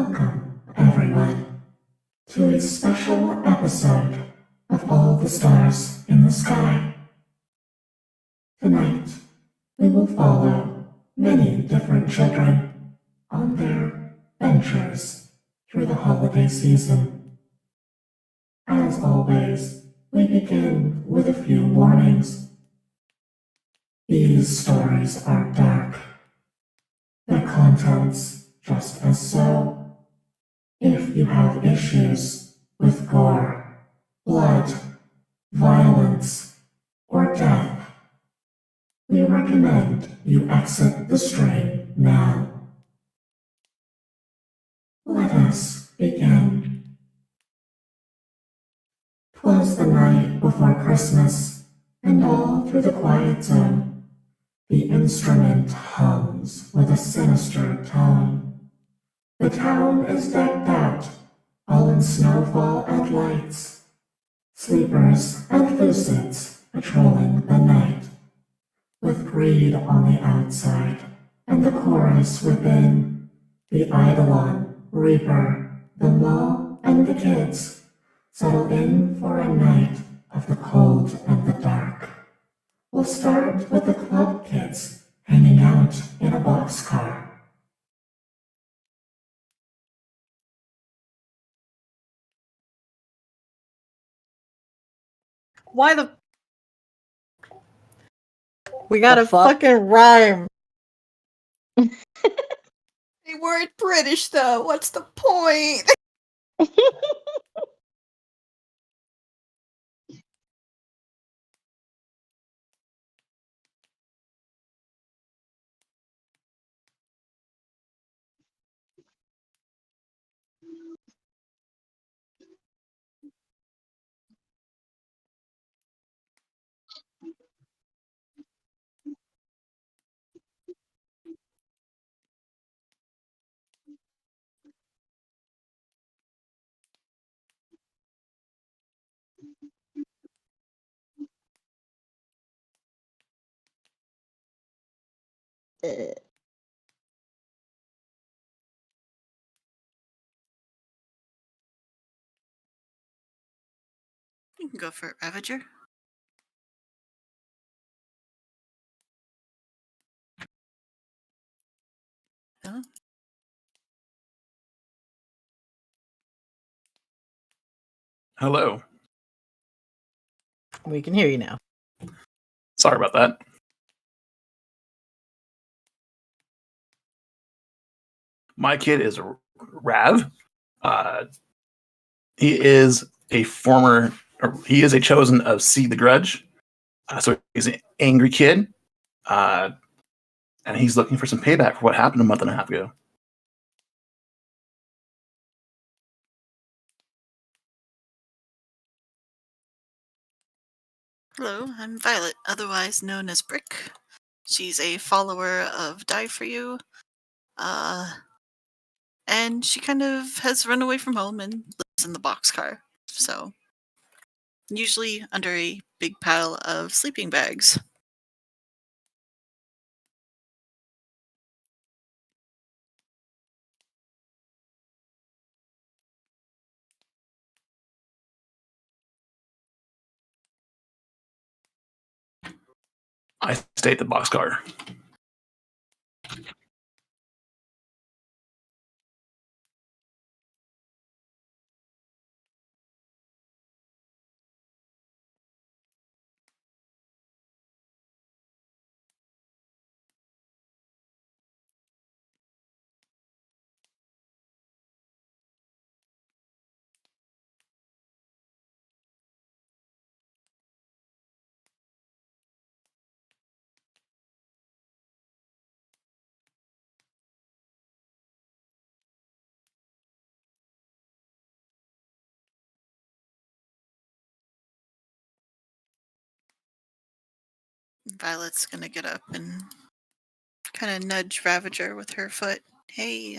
Welcome, everyone, to a special episode of All the Stars in the Sky. Tonight, we will follow many different children on their ventures through the holiday season. As always, we begin with a few warnings. These stories are dark, their contents just as so. If you have issues with gore, blood, violence, or death, we recommend you exit the stream now. Let us begin. 'Twas the night before Christmas, and all through the quiet zone, the instrument hums with a sinister tone. The town is decked out, all in snowfall and lights, sleepers and lucids patrolling the night, with greed on the outside and the chorus within. The Eidolon, Reaper, the Maw, and the kids settle in for a night of the cold and the dark. We'll start with the club kids hanging out in a boxcar. Why the... We gotta fucking rhyme. They weren't British, though. What's the point? You can go for it, Ravager. Oh. Hello. We can hear you now. Sorry about that. My kid is Rav. He is a chosen of See the Grudge. So he's an angry kid. And he's looking for some payback for what happened a month and a half ago. Hello, I'm Violet, otherwise known as Brick. She's a follower of Die For You. And she kind of has run away from home and lives in the boxcar. So, usually under a big pile of sleeping bags. I stay at the boxcar. Violet's gonna get up and kind of nudge Ravager with her foot. Hey,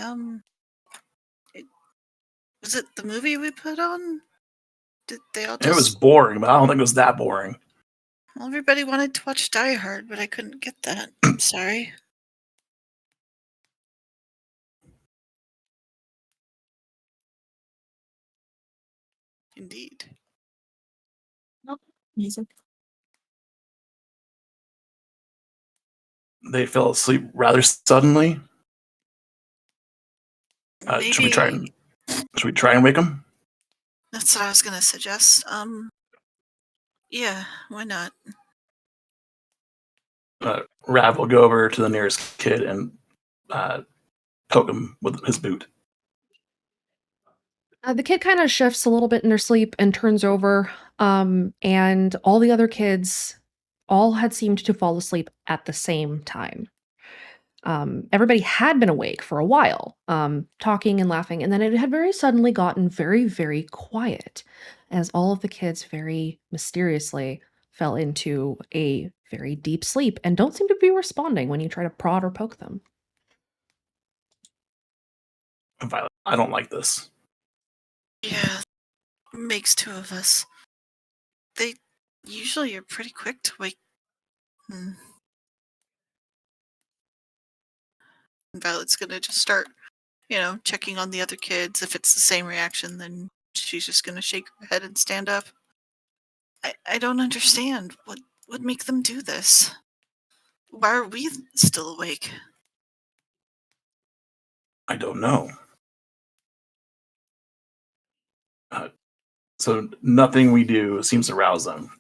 was it the movie we put on? Did they all just... It was boring, but I don't think it was that boring. Well, everybody wanted to watch Die Hard, but I couldn't get that. I'm sorry. Indeed. Music. They fell asleep rather suddenly. Should we try Maybe and wake them? that's what I was gonna suggest. Yeah, why not? Rav will go over to the nearest kid and poke him with his boot. The kid kind of shifts a little bit in their sleep and turns over, and all the other kids all had seemed to fall asleep at the same time. Everybody had been awake for a while, talking and laughing, and then it had very suddenly gotten very, very quiet as all of the kids very mysteriously fell into a very deep sleep and don't seem to be responding when you try to prod or poke them. Violet, I don't like this. Yeah, makes two of us. They usually are pretty quick to wake. Violet's gonna just start, checking on the other kids. If it's the same reaction, then she's just gonna shake her head and stand up. I don't understand. What would make them do this? Why are we still awake? I don't know. So nothing we do seems to rouse them.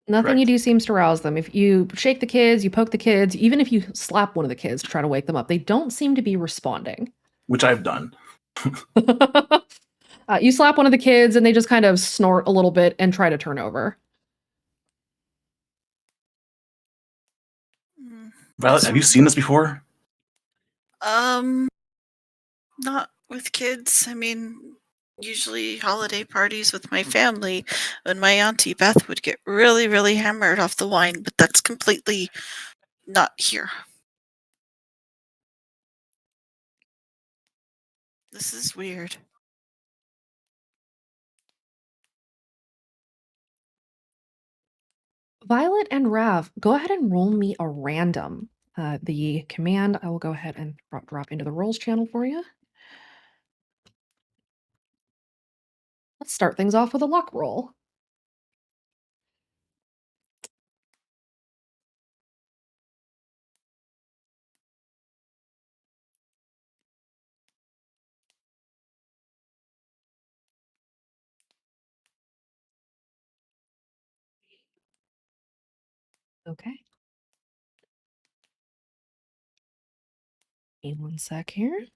Nothing you Correct. do seems to rouse them. If you shake the kids, you poke the kids, even if you slap one of the kids to try to wake them up, they don't seem to be responding. Which I've done. You slap one of the kids and they just kind of snort a little bit and try to turn over. Violet, have you seen this before? Not with kids. I mean, usually holiday parties with my family when my auntie Beth would get really, really hammered off the wine, but that's completely not here. This is weird. Violet and Rav, go ahead and roll me a random. The command I will go ahead and drop into the rolls channel for you. Let's start things off with a luck roll. Okay. Give me one sec here.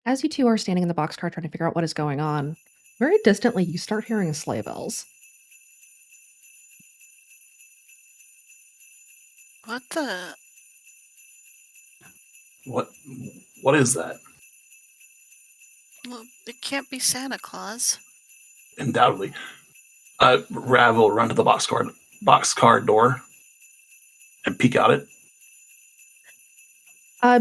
As you two are standing in the boxcar trying to figure out what is going on, very distantly you start hearing sleigh bells. What the? What is that? Well, it can't be Santa Claus. Undoubtedly. Rav will run to the boxcar door and peek out it.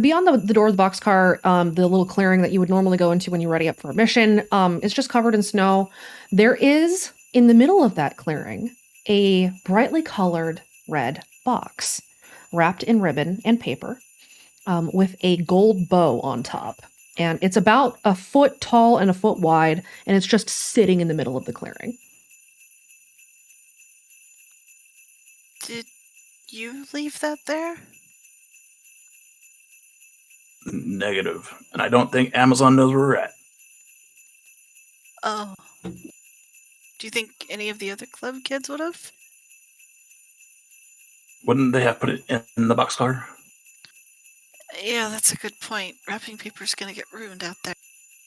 Beyond the door of the boxcar, the little clearing that you would normally go into when you're ready up for a mission, is just covered in snow. There is, in the middle of that clearing, a brightly colored red box wrapped in ribbon and paper with a gold bow on top. And it's about a foot tall and a foot wide, and it's just sitting in the middle of the clearing. Did you leave that there? Negative. And I don't think Amazon knows where we're at. Oh. Do you think any of the other club kids would have? Wouldn't they have put it in the boxcar? Yeah, that's a good point. Wrapping paper's gonna get ruined out there.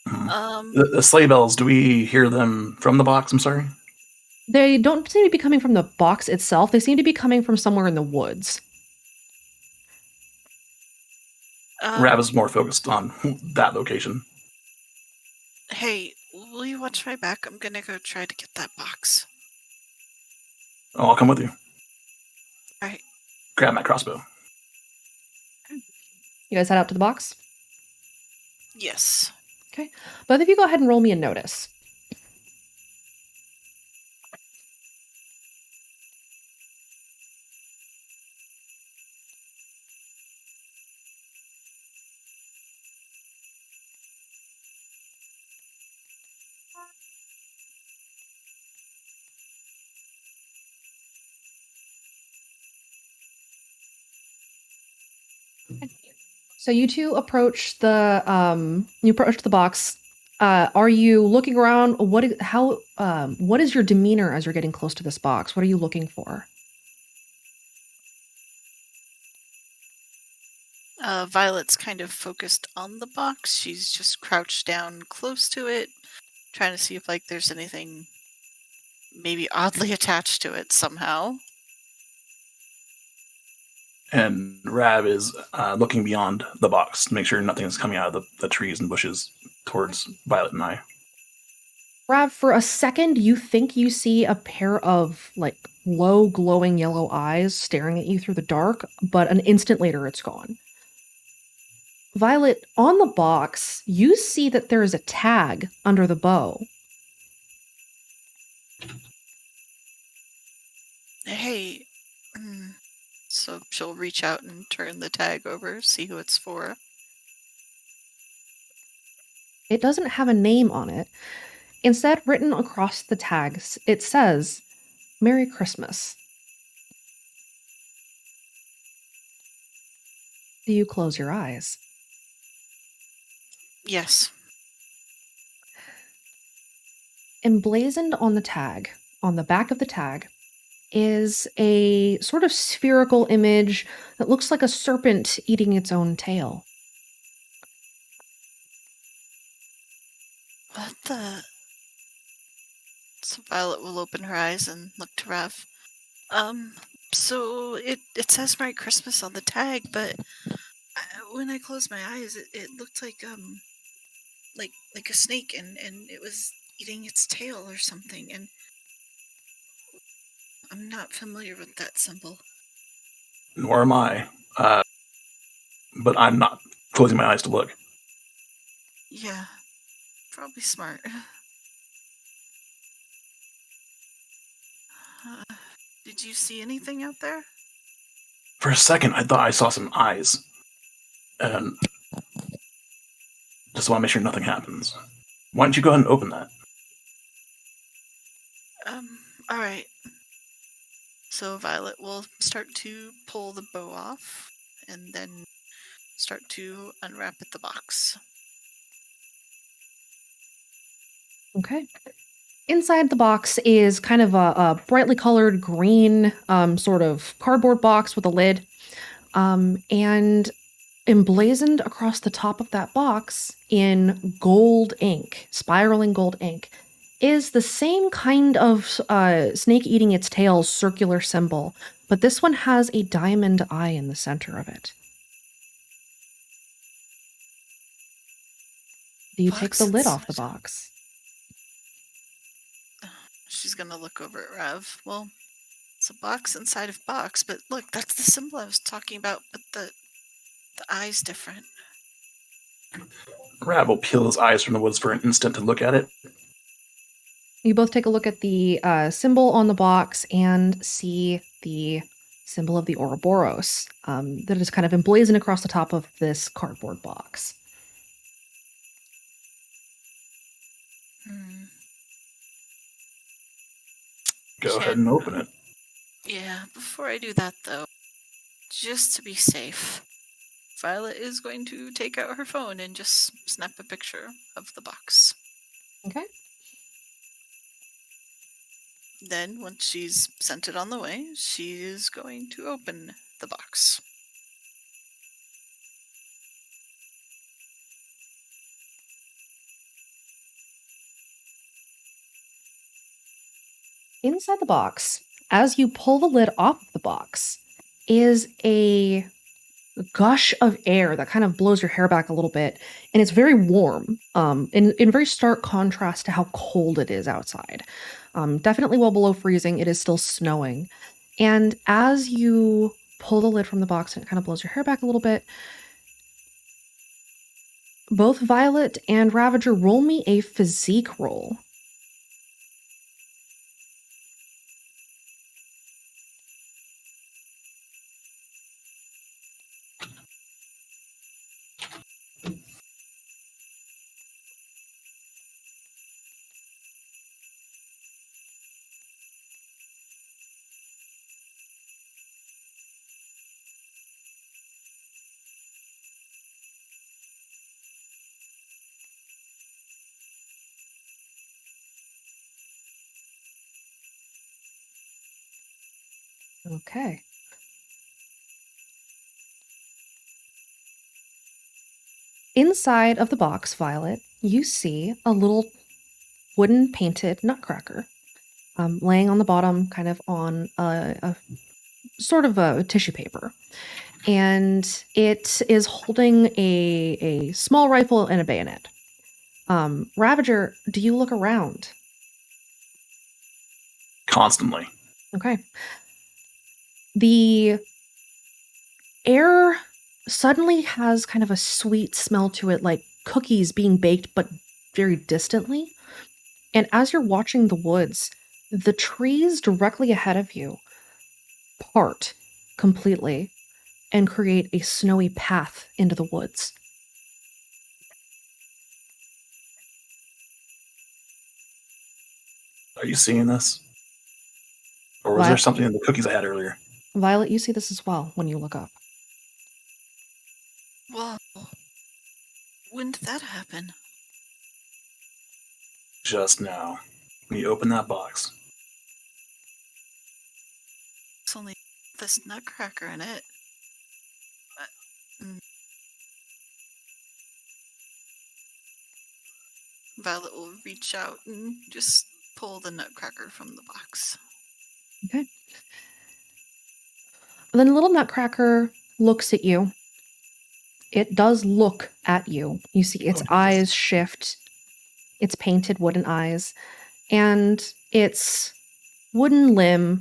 The sleigh bells, do we hear them from the box? I'm sorry? They don't seem to be coming from the box itself. They seem to be coming from somewhere in the woods. Rav is more focused on that location. Hey, will you watch my back? I'm gonna go try to get that box. Oh, I'll come with you. Alright. Grab my crossbow. You guys head out to the box? Yes. Okay. Both of you go ahead and roll me a notice. So you two approach the box. Are you looking around? What is your demeanor as you're getting close to this box? What are you looking for? Violet's kind of focused on the box. She's just crouched down close to it, trying to see if like there's anything maybe oddly attached to it somehow. And Rav is looking beyond the box to make sure nothing's coming out of the trees and bushes towards Violet and I. Rav, for a second, you think you see a pair of like low glowing yellow eyes staring at you through the dark, but an instant later it's gone. Violet, on the box, you see that there is a tag under the bow. Hey, so she'll reach out and turn the tag over, see who it's for. It doesn't have a name on it. Instead, written across the tags, it says, "Merry Christmas." Do you close your eyes? Yes. Emblazoned on the tag, on the back of the tag, is a sort of spherical image that looks like a serpent eating its own tail. What the? So Violet will open her eyes and look to Rav. So it says Merry Christmas on the tag, but when I closed my eyes, it looked like a snake, and it was eating its tail or something, and I'm not familiar with that symbol. Nor am I. But I'm not closing my eyes to look. Yeah, probably smart. Did you see anything out there? For a second, I thought I saw some eyes. And just want to make sure nothing happens. Why don't you go ahead and open that? Alright. So Violet will start to pull the bow off and then start to unwrap the box. Okay. Inside the box is kind of a brightly colored green sort of cardboard box with a lid. And emblazoned across the top of that box in gold ink, spiraling gold ink, is the same kind of snake eating its tail circular symbol, but this one has a diamond eye in the center of it. Do you take the lid off the box? She's gonna look over at Rev. Well, it's a box inside of box, but look, that's the symbol I was talking about, but the eye's different. Rav will peel his eyes from the woods for an instant to look at it. You both take a look at the symbol on the box and see the symbol of the Ouroboros that is kind of emblazoned across the top of this cardboard box. Go ahead and open it. Yeah, before I do that though, just to be safe, Violet is going to take out her phone and just snap a picture of the box. Okay. Then, once she's sent it on the way, she is going to open the box. Inside the box, as you pull the lid off the box, is a gush of air that kind of blows your hair back a little bit, and it's very warm, in very stark contrast to how cold it is outside. Definitely well below freezing. It is still snowing. And as you pull the lid from the box and it kind of blows your hair back a little bit, both Violet and Ravager, roll me a physique roll. Okay. Inside of the box, Violet, you see a little wooden painted nutcracker laying on the bottom, kind of on a sort of a tissue paper. And it is holding a small rifle and a bayonet. Ravager, do you look around? Constantly. Okay. The air suddenly has kind of a sweet smell to it, like cookies being baked, but very distantly. And as you're watching the woods, the trees directly ahead of you part completely and create a snowy path into the woods. Are you seeing this? Or was Vi- there something in the cookies I had earlier? Violet, you see this as well when you look up. Well, when did that happen? Just now. When you open that box. It's only this nutcracker in it. Mm. Violet will reach out and just pull the nutcracker from the box. Okay. Then the little nutcracker looks at you. It does look at you. You see its eyes shift, its painted wooden eyes, and its wooden limb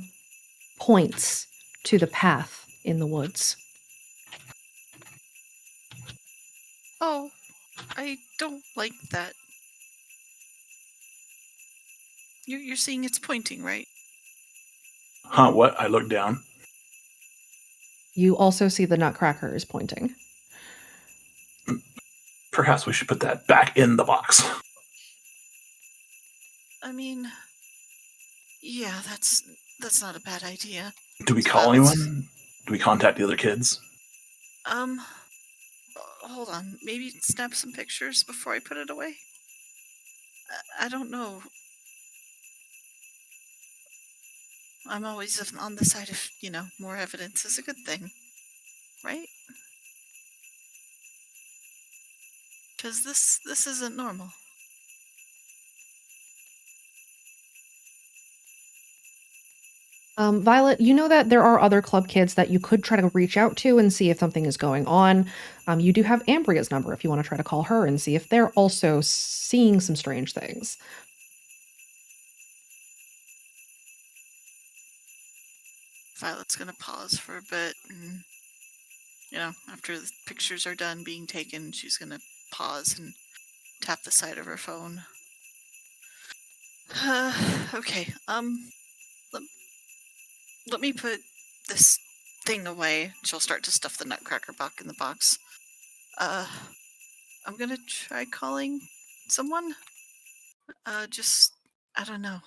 points to the path in the woods. Oh, I don't like that. You're seeing it's pointing, right? Huh, what? I looked down. You also see the nutcracker is pointing. Perhaps we should put that back in the box. I mean, yeah, that's not a bad idea. Do we So call Violet's- anyone? Do we contact the other kids? Hold on. Maybe snap some pictures before I put it away? I don't know. I'm always on the side of, more evidence is a good thing. Right? Because this isn't normal. Violet, you know that there are other club kids that you could try to reach out to and see if something is going on. You do have Ambria's number if you want to try to call her and see if they're also seeing some strange things. Violet's gonna pause for a bit and, after the pictures are done being taken, she's gonna pause and tap the side of her phone. Okay, let me put this thing away. She'll start to stuff the nutcracker back in the box. I'm gonna try calling someone. Just, I don't know.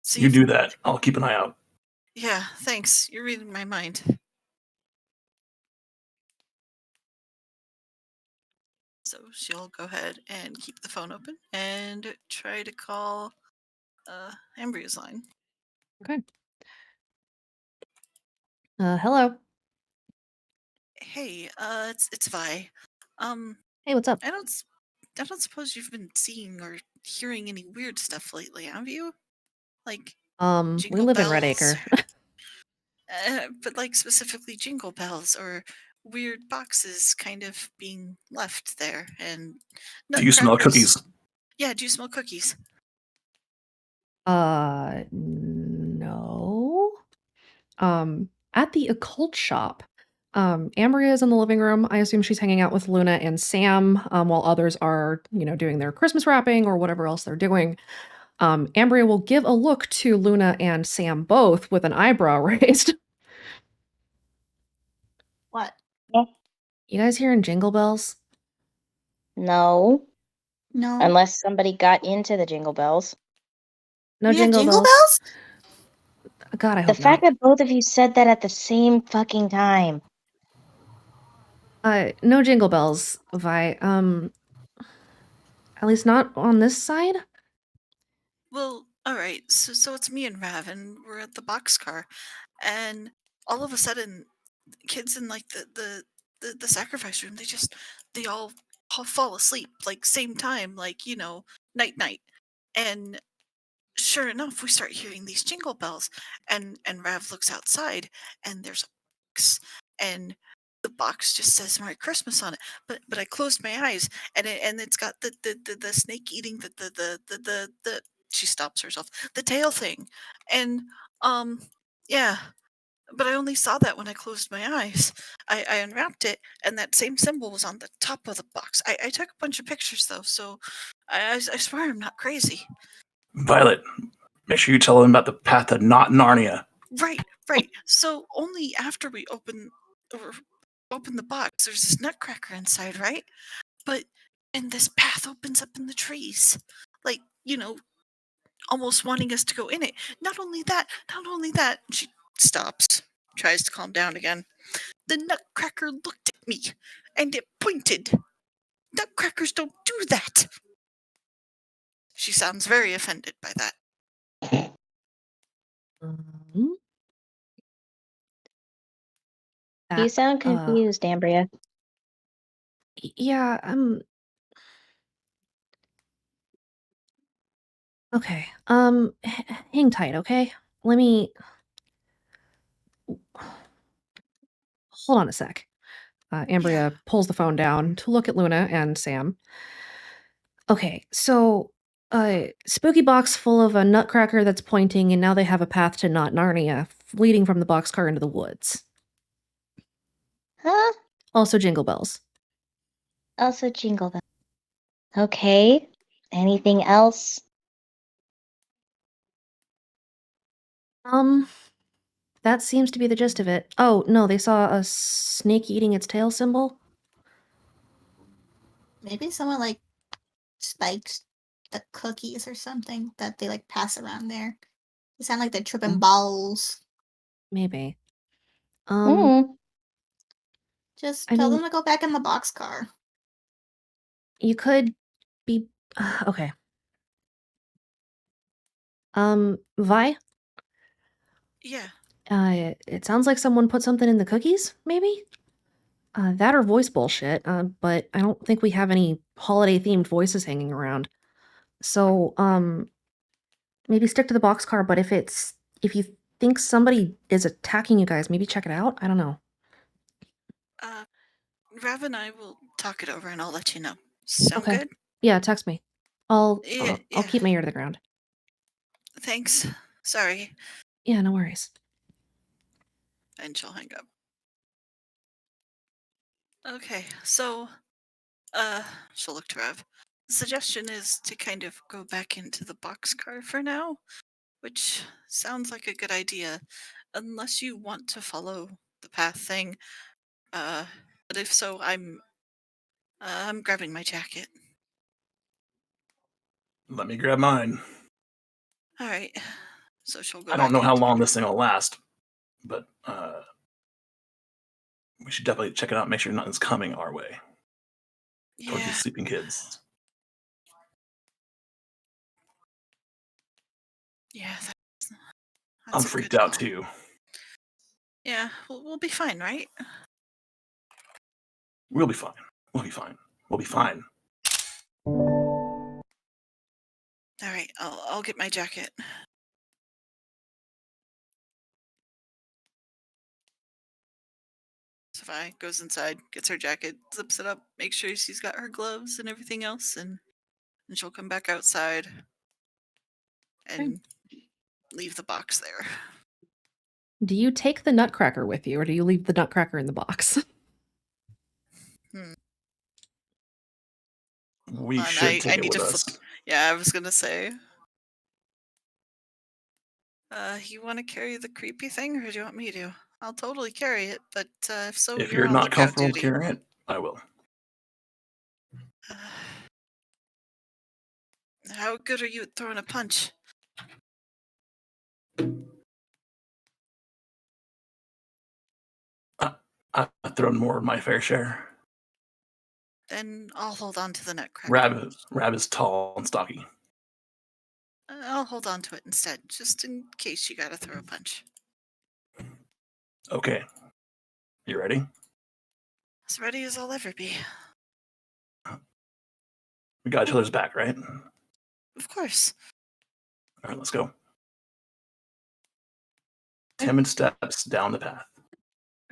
See You if, do that. I'll keep an eye out. yeah, thanks. You're reading my mind. So she'll go ahead and keep the phone open and try to call Ambria's line. Okay. Hello. Hey, it's Vi. Hey, what's up? I don't suppose you've been seeing or hearing any weird stuff lately, have you? Like We jingle live in bells, Redacre. but like specifically jingle bells or weird boxes kind of being left there and Do you smell nutcrackers. cookies? Yeah, do you smell cookies? No. At the occult shop, Ambria is in the living room. I assume she's hanging out with Luna and Sam, while others are, doing their Christmas wrapping or whatever else they're doing. Ambria will give a look to Luna and Sam both with an eyebrow raised. What? You guys hearing jingle bells? No, No. unless somebody got into the jingle bells. No We have jingle jingle bells. bells? God, I The hope fact not. that both of you said that at the same fucking time. No jingle bells, Vi. At least not on this side. Well, all right. So it's me and Rav, and we're at the boxcar, and all of a sudden, kids in like the sacrifice room, they all fall asleep like same time, like night night, and sure enough, we start hearing these jingle bells, and Rav looks outside, and there's a box, and the box just says Merry Christmas on it. But I closed my eyes, and it's got the snake eating the she stops herself, the tail thing, and um yeah. But I only saw that when I closed my eyes. I unwrapped it, and that same symbol was on the top of the box. I took a bunch of pictures though, so I swear I'm not crazy. Violet, make sure you tell them about the path to not Narnia. Right. So only after we open the box, there's this nutcracker inside, right? But and this path opens up in the trees, like almost wanting us to go in it. Not only that. She stops, tries to calm down again. The nutcracker looked at me, and it pointed. Nutcrackers don't do that. She sounds very offended by that. Um, You sound uh, confused, Ambria. yeah. Okay. Hang tight. Okay. Let me hold on a sec. Ambria Yeah. pulls the phone down to look at Luna and Sam. Okay, so spooky box full of a nutcracker that's pointing, and now they have a path to not Narnia, leading from the boxcar into the woods. Huh? Also jingle bells. Also jingle bells. Okay. Anything else? That seems to be the gist of it. Oh, no, they saw a snake eating its tail symbol. Maybe someone like spiked the cookies or something that they like pass around there. They sound like they're tripping balls. Maybe. Hmm. Just I tell mean, them to go back in the boxcar. you could be okay. Vi? Yeah. It sounds like someone put something in the cookies, maybe? That or voice bullshit, but I don't think we have any holiday-themed voices hanging around. So, maybe stick to the boxcar, but if you think somebody is attacking you guys, maybe check it out? I don't know. Rav and I will talk it over, and I'll let you know. Sound Okay. good? Yeah, text me. I'll Yeah. keep my ear to the ground. Thanks. Sorry. Yeah, no worries. And she'll hang up. Okay, so she'll look to Rav. The suggestion is to kind of go back into the boxcar for now, which sounds like a good idea, unless you want to follow the path thing. But if so, I'm grabbing my jacket. Let me grab mine. All right. So she'll go I don't back know how into long this thing will last, but we should definitely check it out. Make sure nothing's coming our way towards Yeah. these sleeping kids. Yeah. I'm That's a freaked good out call. too. Yeah, we'll be fine, right? We'll be fine. We'll be fine. We'll be fine. All right, I'll get my jacket. Sophia goes inside, gets her jacket, zips it up, makes sure she's got her gloves and everything else, and she'll come back outside and leave the box there. Do you take the nutcracker with you, or do you leave the nutcracker in the box? We And should take it need with to us. Yeah, I was gonna say. You want to carry the creepy thing, or do you want me to? I'll totally carry it, but if so, If you're you're on not lookout comfortable duty. carrying it, I will. How good are you at throwing a punch? I've thrown more than my fair share. Then I'll hold on to the nutcracker. Rab is tall and stocky. I'll hold on to it instead, just in case you gotta throw a punch. Okay. You ready? As ready as I'll ever be. We got each other's back, right? Of course. All right, let's go. Timid steps down the path.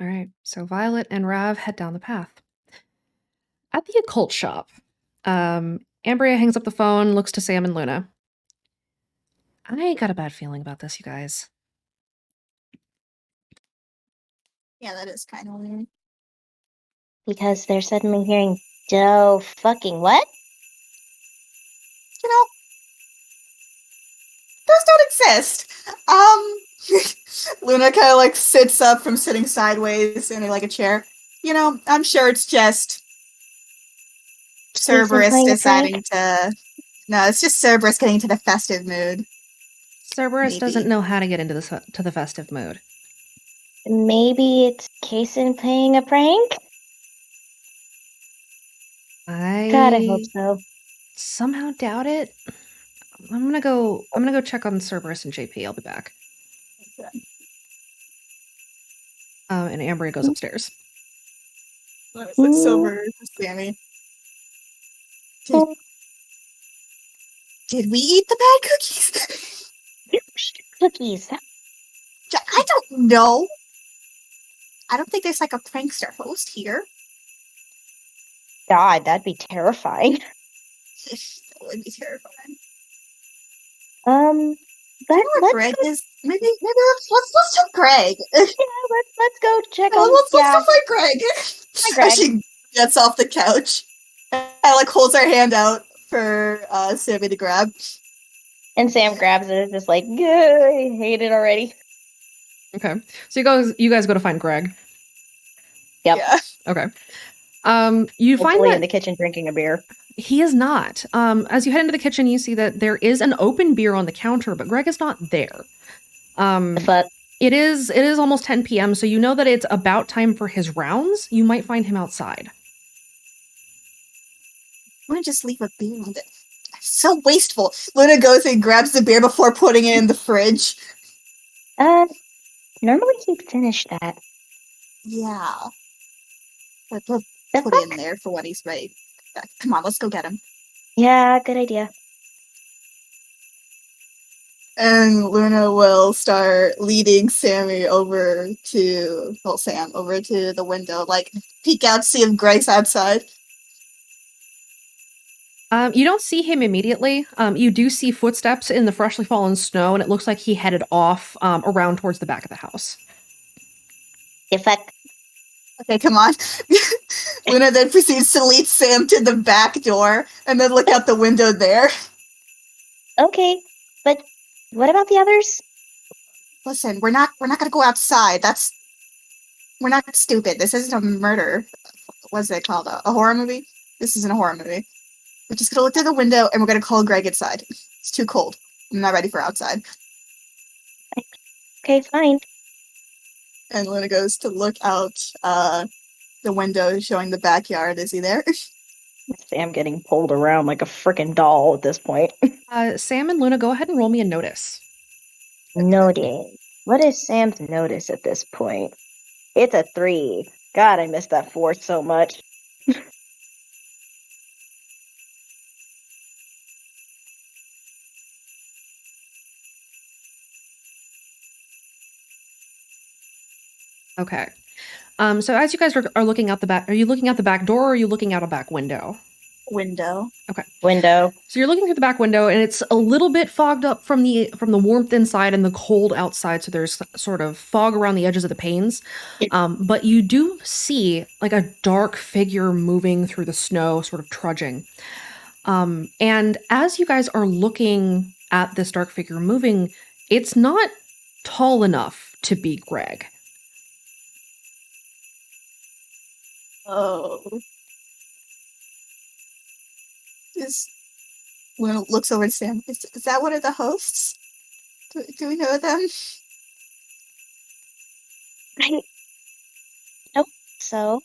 All right, so Violet and Rav head down the path. At the occult shop, Ambria hangs up the phone, looks to Sam and Luna. I got a bad feeling about this, you guys. Yeah, that is kind of weird. Because they're suddenly hearing Joe fucking what? You know, those don't exist. Luna kind of like sits up from sitting sideways in like a chair. You know, I'm sure it's just Cerberus playing a deciding to. No, it's just Cerberus getting into the festive mood. Cerberus Maybe. doesn't know how to get into the festive mood. Maybe it's Kason playing a prank? God, I hope so. somehow doubt it. I'm gonna go check on Cerberus and JP. I'll be back. And Ambria goes upstairs. Looks over to Sammy. Did we eat the bad cookies? Cookies. I don't know. I don't think there's like a prankster host here. God, that'd be terrifying. That would be terrifying. But let's Greg is maybe let's tell Greg. let's go check on. Let's go find Greg. Hi, Greg. She gets off the couch and like holds her hand out for Sammy to grab. And Sam grabs it, just like, I hate it already. Okay, so you guys go to find Greg. Yep. Yeah. Okay. You find Hopefully that in the kitchen drinking a beer. he is not. As you head into the kitchen, you see that there is an open beer on the counter, but Greg is not there. The fuck? It is almost 10 p.m., so you know that it's about time for his rounds. You might find him outside. I want to just leave a beer on it. So wasteful. Luna goes and grabs the beer before putting it in the fridge. Normally he'd finish that. Yeah. But we'll The put fuck? it in there for when he's ready. Come on, let's go get him. Yeah, good idea. And Luna will start leading Sammy over to the window, like peek out, see if Greg's outside. You don't see him immediately. You do see footsteps in the freshly fallen snow, and it looks like he headed off around towards the back of the house. The fuck? Okay, come on. Luna then proceeds to lead Sam to the back door and then look out the window there. Okay, but what about the others? Listen, we're not gonna go outside. We're not stupid. This isn't a murder. What's it called? A horror movie? This isn't a horror movie. We're just gonna look through the window and we're gonna call Greg inside. It's too cold. I'm not ready for outside. Okay, fine. And Luna goes to look out the window showing the backyard. Is he there? Sam getting pulled around like a freaking doll at this point. Sam and Luna, go ahead and roll me a notice. Notice. What is Sam's notice at this point? It's a 3. God, I missed that 4 so much. Okay. So as you guys are looking out the back, are you looking out the back door or are you looking out a back window? Window. Window. So you're looking through the back window, and it's a little bit fogged up from the warmth inside and the cold outside. So there's sort of fog around the edges of the panes, but you do see like a dark figure moving through the snow, sort of trudging. And as you guys are looking at this dark figure moving, it's not tall enough to be Greg. Oh. Just Luna looks over to Sam. Is that one of the hosts? Do we know them? I don't think so.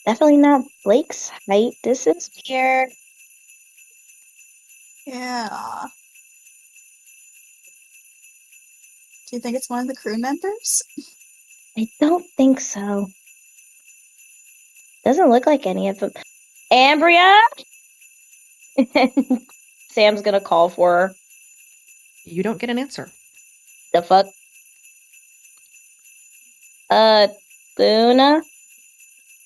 Definitely not Blake's height. This is weird. Yeah. Do you think it's one of the crew members? I don't think so. Doesn't look like any of them. Ambria? Sam's gonna call for her. You don't get an answer. The fuck? Luna?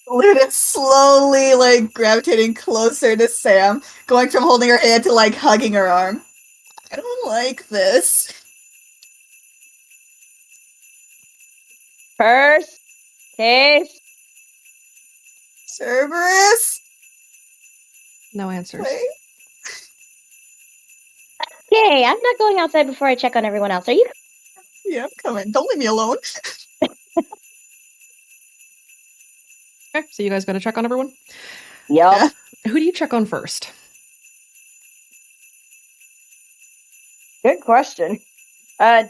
Luna's slowly, like, gravitating closer to Sam, going from holding her hand to, like, hugging her arm. I don't like this. Purse? Case? Cerberus? No answers. Wait. Yay, I'm not going outside before I check on everyone else. Are you? Yeah, I'm coming. Don't leave me alone. Okay, so you guys got to check on everyone. Yup. Yeah. Who do you check on first? Good question. Fuck.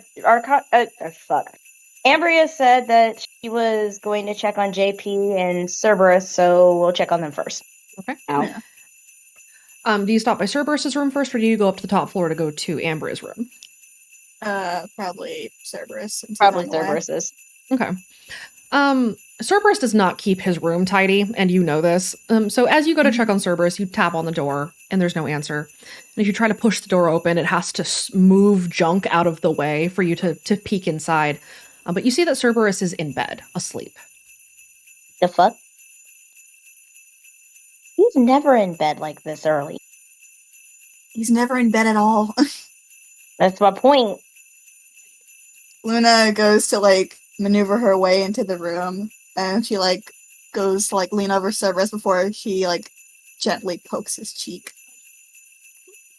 Ambria said that she was going to check on JP and Cerberus, so we'll check on them first. Okay. Ow. Yeah. Do you stop by Cerberus's room first, or do you go up to the top floor to go to Ambria's room? Probably Cerberus. and Probably Susan away. Cerberus's. Okay. Cerberus does not keep his room tidy, and you know this. So as you go to check on Cerberus, you tap on the door, and there's no answer. And if you try to push the door open, it has to move junk out of the way for you to peek inside. But you see that Cerberus is in bed, asleep. The fuck? He's never in bed like this early. He's never in bed at all. That's my point. Luna goes to, like, maneuver her way into the room, and she, like, goes to, like, lean over Cerberus before she, like, gently pokes his cheek.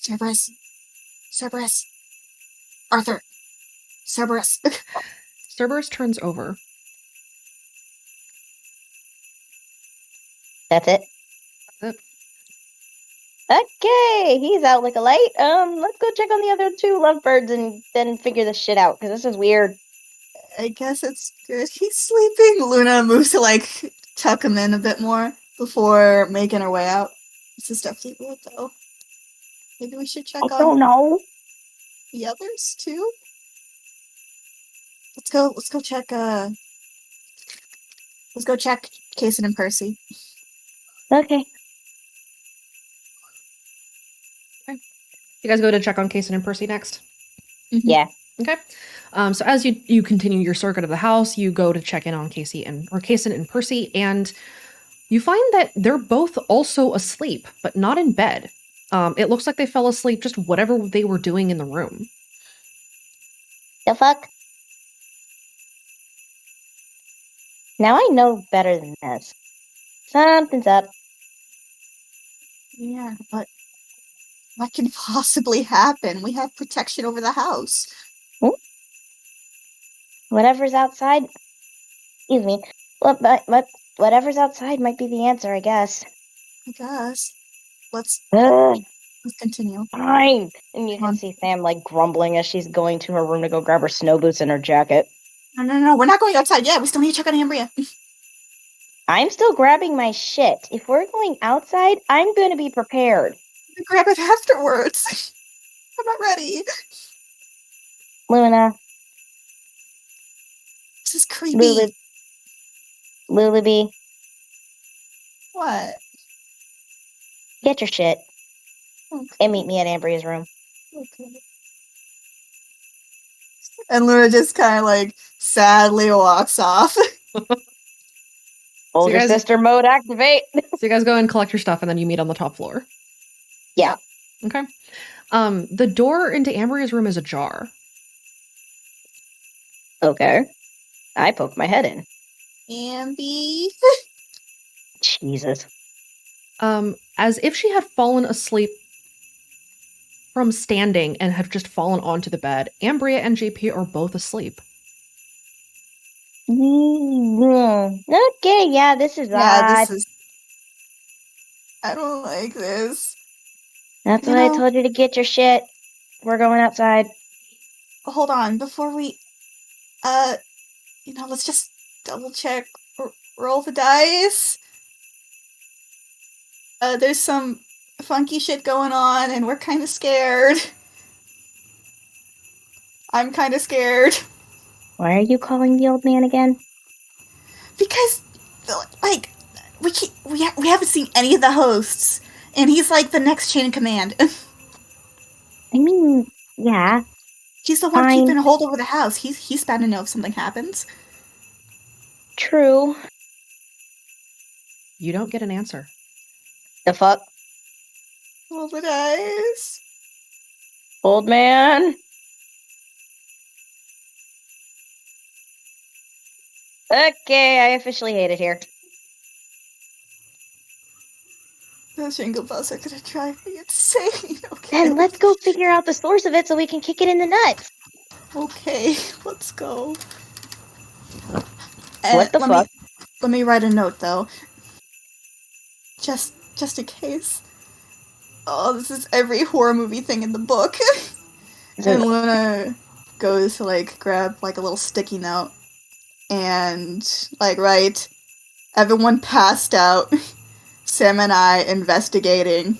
Cerberus. Cerberus. Arthur. Cerberus. Cerberus turns over. That's it. That's it. Okay, he's out like a light. Let's go check on the other two lovebirds and then figure this shit out, because this is weird. I guess it's good he's sleeping. Luna moves to, like, tuck him in a bit more before making her way out. This is definitely weird, though. Maybe we should check I on don't know. the others, too? Let's go check, let's go check Kason and Percy. Okay. You guys go to check on Kason and Percy next? Yeah. Okay. So as you continue your circuit of the house, you go to check in on Kason and Percy, and you find that they're both also asleep, but not in bed. It looks like they fell asleep just whatever they were doing in the room. The fuck? Now I know better than this. Something's up. Yeah, but what can possibly happen? We have protection over the house. Whatever's outside. Excuse me. Whatever's outside might be the answer, I guess. I guess. Let's Ugh, continue. fine. And you Come on. can see Sam like grumbling as she's going to her room to go grab her snow boots and her jacket. No. We're not going outside yet. We still need to check on Ambria. I'm still grabbing my shit. If we're going outside, I'm going to be prepared. Grab it afterwards. I'm not ready. Luna, This is creepy. Lulaby, What? get your shit Okay. and meet me at Ambria's room. Okay. And Luna just kind of like sadly walks off. Older guys- sister mode activate. So you guys go and collect your stuff, and then you meet on the top floor. Yeah. Okay. The door into Ambria's room is ajar. Okay. I poke my head in. Ambi. Jesus. As if she had fallen asleep from standing and had just fallen onto the bed, Ambria and JP are both asleep. Okay, yeah, this is Yeah, odd. this is. I don't like this. That's You what I know- told you to get your shit. We're going outside. Hold on, before we. Let's just double check. Roll the dice. There's some funky shit going on, and we're kind of scared. I'm kind of scared. Why are you calling the old man again? Because, like, we haven't seen any of the hosts, and he's like the next chain of command. I mean, yeah, He's the one Fine. keeping a hold over the house. He's bound to know if something happens. true. You don't get an answer. The fuck? Roll the dice. Old man? Okay, I officially hate it here. Those jingle bells are gonna drive me insane. Okay. Then let's go figure out the source of it so we can kick it in the nuts. Okay, let's go. What the fuck? Let me write a note though. Just in case. Oh, this is every horror movie thing in the book. And Luna goes to like grab like a little sticky note and like write, everyone passed out. Sam and I investigating.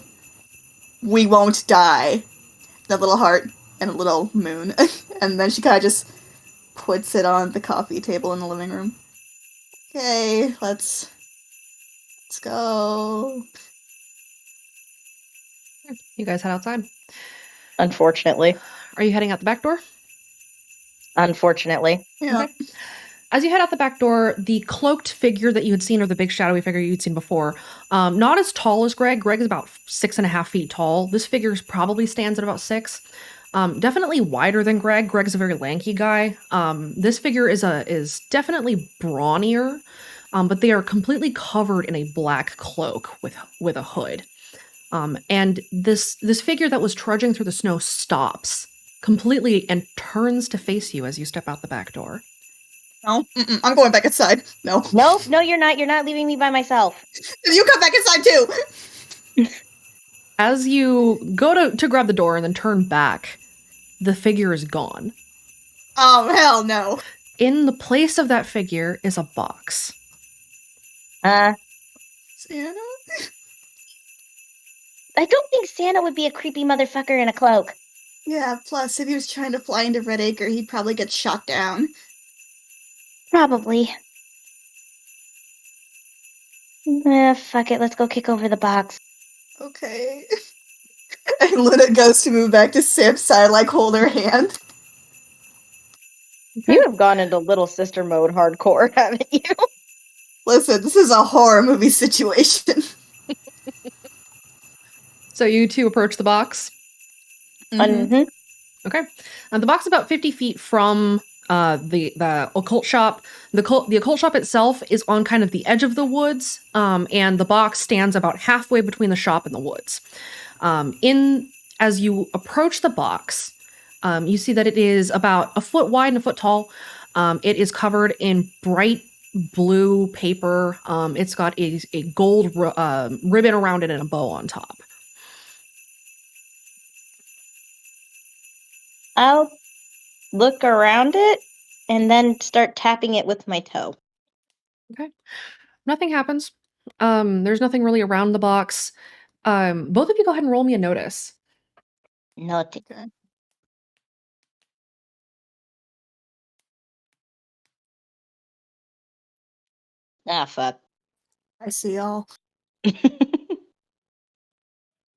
We won't die. The little heart and a little moon. And then she kind of just puts it on the coffee table in the living room. Okay, let's go. You guys head outside. Unfortunately. Are you heading out the back door? Unfortunately. Yeah. Okay. As you head out the back door, the cloaked figure that you had seen, or the big shadowy figure you'd seen before, not as tall as Greg. Greg is about 6.5 feet tall. This figure probably stands at about 6. Definitely wider than Greg. Greg's a very lanky guy. This figure is definitely brawnier, but they are completely covered in a black cloak with a hood. And this figure that was trudging through the snow stops completely and turns to face you as you step out the back door. No, I'm going back inside. No. Nope, no, you're not. You're not leaving me by myself. You come back inside too! As you go to grab the door and then turn back, the figure is gone. Oh, hell no. In the place of that figure is a box. Santa? I don't think Santa would be a creepy motherfucker in a cloak. Yeah, plus, if he was trying to fly into Red Acre, he'd probably get shot down. Probably. Fuck it. Let's go kick over the box. Okay. And Luna goes to move back to Sam's side, like, hold her hand. You have gone into little sister mode hardcore, haven't you? Listen, this is a horror movie situation. So you two approach the box. Mm-hmm. Okay. The box is about 50 feet from the occult shop. The occult shop itself is on kind of the edge of the woods, and the box stands about halfway between the shop and the woods. As you approach the box, you see that it is about a foot wide and a foot tall. It is covered in bright blue paper. It's got a gold ribbon around it and a bow on top. I'll look around it and then start tapping it with my toe. Okay. Nothing happens. There's nothing really around the box. Both of you go ahead and roll me a notice. Note. Okay. Ah, fuck. I see y'all.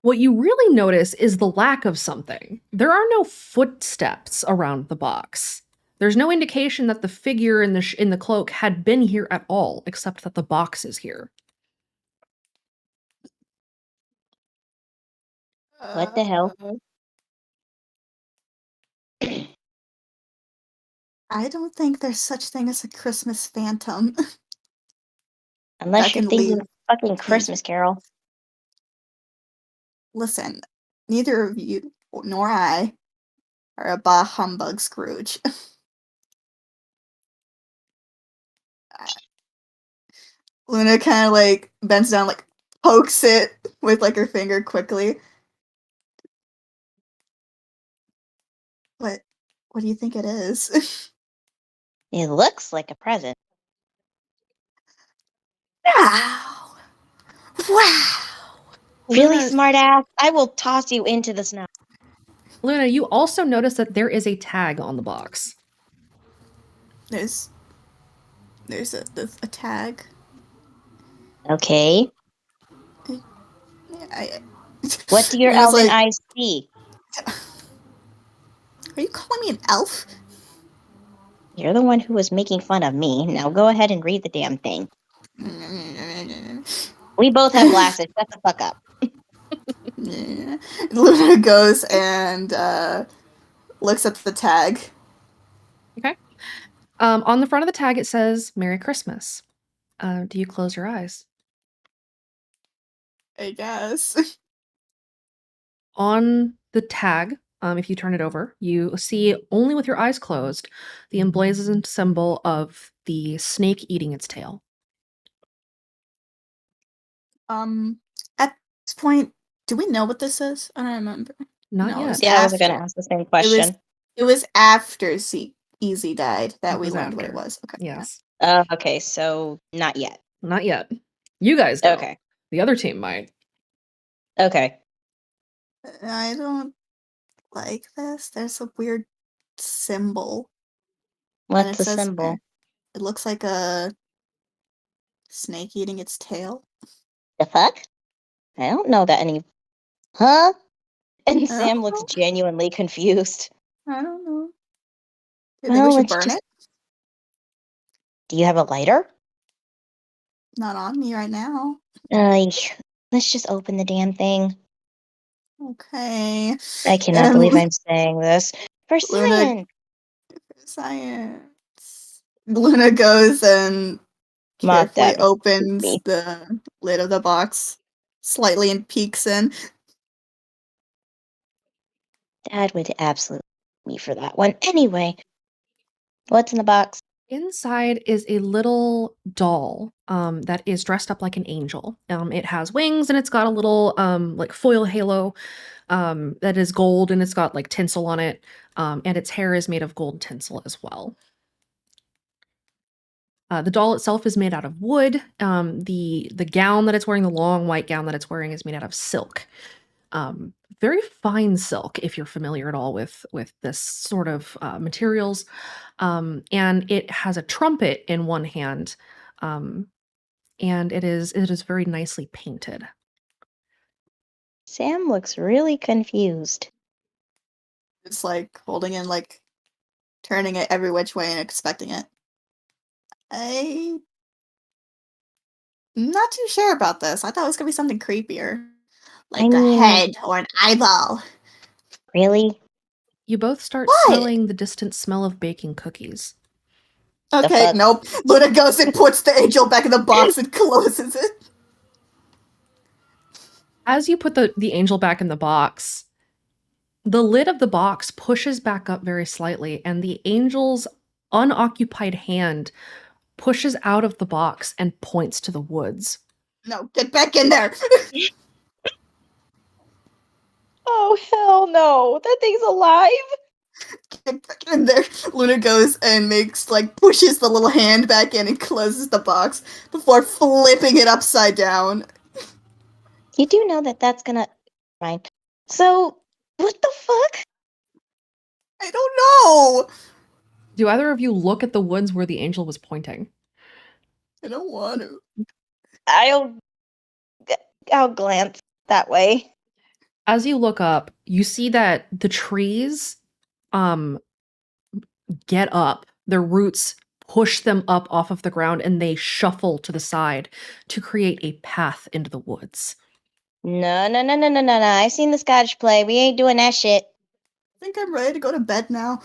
What you really notice is the lack of something. There are no footsteps around the box. There's no indication that the figure in the cloak had been here at all, except that the box is here. What the hell? I don't think there's such thing as a Christmas phantom. Unless That you're can thinking leave of fucking huge- Christmas Carol. Listen, neither of you nor I are a bah humbug Scrooge. Luna kind of like bends down, like pokes it with like her finger quickly. What? What do you think it is? It looks like a present. Wow! Wow! Really, Luna- smart ass? I will toss you into the snow. Luna, you also notice that there is a tag on the box. There's a tag. Okay. I, What do your Luna's elven like, eyes see? are you calling me an elf? You're the one who was making fun of me. Now go ahead and read the damn thing. We both have glasses. Shut the fuck up. Luna goes and looks at the tag. Okay. On the front of the tag, it says "Merry Christmas." Do you close your eyes? I guess. On the tag, if you turn it over, you see only with your eyes closed the emblazoned symbol of the snake eating its tail. At this point, do we know what this is? I don't remember. Not No, it was yet. Yeah, I was going to after. ask the same It question. was after Easy died that It we was learned what it after. was. Okay. Yes. Okay, so not yet. Not yet. You guys don't. Okay. The other team might. Okay. I don't like this. There's a weird symbol. And What's it the says symbol? it looks like a snake eating its tail. The fuck? I don't know that any. Huh? And I Sam don't looks know. genuinely confused. I don't know. Do you think Well, we should let's burn just. it? Do you have a lighter? Not on me right now. Let's just open the damn thing. Okay. I cannot And believe I'm saying this. For Luna science! science. Luna goes and Mod carefully that opens me. the lid of the box slightly and peeks in. Dad would absolutely me for that one. Anyway, what's in the box? Inside is a little doll that is dressed up like an angel. It has wings and it's got a little like foil halo that is gold and it's got like tinsel on it. And its hair is made of gold tinsel as well. The doll itself is made out of wood. The gown that it's wearing, the long white gown that it's wearing, is made out of silk. Very fine silk, if you're familiar at all with this sort of materials. And it has a trumpet in one hand, and it is very nicely painted. Sam looks really confused. It's like holding in, like turning it every which way and expecting it. I'm not too sure about this. I thought it was gonna be something creepier. Like a mean- head or an eyeball. Really? You both start What? smelling the distant smell of baking cookies. Okay, fuck? nope. Luna goes and puts the angel back in the box and closes it. As you put the angel back in the box, the lid of the box pushes back up very slightly, and the angel's unoccupied hand pushes out of the box and points to the woods. No, get back in there. Oh, hell no. That thing's alive? Get back in there. Luna goes and pushes the little hand back in and closes the box before flipping it upside down. You do know that that's gonna. Fine. So, what the fuck? I don't know. Do either of you look at the woods where the angel was pointing? I don't want to. I'll glance that way. As you look up, you see that the trees get up. Their roots push them up off of the ground and they shuffle to the side to create a path into the woods. No. I've seen the Scottish play. We ain't doing that shit. I think I'm ready to go to bed now.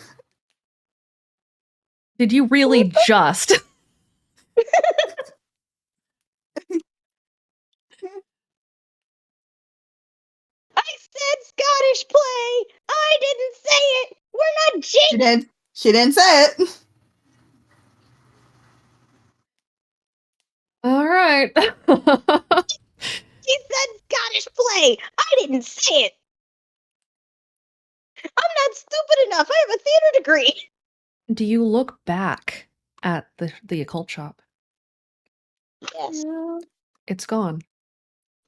Did you really just? I said Scottish play. I didn't say it. We're not jinx. She didn't say it. All right. She said Scottish play. I didn't say it. I'm not stupid enough. I have a theater degree. Do you look back at the occult shop? Yes. It's gone.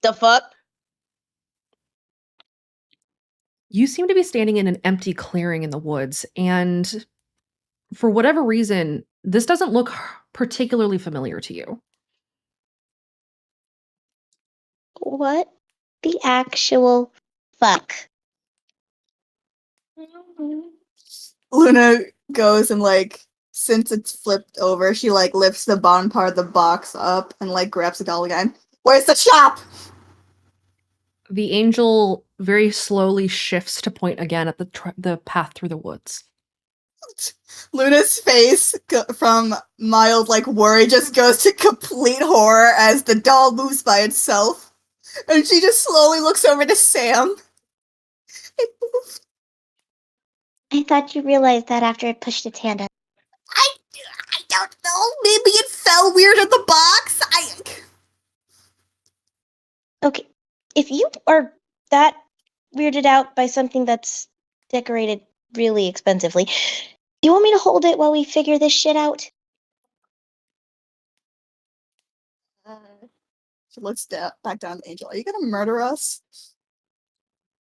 The fuck? You seem to be standing in an empty clearing in the woods, and for whatever reason, this doesn't look particularly familiar to you. What the actual fuck? Luna goes and like, since it's flipped over, she like lifts the bottom part of the box up and like grabs the doll again. Where's the shop? The angel very slowly shifts to point again at the path through the woods. Luna's face from mild like worry just goes to complete horror as the doll moves by itself. And she just slowly looks over to Sam. It moved. I thought you realized that after I pushed its hand up. I don't know. Maybe it fell weird in the box. Okay, if you are that weirded out by something that's decorated really expensively, do you want me to hold it while we figure this shit out? She looks back down at Angel. Are you gonna murder us?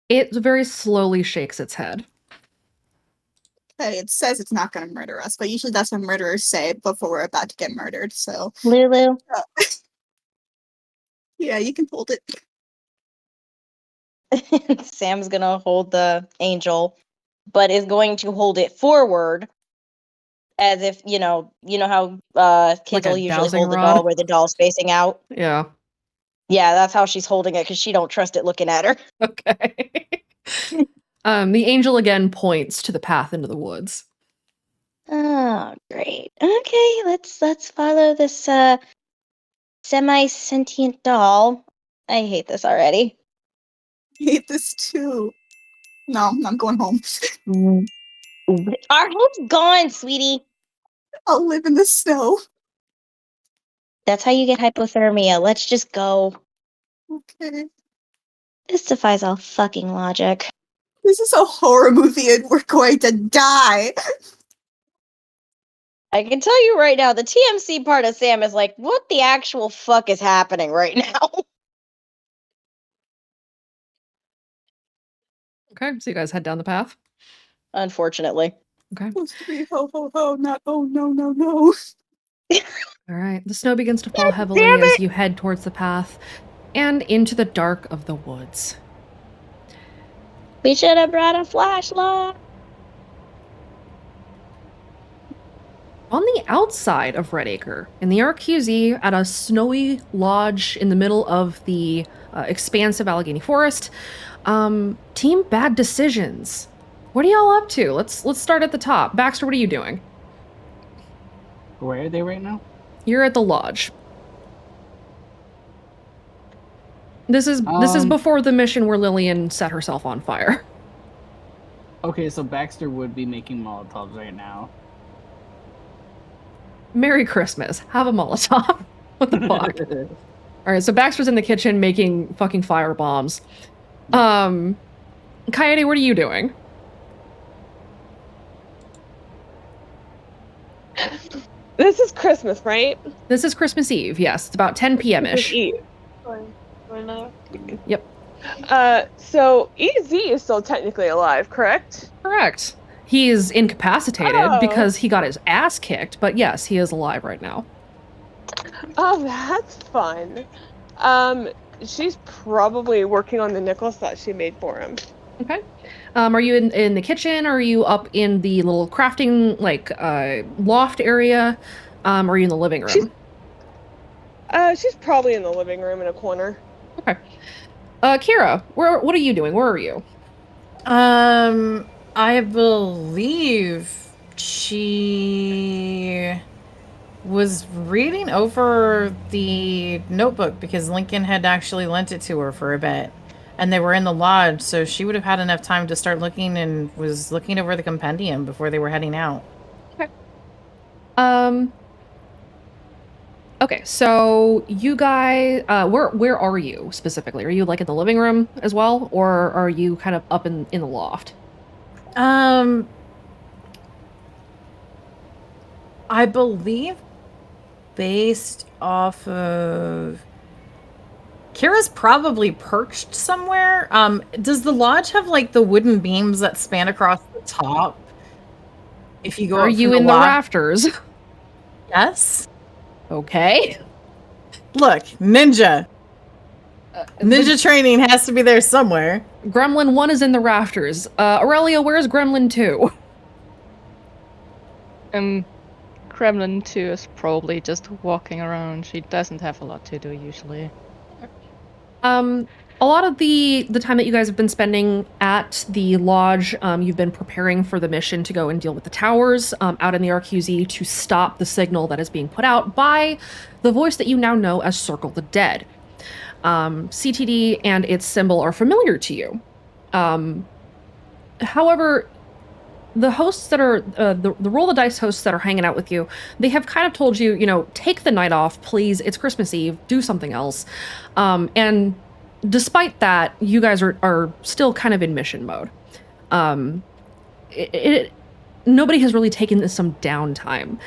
It very slowly shakes its head. Okay, it says it's not gonna murder us, but usually that's what murderers say before we're about to get murdered, so. Lulu? Yeah, you can hold it. Sam's gonna hold the angel, but is going to hold it forward as if, you know how kids Like a will usually dowsing hold the rod? doll where the doll's facing out? Yeah. Yeah, that's how she's holding it because she don't trust it looking at her. Okay. The angel again points to the path into the woods. Oh, great. Okay, let's follow this semi-sentient doll. I hate this already. I hate this too. No, I'm going home. Our home's gone, sweetie. I'll live in the snow. That's how you get hypothermia. Let's just go. Okay. This defies all fucking logic. This is a horror movie and we're going to die. I can tell you right now, the TMC part of Sam is like, what the actual fuck is happening right now? Okay, so you guys head down the path. Unfortunately. Okay. Supposed to be ho ho ho, not oh no no no. All right. The snow begins to fall heavily as you head towards the path and into the dark of the woods. We should have brought a flashlight. On the outside of Redacre, in the RQZ, at a snowy lodge in the middle of the expansive Allegheny Forest, Team Bad Decisions. What are y'all up to? Let's start at the top. Baxter, what are you doing? Where are they right now? You're at the lodge. This is before the mission where Lillian set herself on fire. Okay, so Baxter would be making Molotovs right now. Merry Christmas. Have a Molotov. What the fuck? All right, so Baxter's in the kitchen making fucking fire bombs. Coyote, what are you doing? This is Christmas, right? This is Christmas Eve. Yes, it's about 10 p.m.-ish. Yep. So EZ is still technically alive, correct? Correct. He is incapacitated Oh. because he got his ass kicked, but yes, he is alive right now. Oh, that's fun. She's probably working on the necklace that she made for him. Okay. Are you in the kitchen? Or are you up in the little crafting like loft area? Or are you in the living She's room? she's probably in the living room in a corner. Okay. Kira, what are you doing? Where are you? I believe she was reading over the notebook because Lincoln had actually lent it to her for a bit. And they were in the lodge, so she would have had enough time to start looking and was looking over the compendium before they were heading out. Okay. Okay, so you guys, where are you specifically? Are you like in the living room as well, or are you kind of up in the loft? I believe based off of Kira's probably perched somewhere. Does the lodge have like the wooden beams that span across the top? If you go Are up you from in the rafters? Yes. Okay. Look, ninja. Ninja training has to be there somewhere. Gremlin 1 is in the rafters. Aurelia, where's Gremlin 2? Kremlin 2 is probably just walking around. She doesn't have a lot to do usually. A lot of the time that you guys have been spending at the lodge, you've been preparing for the mission to go and deal with the towers out in the RQZ to stop the signal that is being put out by the voice that you now know as Circle the Dead. CTD and its symbol are familiar to you. However, the hosts that are the roll the dice hosts that are hanging out with you, they have kind of told you, you know, take the night off, please. It's Christmas Eve. Do something else. And despite that, you guys are still kind of in mission mode. Nobody has really taken some downtime.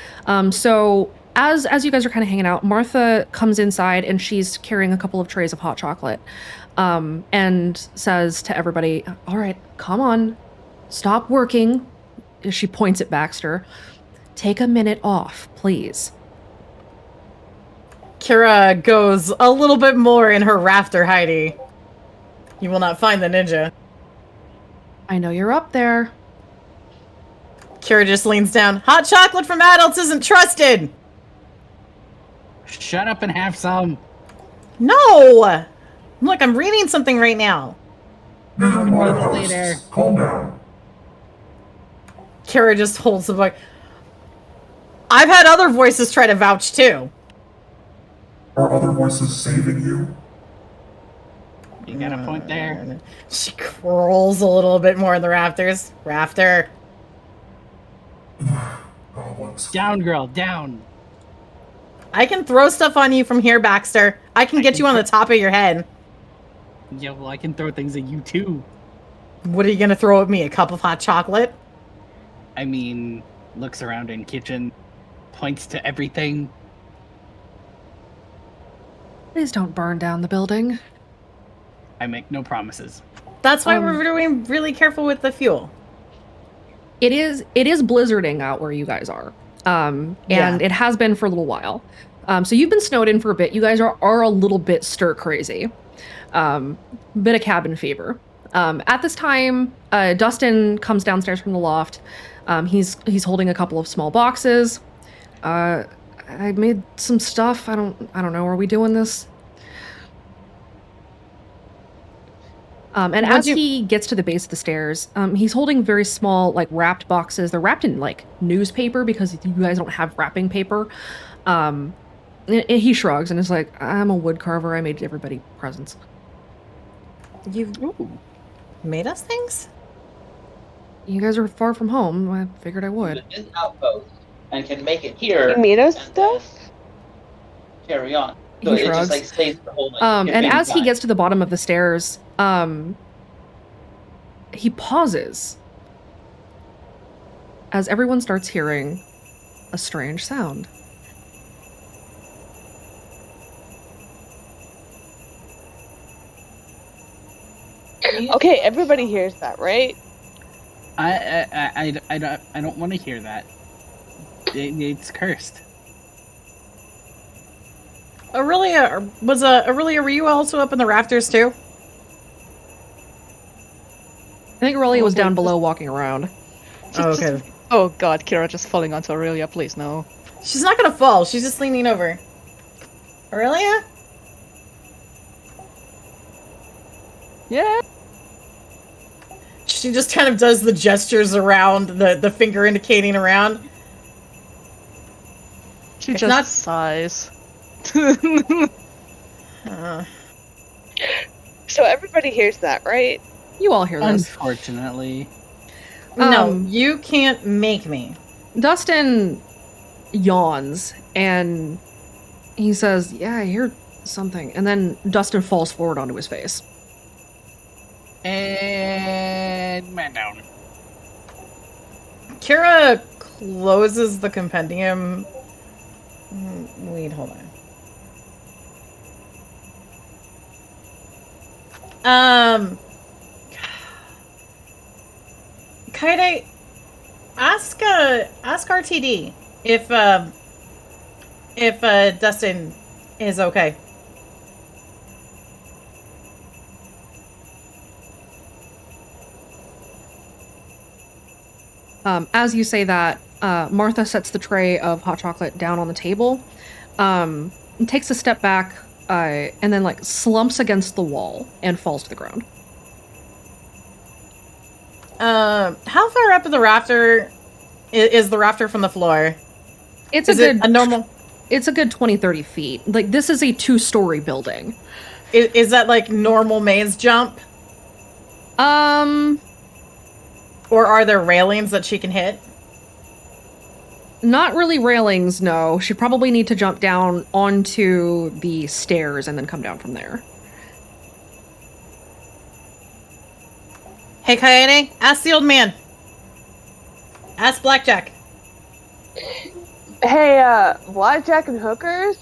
So as you guys are kind of hanging out, Martha comes inside and she's carrying a couple of trays of hot chocolate, and says to everybody, "All right, come on, stop working." She points at Baxter. "Take a minute off, please." Kira goes a little bit more in her rafter Heidi. You will not find the ninja. "I know you're up there." Kira just leans down. Hot chocolate from adults isn't trusted! Shut up and have some. No! Look, I'm reading something right now. More later. Calm down. Kira just holds the book. I've had other voices try to vouch too. Are other voices saving you? You got a point there. She crawls a little bit more in the rafters. Rafter. Down, girl, down. I can throw stuff on you from here, Baxter. I can get you on the top of your head. Yeah, well, I can throw things at you too. What are you gonna throw at me? A cup of hot chocolate? I mean, looks around in kitchen, points to everything. Please don't burn down the building. I make no promises. That's why we're doing really careful with the fuel. It is blizzarding out where you guys are. And it has been for a little while. So you've been snowed in for a bit. You guys are a little bit stir crazy. Bit of cabin fever. At this time, Dustin comes downstairs from the loft. He's holding a couple of small boxes. I made some stuff. I don't know. Are we doing this? And as he gets to the base of the stairs, he's holding very small, like, wrapped boxes. They're wrapped in, like, newspaper because you guys don't have wrapping paper. And he shrugs and is like, "I'm a wood carver. I made everybody presents." You made us things? You guys are far from home. I figured I would. This outpost and can make it here. You made us and then stuff? Carry on. So He it shrugs. just like stays the whole like, And infinity as he time. gets to the bottom of the stairs, he pauses as everyone starts hearing a strange sound. Okay, everybody hears that, right? I don't want to hear that. It's cursed. Aurelia, were you also up in the rafters too? I think Aurelia was Okay, down just- below walking around. Oh, okay. Oh god, Kira just falling onto Aurelia, please no. She's not gonna fall. She's just leaning over. Aurelia? Yeah. She just kind of does the gestures around, the finger indicating around. She If just not- sighs. So everybody hears that, right? You all hear this. Unfortunately. No, Um, you can't make me. Dustin yawns and he says, "Yeah, I hear something." And then Dustin falls forward onto his face. And man down. Kira closes the compendium. Wait, hold on. Kaide, ask RTD if Dustin is okay. As you say that, Martha sets the tray of hot chocolate down on the table, and takes a step back, and then like slumps against the wall and falls to the ground. How far up the rafter is the rafter from the floor? It's Is a it good a normal? It's a good 20-30 feet. Like, this is a 2-story building. Is that like normal maze jump? Or are there railings that she can hit? Not really railings, no. She'd probably need to jump down onto the stairs and then come down from there. Hey, Kaede, ask the old man. Ask Blackjack. Hey, blackjack and hookers?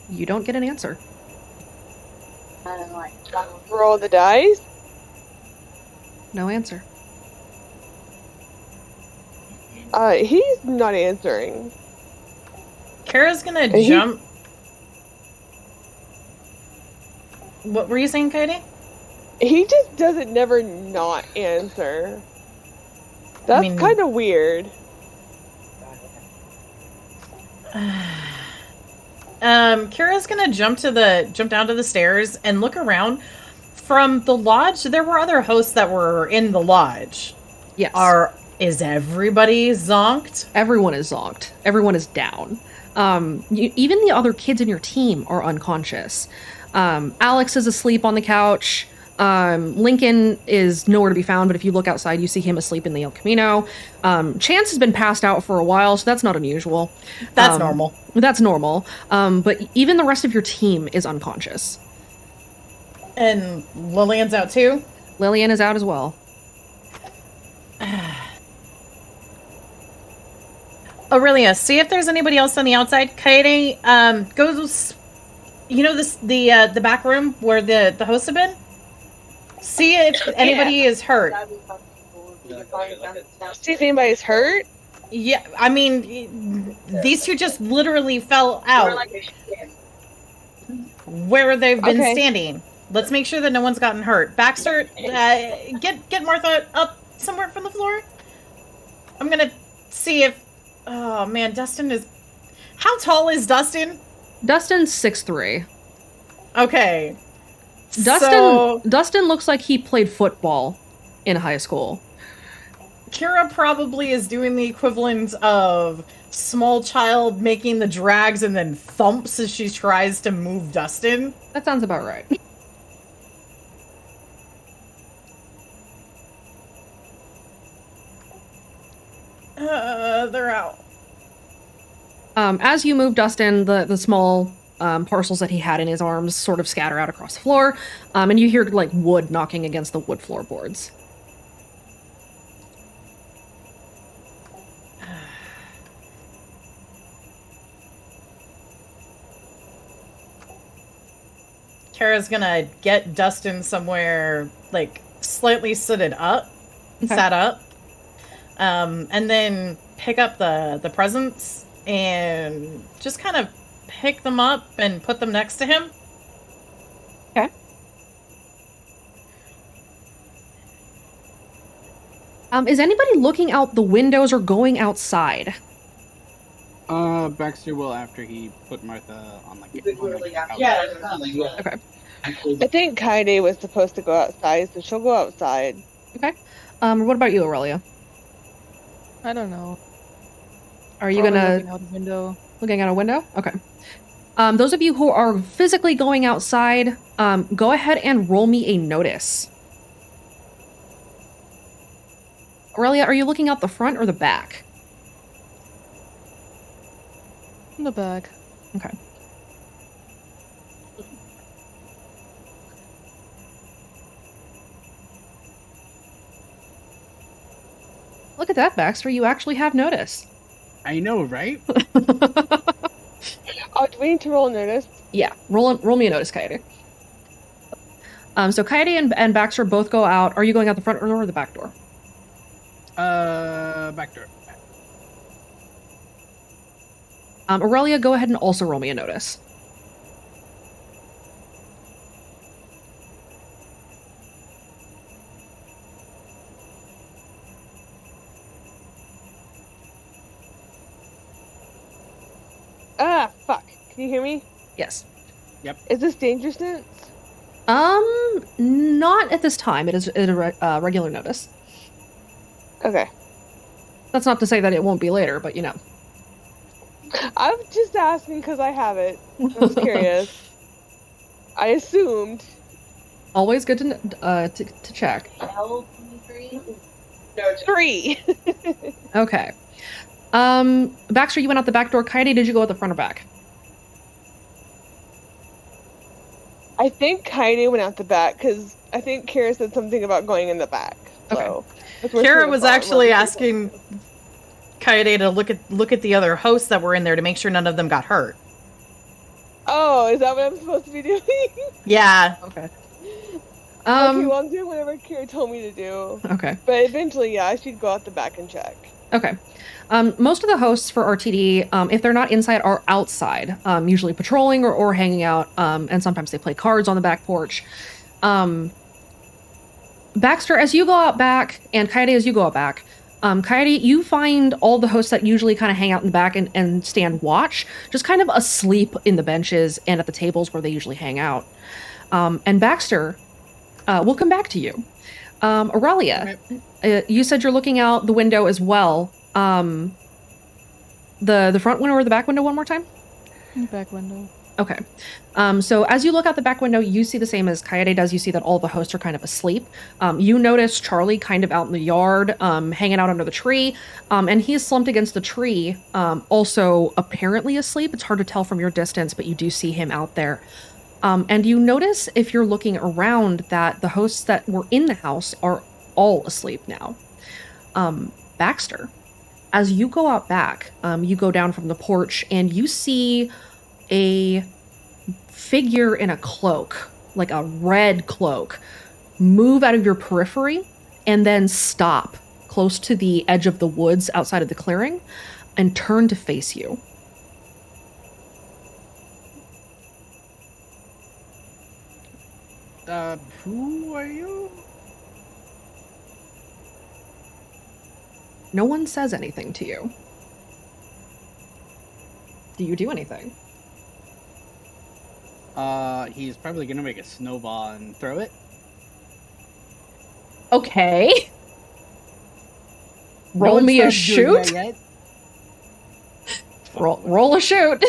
You don't get an answer. Roll the dice? No answer. He's not answering. Kara's gonna He- jump. What were you saying, Kaede? He just doesn't never not answer. That's mean- kind of weird. Kira's gonna jump down to the stairs and look around. From the lodge, there were other hosts that were in the lodge. Yes. Is everybody zonked? Everyone is zonked. Everyone is down. Even the other kids in your team are unconscious. Alex is asleep on the couch. Lincoln is nowhere to be found, but if you look outside, you see him asleep in the El Camino. Chance has been passed out for a while, so that's not unusual. That's normal. That's normal. But even the rest of your team is unconscious. And Lillian's out too? Lillian is out as well. Aurelia, see if there's anybody else on the outside. Kaede, go. You know the back room where the hosts have been. See if anybody is hurt. See if anybody's hurt? Yeah, I mean, these two just literally fell out where they've been Okay. standing. Let's make sure that no one's gotten hurt. Baxter, get Martha up somewhere from the floor. I'm gonna see if. Oh man, Dustin is. How tall is Dustin? Dustin's 6'3". Okay. Dustin looks like he played football in high school. Kira probably is doing the equivalent of small child making the drags and then thumps as she tries to move Dustin. That sounds about right. They're out. As you move Dustin, the small parcels that he had in his arms sort of scatter out across the floor, and you hear like wood knocking against the wood floorboards. Kara's gonna get Dustin somewhere like slightly sat up, and then pick up the presents and just kind of pick them up and put them next to him. Okay. Is anybody looking out the windows or going outside? Baxter will after he put Martha on the couch. Yeah, that's not like what. Okay. I think Kaide was supposed to go outside, so she'll go outside. Okay. What about you, Aurelia? I don't know. Are you Probably gonna looking out the window? looking out a window? Okay. Those of you who are physically going outside, go ahead and roll me a notice. Aurelia, are you looking out the front or the back? In the back. Okay. Look at that, Baxter. You actually have notice. I know, right? Oh, do we need to roll a notice? Yeah, roll me a notice, Coyote. So Coyote and Baxter both go out. Are you going out the front door or the back door? Back door. Aurelia, go ahead and also roll me a notice. Ah, fuck. Can you hear me? Yes. Is this danger sense? Not at this time. It is a regular notice. Okay. That's not to say that it won't be later, but you know. I'm just asking because I have it. I was curious. I assumed. Always good to check. Three. Okay. Baxter, you went out the back door. Coyote, did you go out the front or back? I think Kaide went out the back because I think Kara said something about going in the back. So Kara was actually asking Coyote to look at the other hosts that were in there to make sure none of them got hurt. Oh, is that what I'm supposed to be doing? Yeah. Okay. Okay, well, I'm doing whatever Kira told me to do. Okay. But eventually, yeah, I should go out the back and check. Okay. Most of the hosts for RTD, if they're not inside, are outside, usually patrolling or hanging out, and sometimes they play cards on the back porch. Baxter, as you go out back, and Coyote, as you go out back, Coyote, you find all the hosts that usually kind of hang out in the back and stand watch, just kind of asleep in the benches and at the tables where they usually hang out. And Baxter, we'll come back to you. Aurelia, you said you're looking out the window as well. The front window or the back window one more time? Back window. Okay. So as you look out the back window, you see the same as Coyote does. You see that all the hosts are kind of asleep. You notice Charlie kind of out in the yard, hanging out under the tree, and he's slumped against the tree, also apparently asleep. It's hard to tell from your distance, but you do see him out there. And you notice, if you're looking around, that the hosts that were in the house are all asleep now. Baxter, as you go out back, you go down from the porch and you see a figure in a cloak, like a red cloak, move out of your periphery and then stop close to the edge of the woods outside of the clearing and turn to face you. Who are you? No one says anything to you. Do you do anything? He's probably gonna make a snowball and throw it. Okay. No Roll one me a started doing that shoot. yet. Roll a shoot.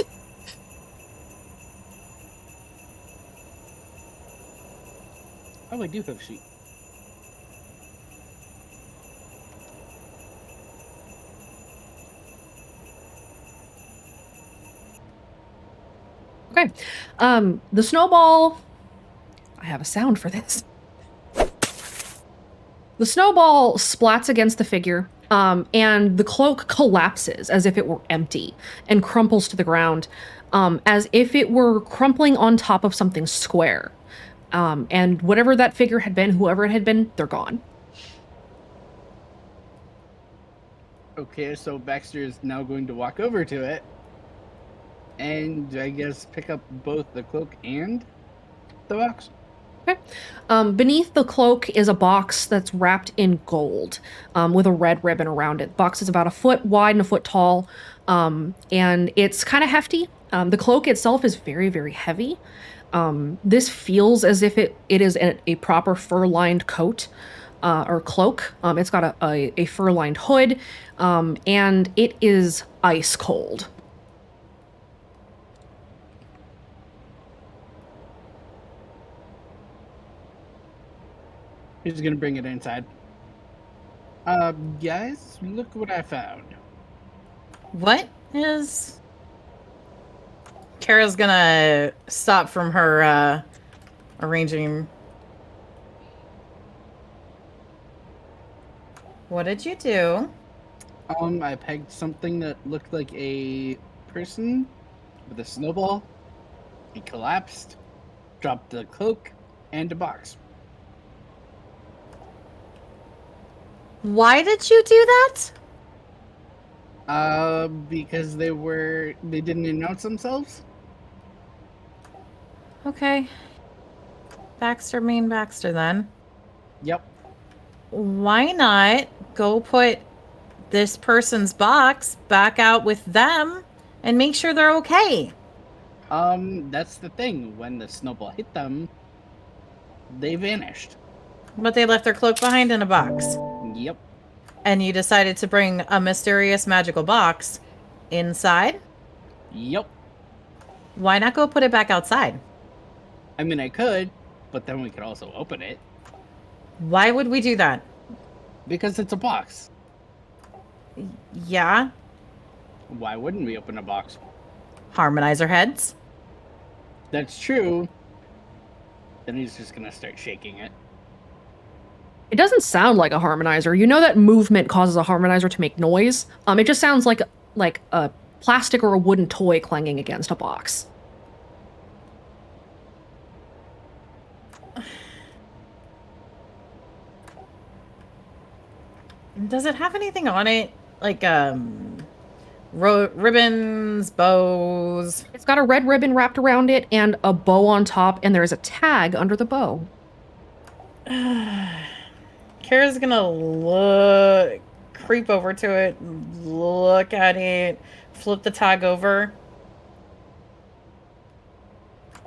Oh, I do have a sheet. Okay. The snowball. I have a sound for this. The snowball splats against the figure, and the cloak collapses as if it were empty and crumples to the ground, as if it were crumpling on top of something square. And whatever that figure had been, whoever it had been, they're gone. Okay, so Baxter is now going to walk over to it, and I guess pick up both the cloak and the box. Okay. Beneath the cloak is a box that's wrapped in gold with a red ribbon around it. The box is about a foot wide and a foot tall, and it's kind of hefty. The cloak itself is very, very heavy. This feels as if it is a proper fur-lined coat or cloak. It's got a fur-lined hood, and it is ice cold. Who's gonna bring it inside? Guys, look what I found. What is... Kara's gonna stop from her arranging. What did you do? I pegged something that looked like a person with a snowball. He collapsed, dropped the cloak and a box. Why did you do that? Because they didn't announce themselves. Okay. Baxter mean Baxter then. Yep. Why not go put this person's box back out with them and make sure they're okay? That's the thing. When the snowball hit them, they vanished. But they left their cloak behind in a box. Yep. And you decided to bring a mysterious magical box inside? Yep. Why not go put it back outside? I mean, I could, but then we could also open it. Why would we do that? Because it's a box. Yeah? Why wouldn't we open a box? Harmonizer heads? That's true. Then he's just gonna start shaking it. It doesn't sound like a harmonizer. You know that movement causes a harmonizer to make noise. It just sounds like a plastic or a wooden toy clanging against a box. Does it have anything on it? Like, ribbons, bows? It's got a red ribbon wrapped around it and a bow on top, and there is a tag under the bow. Kara's gonna creep over to it, look at it, flip the tag over.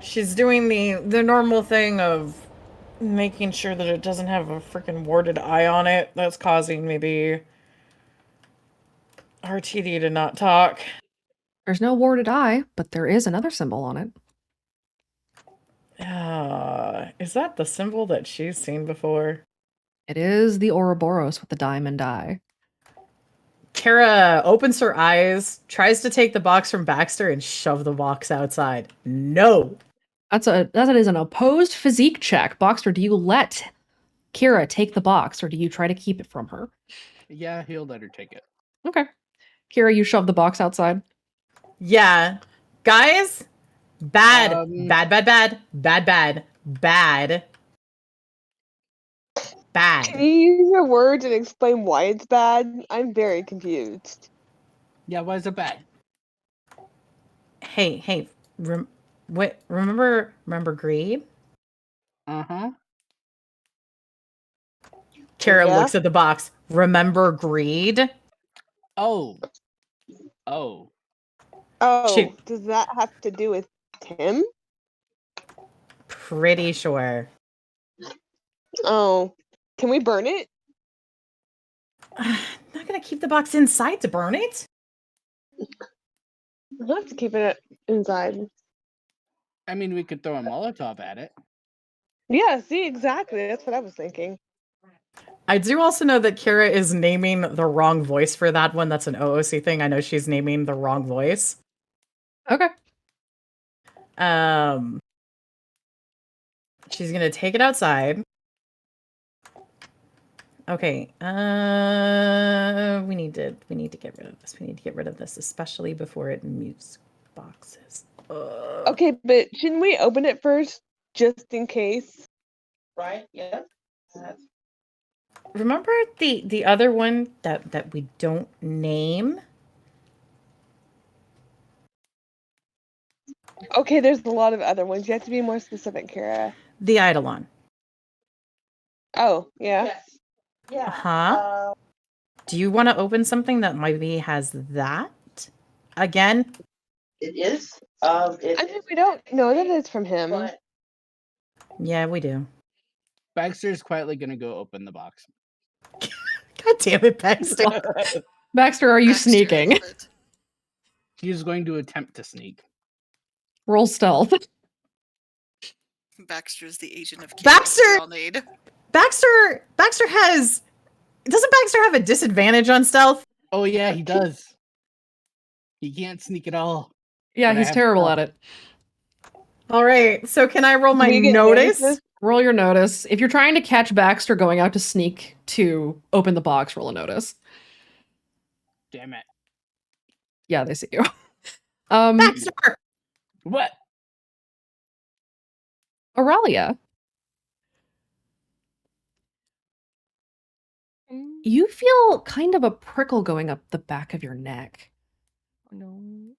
She's doing the normal thing of making sure that it doesn't have a freaking warded eye on it that's causing maybe RTD to not talk. There's no warded eye, but there is another symbol on it. Is that the symbol that she's seen before? It is the Ouroboros with the diamond eye. Kara opens her eyes, tries to take the box from Baxter and shove the box outside. No! That is an opposed physique check. Baxter, do you let Kira take the box, or do you try to keep it from her? Yeah, he'll let her take it. Okay. Kira, you shove the box outside. Yeah. Guys, bad. Bad. Can you use your words and explain why it's bad? I'm very confused. Yeah, why is it bad? Hey, remember greed? Uh-huh. Kara Yeah? looks at the box. Remember greed? Oh. Oh, She- does that have to do with Tim? Pretty sure. Oh, can we burn it? Not gonna keep the box inside to burn it. We'll have to keep it inside. I mean, we could throw a Molotov at it. Yeah, see, exactly. That's what I was thinking. I do also know that Kira is naming the wrong voice for that one. That's an OOC thing. I know she's naming the wrong voice. Okay. She's gonna take it outside. Okay. We need to get rid of this. We need to get rid of this, especially before it mutes boxes. Okay, but shouldn't we open it first, just in case? Right? Yeah. Remember the other one that we don't name? Okay, there's a lot of other ones. You have to be more specific, Kara. the Eidolon. Oh, yeah. Huh? Do you want to open something that maybe has that? Again? It is. I mean, we don't know that it's from him. Yeah, we do. Baxter's quietly gonna go open the box. God damn it, Baxter. Baxter, are you Baxter, I sneaking? love it. He's going to attempt to sneak. Roll stealth. Baxter's the agent of chaos Baxter! we all need. Baxter has... Doesn't Baxter have a disadvantage on stealth? Oh yeah, he does. He can't sneak at all. Yeah, But I he's have terrible stealth. at it. All right, so can I roll my We get notice? notices? Roll your notice. If you're trying to catch Baxter going out to sneak to open the box, roll a notice. Damn it. Yeah, they see you. Baxter! What? Aurelia, Mm, you feel kind of a prickle going up the back of your neck. oh no.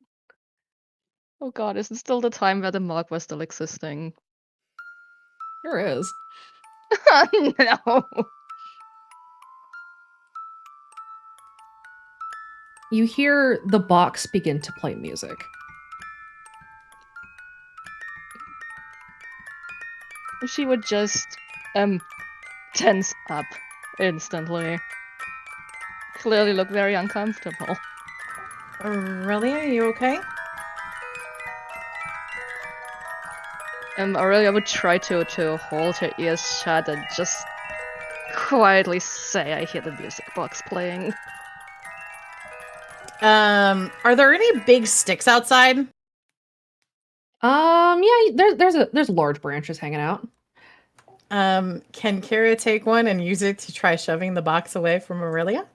Oh god, is it still the time where the mark was still existing? Sure is. No. You hear the box begin to play music. She would just tense up instantly. Clearly look very uncomfortable. Aurelia, you okay? Aurelia would try to hold her ears shut and just quietly say, I hear the music box playing. Are there any big sticks outside? Yeah, there's large branches hanging out. Can Kara take one and use it to try shoving the box away from Aurelia?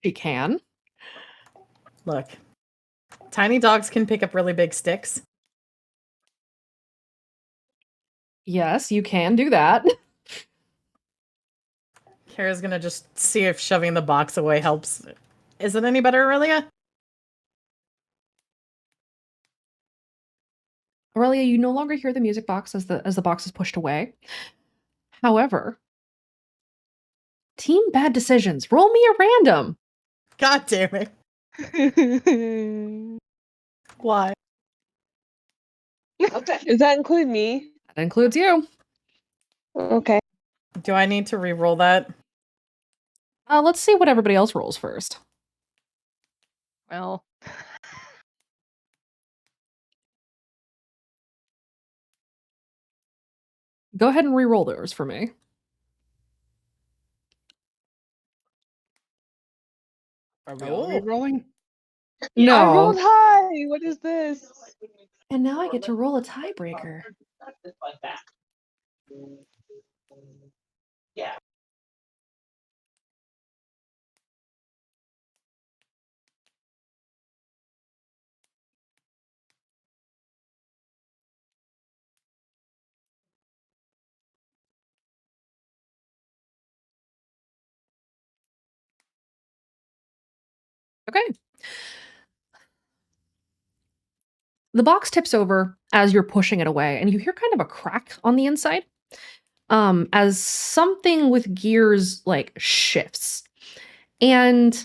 She can. Look, tiny dogs can pick up really big sticks. Yes, you can do that. Kara's gonna just see if shoving the box away helps. Is it any better, Aurelia? Aurelia, you no longer hear the music box as the box is pushed away. However, team bad decisions. Roll me a random. God damn it. Why? Okay. Does that include me? That includes you. Okay. Do I need to re-roll that? Let's see what everybody else rolls first. Well, Go ahead and re-roll those for me. Are we all Oh. re-rolling? No. I rolled high. What is this? And now I get to roll a tiebreaker. Yeah. Okay. The box tips over as you're pushing it away, and you hear kind of a crack on the inside. As something with gears like shifts. And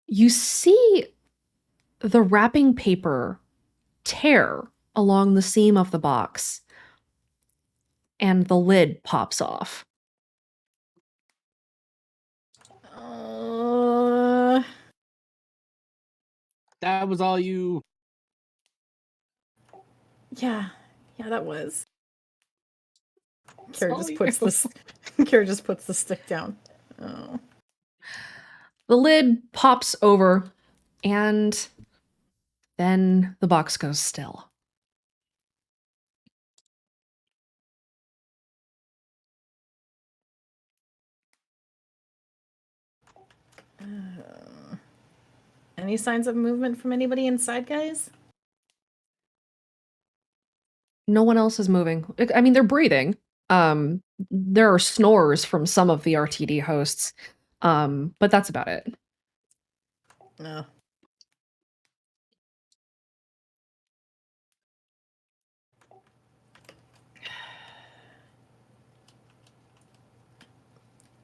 you see the wrapping paper tear along the seam of the box, and the lid pops off. That was all you. Yeah, that was. all you. Kara just puts the stick down. Oh. The lid pops over, and then the box goes still. Any signs of movement from anybody inside, guys? No one else is moving. I mean, they're breathing. There are snores from some of the RTD hosts, but that's about it. No.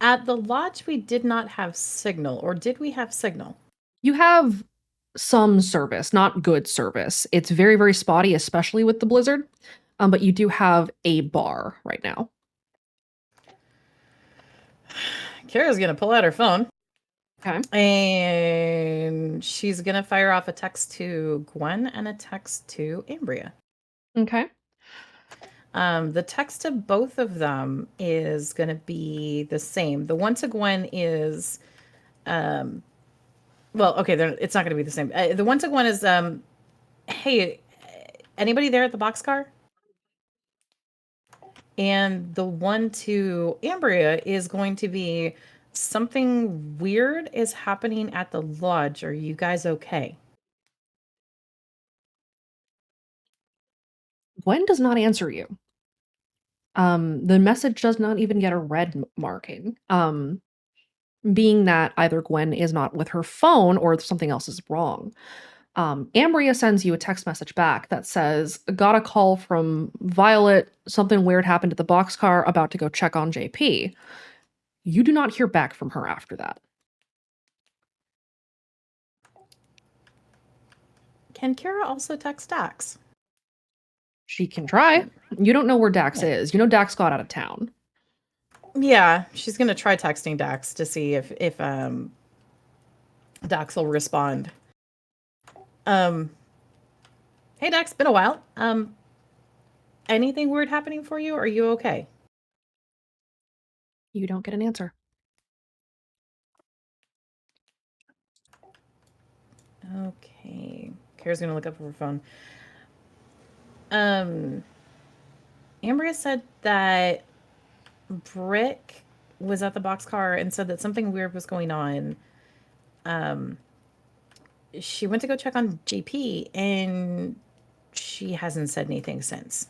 At the lodge, we did not have signal, or did we have signal? You have some service, not good service. It's very, very spotty, especially with the blizzard. But you do have a bar right now. Kara's gonna pull out her phone. Okay. And she's gonna fire off a text to Gwen and a text to Ambria. Okay. The text to both of them is gonna be the same. The one to Gwen is, well, okay, it's not gonna be the same. The one to Gwen is, hey, anybody there at the boxcar? And the one to Ambria is going to be, something weird is happening at the lodge. Are you guys okay? Gwen does not answer you. The message does not even get a red marking. Being that either Gwen is not with her phone or something else is wrong. Ambria sends you a text message back that says, got a call from Violet, something weird happened at the boxcar, about to go check on JP. You do not hear back from her after that. Can Kara also text Dax? She can try. You don't know where Dax Yeah. is. You know Dax got out of town. Yeah, she's gonna try texting Dax to see if Dax will respond. Hey Dax, been a while. Anything weird happening for you? Are you okay? You don't get an answer. Okay. Kara's gonna look up her phone. Ambria said that Brick was at the boxcar and said that something weird was going on. She went to go check on JP and she hasn't said anything since.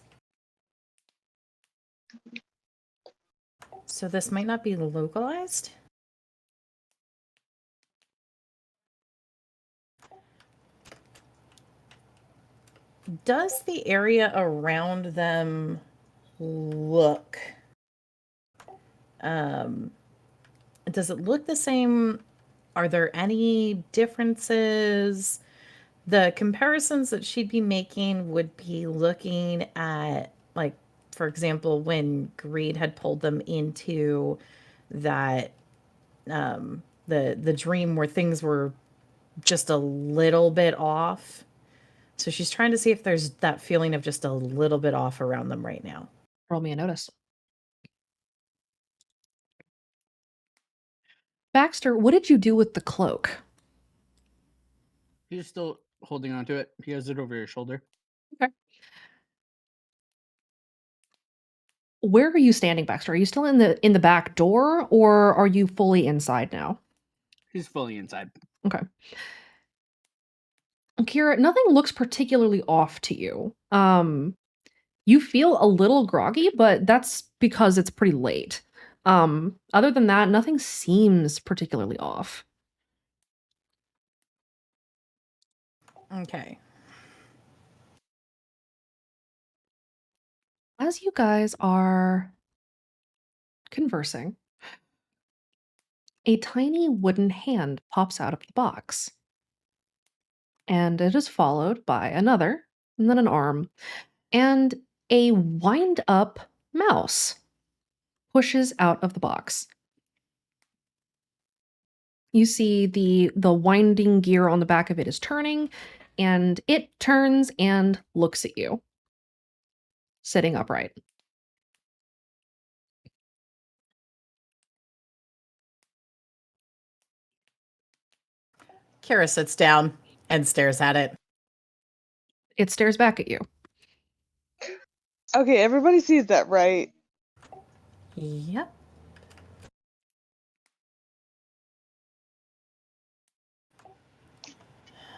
So this might not be localized. Does the area around them look, does it look the same? Are there any differences? The comparisons that she'd be making would be looking at, like, for example, when Greed had pulled them into that, the dream where things were just a little bit off. So she's trying to see if there's that feeling of just a little bit off around them right now. Roll me a notice. Baxter, what did you do with the cloak? He's still holding on to it. He has it over his shoulder. Okay. Where are you standing, Baxter? Are you still in the back door, or are you fully inside now? He's fully inside. Okay. Kira, nothing looks particularly off to you. You feel a little groggy, but that's because it's pretty late. Other than that, nothing seems particularly off. Okay. As you guys are conversing, a tiny wooden hand pops out of the box. And it is followed by another, and then an arm, and a wind up mouse pushes out of the box. You see the winding gear on the back of it is turning, and it turns and looks at you, sitting upright. Kara sits down and stares at it. It stares back at you. Okay, everybody sees that, right? Yep.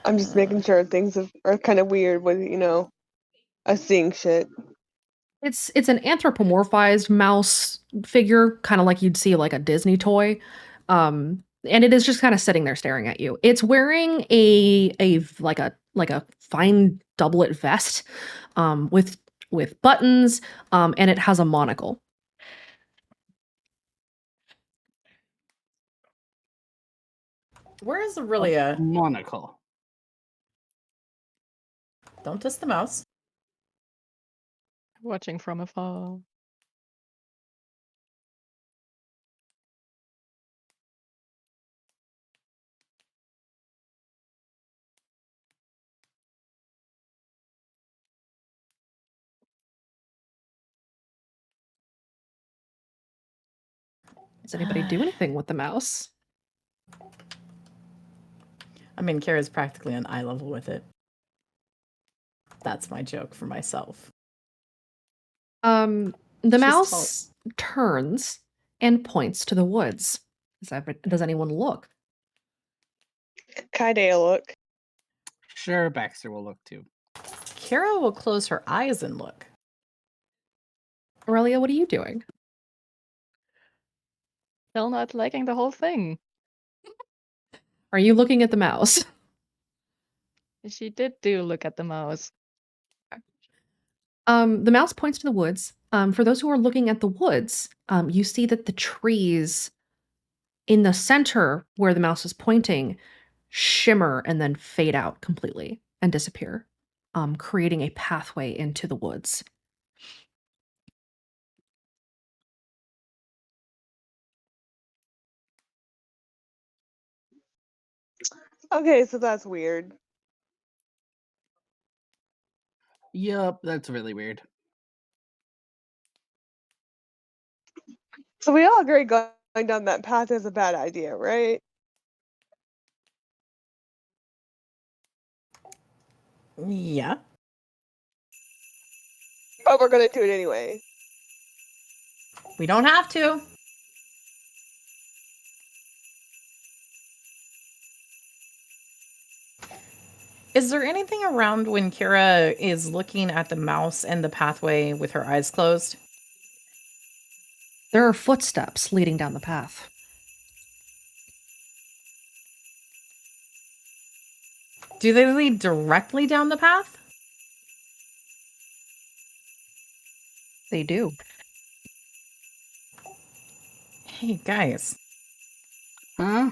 I'm just making sure things are kind of weird with, us seeing shit. It's an anthropomorphized mouse figure, kind of like you'd see like a Disney toy. And it is just kind of sitting there staring at you. It's wearing a like a fine doublet vest with buttons, and it has a monocle. Where is A Aurelia? monocle. Don't touch the mouse. Watching from afar. Does anybody do anything with the mouse? I mean, Kira's practically on eye level with it. That's my joke for myself. The She's mouse turns and points to the woods. Does anyone look? Kaide look. Sure, Baxter will look too. Kira will close her eyes and look. Aurelia, what are you doing? Still not liking the whole thing. Are you looking at the mouse? She did do look at the mouse. The mouse points to the woods. For those who are looking at the woods, you see that the trees in the center where the mouse is pointing shimmer and then fade out completely and disappear, creating a pathway into the woods. Okay, so that's weird. Yup, that's really weird. So we all agree going down that path is a bad idea, right? Yeah. But we're gonna do it anyway. We don't have to. Is there anything around when Kira is looking at the mouse and the pathway with her eyes closed? There are footsteps leading down the path. Do they lead directly down the path? They do. Hey, guys. Huh?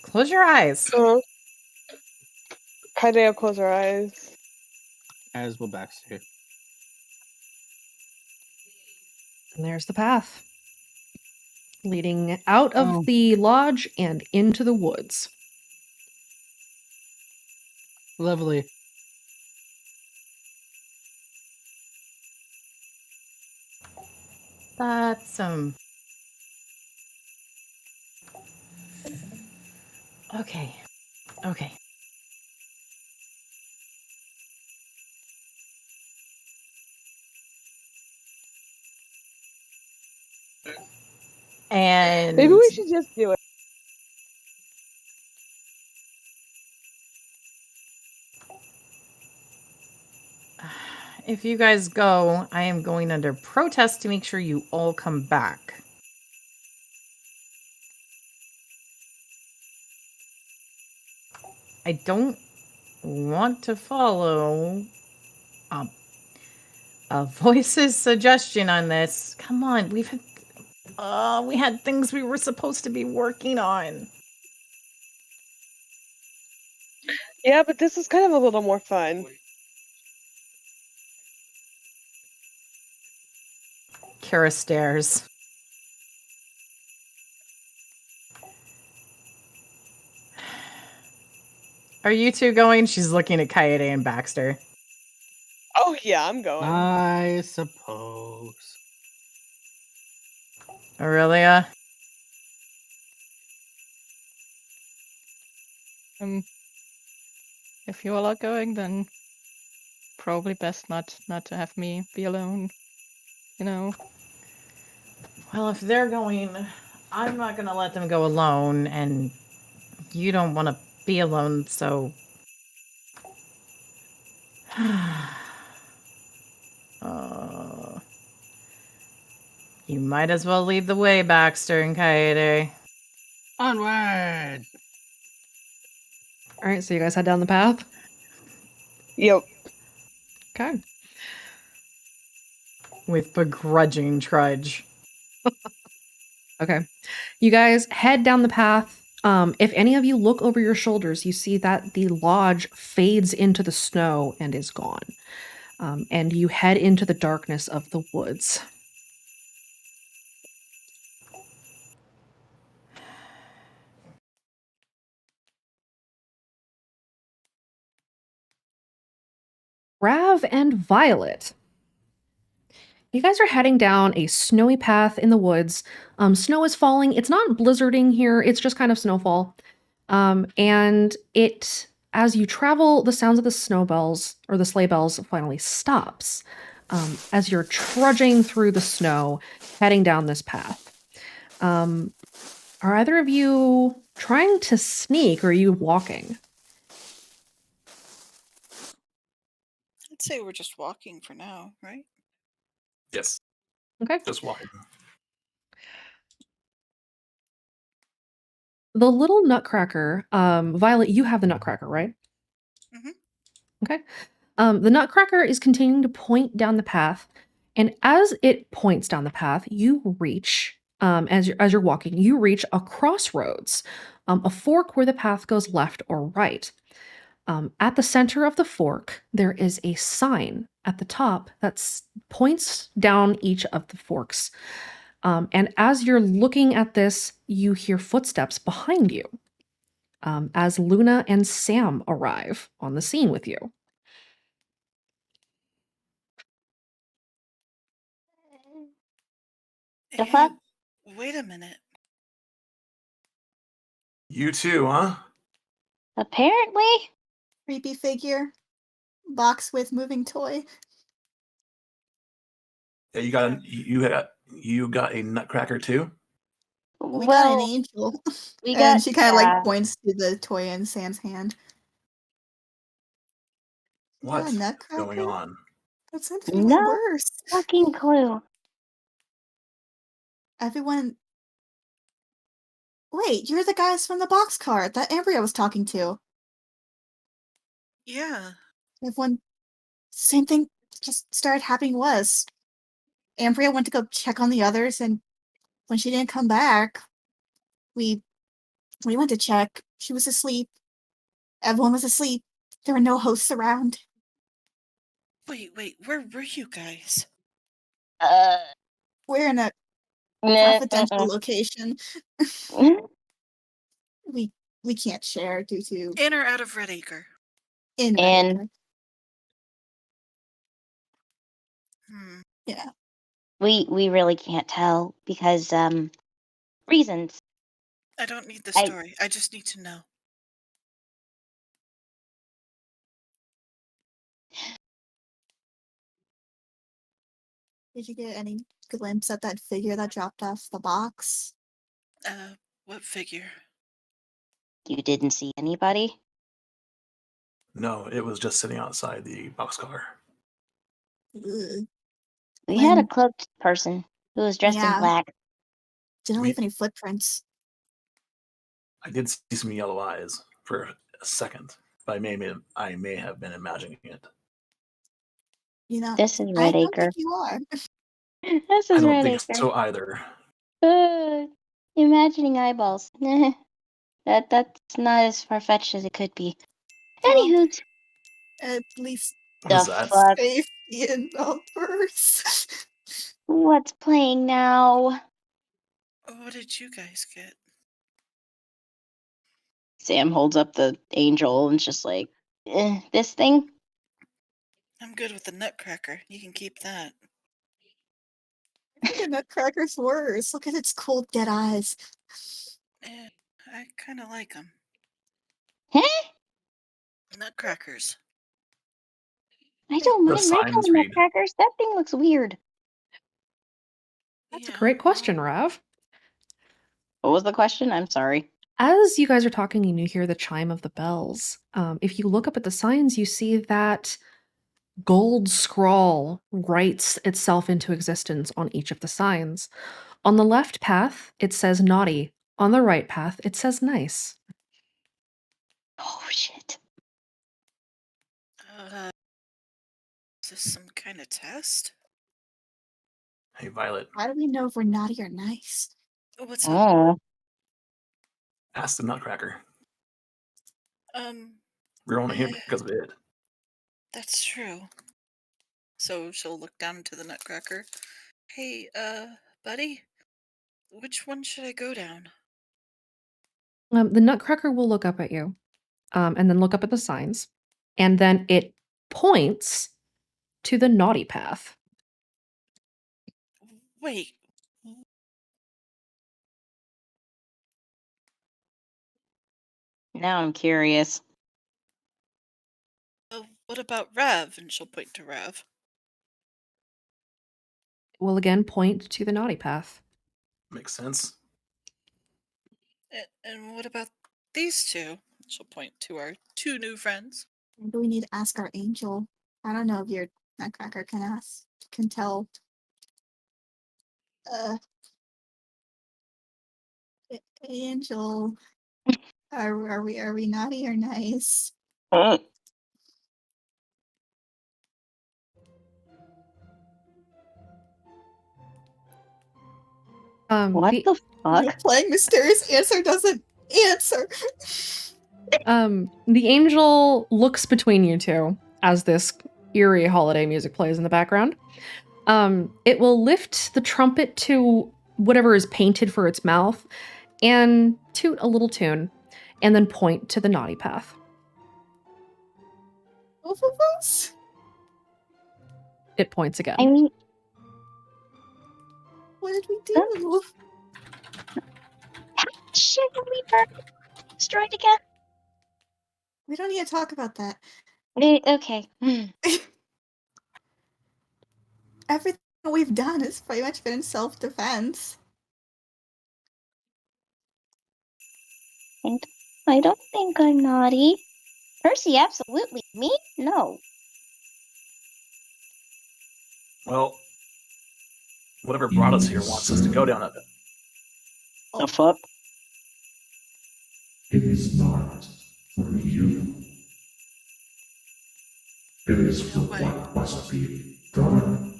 Close your eyes. Kaide will close her eyes. As will Baxter. And there's the path leading out of Oh. the lodge and into the woods. Lovely. That's, Okay. Okay. And Maybe we should just do it. if you guys go, I am going under protest to make sure you all come back. I don't want to follow a voice's suggestion on this. Come on, we had things we were supposed to be working on. Yeah, but this is kind of a little more fun. Kara stares. Are you two going? She's looking at Kaede and Baxter. Oh yeah, I'm going. I suppose. Aurelia? If you all are going, then probably best not to have me be alone. You know. Well, if they're going, I'm not gonna let them go alone, and you don't want to be alone, so. You might as well lead the way, Baxter and Kaede. Onward! All right, so you guys head down the path? Yep. Okay. With begrudging trudge. Okay. You guys head down the path. If any of you look over your shoulders, you see that the lodge fades into the snow and is gone. And you head into the darkness of the woods. Rav and Violet. You guys are heading down a snowy path in the woods. Snow is falling. It's not blizzarding here. It's just kind of snowfall. And as you travel, the sounds of the snow bells or the sleigh bells finally stops. As you're trudging through the snow, heading down this path. Are either of you trying to sneak or are you walking? I'd say we're just walking for now, right? Yes. Okay. Just walking. The little nutcracker, Violet, you have the nutcracker, right? Mhm. Okay. The nutcracker is continuing to point down the path, and as it points down the path, you reach, as you're walking, you reach a crossroads, a fork where the path goes left or right. At the center of the fork, there is a sign at the top that points down each of the forks. And as you're looking at this, you hear footsteps behind you as Luna and Sam arrive on the scene with you. The fuck? Wait a minute. You too, huh? Apparently. Creepy figure. Box with moving toy. Yeah, you got a nutcracker too? We got an Well, angel. we And got she kind of like points to the toy in Sam's hand. What's Yeah, nutcracker? going on? That's infinitely no worse. fucking clue. Everyone. Wait, you're the guys from the boxcar that Ambria was talking to. Yeah. Everyone. Same thing just started happening to us. Ambria went to go check on the others, and when she didn't come back, we went to check. She was asleep. Everyone was asleep. There were no hosts around. Wait, where were you guys? We're in a Nah, confidential location. We can't share due to In or out of Red Acre? in And- America. Yeah. We really can't tell because reasons. I don't need the I- story. I just need to know. Did you get any glimpse at that figure that dropped off the box? What figure? You didn't see anybody? No, it was just sitting outside the boxcar. Ugh. We had a When- cloaked person who was dressed in Yeah. black. Didn't We- leave any footprints. I did see some yellow eyes for a second, but I may have been imagining it. You know, This is I Red don't Acre. think you are. This I is don't Red think Acre. so either. Imagining eyeballs. That's not as far fetched as it could be. Well, Anywho, at least What is the that? fuck? safety in numbers. What's playing now? What did you guys get? Sam holds up the angel and just like, this thing? I'm good with the Nutcracker. You can keep that. I think a nutcracker's worse. Look at its cold dead eyes. I kind of like them. Huh? Nutcrackers. I don't The mind signs regular read. nutcrackers. That thing looks weird. That's a great question, Rav. What was the question? I'm sorry. As you guys are talking and you hear the chime of the bells, if you look up at the signs, you see that gold scrawl writes itself into existence on each of the signs. On the left path, it says naughty. On the right path, it says nice. Oh, shit. Is this some kind of test? Hey, Violet. How do we know if we're naughty or nice? What's up? Oh. Ask the Nutcracker. Um, We're only here I- because of it. that's true. So she'll look down into the Nutcracker. Hey, buddy, which one should I go down? The Nutcracker will look up at you, and then look up at the signs, and then it points to the naughty path. Wait, Now I'm curious. what about Rev? And she'll point to Rev. It will again point to the naughty path. Makes sense. And what about these two? She'll point to our two new friends. Maybe we need to ask our angel. I don't know if your Nutcracker can tell. Angel, are we naughty or nice? What the fuck? You're playing mysterious answer doesn't answer. The angel looks between you two as this eerie holiday music plays in the background. It will lift the trumpet to whatever is painted for its mouth and toot a little tune, and then point to the naughty path. Both of us? It points again. I mean, What did we do? shit, we burned destroyed again. We don't need to talk about that. Okay. Everything we've done has pretty much been in self-defense. I don't think I'm naughty. Percy, absolutely. Me? No. Well, whatever brought us here wants us to go down it. The fuck? It is not for you. It is for what must be done.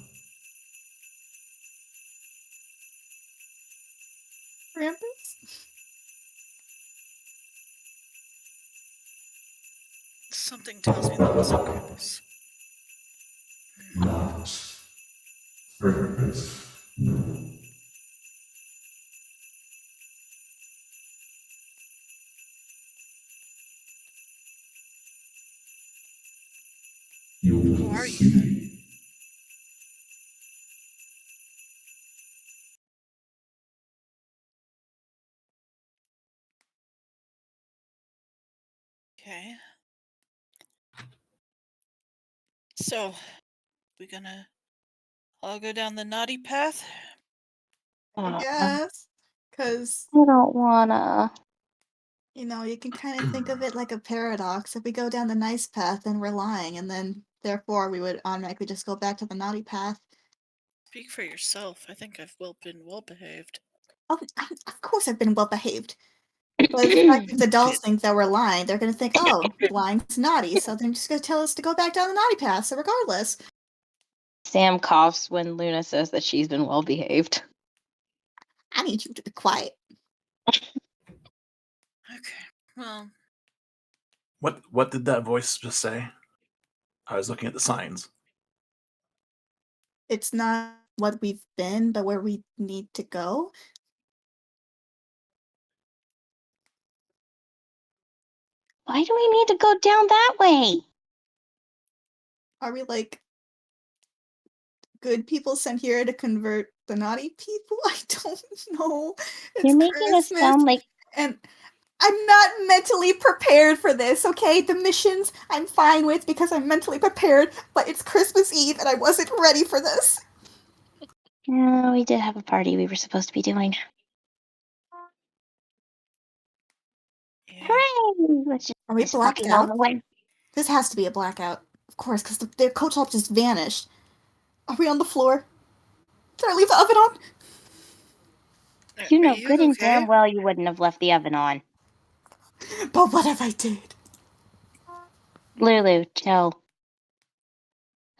Krampus? Something tells me that wasn't Krampus. Not Krampus, no. You Who will are you? see. Okay. So, we gonna all go down the naughty path? I guess. Because, I don't wanna. you can kind of think of it like a paradox. If we go down the nice path, then we're lying, and then therefore we would automatically just go back to the naughty path. Speak for yourself. I think I've been well behaved. Oh, of course I've been well behaved. But the fact if the dolls think that we're lying, they're gonna think, oh, lying's naughty, so they're just gonna tell us to go back down the naughty path. So regardless, Sam coughs when Luna says that she's been well behaved. I need you to be quiet. Okay. Well, What did that voice just say? I was looking at the signs. It's not what we've been, but where we need to go. Why do we need to go down that way? Are we like good people sent here to convert the naughty people? I don't know. It's You're making us Christmas, sound like and I'm not mentally prepared for this, okay? The missions I'm fine with because I'm mentally prepared, but it's Christmas Eve and I wasn't ready for this. we did have a party we were supposed to be doing. yeah. Hooray! Let's Are we just blacked fucking on out? the way. This has to be a blackout. Of course, because the coach help just vanished. Are we on the floor? Did I leave the oven on? You Are know you good and okay? damn well you wouldn't have left the oven on. But what if I did? Lulu, chill.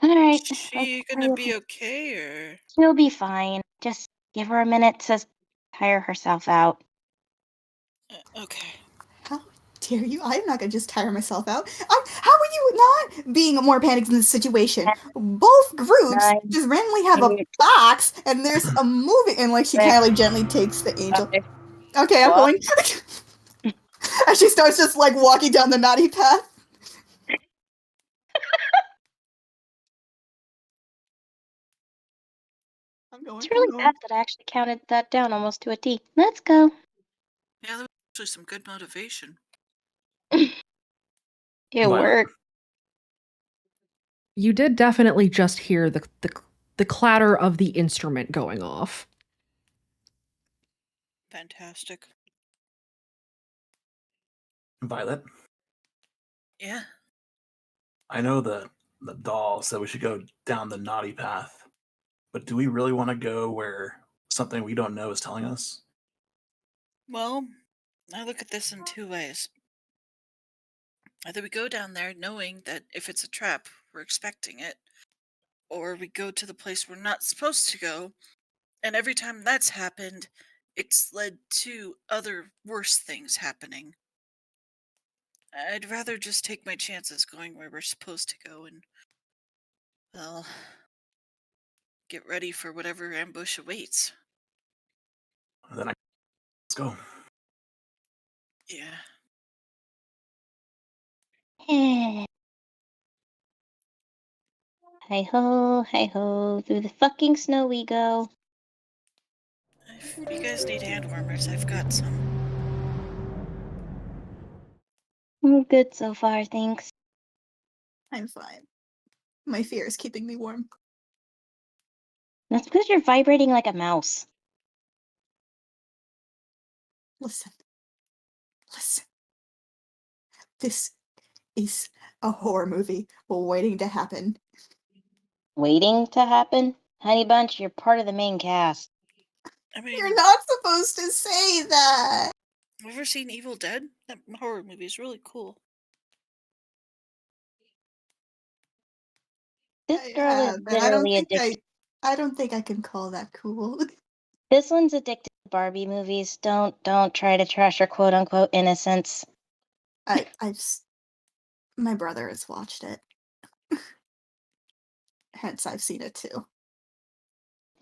Alright. Is she gonna be okay, or? She'll be fine. Just give her a minute to tire herself out. Okay. How dare you? I'm not gonna just tire myself out. How are you not being more panicked in this situation? Both groups Nine, just randomly have a eight, box, and there's a movie, and like she kind of like gently takes the angel. five, Okay, I'm four. going. And she starts just like walking down the naughty path. I'm going. It's really bad that I actually counted that down almost to a T. Let's go. Yeah, there was actually some good motivation. It Violet. worked. You did definitely just hear the clatter of the instrument going off. Fantastic. Violet, Yeah. I know the doll said we should go down the naughty path, but do we really want to go where something we don't know is telling us? Well, I look at this in two ways. Either we go down there knowing that if it's a trap, we're expecting it, or we go to the place we're not supposed to go, and every time that's happened, it's led to other worse things happening. I'd rather just take my chances going where we're supposed to go and, well, get ready for whatever ambush awaits. Then let's go. Yeah. Hi ho, through the fucking snow we go. If you guys need hand warmers, I've got some. Good so far, thanks. I'm fine. My fear is keeping me warm. That's because you're vibrating like a mouse. Listen. This is a horror movie waiting to happen. Waiting to happen? Honey Bunch, you're part of the main cast. I mean, You're not supposed to say that. have you ever seen Evil Dead? That horror movie is really cool. This girl is But I don't literally think addicted. I don't think I can call that cool. This one's addicted to Barbie movies. Don't try to trash her quote unquote innocence. My brother has watched it. Hence I've seen it too.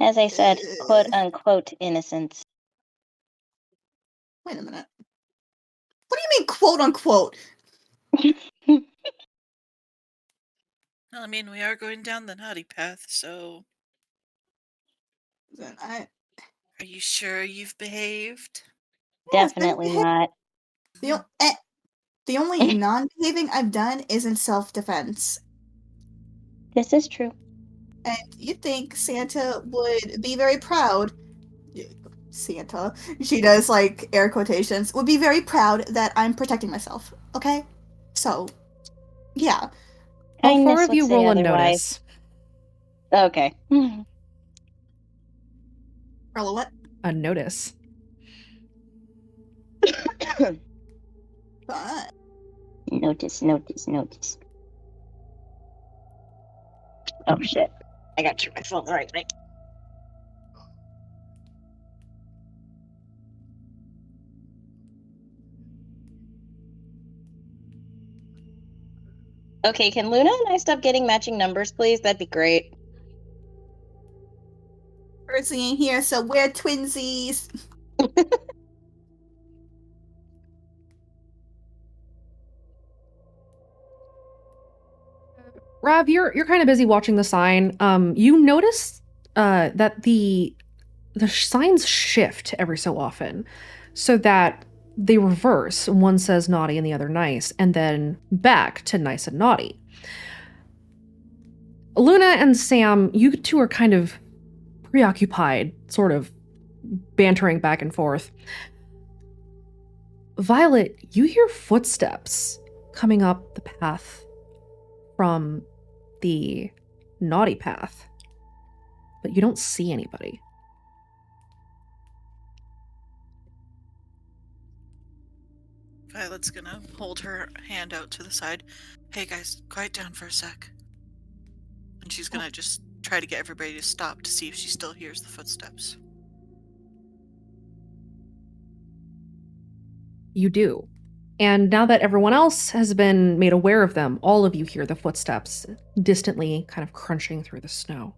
As I said, quote unquote innocence. Wait a minute. What do you mean quote unquote? Well, I mean, we are going down the naughty path, so. Then Are you sure you've behaved? Definitely not. The only non-behaving I've done is in self-defense. This is true. And you'd think Santa would be very proud. Santa, she does like air quotations, would be very proud that I'm protecting myself. Okay? So, yeah. All Kindness four of would you say roll a otherwise. notice. Okay. Roll a what? A notice. Notice. Oh shit. I got to turn my phone the right way. Okay, can Luna and I stop getting matching numbers, please? That'd be great. Percy ain't here, so we're twinsies. Rav, you're kind of busy watching the sign. You notice that the signs shift every so often, so that they reverse. One says naughty and the other nice, and then back to nice and naughty. Luna and Sam, you two are kind of preoccupied, sort of bantering back and forth. Violet, you hear footsteps coming up the path from the naughty path, but you don't see anybody. Violet's gonna hold her hand out to the side. Hey guys, quiet down for a sec. And she's gonna just try to get everybody to stop to see if she still hears the footsteps. You do. And now that everyone else has been made aware of them, all of you hear the footsteps distantly kind of crunching through the snow.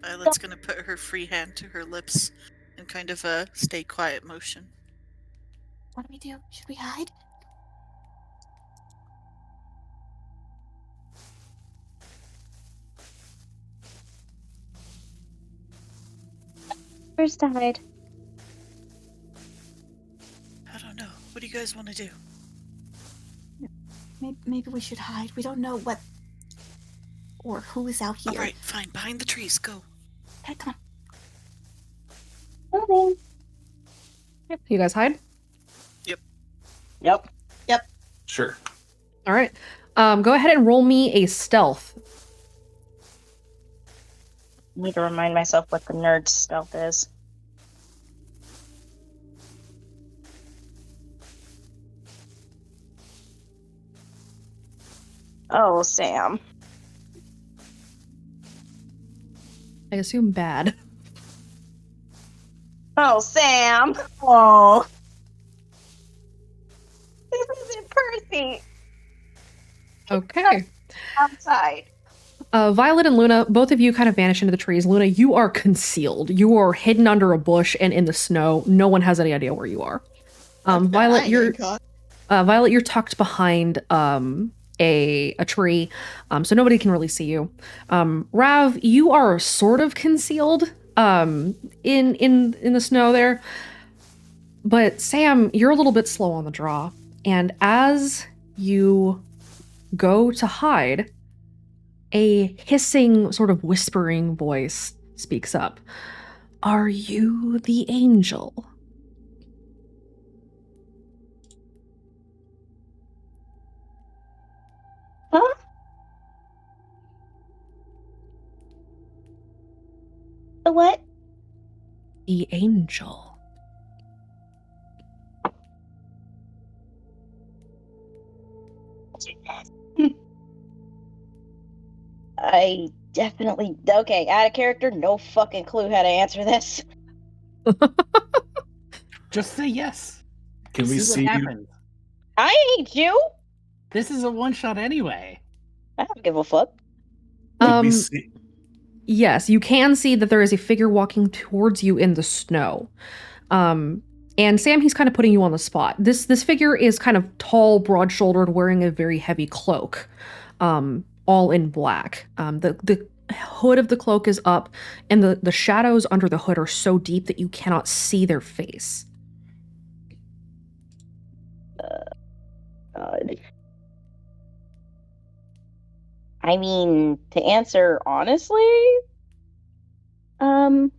Violet's gonna put her free hand to her lips in kind of a stay quiet motion. What do we do? Should we hide? Where's to hide? I don't know. What do you guys want to do? Maybe we should hide. We don't know what or who is out here. All right, fine. Behind the trees, go. Okay, come Moving. Yep. You guys hide? Yep. Sure. All right. Go ahead and roll me a stealth. Need to remind myself what the nerd stealth is. Oh, Sam. I assume bad. Oh, Sam. Oh. This isn't Percy. Okay. Outside. Violet and Luna, both of you kind of vanish into the trees. Luna, you are concealed. You are hidden under a bush and in the snow. No one has any idea where you are. Violet, you're tucked behind a tree, so nobody can really see you. Rav, you are sort of concealed in the snow there. But Sam, you're a little bit slow on the draw. And as you go to hide, a hissing, sort of whispering voice speaks up. Are you the angel? Huh? The what? The angel. I definitely... Okay, out of character, no fucking clue how to answer this. Just say yes. Can we See see what you? happens. I ain't you. This is a one-shot anyway. I don't give a fuck. Can we see? Yes, you can see that there is a figure walking towards you in the snow. And Sam, he's kind of putting you on the spot. This figure is kind of tall, broad-shouldered, wearing a very heavy cloak, all in black. The hood of the cloak is up, and the shadows under the hood are so deep that you cannot see their face. God. I mean, to answer honestly, no.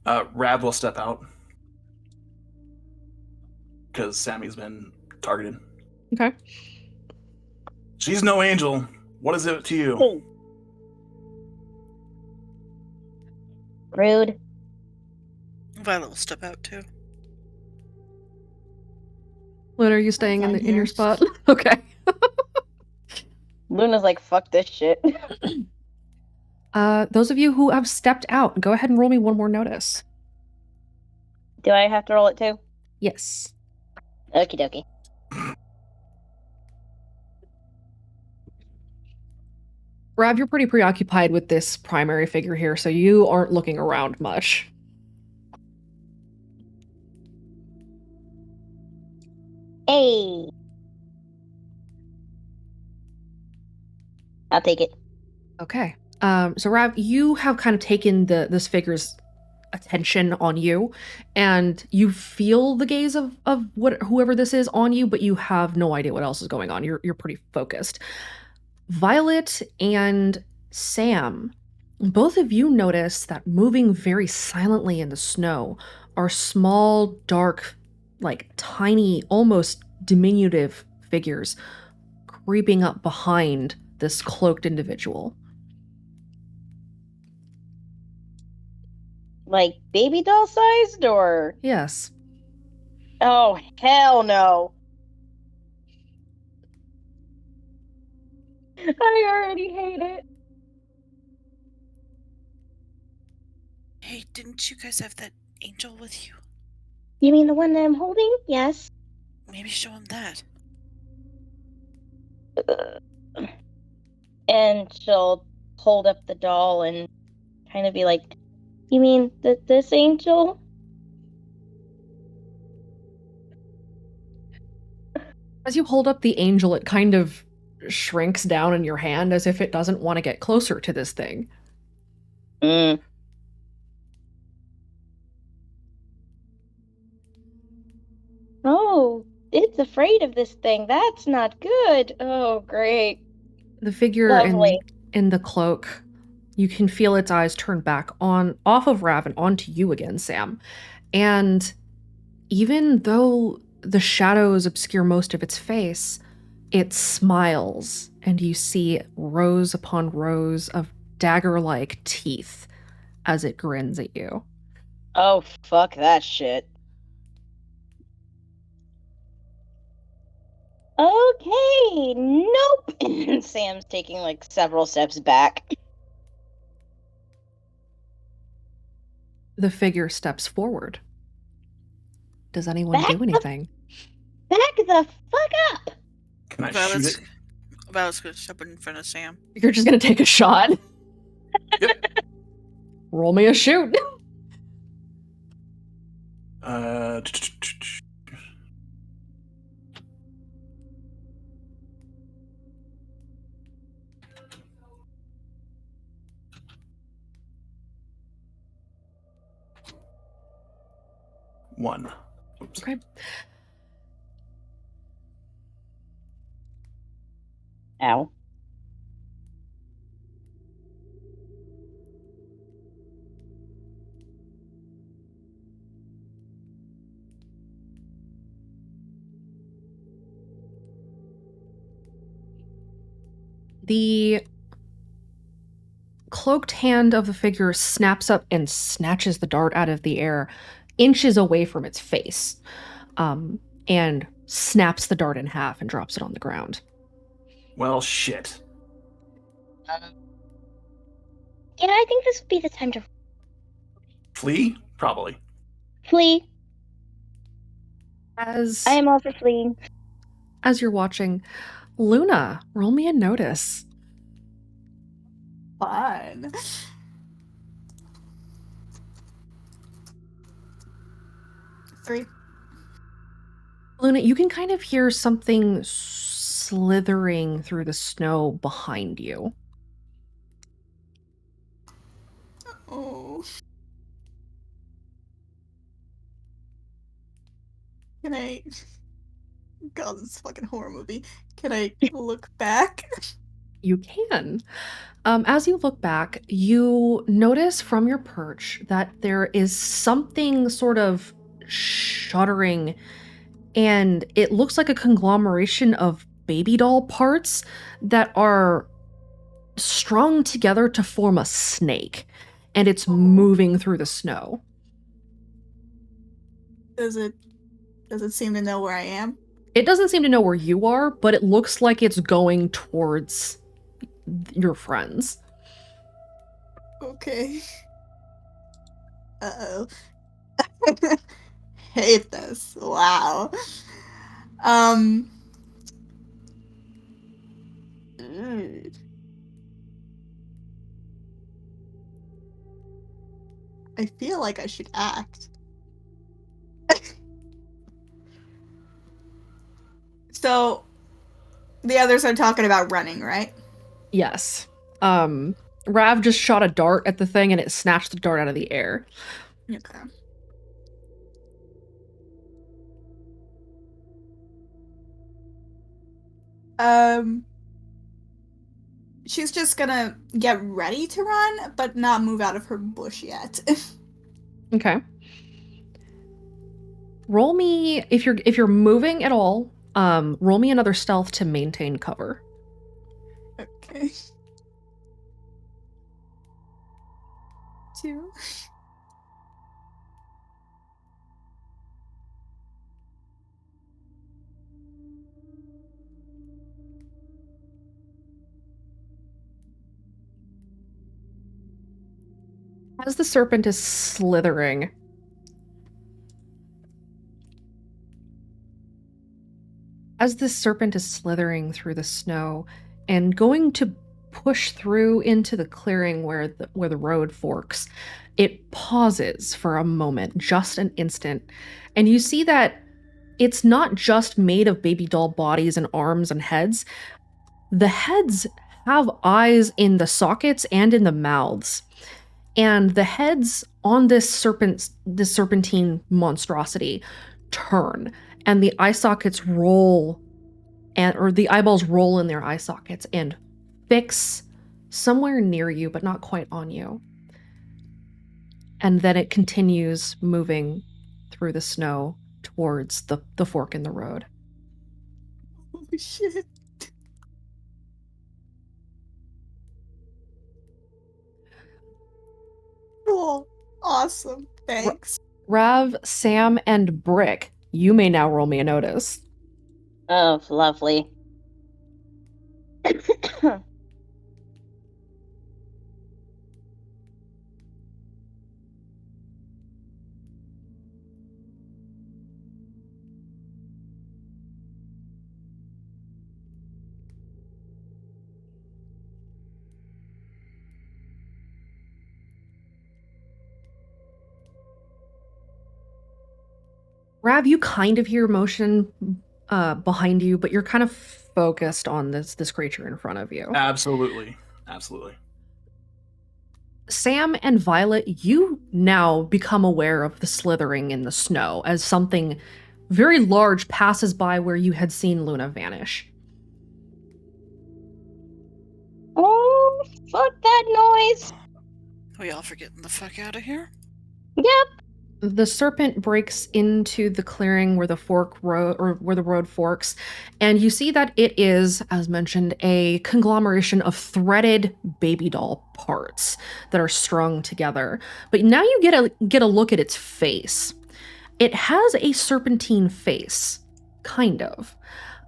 Rav will step out because Sammy's been targeted. Okay. She's no angel. What is it to you? Hey. Rude. Violet will step out too. Luna, are you staying in I'm your here. spot? Okay. Luna's like, fuck this shit. Those of you who have stepped out, go ahead and roll me one more notice. Do I have to roll it too? Yes. Okie dokie. Rav, you're pretty preoccupied with this primary figure here, so you aren't looking around much. Hey. I'll take it. Okay. So Rav, you have kind of taken this figure's attention on you, and you feel the gaze of whoever this is on you, but you have no idea what else is going on. You're pretty focused. Violet and Sam, both of you notice that moving very silently in the snow are small, dark, like tiny, almost diminutive figures creeping up behind this cloaked individual. Like baby doll sized or? Yes. Oh, hell no. I already hate it. Hey, didn't you guys have that angel with you? You mean the one that I'm holding? Yes. Maybe show him that. And she'll hold up the doll and kind of be like, "You mean this angel?" As you hold up the angel, it kind of shrinks down in your hand as if it doesn't want to get closer to this thing. Mm. Oh, it's afraid of this thing. That's not good. Oh, great. The figure Lovely. in the cloak, you can feel its eyes turn back off of Rav and onto you again, Sam. And even though the shadows obscure most of its face, it smiles, and you see rows upon rows of dagger-like teeth as it grins at you. Oh, fuck that shit. Okay, nope. And Sam's taking like several steps back. The figure steps forward. Does anyone Back do the, anything? back the fuck up. Can I shoot Violet's, it? Violet's gonna step in front of Sam. You're just gonna take a shot. Yep. Roll me a shoot. Uh, 1. Oops. Okay. Ow. The cloaked hand of the figure snaps up and snatches the dart out of the air, inches away from its face, and snaps the dart in half and drops it on the ground. Well, shit. Yeah, I think this would be the time to Flee? Probably. flee. As I am all for fleeing. as you're watching, Luna, roll me a notice. Fun. Three. Luna, you can kind of hear something slithering through the snow behind you. Oh. Can I? God, this is a fucking horror movie. Can I look back? You can. As you look back, you notice from your perch that there is something sort of shuddering, and it looks like a conglomeration of baby doll parts that are strung together to form a snake, and it's moving through the snow. Does it seem to know where I am? It doesn't seem to know where you are, but it looks like it's going towards your friends. Okay. Uh-oh. Hate this. Wow. Mm. I feel like I should act. So, the others are talking about running, right? Yes. Rav just shot a dart at the thing and it snatched the dart out of the air. Okay. She's just gonna get ready to run, but not move out of her bush yet. Okay. Roll me if you're moving at all, roll me another stealth to maintain cover. Okay. 2. As the serpent is slithering, through the snow and going to push through into the clearing where the road forks, it pauses for a moment, just an instant, and you see that it's not just made of baby doll bodies and arms and heads. The heads have eyes in the sockets and in the mouths. And the heads on this serpentine monstrosity turn, and the eye sockets roll, or the eyeballs roll in their eye sockets and fix somewhere near you, but not quite on you. And then it continues moving through the snow towards the fork in the road. Holy shit. Cool. Awesome. Thanks. Rav, Sam, and Brick, you may now roll me a notice. Oh, lovely. Rav, you kind of hear motion behind you, but you're kind of focused on this creature in front of you. Absolutely. Sam and Violet, you now become aware of the slithering in the snow as something very large passes by where you had seen Luna vanish. Oh, fuck that noise! We all for getting the fuck out of here? Yep. The serpent breaks into the clearing where the road forks, and you see that it is, as mentioned, a conglomeration of threaded baby doll parts that are strung together. But now you get a look at its face. It has a serpentine face, kind of,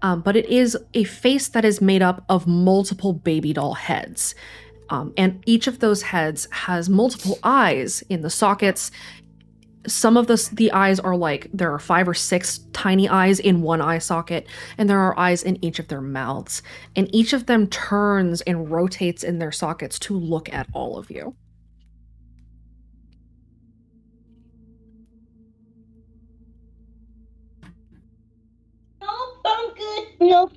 but it is a face that is made up of multiple baby doll heads. And each of those heads has multiple eyes in the sockets. Some of the eyes are like, there are 5 or 6 tiny eyes in one eye socket, and there are eyes in each of their mouths. And each of them turns and rotates in their sockets to look at all of you. Nope, I'm good.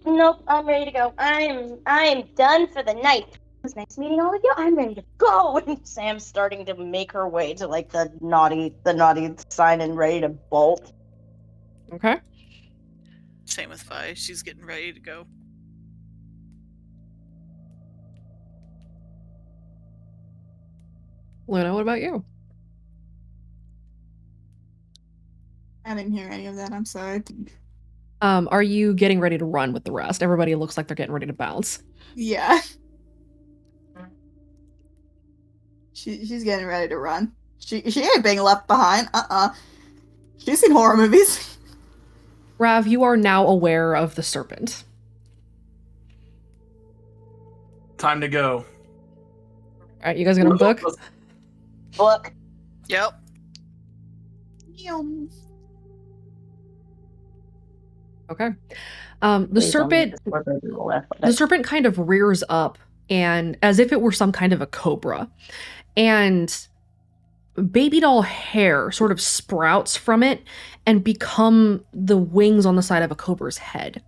Nope, I'm ready to go. I'm done for the night. It was nice meeting all of you. I'm ready to go. And Sam's starting to make her way to like the naughty sign and ready to bolt. Okay. Same with Vi. She's getting ready to go. Luna, what about you? I didn't hear any of that. I'm sorry. Are you getting ready to run with the rest? Everybody looks like they're getting ready to bounce. Yeah. She's getting ready to run. She ain't being left behind. She's seen horror movies. Rav, you are now aware of the serpent. Time to go. All right, you guys gonna book? Book. Yep. Okay. The serpent kind of rears up, and as if it were some kind of a cobra, and baby doll hair sort of sprouts from it and become the wings on the side of a cobra's head,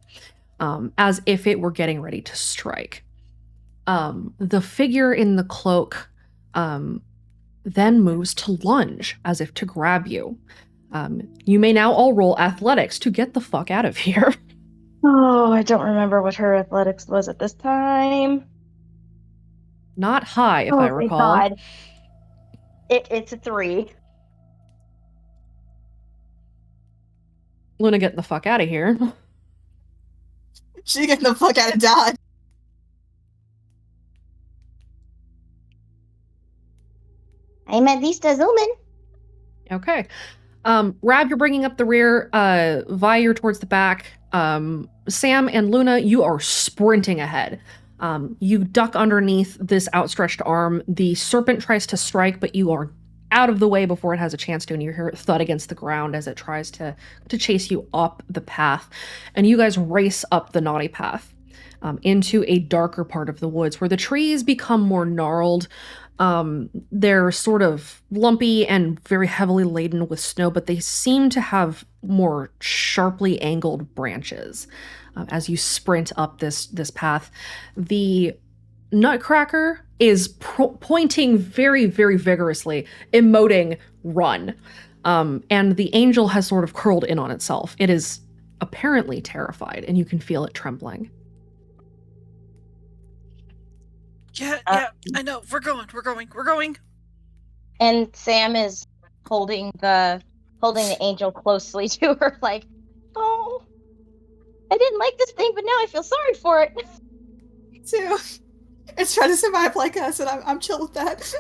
as if it were getting ready to strike. The figure in the cloak then moves to lunge as if to grab you. You may now all roll athletics to get the fuck out of here. Oh, I don't remember what her athletics was at this time. Not high, if I recall. Thank God. It's a 3. Luna getting the fuck out of here. She getting the fuck out of Dodge. I'm at least a zooming. Okay. Rab, you're bringing up the rear. Vi, you're towards the back. Sam and Luna, you are sprinting ahead. You duck underneath this outstretched arm. The serpent tries to strike, but you are out of the way before it has a chance to, and you hear it thud against the ground as it tries to chase you up the path. And you guys race up the naughty path into a darker part of the woods where the trees become more gnarled. They're sort of lumpy and very heavily laden with snow, but they seem to have more sharply angled branches. As you sprint up this path, the Nutcracker is pointing very, very vigorously, emoting run. And the angel has sort of curled in on itself. It is apparently terrified, and you can feel it trembling. Yeah, I know. We're going. And Sam is holding the angel closely to her, like, oh, I didn't like this thing, but now I feel sorry for it. Me too. It's trying to survive like us, and I'm chill with that.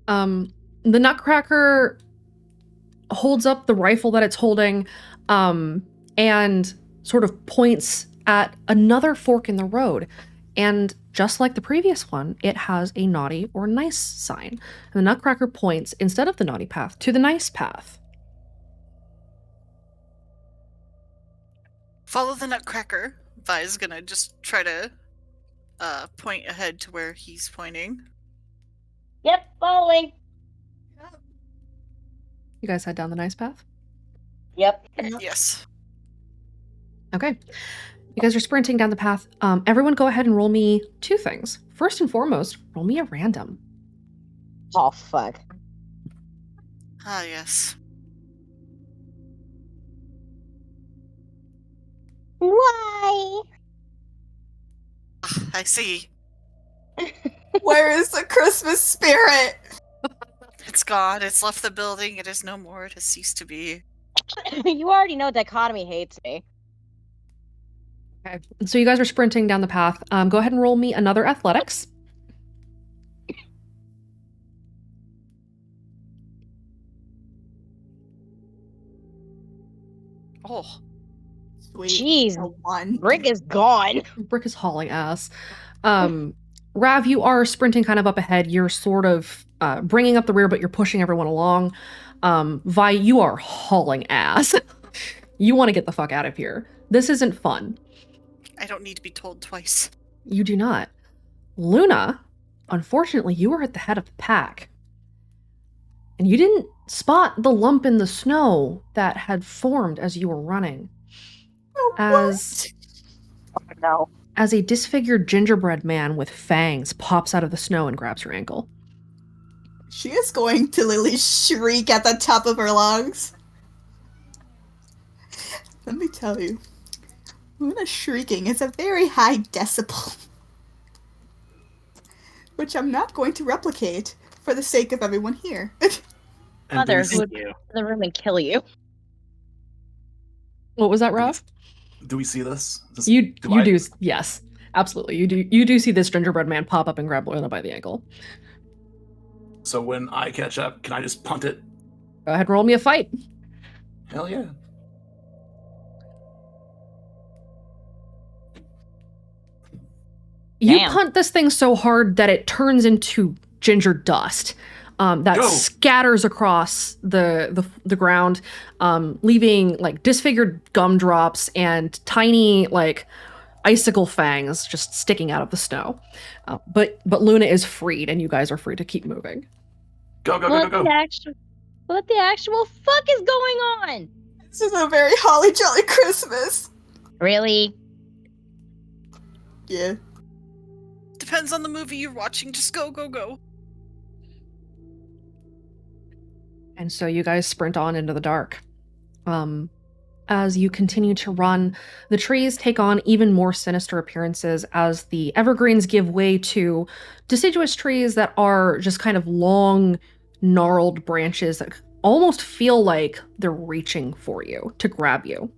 The Nutcracker holds up the rifle that it's holding, and sort of points at another fork in the road. And just like the previous one, it has a naughty or nice sign. And the Nutcracker points, instead of the naughty path, to the nice path. Follow the Nutcracker. Vi's gonna just try to point ahead to where he's pointing. Yep, following. You guys head down the nice path? Yep. Yes. Okay. You guys are sprinting down the path. Everyone go ahead and roll me 2 things. First and foremost, roll me a random. Oh, fuck. Ah, yes. Why? I see. Where is the Christmas spirit? It's gone. It's left the building. It is no more. It has ceased to be. You already know Dichotomy hates me. Okay. So you guys are sprinting down the path. Go ahead and roll me another athletics. Oh. Sweet. Jeez, A 1. Brick is gone. Brick is hauling ass. Rav, you are sprinting kind of up ahead. You're sort of bringing up the rear, but you're pushing everyone along. Vi, you are hauling ass. You want to get the fuck out of here. This isn't fun. I don't need to be told twice. You do not. Luna, unfortunately, you were at the head of the pack. And you didn't spot the lump in the snow that had formed as you were running. As No. as a disfigured gingerbread man with fangs pops out of the snow and grabs your ankle. She is going to literally shriek at the top of her lungs. Let me tell you, Luna shrieking is a very high decibel, which I'm not going to replicate for the sake of everyone here. Mother would in the room and kill you. What was that, Rob? Do we see this? You do, yes, absolutely. You do see this gingerbread man pop up and grab Luna by the ankle. So when I catch up, can I just punt it? Go ahead and roll me a fight. Hell yeah. You Damn. punt this thing so hard that it turns into ginger dust that scatters across the ground, leaving like disfigured gumdrops and tiny like icicle fangs just sticking out of the snow. But Luna is freed, and you guys are free to keep moving. Go. What the actual fuck is going on? This is a very holly jolly Christmas. Really? Yeah. Depends on the movie you're watching. Just go. And so you guys sprint on into the dark. As you continue to run, the trees take on even more sinister appearances as the evergreens give way to deciduous trees that are just kind of long, gnarled branches that almost feel like they're reaching for you to grab you.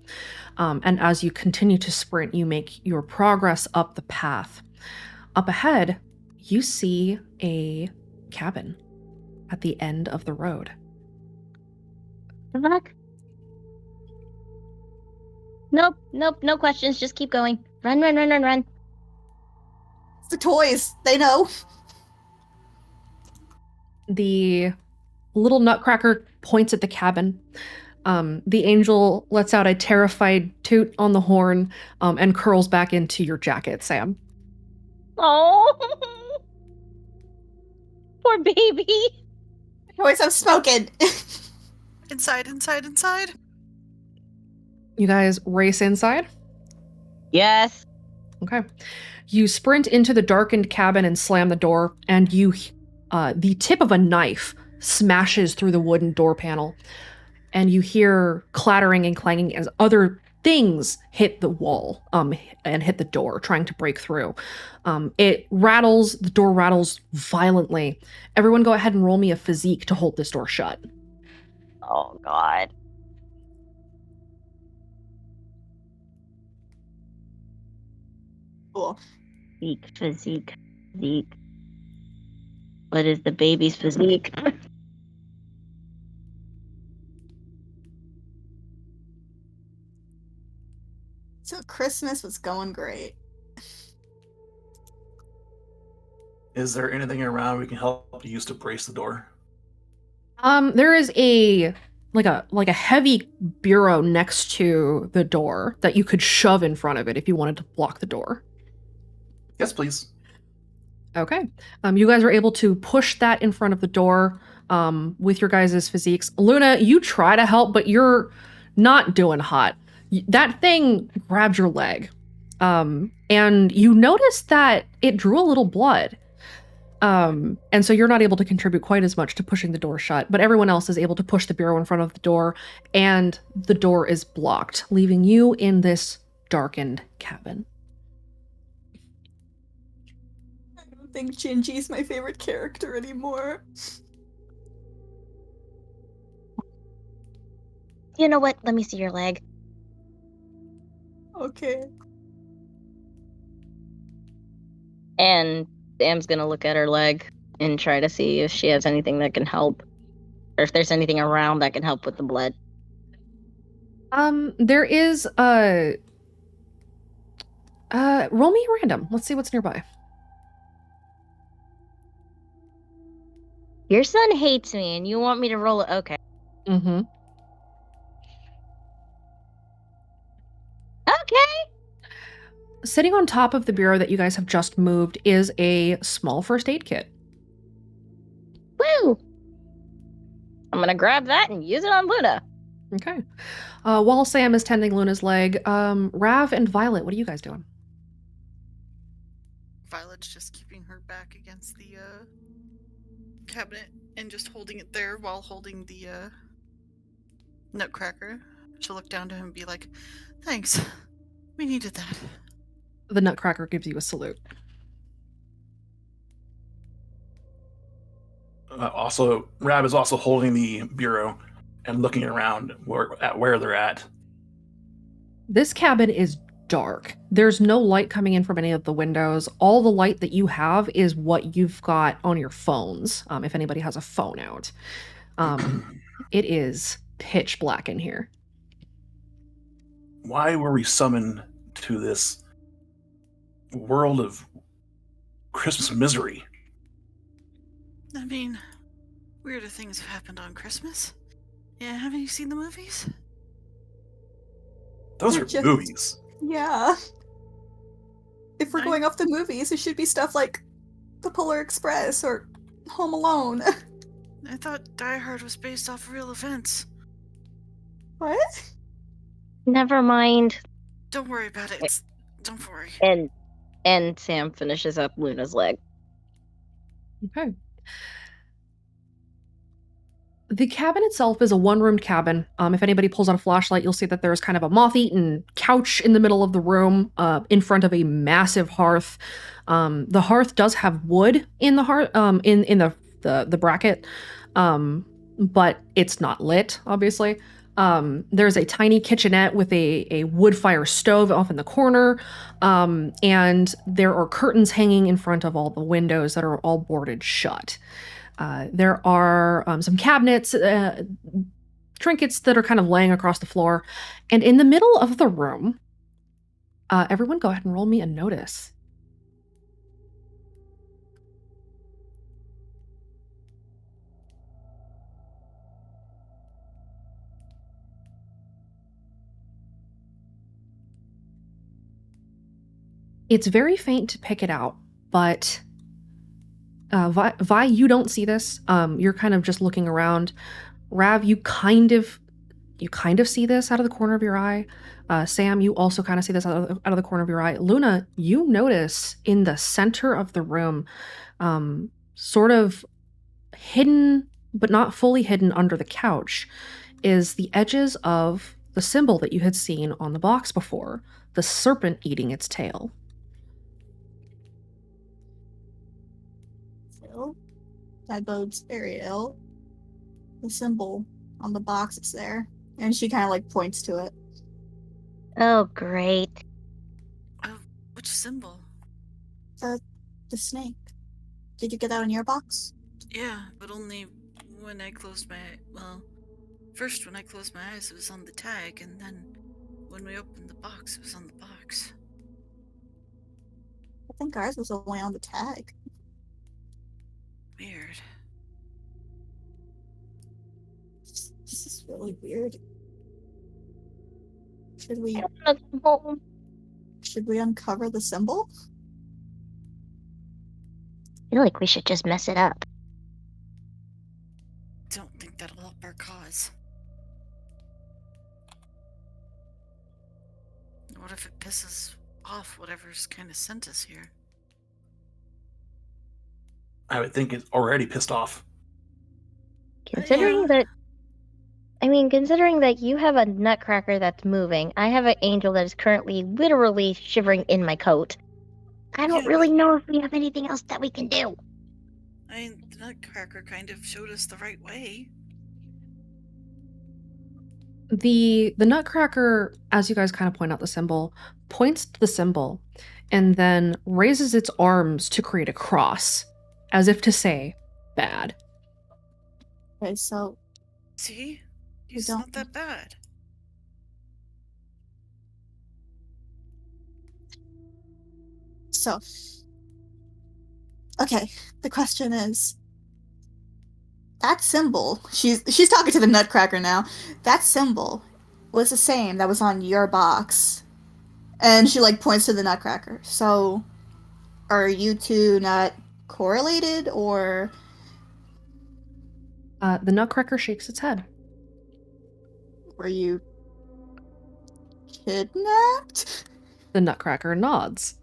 And as you continue to sprint, you make your progress up the path. Up ahead, you see a cabin at the end of the road. Fuck. Nope, no questions. Just keep going. Run. It's the toys. They know. The little nutcracker points at the cabin. The angel lets out a terrified toot on the horn and curls back into your jacket, Sam. Oh, poor baby. Boys, I'm smoking. Inside, inside, inside. You guys race inside? Yes. Okay. You sprint into the darkened cabin and slam the door, and the tip of a knife smashes through the wooden door panel, and you hear clattering and clanging as other things hit the wall and hit the door, trying to break through. It rattles, the door rattles violently. Everyone go ahead and roll me a physique to hold this door shut. Oh, God. Cool. Physique. What is the baby's physique? So Christmas was going great. Is there anything around we can help use to brace the door? There is a heavy bureau next to the door that you could shove in front of it if you wanted to block the door. Yes, please. Okay. You guys are able to push that in front of the door with your guys' physiques. Luna, you try to help, but you're not doing hot. That thing grabbed your leg. And you notice that it drew a little blood. And so you're not able to contribute quite as much to pushing the door shut, but everyone else is able to push the bureau in front of the door, and the door is blocked, leaving you in this darkened cabin. I don't think Gingy's my favorite character anymore. You know what? Let me see your leg. Okay. And Sam's gonna look at her leg and try to see if she has anything that can help. Or if there's anything around that can help with the blood. There is roll me random. Let's see what's nearby. Your son hates me and you want me to roll it. Okay. Mm-hmm. Okay. Sitting on top of the bureau that you guys have just moved is a small first aid kit. Woo! I'm gonna grab that and use it on Luna. Okay. While Sam is tending Luna's leg, Rav and Violet, what are you guys doing? Violet's just keeping her back against the cabinet and just holding it there while holding the nutcracker. She'll look down to him and be like, "Thanks. We needed that." The nutcracker gives you a salute. Also, Rab is also holding the bureau and looking around where they're at. This cabin is dark. There's no light coming in from any of the windows. All the light that you have is what you've got on your phones, if anybody has a phone out. It is pitch black in here. Why were we summoned to this world of Christmas misery? I mean, weirder things have happened on Christmas. Yeah, haven't you seen the movies? Those They're are just- movies. Yeah. If we're going off the movies, it should be stuff like The Polar Express or Home Alone. I thought Die Hard was based off real events. What? Never mind. Don't worry about it. Don't worry. And Sam finishes up Luna's leg. Okay. The cabin itself is a one-roomed cabin. If anybody pulls out a flashlight, you'll see that there's kind of a moth-eaten couch in the middle of the room, in front of a massive hearth. The hearth does have wood in the hearth, in the bracket, but it's not lit, obviously. There's a tiny kitchenette with a wood fire stove off in the corner, and there are curtains hanging in front of all the windows that are all boarded shut. There are some cabinets, trinkets that are kind of laying across the floor. And in the middle of the room, everyone go ahead and roll me a notice. It's very faint to pick it out, but Vi, you don't see this. You're kind of just looking around. Rav, you kind of see this out of the corner of your eye. Sam, you also kind of see this out of the corner of your eye. Luna, you notice in the center of the room, sort of hidden, but not fully hidden under the couch, is the edges of the symbol that you had seen on the box before, the serpent eating its tail. So, that bodes very ill. The symbol on the box is there. And she kind of like points to it. Oh, great. Which symbol? The snake. Did you get that in your box? Yeah, but only when I closed my... Well, first when I closed my eyes, it was on the tag, and then when we opened the box, it was on the box. I think ours was only on the tag. Weird. This is really weird. Should we uncover the symbol? I feel like we should just mess it up. Don't think that'll help our cause. What if it pisses off whatever's kind of sent us here? I would think it's already pissed off. Considering that you have a nutcracker that's moving, I have an angel that is currently literally shivering in my coat. I don't really know if we have anything else that we can do. I mean, the nutcracker kind of showed us the right way. The nutcracker, as you guys kind of point out the symbol, points to the symbol and then raises its arms to create a cross, as if to say, bad. Okay, so... See? He's not that bad. So... Okay, the question is... That symbol, she's talking to the nutcracker now. That symbol was the same that was on your box. And she like points to the nutcracker. So are you two not correlated, or the nutcracker shakes its head. Were you kidnapped? The nutcracker nods.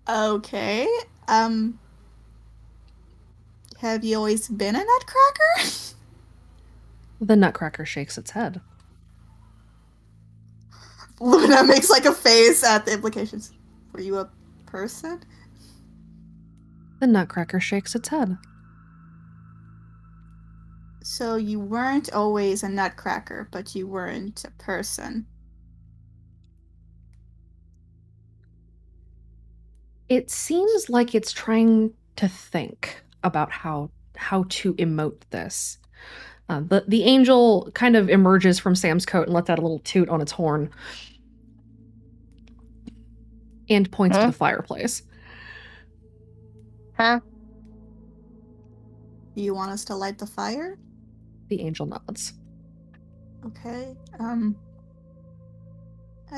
Okay. Have you always been a nutcracker? The nutcracker shakes its head. Luna makes like a face at the implications. Were you a person? The nutcracker shakes its head. So you weren't always a nutcracker, but you weren't a person. It seems like it's trying to think about how to emote this. The angel kind of emerges from Sam's coat and lets out a little toot on its horn. And points to the fireplace. Huh? Do you want us to light the fire? The angel nods. Okay. I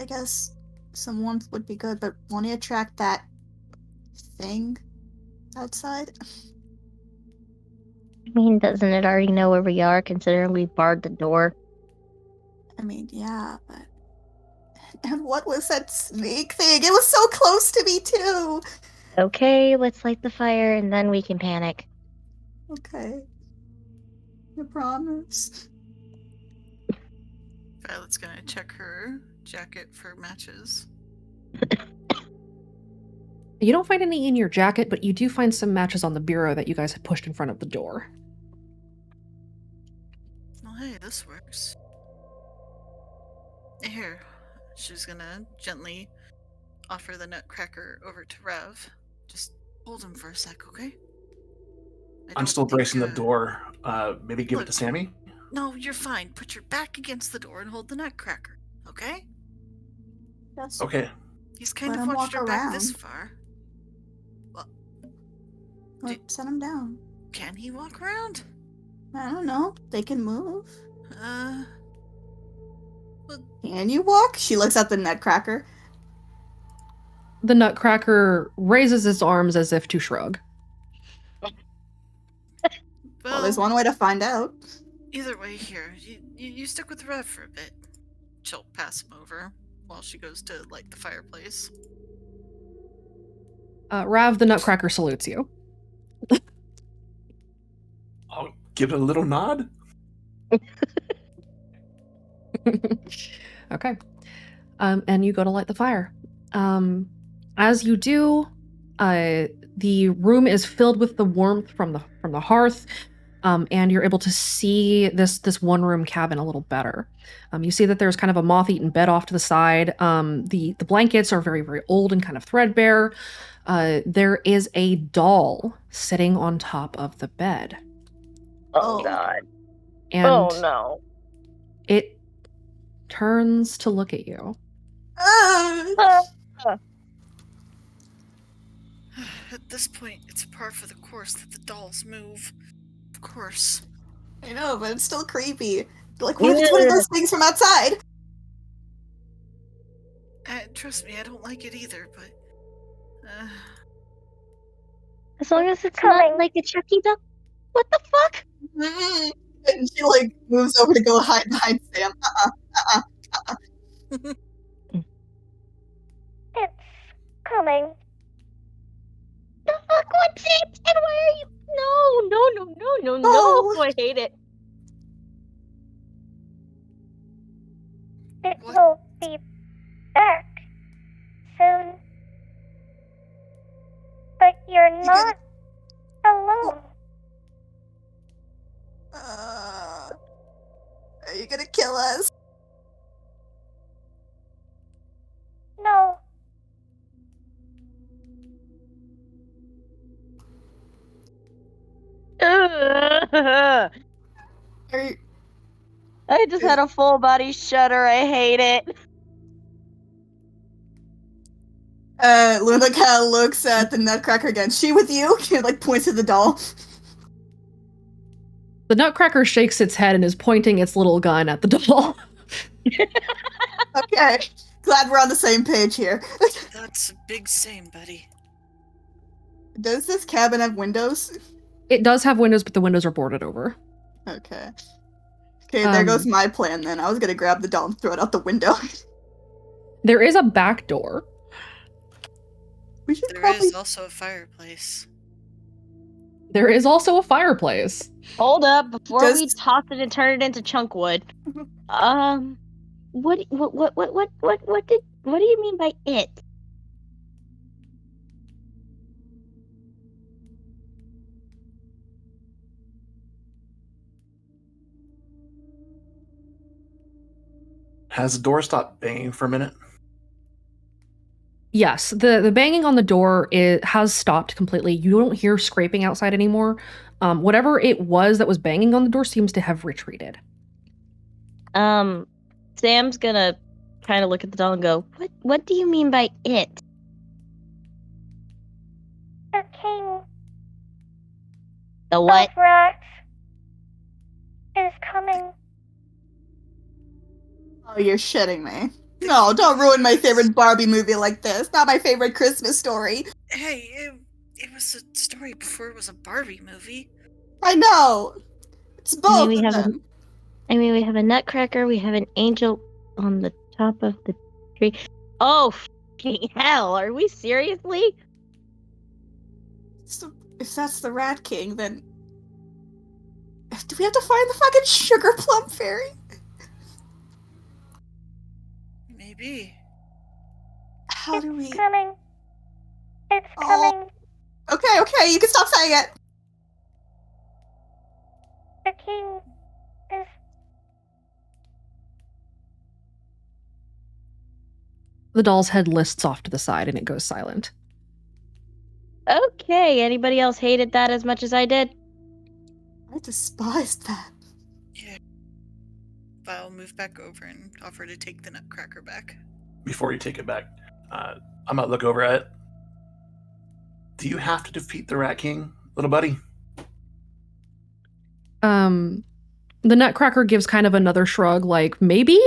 guess some warmth would be good, but won't it attract that thing outside? I mean, doesn't it already know where we are, considering we barred the door? I mean, yeah, but... And what was that snake thing? It was so close to me, too! Okay, let's light the fire, and then we can panic. Okay. I promise. Violet's gonna check her jacket for matches. You don't find any in your jacket, but you do find some matches on the bureau that you guys had pushed in front of the door. Oh, hey, this works. Here. She's gonna gently offer the nutcracker over to Rev. Just hold him for a sec, okay? I'm still bracing the door. Maybe give it to Sammy? No, you're fine. Put your back against the door and hold the nutcracker, okay? Yes. Okay. He's kind of watched her back this far. Well, set him down. Can he walk around? I don't know. They can move. Well, Can you walk? She looks at the nutcracker. The Nutcracker raises its arms as if to shrug. Well, there's one way to find out. Either way, here, you stick with Rev for a bit. She'll pass him over while she goes to light the fireplace. Rav the Nutcracker salutes you. I'll give it a little nod. Okay. And you go to light the fire. As you do, the room is filled with the warmth from the hearth, and you're able to see this one room cabin a little better. You see that there's kind of a moth-eaten bed off to the side. The blankets are very, very old and kind of threadbare. There is a doll sitting on top of the bed. Oh God. And oh no. it turns to look at you. At this point, it's par for the course that the dolls move. Of course. I know, but it's still creepy. Like, what if it's one of those things from outside? Trust me, I don't like it either, but... As long as it's not like a Chucky doll. What the fuck? And she, like, moves over to go hide behind Sam. It's coming. The fuck? What's it? And why are you? No! I hate it. It will be back soon. But you're not alone. Are you gonna kill us? No. Are you... I just had a full body shudder. I hate it. Luna kind of looks at the Nutcracker again. She with you? She like points at the doll. The Nutcracker shakes its head and is pointing its little gun at the doll. Okay. Glad we're on the same page here. That's a big same, buddy. Does this cabin have windows? It does have windows, but the windows are boarded over. Okay. Okay, there goes my plan then. I was gonna grab the doll and throw it out the window. There is a back door. We should There probably... is also a fireplace. There is also a fireplace. Hold up, before we toss it and turn it into chunkwood. What do you mean by it? Has the door stopped banging for a minute? Yes, the banging on the door has stopped completely. You don't hear scraping outside anymore. Whatever it was that was banging on the door seems to have retreated. Sam's gonna kind of look at the doll and go, What do you mean by it? The king The what? of rats is coming. Oh, you're shitting me. No, don't ruin my favorite Barbie movie like this. Not my favorite Christmas story. Hey, it was a story before it was a Barbie movie. I know. It's both of them. We have a Nutcracker. We have an angel on the top of the tree. Oh, fucking hell! Are we seriously? So, if that's the Rat King, then do we have to find the fucking Sugar Plum Fairy? Maybe. How do we? It's coming. It's coming. Okay, you can stop saying it. The king is... The doll's head lists off to the side and it goes silent. Okay, anybody else hated that as much as I did? I despised that. Yeah. I'll move back over and offer to take the Nutcracker back. Before you take it back, I'm gonna look over at it. Do you have to defeat the Rat King, little buddy? The Nutcracker gives kind of another shrug, like, maybe?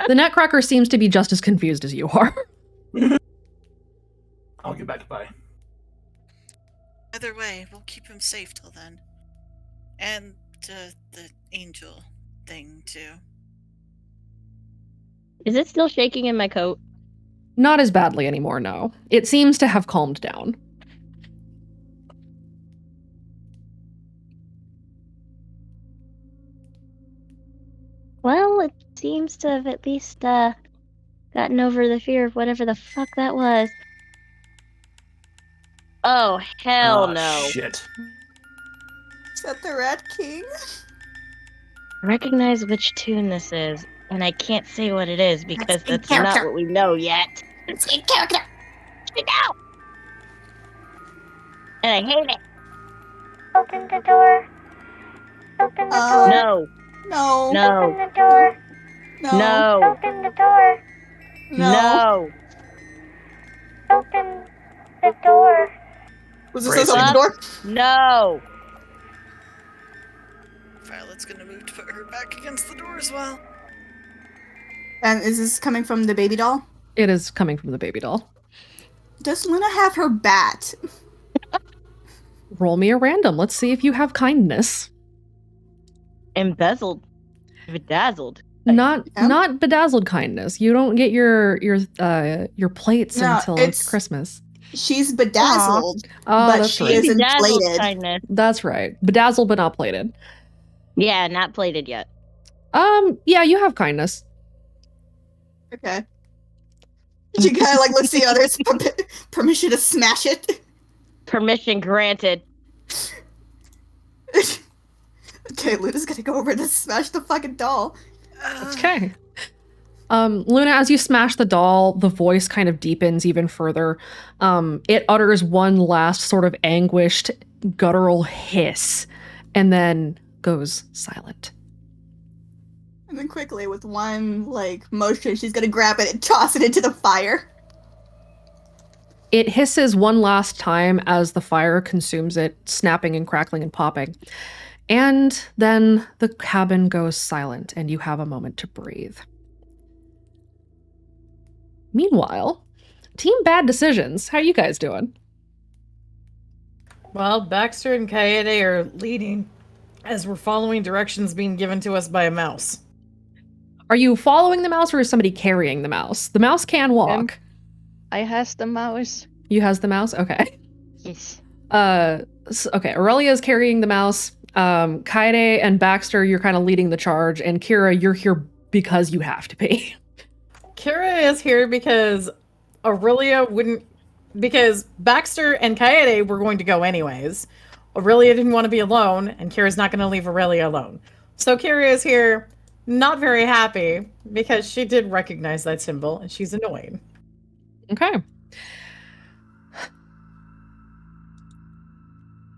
The Netcracker seems to be just as confused as you are. I'll get back to bye. Either way, we'll keep him safe till then. And the angel thing, too. Is it still shaking in my coat? Not as badly anymore, no. It seems to have calmed down. Well, it seems to have at least gotten over the fear of whatever the fuck that was. Oh, hell no. Shit. Is that the Rat King? Recognize which tune this is, and I can't say what it is because in that's not character. what we know yet. It's in character. Speak out! And I hate it. Open the door. Open the door. No. No. No. Open the door. No. No. Open the door. No. Open the door. Was this open the Fuck. door? No. Violet's gonna move to put her back against the door as well. And is this coming from the baby doll? It is coming from the baby doll. Does Luna have her bat? Roll me a random. Let's see if you have kindness. Embezzled. Bedazzled. Not Yeah. not bedazzled kindness. You don't get your plates No, until it's- Christmas. She's bedazzled, Oh, but that's she right. isn't Bedazzled plated. kindness. That's right. Bedazzled but not plated. Yeah, not plated yet. Yeah, you have kindness. Okay. She kind of like looks at the others. Permission to smash it. Permission granted. Okay, Luna's gonna go over and smash the fucking doll. Okay. Luna, as you smash the doll, the voice kind of deepens even further. It utters one last sort of anguished, guttural hiss, and then goes silent. And then quickly, with one like motion, she's gonna grab it and toss it into the fire. It hisses one last time as the fire consumes it, snapping and crackling and popping. And then the cabin goes silent, and you have a moment to breathe. Meanwhile, Team Bad Decisions, how you guys doing? Well, Baxter and Kaede are leading as we're following directions being given to us by a mouse. Are you following the mouse, or is somebody carrying the mouse? The mouse can walk. I has the mouse. You has the mouse? Okay. Yes. Okay, Aurelia is carrying the mouse. Kaede and Baxter, you're kind of leading the charge, and Kira, you're here because you have to be. Kira is here because Aurelia wouldn't... Because Baxter and Kaede were going to go anyways. Aurelia didn't want to be alone, and Kira's not going to leave Aurelia alone. So Kira is here, not very happy, because she did recognize that symbol, and she's annoyed. Okay.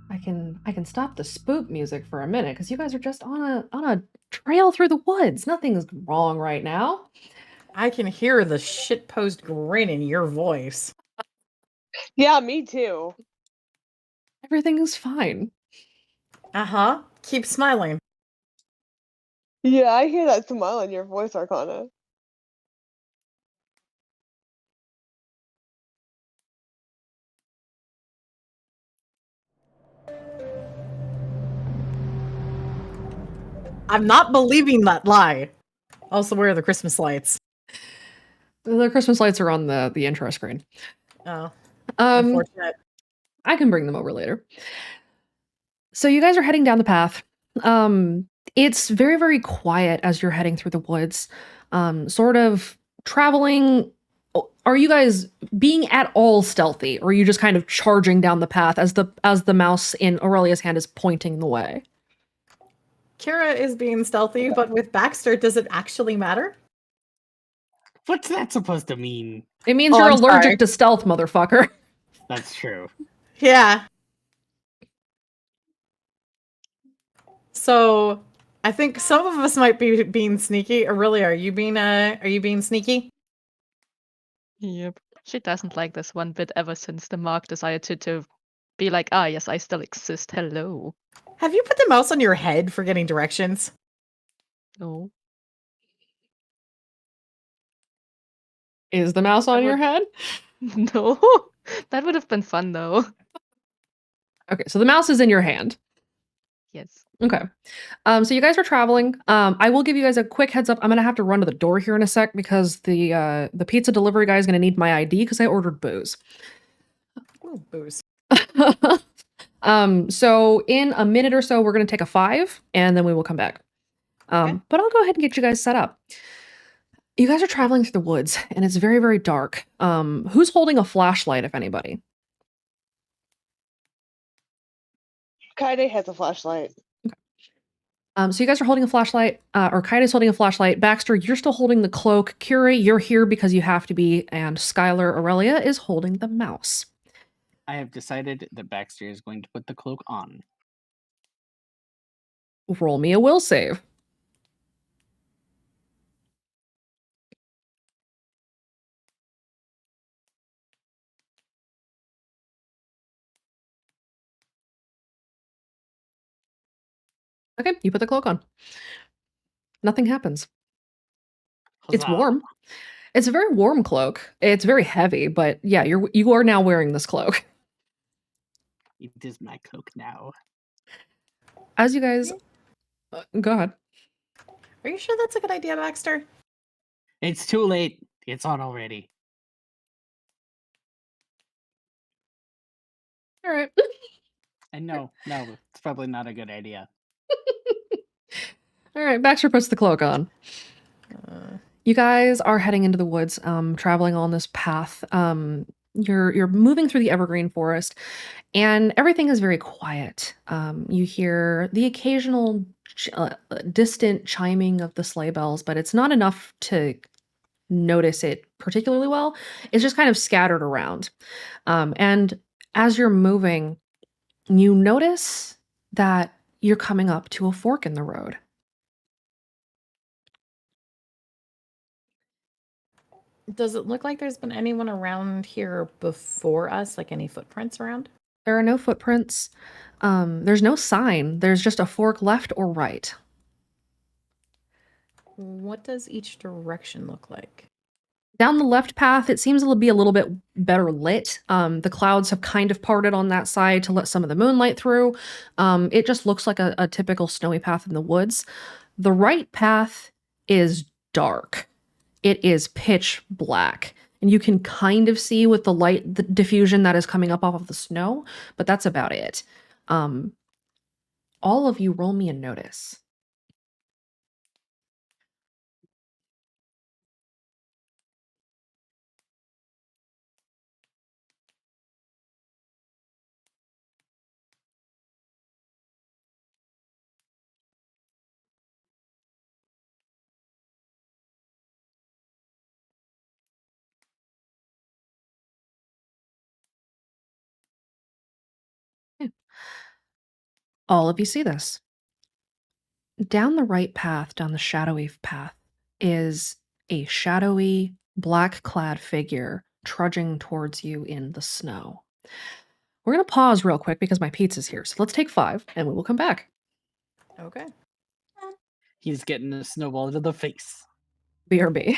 I can stop the spook music for a minute because you guys are just on a trail through the woods. Nothing's wrong right now. I can hear the shitpost grin in your voice. Yeah, me too. Everything is fine. Uh-huh. Keep smiling. Yeah, I hear that smile in your voice, Arcana. I'm not believing that lie. Also, where are the Christmas lights? The Christmas lights are on the intro screen. Oh, Um, unfortunate. I can bring them over later. So you guys are heading down the path. It's very, very quiet as you're heading through the woods. Sort of traveling. Are you guys being at all stealthy, or are you just kind of charging down the path as the mouse in Aurelia's hand is pointing the way? Kira is being stealthy, but with Baxter, does it actually matter? What's that supposed to mean? It means Oh, you're I'm allergic sorry. to stealth, motherfucker. That's true. Yeah. So, I think some of us might be being sneaky. Aurelia, are you being sneaky? Yep. She doesn't like this one bit ever since the Mark decided to be like, ah, yes, I still exist. Hello. Have you put the mouse on your head for getting directions? No. Is the mouse on your head? No, that would have been fun though. Okay, so the mouse is in your hand. Yes. Okay. So you guys are traveling. I will give you guys a quick heads up. I'm gonna have to run to the door here in a sec because the pizza delivery guy is gonna need my ID because I ordered booze. Ooh, booze. So in a minute or so, we're gonna take a 5, and then we will come back. Okay. But I'll go ahead and get you guys set up. You guys are traveling through the woods, and it's very, very dark. Who's holding a flashlight, if anybody? Kaide has a flashlight. So you guys are holding a flashlight, or Kaida's holding a flashlight. Baxter, you're still holding the cloak. Curie, you're here because you have to be, and Skylar Aurelia is holding the mouse. I have decided that Baxter is going to put the cloak on. Roll me a will save. Okay, you put the cloak on. Nothing happens. It's Huzzah. warm. It's a very warm cloak. It's very heavy, but yeah, you are now wearing this cloak. It is my cloak now. As you guys, go ahead. Are you sure that's a good idea, Baxter? It's too late. It's on already. All right. And no, it's probably not a good idea. All right, Baxter puts the cloak on. You guys are heading into the woods, traveling on this path. You're moving through the evergreen forest, and everything is very quiet. You hear the occasional distant chiming of the sleigh bells, but it's not enough to notice it particularly well. It's just kind of scattered around. And as you're moving, you notice that you're coming up to a fork in the road. Does it look like there's been anyone around here before us? Like any footprints around? There are no footprints. There's no sign. There's just a fork left or right. What does each direction look like? Down the left path, it seems to be a little bit better lit. The clouds have kind of parted on that side to let some of the moonlight through. It just looks like a typical snowy path in the woods. The right path is dark. It is pitch black. And you can kind of see with the light, the diffusion that is coming up off of the snow, but that's about it. All of you roll me a notice. All of you see this. Down the right path, down the shadowy path, is a shadowy, black clad figure trudging towards you in the snow. We're going to pause real quick because my pizza's here. So let's take 5 and we will come back. Okay. He's getting a snowball to the face. BRB.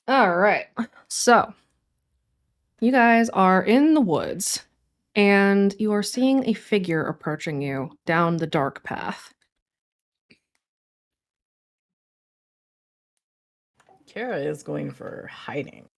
All right. So, you guys are in the woods, and you are seeing a figure approaching you down the dark path. Kara is going for hiding.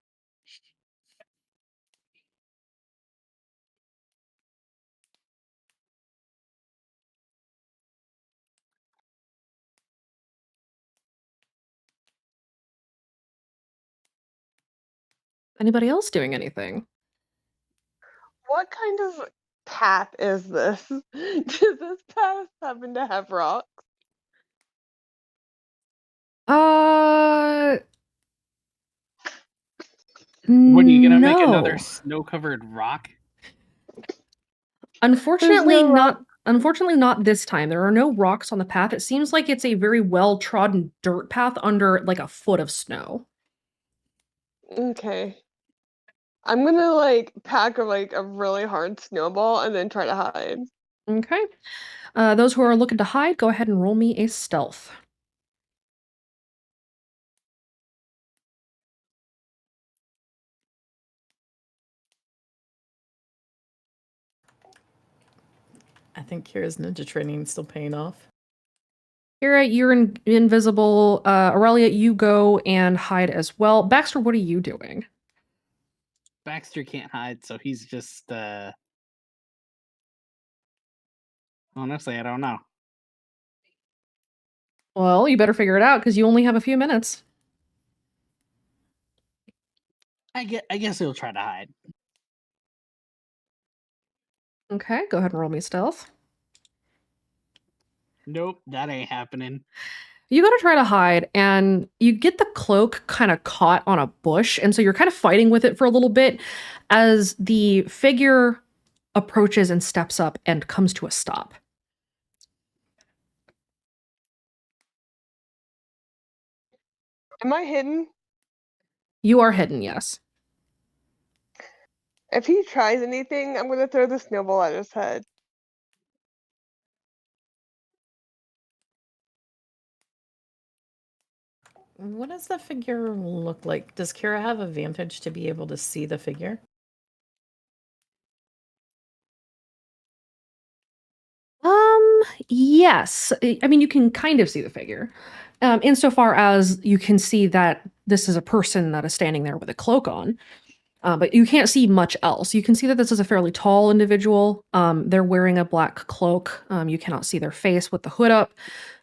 Anybody else doing anything? What kind of path is this? Does this path happen to have rocks? Uh, What are you gonna make another no. snow-covered rock? Unfortunately, no rock. unfortunately not this time. There are no rocks on the path. It seems like it's a very well-trodden dirt path under like a foot of snow. Okay. I'm gonna like pack a really hard snowball and then try to hide. Okay. Those who are looking to hide, go ahead and roll me a stealth. I think Kira's ninja training is still paying off. Kira, you're invisible. Aurelia, you go and hide as well. Baxter, what are you doing? Baxter can't hide, so he's just honestly, I don't know. Well, you better figure it out because you only have a few minutes. I guess he'll try to hide. Okay, go ahead and roll me stealth. Nope, that ain't happening. You go to try to hide, and you get the cloak kind of caught on a bush, and so you're kind of fighting with it for a little bit as the figure approaches and steps up and comes to a stop. Am I hidden? You are hidden, yes. If he tries anything, I'm gonna throw the snowball at his head. What does the figure look like? Does Kira have a vantage to be able to see the figure? Yes. I mean, you can kind of see the figure. Insofar as you can see that this is a person that is standing there with a cloak on. But you can't see much else. You can see that this is a fairly tall individual. They're wearing a black cloak. You cannot see their face with the hood up.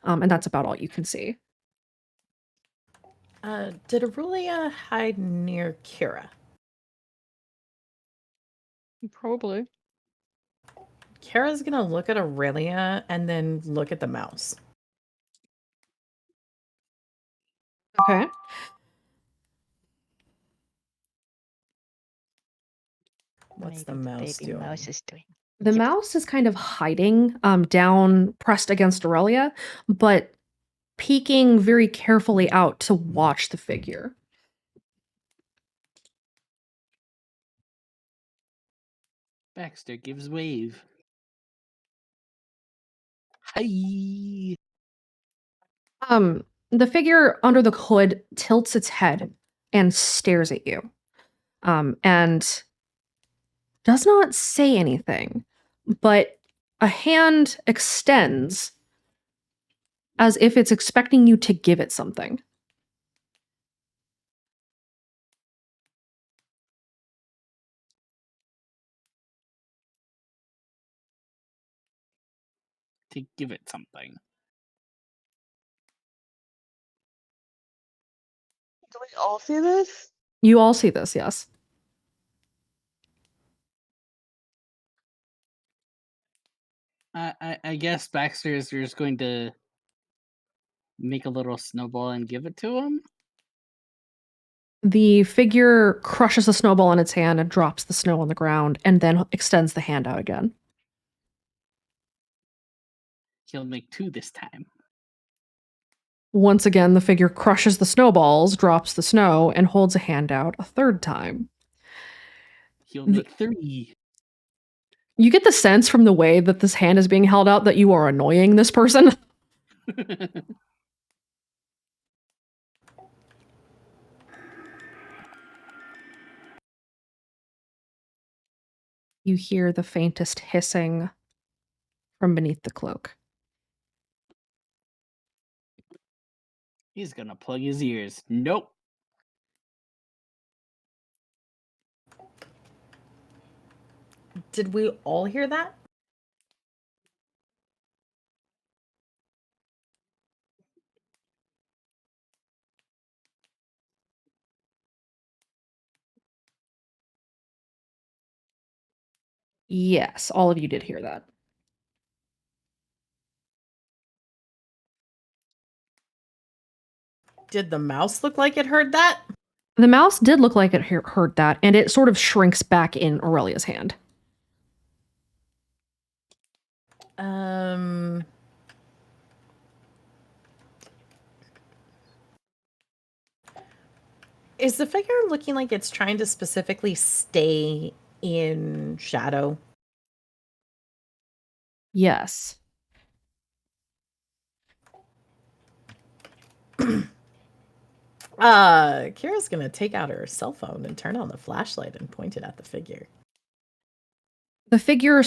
And that's about all you can see. Did Aurelia hide near Kira? Probably. Kara's gonna look at Aurelia and then look at the mouse. Okay. What's the mouse doing? Mouse is doing. The mouse is kind of hiding down, pressed against Aurelia, but peeking very carefully out to watch the figure. Baxter gives wave. Hi. The figure under the hood tilts its head and stares at you. And does not say anything, but a hand extends as if it's expecting you to give it something. To give it something. Do we all see this? You all see this, yes. I guess Baxter is just going to make a little snowball and give it to him. The figure crushes the snowball in its hand and drops the snow on the ground and then extends the hand out again. He'll make two this time. Once again, the figure crushes the snowballs, drops the snow, and holds a hand out a third time. He'll make three. You get the sense from the way that this hand is being held out that you are annoying this person. You hear the faintest hissing from beneath the cloak. He's gonna plug his ears. Nope. Did we all hear that? Yes, all of you did hear that. Did the mouse look like it heard that? The mouse did look like it heard that, and it sort of shrinks back in Aurelia's hand. Is the figure looking like it's trying to specifically stay in shadow? Yes. Kira's gonna take out her cell phone and turn on the flashlight and point it at the figure. The figure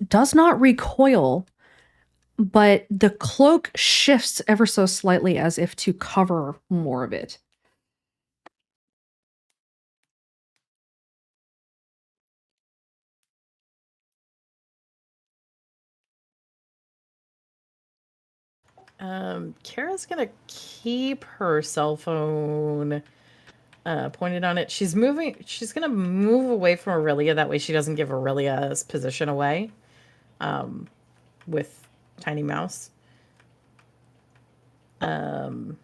does not recoil, but the cloak shifts ever so slightly as if to cover more of it. Kara's gonna keep her cell phone pointed on it. She's gonna move away from Aurelia, that way she doesn't give Aurelia's position away. With Tiny Mouse. And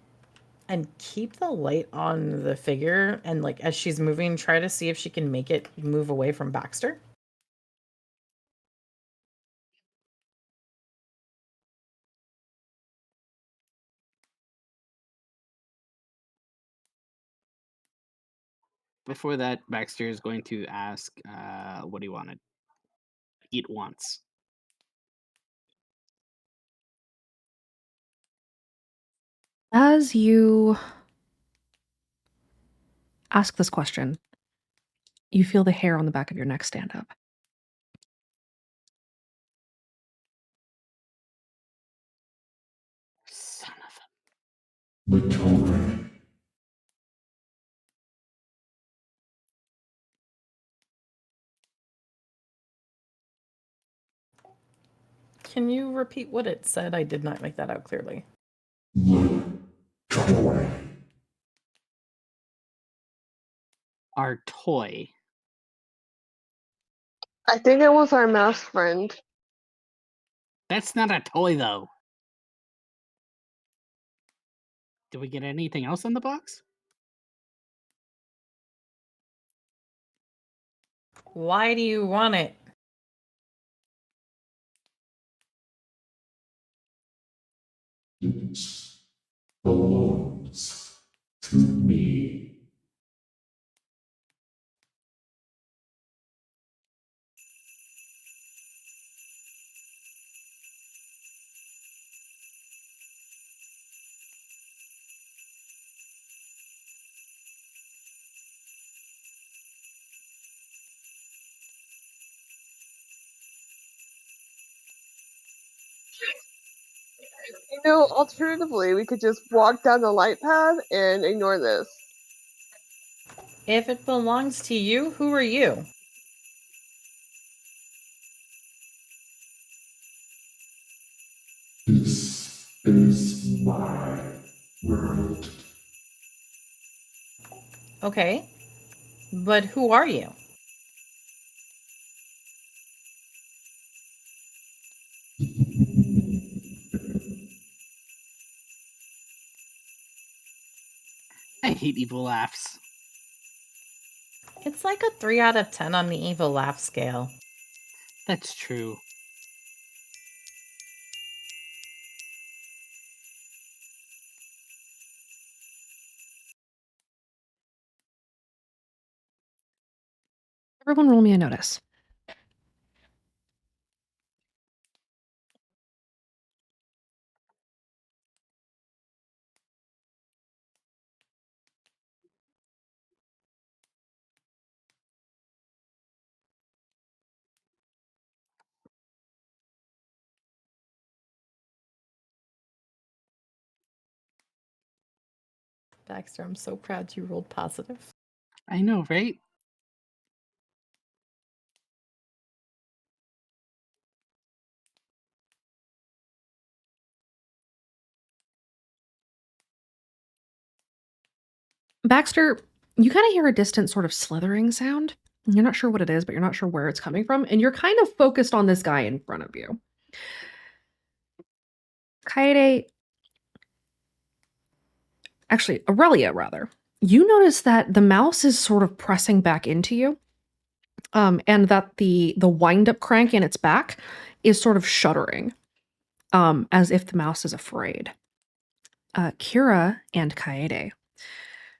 keep the light on the figure, and like as she's moving, try to see if she can make it move away from Baxter. Before that, Baxter is going to ask what he wanted. Eat once. As you ask this question, you feel the hair on the back of your neck stand up. Son of a... Vittori. Can you repeat what it said? I did not make that out clearly. Vittori. Our toy. I think it was our mouse friend. That's not a toy, though. Did we get anything else in the box? Why do you want it? It belongs to me. You know, alternatively, we could just walk down the light path and ignore this. If it belongs to you, who are you? This is my world. Okay. But who are you? I hate evil laughs. It's like a 3 out of 10 on the evil laugh scale. That's true. Everyone roll me a notice. Baxter, I'm so proud you rolled positive. I know, right? Baxter, you kind of hear a distant sort of slithering sound. You're not sure what it is, but you're not sure where it's coming from. And you're kind of focused on this guy in front of you. Kaede, actually, Aurelia, rather. You notice that the mouse is sort of pressing back into you, and that the wind-up crank in its back is sort of shuddering, as if the mouse is afraid. Kira and Kaede,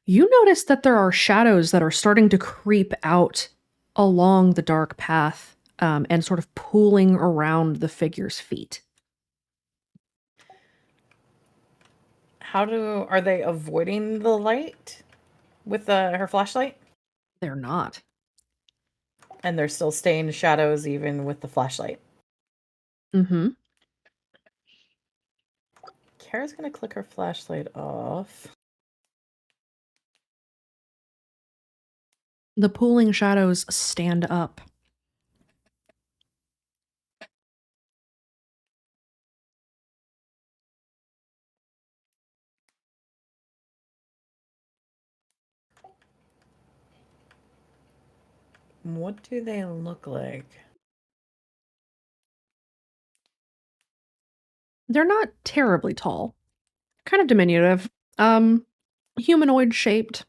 you notice that there are shadows that are starting to creep out along the dark path, and sort of pooling around the figure's feet. Are they avoiding the light with her flashlight? They're not. And they're still staying shadows even with the flashlight. Mm-hmm. Kara's gonna click her flashlight off. The pooling shadows stand up. What do they look like? They're not terribly tall. Kind of diminutive. Humanoid shaped.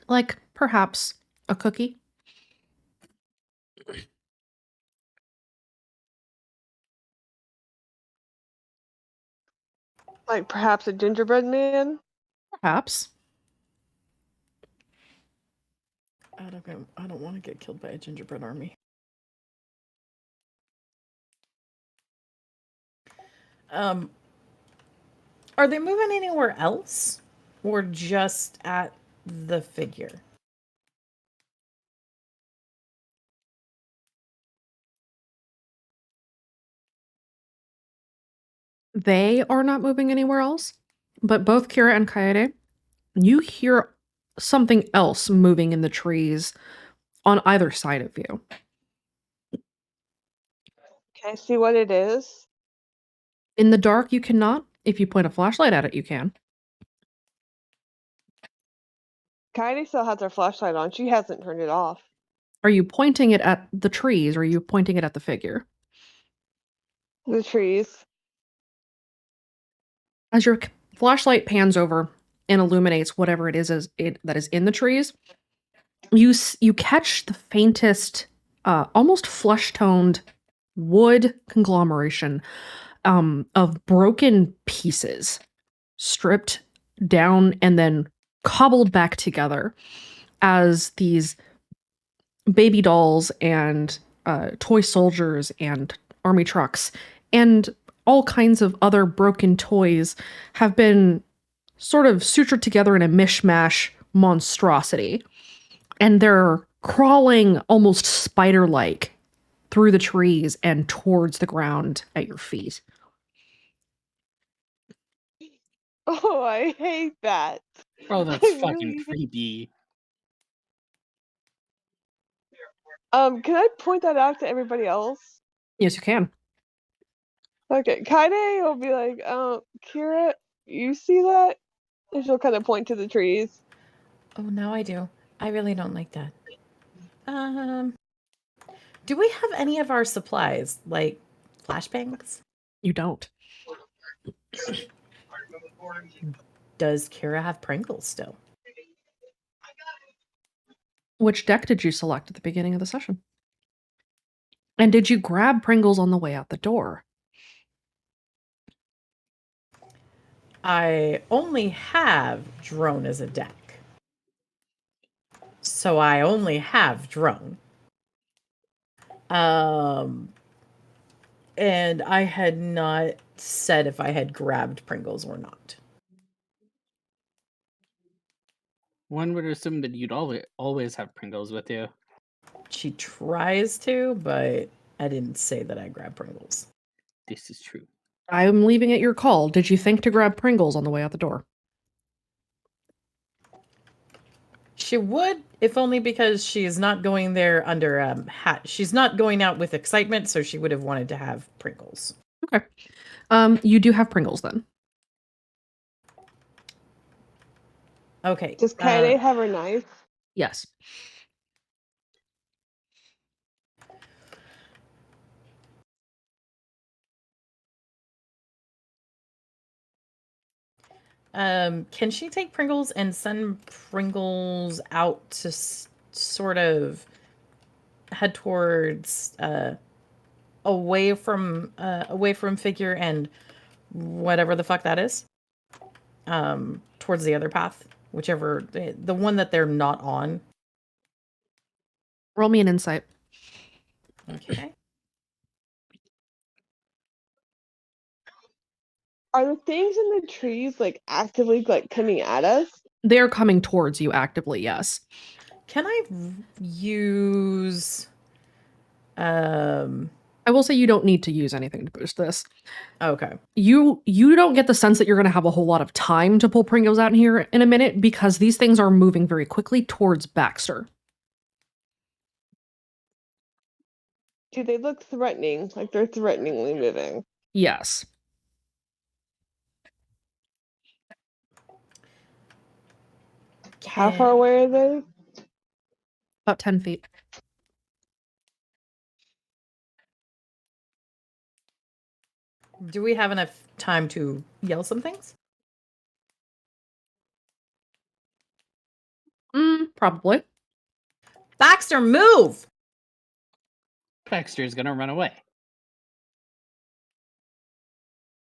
Like perhaps a cookie. Like perhaps a gingerbread man? Perhaps. I don't want to get killed by a gingerbread army. Are they moving anywhere else? Or just at the figure? They are not moving anywhere else. But both Kira and Kaede, you hear something else moving in the trees on either side of you. Can I see what it is? In the dark, you cannot. If you point a flashlight at it, you can. Kaede still has her flashlight on. She hasn't turned it off. Are you pointing it at the trees or are you pointing it at the figure? The trees. As your flashlight pans over and illuminates whatever it is that is in the trees, you catch the faintest, almost flesh-toned wood conglomeration of broken pieces, stripped down and then cobbled back together as these baby dolls and toy soldiers and army trucks and all kinds of other broken toys have been sort of sutured together in a mishmash monstrosity. And they're crawling almost spider-like through the trees and towards the ground at your feet. Oh, I hate that. Oh, that's I fucking really- creepy. Can I point that out to everybody else? Yes, you can. Okay, Kaede will be like, Kira, you see that? And she'll kind of point to the trees. Oh, now I do. I really don't like that. Do we have any of our supplies, like flashbangs? You don't. Does Kira have Pringles still? Which deck did you select at the beginning of the session? And did you grab Pringles on the way out the door? I only have drone as a deck. So I only have drone. And I had not said if I had grabbed Pringles or not. One would assume that you'd always have Pringles with you. She tries to, but I didn't say that I grabbed Pringles. This is true. I'm leaving it your call. Did you think to grab Pringles on the way out the door? She would, if only because she is not going there under hat. She's not going out with excitement, so she would have wanted to have Pringles. Okay. You do have Pringles then. Okay. Does Kaede have her knife? Yes. Can she take Pringles and send Pringles out to sort of head towards away from Figure and whatever the fuck that is? Towards the other path, whichever the one that they're not on. Roll me an insight. Okay. Are the things in the trees like actively like coming at us? They're coming towards you actively, yes. Can I use I will say you don't need to use anything to boost this. Okay. You don't get the sense that you're going to have a whole lot of time to pull Pringles out in here in a minute because these things are moving very quickly towards Baxter. Do they look threatening? Like they're threateningly moving? Yes. How far away are they? About 10 feet. Do we have enough time to yell some things? Probably. Baxter, move! Baxter's gonna run away.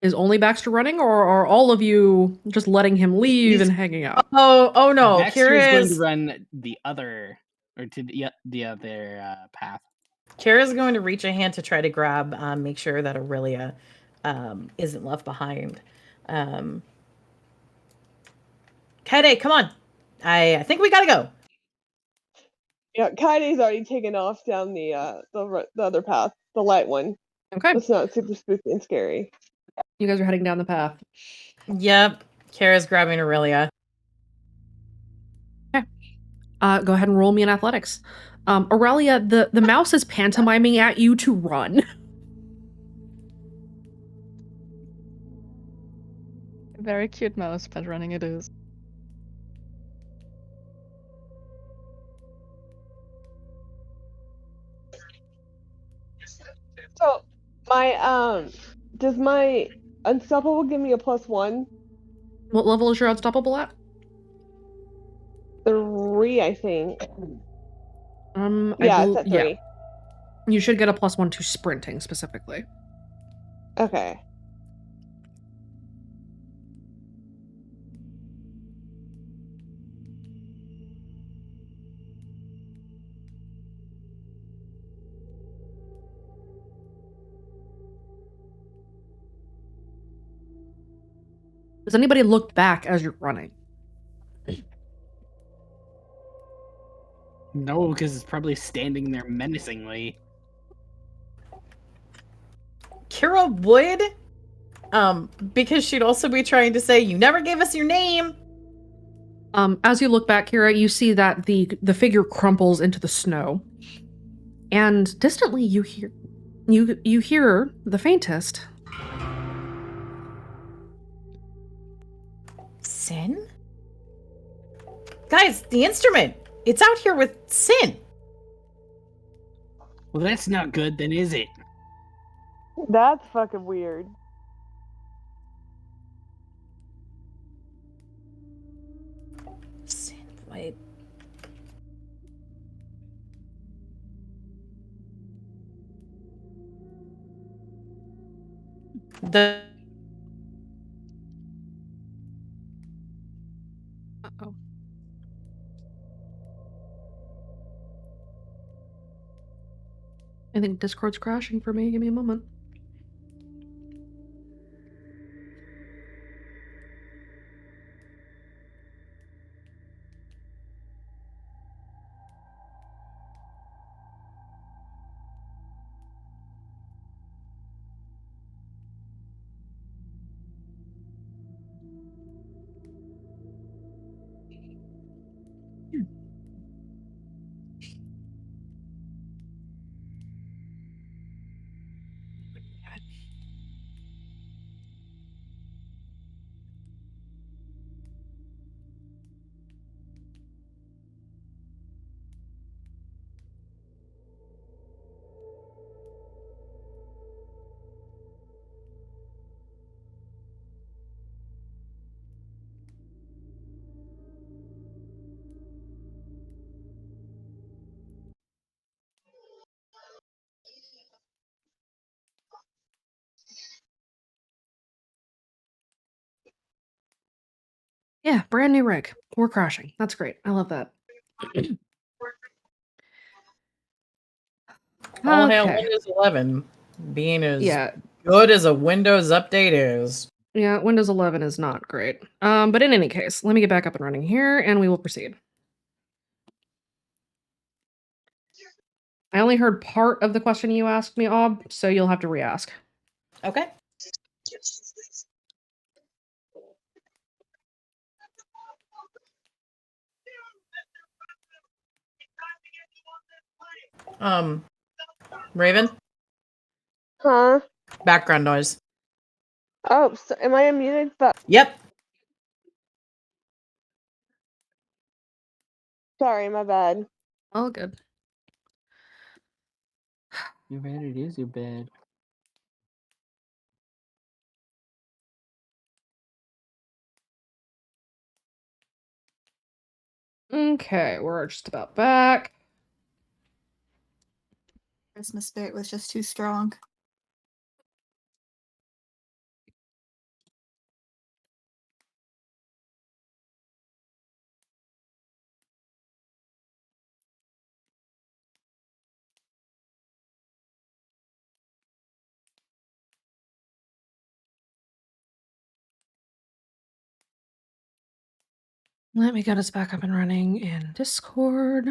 Is only Baxter running, or are all of you just letting him leave and hanging out? Oh no! Baxter is going to Kira's run the other, or to the other path. Kira's going to reach a hand to try to grab, make sure that Aurelia isn't left behind. Kaede, come on! I think we gotta go. Yeah, Kaide's already taken off down the other path, the light one. Okay. It's not super spooky and scary. You guys are heading down the path. Yep. Kira's grabbing Aurelia. Okay. Go ahead and roll me in athletics. Aurelia, the mouse is pantomiming at you to run. Very cute mouse, but running it is. So my does my unstoppable give me a +1? What level is your unstoppable at? 3, I think. Yeah, it's at 3. You should get a +1 to sprinting specifically. Okay. Does anybody look back as you're running? No, because it's probably standing there menacingly. Kira would, because she'd also be trying to say, "You never gave us your name." As you look back, Kira, you see that the figure crumples into the snow, and distantly you hear the faintest. Sin? Guys, the instrument! It's out here with Sin! Well, that's not good, then, is it? That's fucking weird. Sin, wait. Uh-oh. I think Discord's crashing for me. Give me a moment. it. Yeah, brand new rig. We're crashing. That's great. I love that. All hail Okay. Windows 11 being as Yeah. good as a Windows update is. Yeah, Windows 11 is not great. But in any case, let me get back up and running here and we will proceed. I only heard part of the question you asked me, Ob, so you'll have to re-ask. Okay. Raven, Huh? background noise. Oh, so am I unmuted? But Yep. sorry, my bad. All good. You bad, it is your bad. Okay, we're just about back. Christmas spirit was just too strong. Let me get us back up and running in Discord.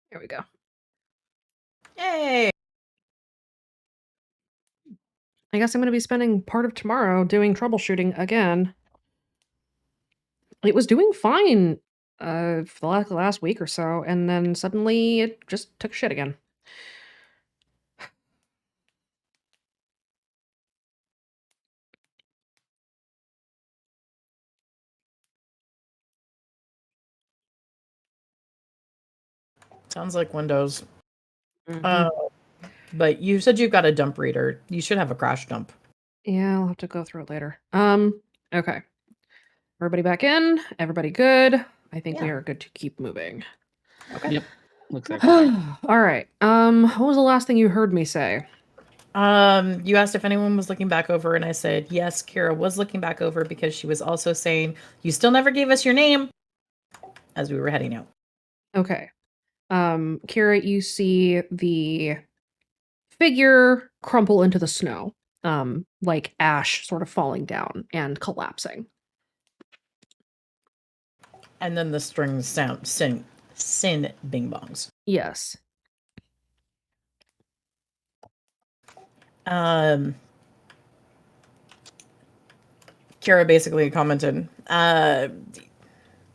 Here we go. Hey. I guess I'm going to be spending part of tomorrow doing troubleshooting again. It was doing fine for the last week or so, and then suddenly it just took shit again. Sounds like Windows. Mhm. But you said you've got a dump reader. You should have a crash dump. Yeah, I'll have to go through it later. Okay. Everybody back in? Everybody good? I think we Yeah. are good to keep moving. Okay. Yep. Looks like right. All right. What was the last thing you heard me say? You asked if anyone was looking back over, and I said yes, Kira was looking back over because she was also saying, you still never gave us your name as we were heading out. Okay. Kira, you see the figure crumple into the snow. Like ash sort of falling down and collapsing. And then the strings sound sin bing bongs. Yes. Kira basically commented,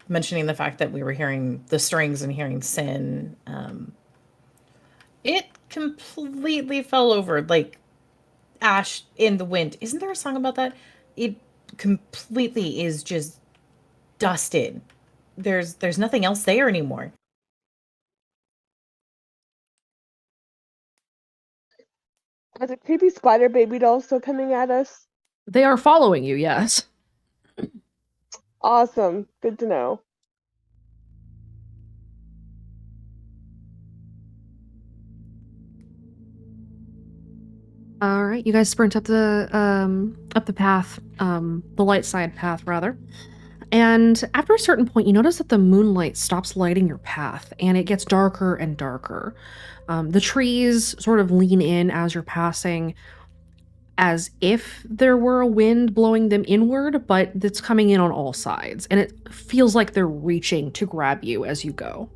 mentioning the fact that we were hearing the strings and hearing sin. It completely fell over like ash in the wind. Isn't there a song about that? It completely is just dusted. There's nothing else there anymore. Are the creepy spider baby dolls still coming at us? They are following you, yes. Awesome. Good to know. All right, you guys sprint up the path, the light side path rather. And after a certain point, you notice that the moonlight stops lighting your path and it gets darker and darker. The trees sort of lean in as you're passing, as if there were a wind blowing them inward, but it's coming in on all sides, and it feels like they're reaching to grab you as you go.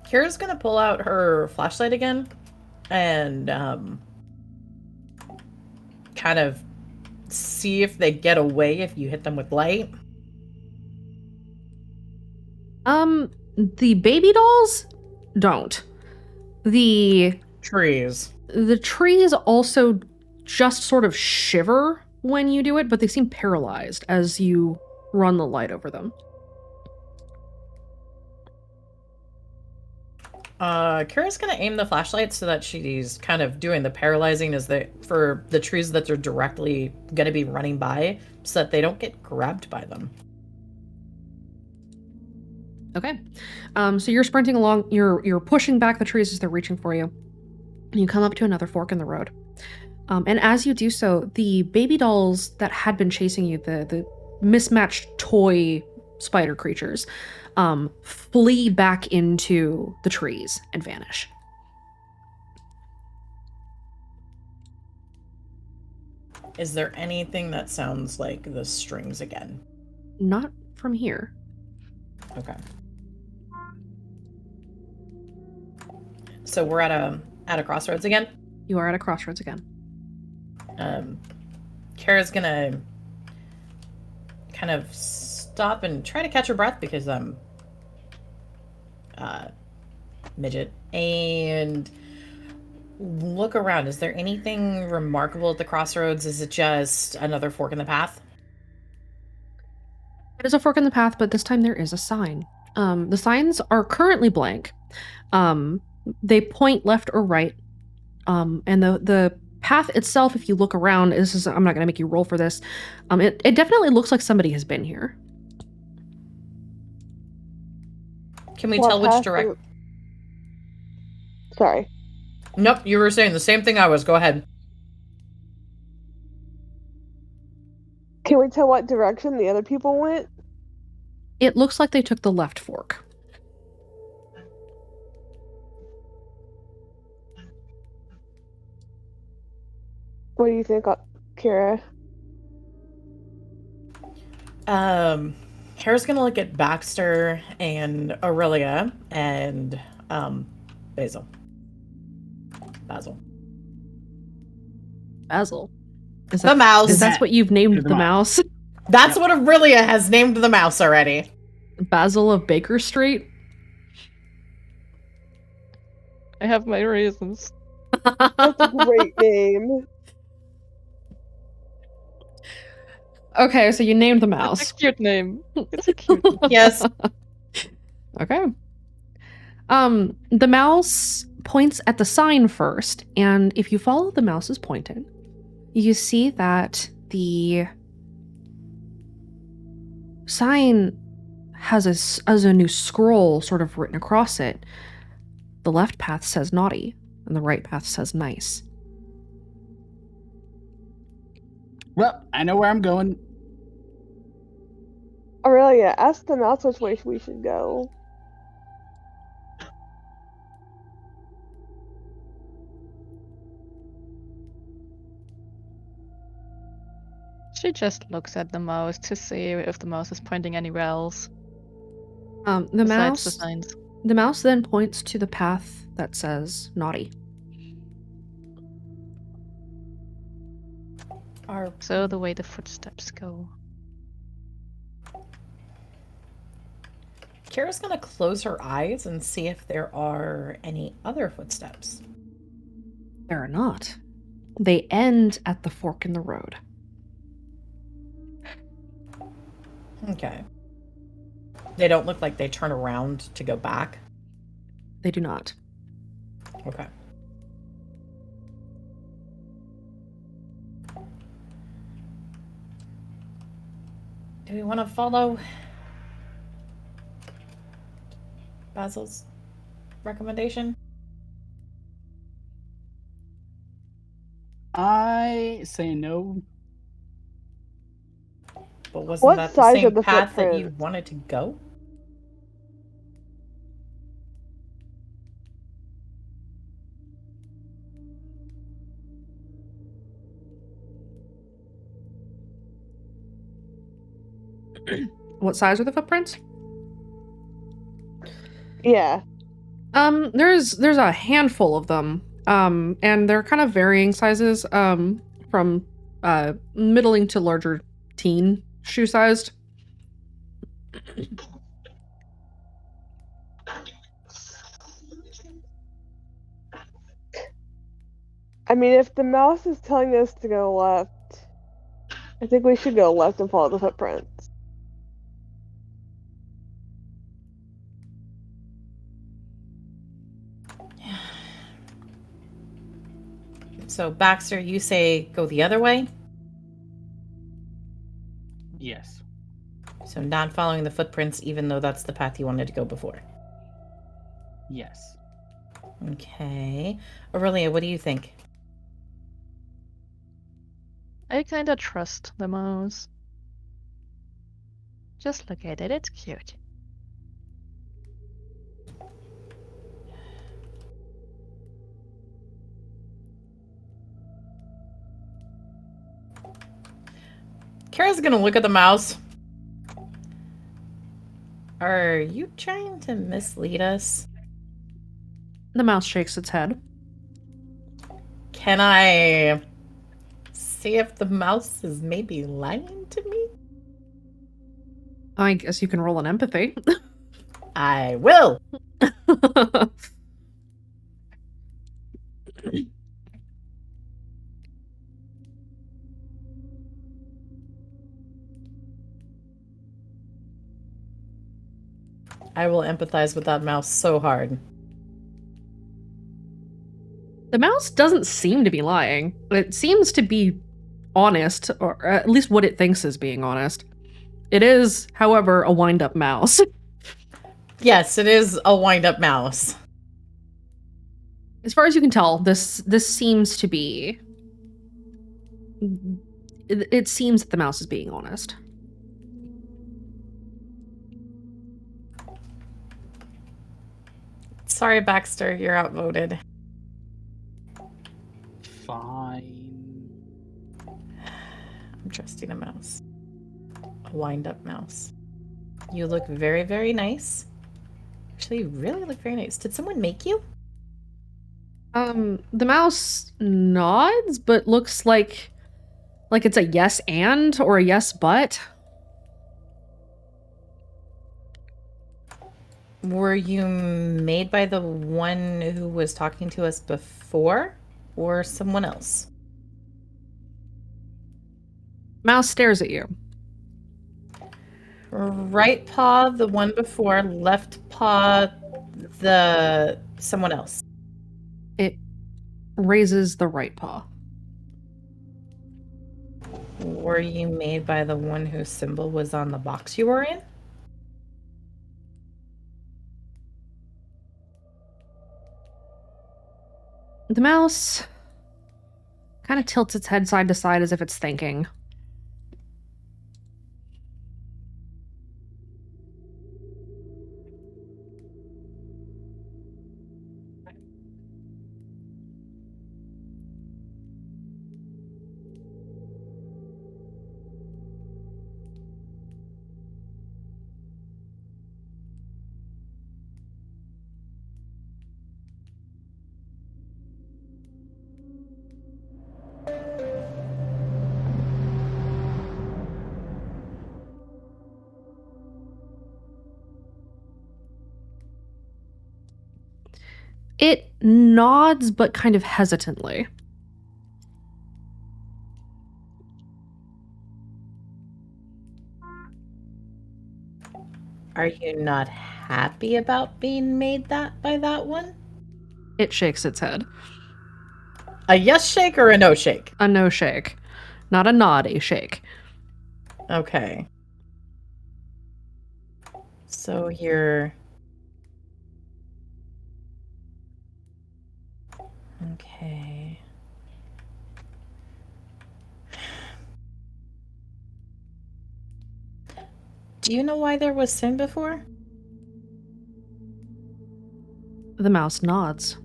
Kira's gonna pull out her flashlight again and kind of see if they get away if you hit them with light? The baby dolls don't. The Trees. trees also just sort of shiver when you do it, but they seem paralyzed as you run the light over them. Kira's gonna aim the flashlight so that she's kind of doing the paralyzing for the trees that they're directly gonna be running by, so that they don't get grabbed by them. Okay. So you're sprinting along, you're pushing back the trees as they're reaching for you. And you come up to another fork in the road. And as you do so, the baby dolls that had been chasing you, the mismatched toy spider creatures, flee back into the trees and vanish. Is there anything that sounds like the strings again? Not from here. Okay. So we're at a crossroads again? You are at a crossroads again. Kara's gonna kind of stop and try to catch her breath because midget, and look around. Is there anything remarkable at the crossroads? Is it just another fork in the path? It is a fork in the path, but this time there is a sign. The signs are currently blank. They point left or right. And the path itself, if you look around, I'm not going to make you roll for this. It definitely looks like somebody has been here. Can we What tell which path direct? Sorry. Nope, you were saying the same thing I was. Go ahead. Can we tell what direction the other people went? It looks like they took the left fork. What do you think, Kira? Kara's gonna look at Baxter and Aurelia and Basil. Basil. Is The that, mouse. Is that what you've named the mouse? That's what Aurelia has named the mouse already. Basil of Baker Street? I have my reasons. That's a great name. Okay, so you named the mouse. It's a cute name. It's a cute name. Yes. Okay. The mouse points at the sign first, and if you follow the mouse's pointing, you see that the sign has a new scroll sort of written across it. The left path says naughty, and the right path says nice. Well, I know where I'm going. Aurelia, ask the mouse which way we should go. She just looks at the mouse to see if the mouse is pointing anywhere else. The besides the mouse. signs. The mouse then points to the path that says naughty. So the way the footsteps go. Kira's gonna close her eyes and see if there are any other footsteps. There are not. They end at the fork in the road. Okay. They don't look like they turn around to go back. They do not. Okay. Do we want to follow Basil's recommendation? I say no. But wasn't What that the size are same the path that you footprints? wanted to go? What size are the footprints? Yeah. There's a handful of them. And they're kind of varying sizes, from middling to larger teen shoe sized. I mean, if the mouse is telling us to go left, I think we should go left and follow the footprints. So, Baxter, you say go the other way? Yes. So, not following the footprints, even though that's the path you wanted to go before. Yes. Okay. Aurelia, what do you think? I kinda trust the mouse. Just look at it, it's cute. Kara's gonna look at the mouse. Are you trying to mislead us? The mouse shakes its head. Can I see if the mouse is maybe lying to me? I guess you can roll an empathy. I will. I will empathize with that mouse so hard. The mouse doesn't seem to be lying. It seems to be honest, or at least what it thinks is being honest. It is, however, a wind-up mouse. Yes, it is a wind-up mouse. As far as you can tell, this seems to be... It seems that the mouse is being honest. Sorry, Baxter, you're outvoted. Fine. I'm trusting a mouse. A wind-up mouse. You look very, very nice. Actually, you really look very nice. Did someone make you? The mouse nods, but looks like it's a yes and or a yes but. Were you made by the one who was talking to us before, or someone else? Mouse stares at you. Right paw, the one before. Left paw, the someone else. It raises the right paw. Were you made by the one whose symbol was on the box you were in? The mouse kind of tilts its head side to side as if it's thinking. It nods, but kind of hesitantly. Are you not happy about being made that by that one? It shakes its head. A yes shake or a no shake? A no shake. Not a nod, a shake. Okay. So you're... Okay. Do you know why there was sin before? The mouse nods.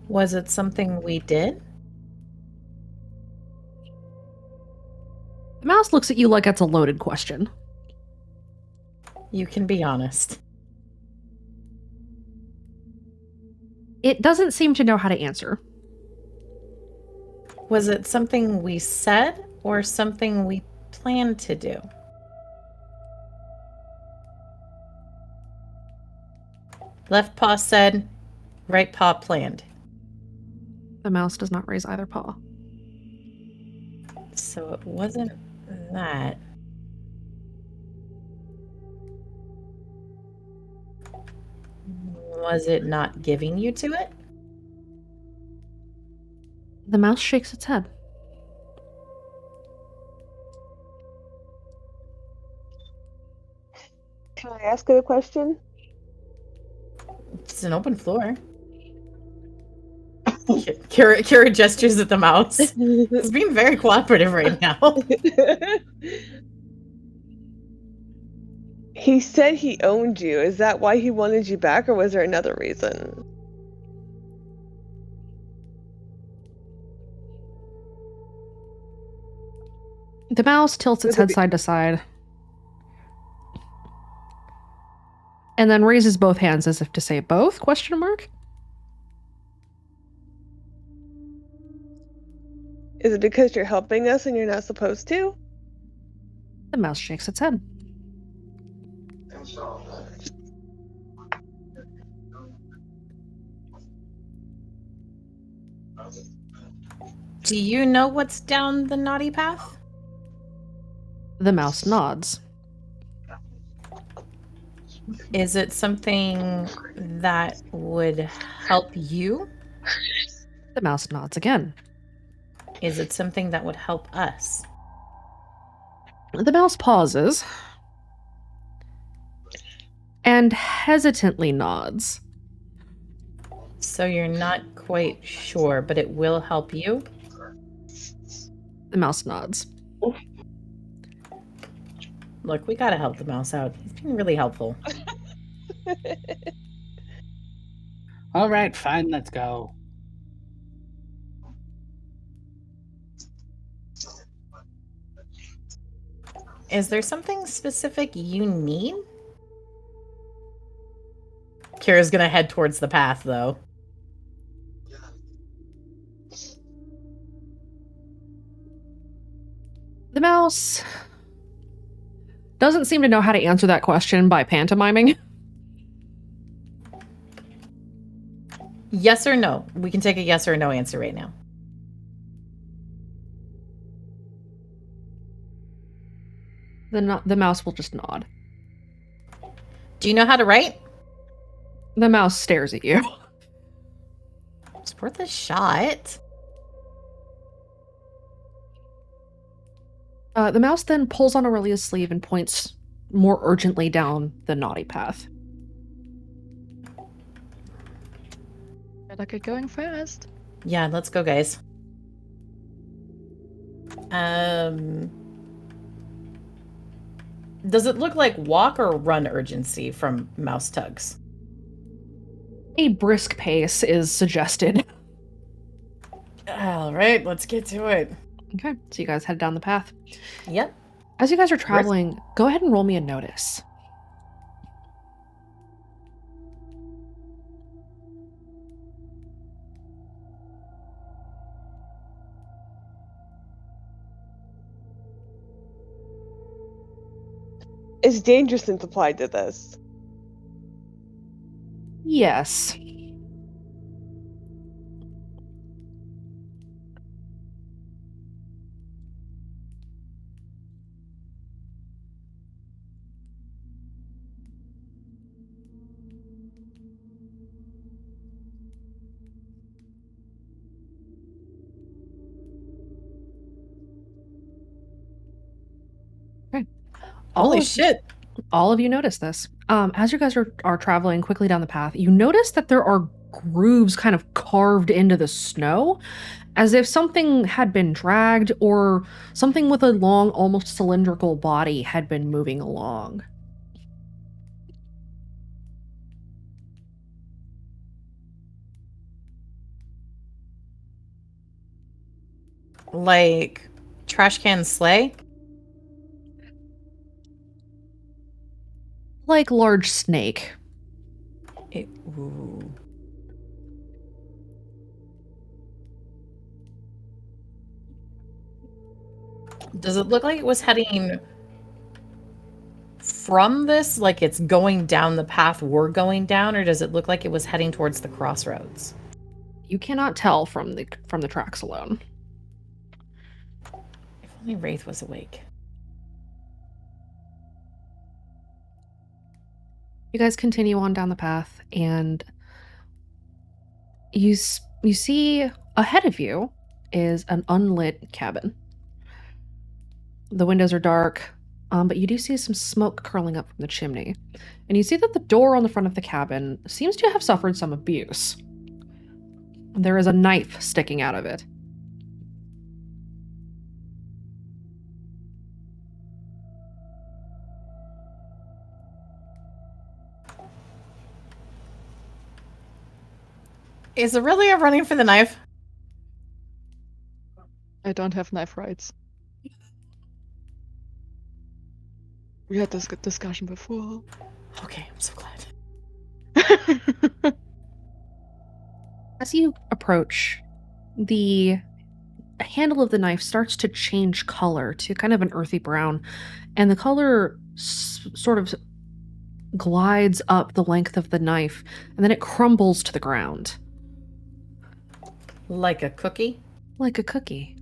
Was it something we did? The mouse looks at you like it's a loaded question. You can be honest. It doesn't seem to know how to answer. Was it something we said or something we planned to do? Left paw said, right paw planned. The mouse does not raise either paw. So it wasn't that. Was it not giving you to it? The mouse shakes its head. Can I ask it a question? It's an open floor. Kira gestures at the mouse. It's being very cooperative right now. He said he owned you. Is that why he wanted you back, or was there another reason? The mouse tilts its Was it head be- side to side. And then raises both hands as if to say both? Question mark? Is it because you're helping us and you're not supposed to? The mouse shakes its head. Do you know what's down the naughty path? The mouse nods. Is it something that would help you? The mouse nods again. Is it something that would help us? The mouse pauses and hesitantly nods. So you're not quite sure, but it will help you? The mouse nods. Look, we gotta help the mouse out. He's being really helpful. All right, fine, let's go. Is there something specific you need? Kira's gonna head towards the path, though. The mouse doesn't seem to know how to answer that question by pantomiming. Yes or no? We can take a yes or no answer right now. The mouse will just nod. Do you know how to write? The mouse stares at you. It's worth a shot. The mouse then pulls on Aurelia's sleeve and points more urgently down the naughty path. Better get going fast. Yeah, let's go, guys. Does it look like walk or run urgency from Mouse Tugs? A brisk pace is suggested. All right, let's get to it. Okay, so you guys head down the path. Yep. As you guys are traveling, go ahead and roll me a notice. Is danger sense applied to this? Yes. Okay. Holy shit. All of you notice this. As you guys are traveling quickly down the path, you notice that there are grooves kind of carved into the snow, as if something had been dragged or something with a long, almost cylindrical body had been moving along. Like trash can sleigh? Like large snake. Ooh. Does it look like it was heading from this, like it's going down the path we're going down, or does it look like it was heading towards the crossroads? You cannot tell from the tracks alone. If only Wraith was awake. You guys continue on down the path, and you see ahead of you is an unlit cabin. The windows are dark, but you do see some smoke curling up from the chimney. And you see that the door on the front of the cabin seems to have suffered some abuse. There is a knife sticking out of it. Is Aurelia running for the knife? I don't have knife rights. We had this good discussion before. Okay, I'm so glad. As you approach, the handle of the knife starts to change color to kind of an earthy brown, and the color sort of glides up the length of the knife, and then it crumbles to the ground. Like a cookie? Like a cookie.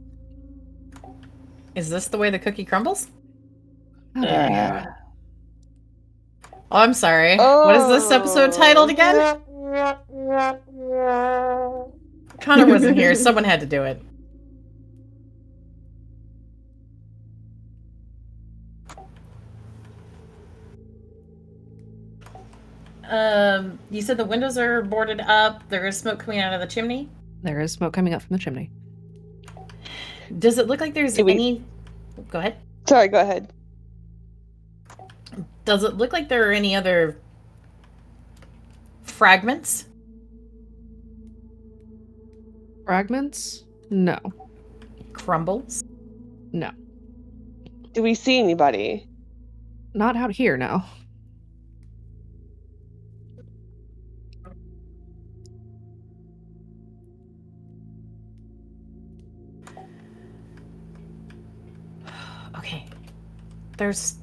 Is this the way the cookie crumbles? How dare you? Oh, I'm sorry. What is this episode titled again? Connor wasn't here. Someone had to do it. You said the windows are boarded up. There is smoke coming out of the chimney. There is smoke coming up from the chimney. Does it look like there's any... Go ahead. Sorry, go ahead. Does it look like there are any other fragments? Fragments? No. Crumbles? No. Do we see anybody? Not out here, no. Okay. There's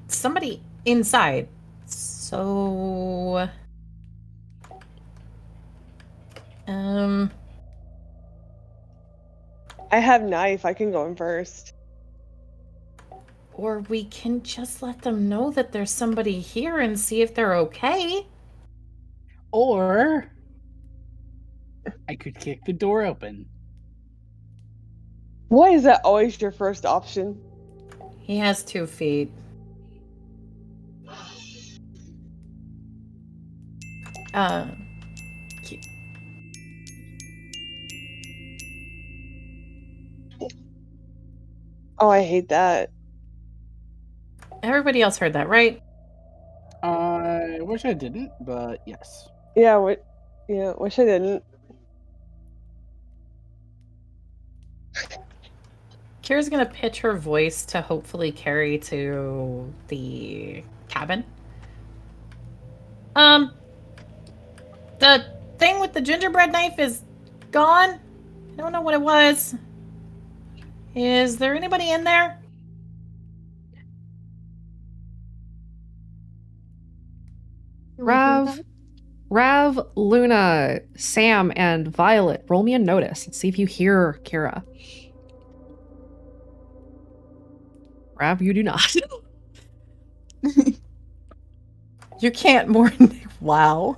somebody inside. So... I have knife. I can go in first. Or we can just let them know that there's somebody here and see if they're okay. Or I could kick the door open. Why is that always your first option? He has 2 feet. Oh, I hate that. Everybody else heard that, right? I wish I didn't, but yes. Yeah, wish I didn't. Kira's gonna pitch her voice to hopefully carry to the cabin. The thing with the gingerbread knife is gone. I don't know what it was. Is there anybody in there? Rav, Luna, Sam, and Violet, roll me a notice and see if you hear Kira. Rav, you do not. You can't more. Wow.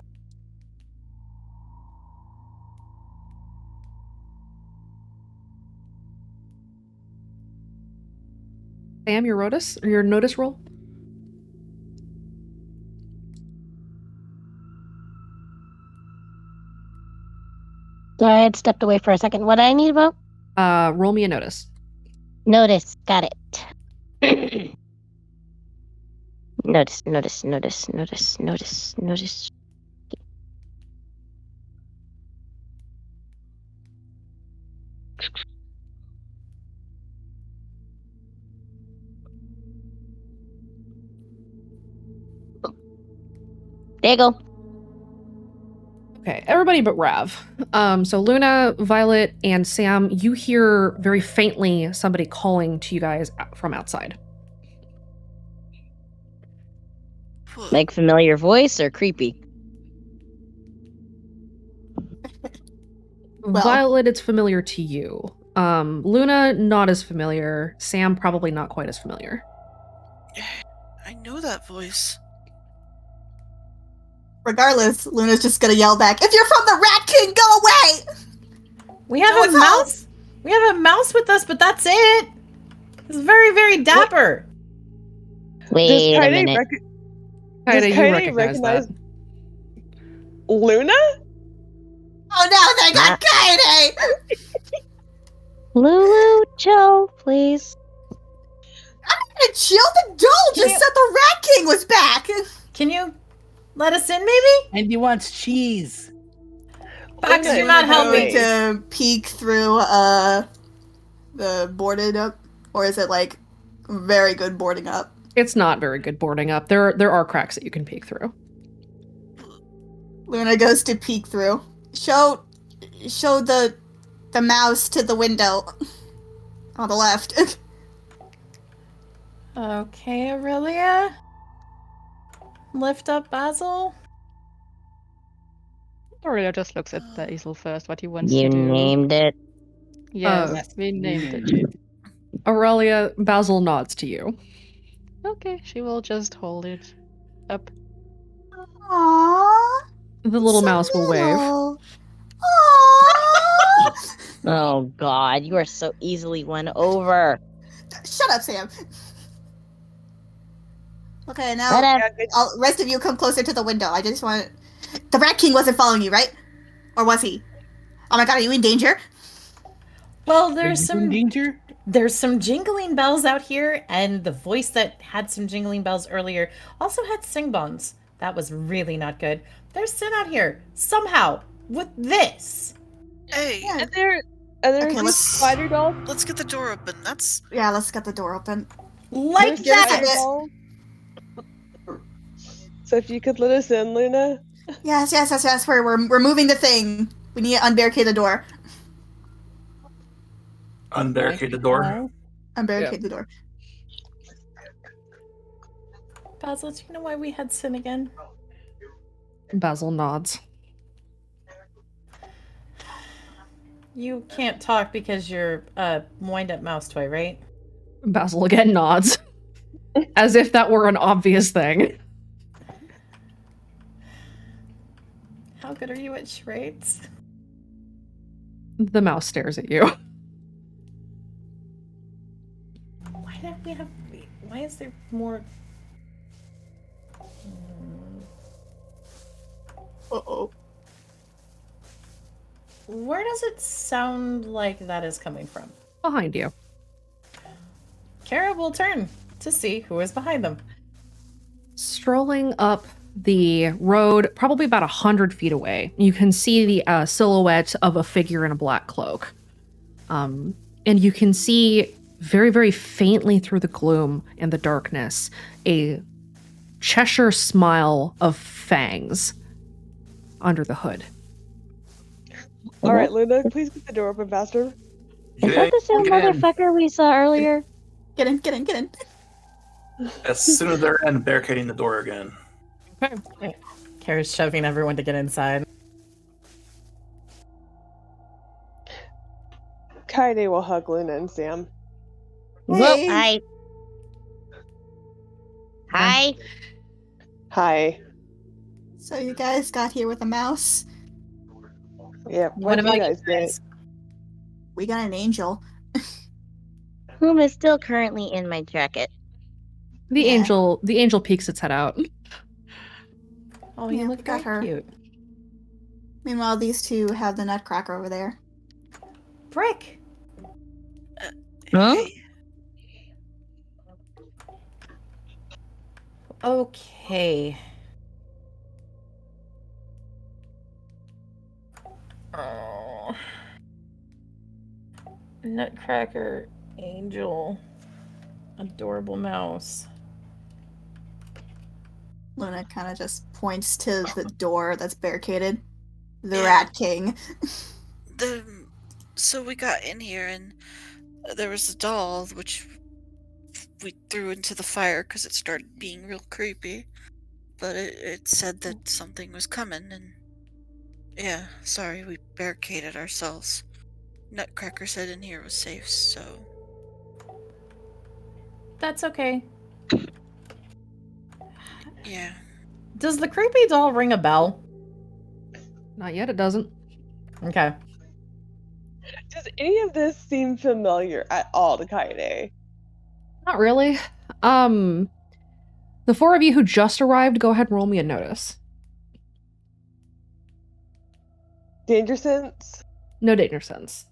Sam, your notice roll? Sorry, I had stepped away for a second. What do I need about? Roll me a notice. Notice. Got it. Notice. There you go. Okay, everybody but Rav. So Luna, Violet, and Sam, you hear very faintly somebody calling to you guys from outside. Like familiar voice or creepy? Well- Violet, it's familiar to you. Luna, not as familiar. Sam, probably not quite as familiar. I know that voice. Regardless, Luna's just gonna yell back, "If you're from the Rat King, go away!" We have No, a it's home. mouse. We have a mouse with us, but that's it. It's very, very dapper. Wait a minute. Kaida, you Kaide recognize that. Luna? Oh no, they got Kaide! Lulu, chill, please. And chill the doll just said the Rat King was back! Can you let us in, maybe? And he wants cheese. Box, Luna, you're not Going helping. to peek through the boarded up, or is it like very good boarding up? It's not very good boarding up. There are cracks that you can peek through. Luna goes to peek through. Show the mouse to the window on the left. Okay, Aurelia. Lift up Basil. Aurelia just looks at the easel first, what he wants You to do. named it. Yes, we named it. Aurelia, Basil nods to you. Okay, she will just hold it up. Aww. The little so mouse will wave. little. Aww. Oh God, you are so easily won over. Shut up, Sam. Okay, now Whatever. rest of you come closer to the window. I just want. The Rat King wasn't following you, right? Or was he? Oh my God, are you in danger? Well, Are there's you some in danger? There's some jingling bells out here, and the voice that had some jingling bells earlier also had sing bongs. That was really not good. There's Sin out here somehow with this. Hey, Yeah. And there Okay, these let's- spider dolls. let's get the door open. That's Yeah, let's get the door open. Like There's that. spider dolls. So if you could let us in, Luna. Yes. We're moving the thing. We need to unbarricade the door. Unbarricade the door. Unbarricade the door. Basil, do you know why we had Sin again? Basil nods. You can't talk because you're a wind-up mouse toy, right? Basil again nods. As if that were an obvious thing. How good are you at charades? The mouse stares at you. Why don't we have... Why is there more... Uh-oh. Where does it sound like that is coming from? Behind you. Kara will turn to see who is behind them. Strolling up the road, probably about 100 feet away, you can see the silhouette of a figure in a black cloak. And you can see very, very faintly through the gloom and the darkness a Cheshire smile of fangs under the hood. All right, Luna, please get the door open faster. Is that the same Get in. motherfucker we saw earlier? Get in. As soon as they're in, barricading the door again. Kara's shoving everyone to get inside. Kaide will hug Luna and Sam. Whoa, Hey. hi. Hi. Hi. So you guys got here with a mouse. Yeah, What what do about you you guys get? guys? We got an angel. Whom is still currently in my jacket. The Yeah. angel peeks its head out. Oh, you Yeah, look got very her. cute. Meanwhile, these two have the nutcracker over there. Brick. Huh? hey. Okay. Oh. Nutcracker, angel, adorable mouse. Luna kind of just points to the door that's barricaded. The Yeah. Rat King. So we got in here and there was a doll which we threw into the fire because it started being real creepy. But it said that something was coming, and yeah, sorry, we barricaded ourselves. Nutcracker said in here was safe, so That's okay. yeah. Does the creepy doll ring a bell? Not yet, it doesn't. Okay. Does any of this seem familiar at all to Kaede? Not really. The four of you who just arrived, go ahead and roll me a notice. Danger sense? No danger sense.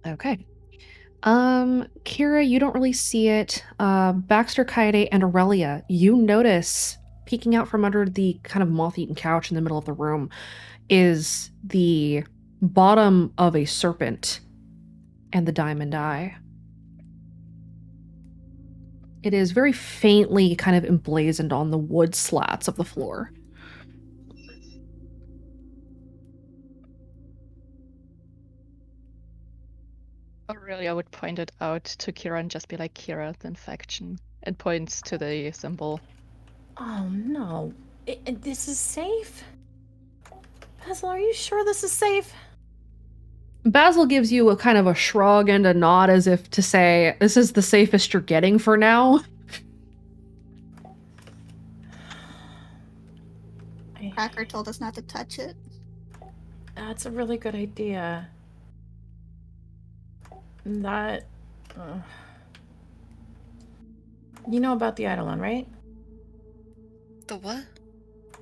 Okay. Kira, you don't really see it. Baxter, Kaede, and Aurelia, you notice peeking out from under the kind of moth-eaten couch in the middle of the room is the bottom of a serpent and the diamond eye. It is very faintly kind of emblazoned on the wood slats of the floor. Aurelia would point it out to Kira and just be like, Kira, the infection, and points to the symbol. Oh no. This is safe? Basil, are you sure this is safe? Basil gives you a kind of a shrug and a nod as if to say, this is the safest you're getting for now. Cracker told us not to touch it. That's a really good idea. That... You know about the Eidolon, right? The what?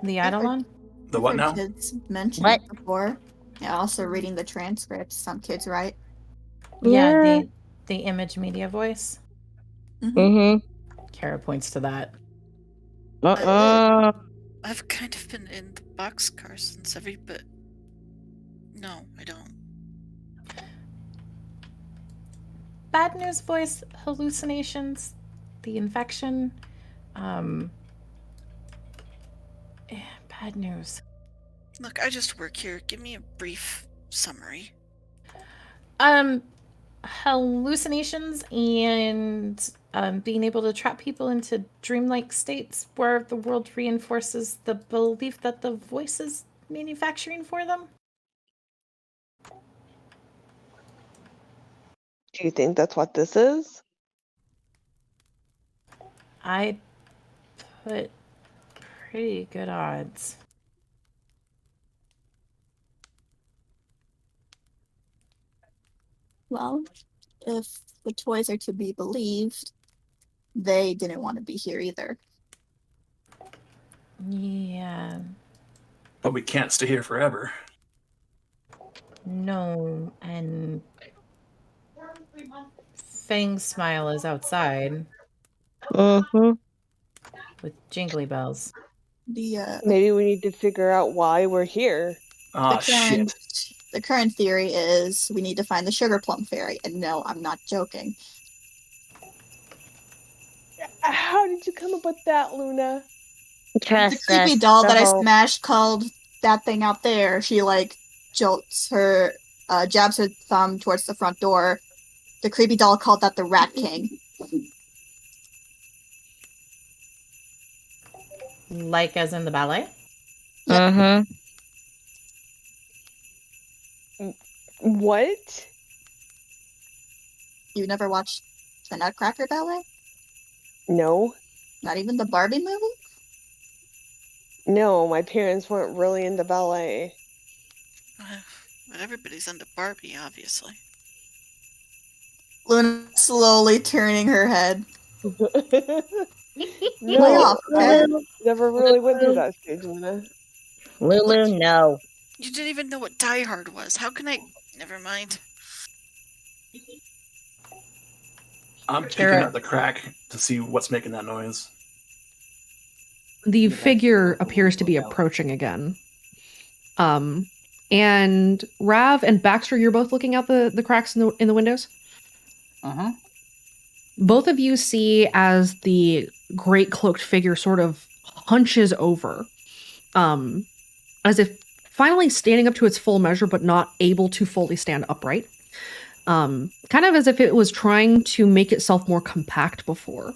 The I've heard- Eidolon? The what I've now? heard kids mention What? it before. Yeah, also reading the transcripts. Some kids write. Yeah, the image media voice. Mm-hmm. Kara points to that. I've kind of been in the boxcar since but no, I don't. Bad news voice, hallucinations, the infection. Bad news. Look, I just work here. Give me a brief summary. Hallucinations and being able to trap people into dreamlike states where the world reinforces the belief that the voice is manufacturing for them. Do you think that's what this is? I put pretty good odds. Well, if the toys are to be believed, they didn't want to be here either. Yeah. But we can't stay here forever. No, and Fang's smile is outside Mm-hmm. with jingly bells. Maybe we need to figure out why we're here. Ah, shit. The current theory is we need to find the sugar plum fairy, and no, I'm not joking. How did you come up with that, Luna? The creepy doll that I smashed called that thing out there. She like jolts her, jabs her thumb towards the front door. The creepy doll called that the Rat King. Like as in the ballet? Yep. Mm-hmm. What? You never watched the Nutcracker Ballet? No. Not even the Barbie movie? No, my parents weren't really into ballet. But everybody's into Barbie, obviously. Luna slowly turning her head. No, Way off, okay? Lulu, Never really went through that stage, Luna. Lulu, no. You didn't even know what Die Hard was. How can I? Never mind. I'm picking Kara. up the crack to see what's making that noise. The Yeah, that's figure cool. appears to be Look out. approaching again. And Rav and Baxter, you're both looking out the cracks in the windows. Uh-huh. Both of you see as the great cloaked figure sort of hunches over, as if finally standing up to its full measure, but not able to fully stand upright. Kind of as if it was trying to make itself more compact before.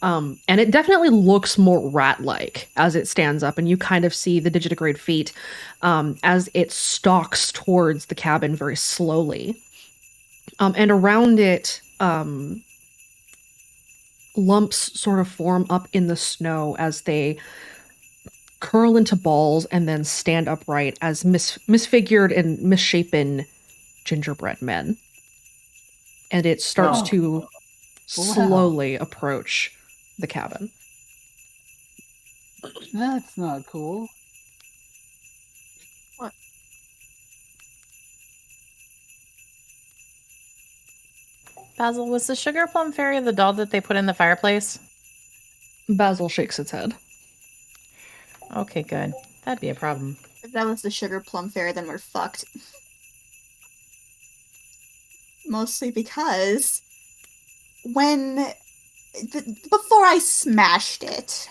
And it definitely looks more rat-like as it stands up, and you kind of see the digitigrade feet as it stalks towards the cabin very slowly. And around it, lumps sort of form up in the snow as they curl into balls and then stand upright as misfigured and misshapen gingerbread men. And it starts Oh. to Wow. slowly approach the cabin. That's not cool. Basil, was the sugar plum fairy the doll that they put in the fireplace? Basil shakes its head. Okay, good. That'd be a problem. If that was the sugar plum fairy, then we're fucked. Mostly because when before I smashed it,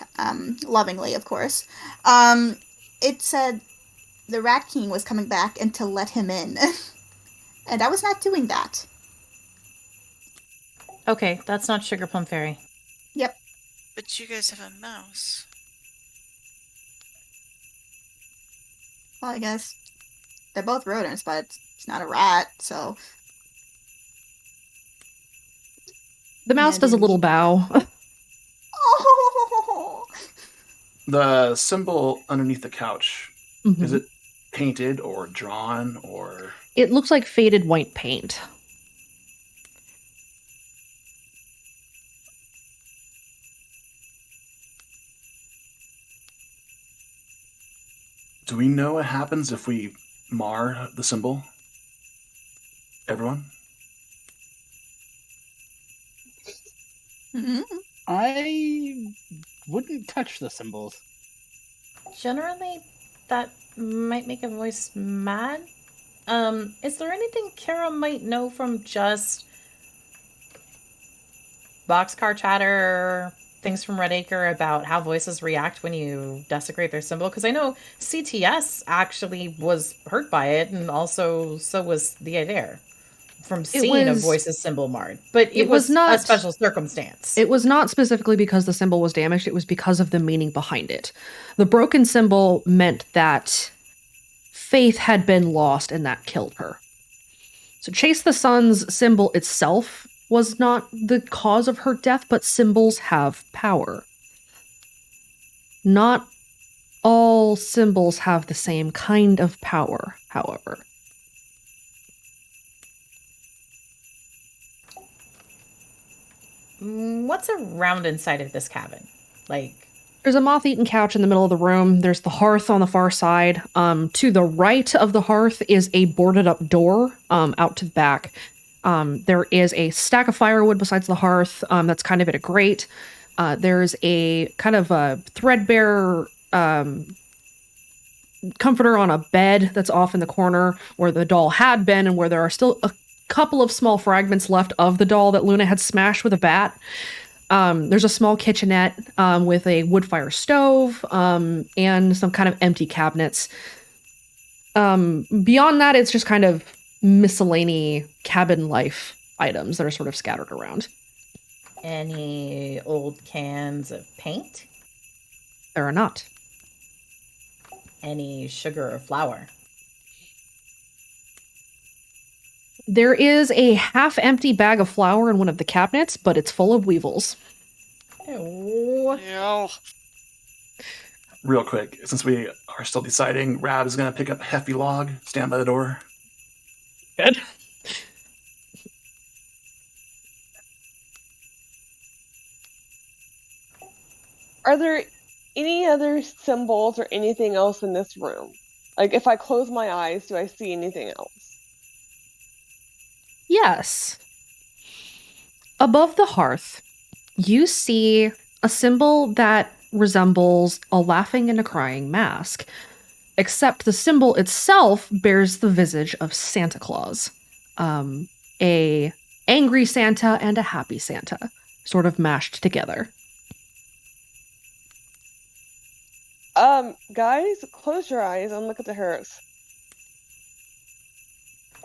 lovingly, of course, it said the Rat King was coming back and to let him in. And I was not doing that. Okay, that's not sugar plum fairy. Yep. But you guys have a mouse. Well, I guess they're both rodents, but it's not a rat, so. The mouse Yeah, does a dude. little bow. Oh! The symbol underneath the couch, Mhm. is it painted or drawn or? It looks like faded white paint. Do we know what happens if we mar the symbol? Everyone? Mhm. I wouldn't touch the symbols. Generally, that might make a voice mad. Is there anything Kara might know from just boxcar chatter, things from Red Acre about how voices react when you desecrate their symbol? Because I know CTS actually was hurt by it, and also so was the Adair from seeing a was- voice's symbol marred. But it it was was not- a special circumstance. It was not specifically because the symbol was damaged, it was because of the meaning behind it. The broken symbol meant that faith had been lost and that killed her. So Chase the Sun's symbol itself was not the cause of her death, but symbols have power. Not all symbols have the same kind of power, however. What's around inside of this cabin? Like, There's a moth-eaten couch in the middle of the room. There's the hearth on the far side. To the right of the hearth is a boarded-up door out to the back. There is a stack of firewood besides the hearth that's kind of at a grate. There's a kind of a threadbare comforter on a bed that's off in the corner where the doll had been and where there are still a couple of small fragments left of the doll that Luna had smashed with a bat. There's a small kitchenette with a wood fire stove and some kind of empty cabinets. Beyond that, it's just kind of miscellany cabin life items that are sort of scattered around. any old cans of paint? There are not. Any sugar or flour? There is a half-empty bag of flour in one of the cabinets, but it's full of weevils. Ew. Ew. Real quick, since we are still deciding, Rab is going to pick up a hefty log, stand by the door. Good. Are there any other symbols or anything else in this room? Like, if I close my eyes, do I see anything else? Yes. Above the hearth, you see a symbol that resembles a laughing and a crying mask, except the symbol itself bears the visage of Santa Claus. A angry Santa and a happy Santa, sort of mashed together. Guys, close your eyes and look at the hearth.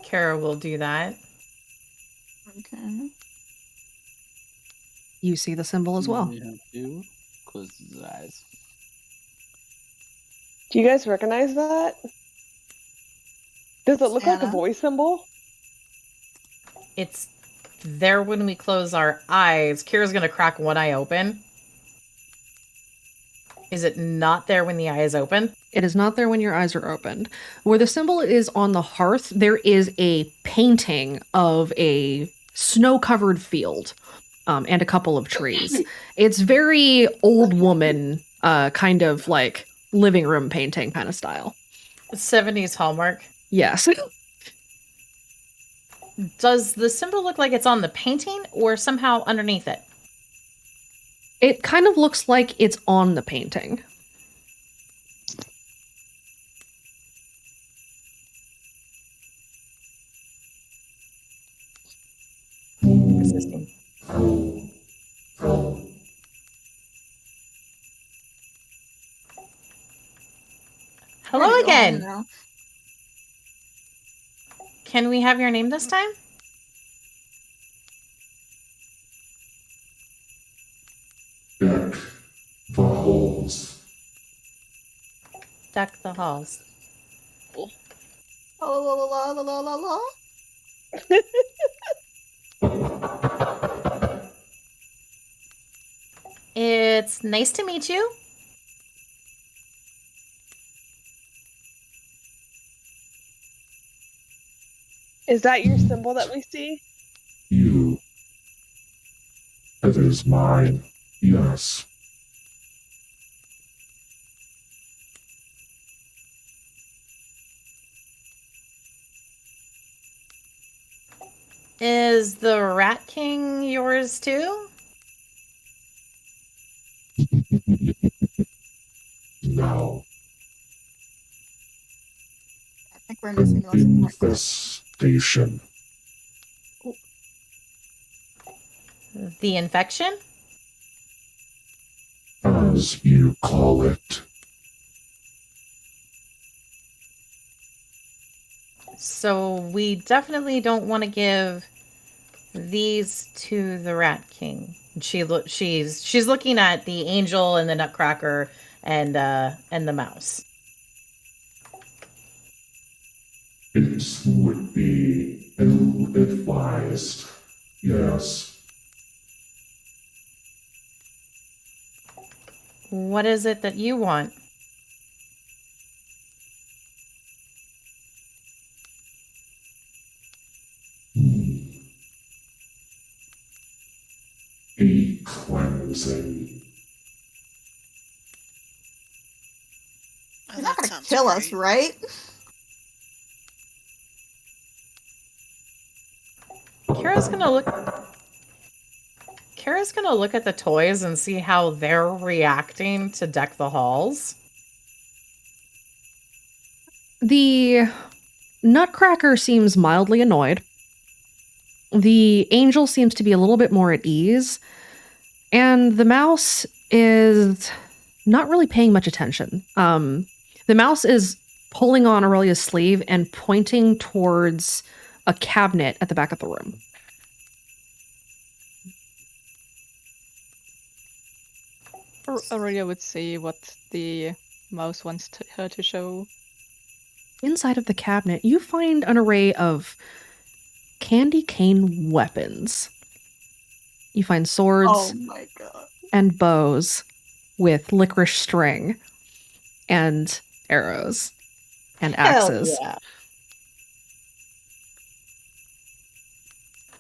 Kara will do that. Okay. You see the symbol as well. You have to close his eyes. Do you guys recognize that? Does it look like a Santa? boy symbol? It's there when we close our eyes. Kira's gonna crack one eye open. Is it not there when the eye is open? It is not there when your eyes are opened. Where the symbol is on the hearth, there is a painting of a snow-covered field and a couple of trees. It's very old woman, kind of like living room painting kind of style. 70s Hallmark. Yes. Does the symbol look like it's on the painting or somehow underneath it? It kind of looks like it's on the painting. Resisting. Hello Ready to go home again. now. Can we have your name this time? Deck the halls. Deck the halls. La la la la la la la. It's nice to meet you. Is that your symbol that we see? You. It is mine. Yes. Is the Rat King yours too? Now, I think we're missing the most important part. infestation. The infection? As you call it. So we definitely don't want to give these to the Rat King. She's looking at the angel and the Nutcracker and the mouse. It would be ill-advised. Yes. What is it that you want? A cleansing. Oh, You're not that gonna sounds kill us, great. right? Kara's gonna look at the toys and see how they're reacting to Deck the Halls. The Nutcracker seems mildly annoyed. The angel seems to be a little bit more at ease. And the mouse is not really paying much attention. The mouse is pulling on Aurelia's sleeve and pointing towards a cabinet at the back of the room. Aurelia would see what the mouse wants her to show. Inside of the cabinet, you find an array of candy cane weapons. You find swords Oh my god. and bows with licorice string and arrows and axes. Hell yeah.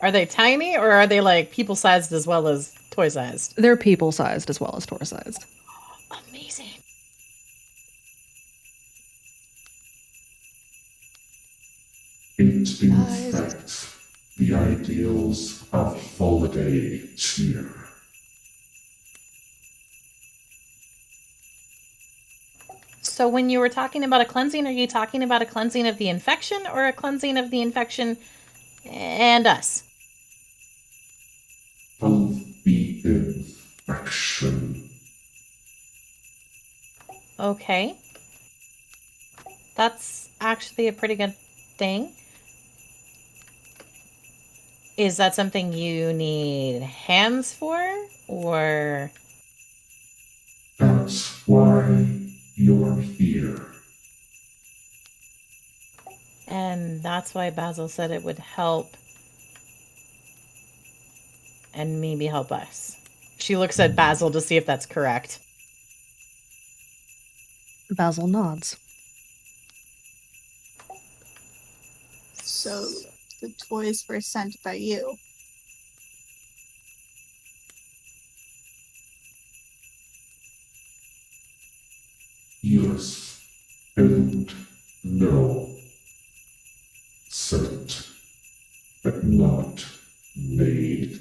Are they tiny or are they like people sized as well as toy sized? They're people-sized as well as toy-sized. Amazing. It infects the ideals of holiday cheer. So when you were talking about a cleansing, are you talking about a cleansing of the infection or a cleansing of the infection and us? Of the infection. Okay. That's actually a pretty good thing. Is that something you need hands for, or? That's why you're here. And that's why Basil said it would help and maybe help us. She looks at Basil to see if that's correct. Basil nods. So the toys were sent by you. Yes and no. Sent, but not made.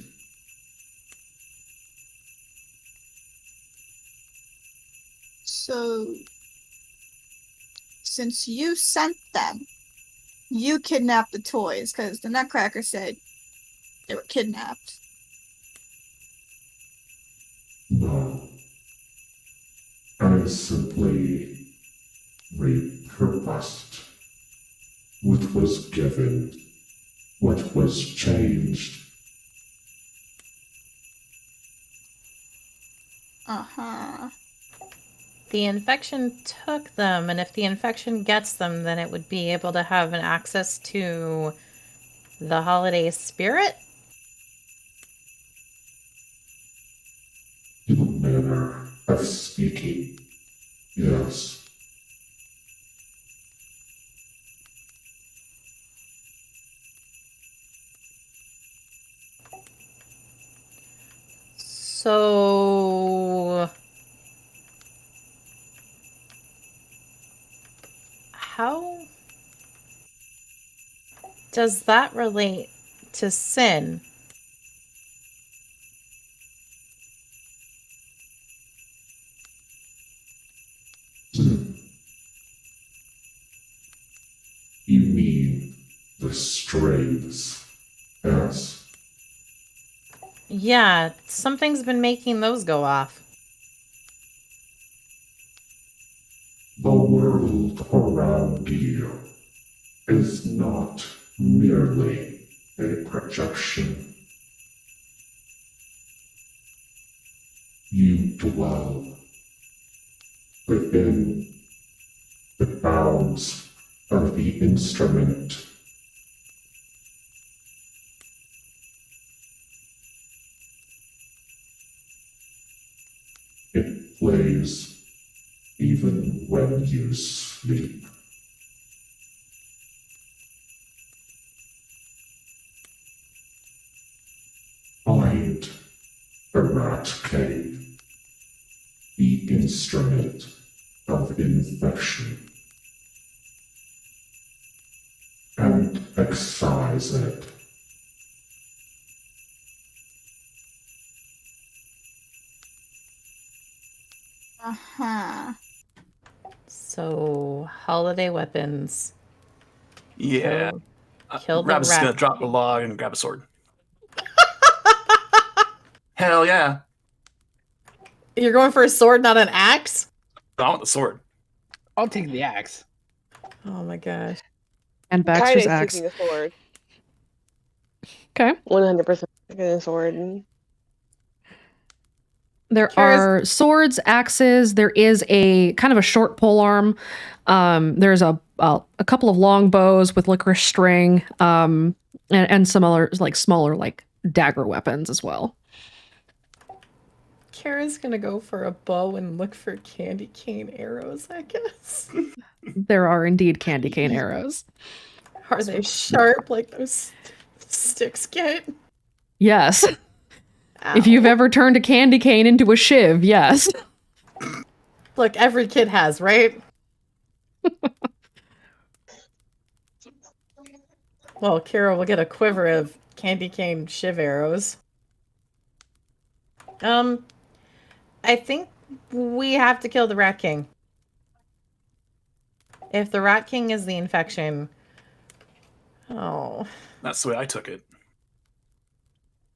So since you sent them, you kidnapped the toys because the Nutcracker said they were kidnapped. No. I simply repurposed what was given, what was changed. Uh-huh. The infection took them, and if the infection gets them, then it would be able to have an access to the holiday spirit? In a manner of speaking, yes. So... how does that relate to sin? You mean the strays, yes. Yeah, something's been making those go off. The world around you is not merely a projection. You dwell within the bounds of the instrument. It plays even when you sleep. Find the rat cave, the instrument of infection, and excise it. Uh-huh. So, holiday weapons. Yeah. Kill the Rab's just gonna rat. drop the log and grab a sword. Hell yeah. You're going for a sword, not an axe? I want the sword. I'll take the axe. Oh my gosh. And Baxter's Kaide's axe. taking a sword. Okay. 100% taking a sword. There Kara's- are swords, axes. There is a kind of a short pole arm. There's a couple of long bows with licorice string, and some other like smaller like dagger weapons as well. Kara's gonna go for a bow and look for candy cane arrows, I guess. There are indeed candy cane arrows. Are they sharp like those sticks get? Yes. Ow. If you've ever turned a candy cane into a shiv, yes. Look, every kid has, right? Well, Kira will get a quiver of candy cane shiv arrows. I think we have to kill the Rat King. If the Rat King is the infection... Oh. That's the way I took it.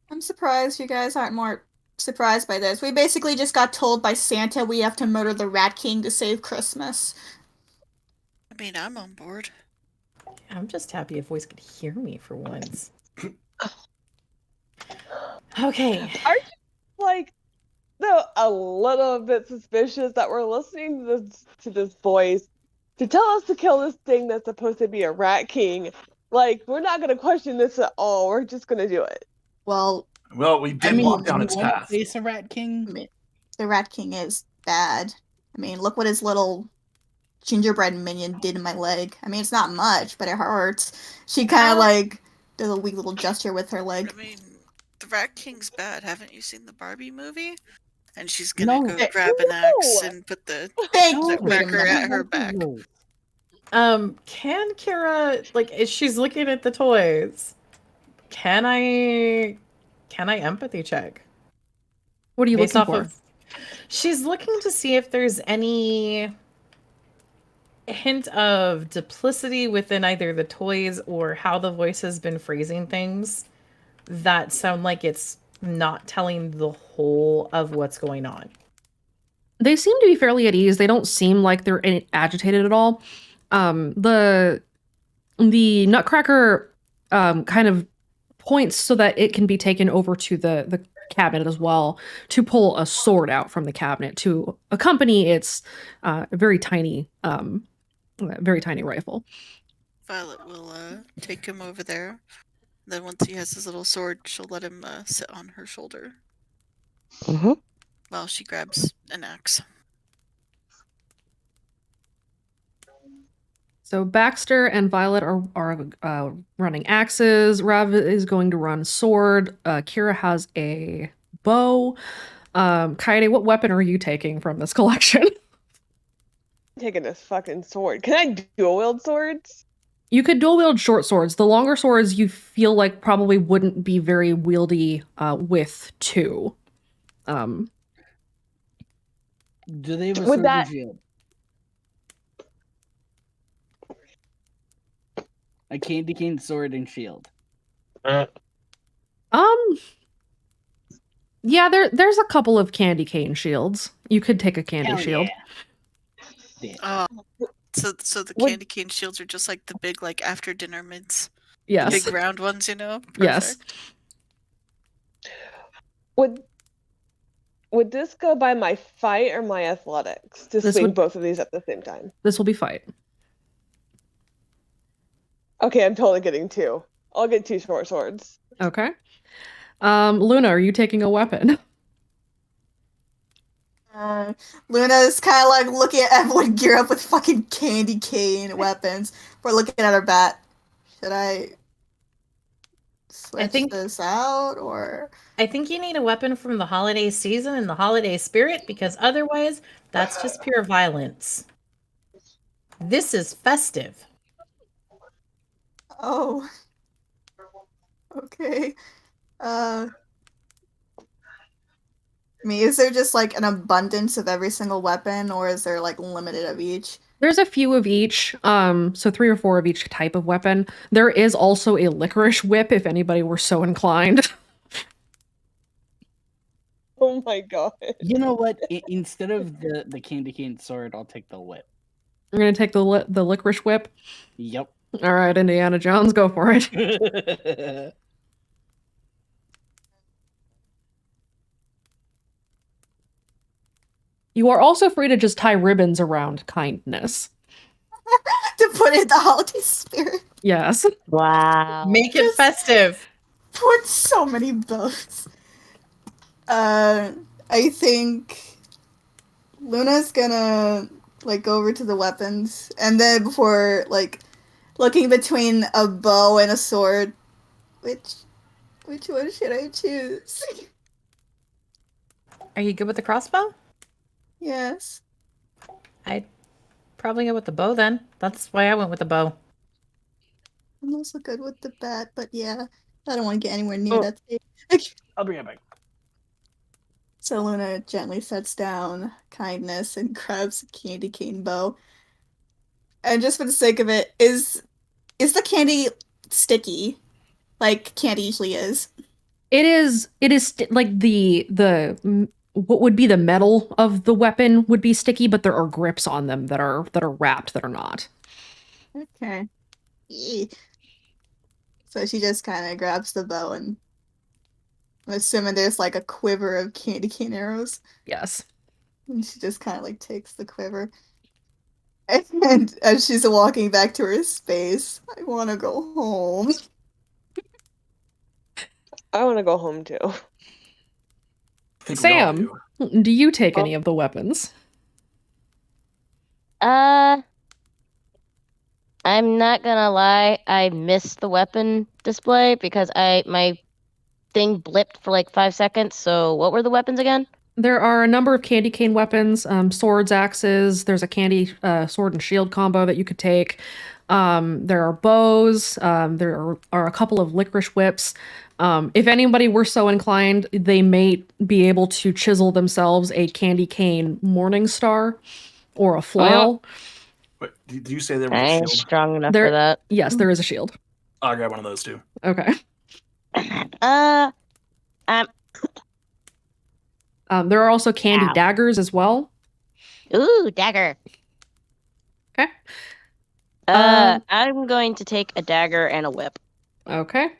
I'm surprised you guys aren't more surprised by this. We basically just got told by Santa we have to murder the Rat King to save Christmas. I mean, I'm on board. I'm just happy if voice could hear me for once. Okay. Are you like a little bit suspicious that we're listening to this voice to tell us to kill this thing that's supposed to be a Rat King? Like, we're not gonna question this at all. We're just gonna do it. Well, we did walk down its path. Face a Rat King. I mean, the Rat King is bad. I mean, look what his little gingerbread minion did in my leg. I mean, it's not much, but it hurts. She kind of like does a weak little gesture with her leg. I mean, the Rat King's bad. Haven't you seen the Barbie movie? And she's gonna go grab an axe and put the nutcracker at her back. Can Kira, like, if she's looking at the toys, can I empathy check? What are you looking for? She's looking to see if there's any hint of duplicity within either the toys or how the voice has been phrasing things that sound like it's not telling the whole of what's going on. They seem to be fairly at ease. They don't seem like they're agitated at all. The Nutcracker kind of points so that it can be taken over to the cabinet as well to pull a sword out from the cabinet to accompany its very tiny rifle. Violet will take him over there. Then once he has his little sword, she'll let him sit on her shoulder. While she grabs an axe. So Baxter and Violet are running axes. Rav is going to run sword. Kira has a bow. Kaede, what weapon are you taking from this collection? I'm taking this fucking sword. Can I dual wield swords? You could dual wield short swords. The longer swords you feel like probably wouldn't be very wieldy with two. Do they have a sword and shield? A candy cane sword and shield. Yeah, there's a couple of candy cane shields. You could take a candy shield. Yeah. So the candy cane shields are just like the big, like, after dinner mints. Yes. The big round ones, you know? Perfect. Yes. Would this go by my fight or my athletics to swing both of these at the same time? This will be fight. Okay, I'm totally getting two. I'll get two short swords. Okay. Luna, are you taking a weapon? Luna's kind of like looking at everyone gear up with fucking candy cane weapons. We're looking at her bat. Should I switch this out, or? I think you need a weapon from the holiday season and the holiday spirit, because otherwise, that's just pure violence. This is festive. Oh. Okay. I mean, is there just like an abundance of every single weapon, or is there like limited of each? There's a few of each, so 3 or 4 of each type of weapon. There is also a licorice whip if anybody were so inclined. Oh my god. You know what? Instead of the candy cane sword, I'll take the whip. You're gonna take the licorice whip? Yep. All right, Indiana Jones, go for it. You are also free to just tie ribbons around kindness. To put in the holiday spirit. Yes. Wow. Make it festive. Put so many bows. I think Luna's gonna like go over to the weapons, and then before like looking between a bow and a sword, which one should I choose? Are you good with the crossbow? Yes. I'd probably go with the bow then. That's why I went with the bow. I'm also good with the bat, but yeah, I don't want to get anywhere near Oh. that thing. I'll bring it back. So Luna gently sets down kindness and grabs a candy cane bow. And just for the sake of it, is the candy sticky? Like candy usually is. It is like what would be the metal of the weapon would be sticky, but there are grips on them that are wrapped that are not. Okay. Eeh. So she just kind of grabs the bow, and I'm assuming there's like a quiver of candy cane arrows. Yes. And she just kind of like takes the quiver. And as she's walking back to her space, I want to go home. I want to go home too. I think we all Sam, do. do you take any of the weapons? I'm not gonna lie, I missed the weapon display because my thing blipped for like 5 seconds. So what were the weapons again? There are a number of candy cane weapons, swords, axes. There's a candy sword and shield combo that you could take. There are bows. There are a couple of licorice whips. If anybody were so inclined, they may be able to chisel themselves a candy cane morning star or a flail. Wait, did you say there was I a ain't shield? strong enough for that. Yes, there is a shield. I'll grab one of those too. Okay. There are also candy Ow. daggers as well. Ooh, dagger. Okay. I'm going to take a dagger and a whip. Okay.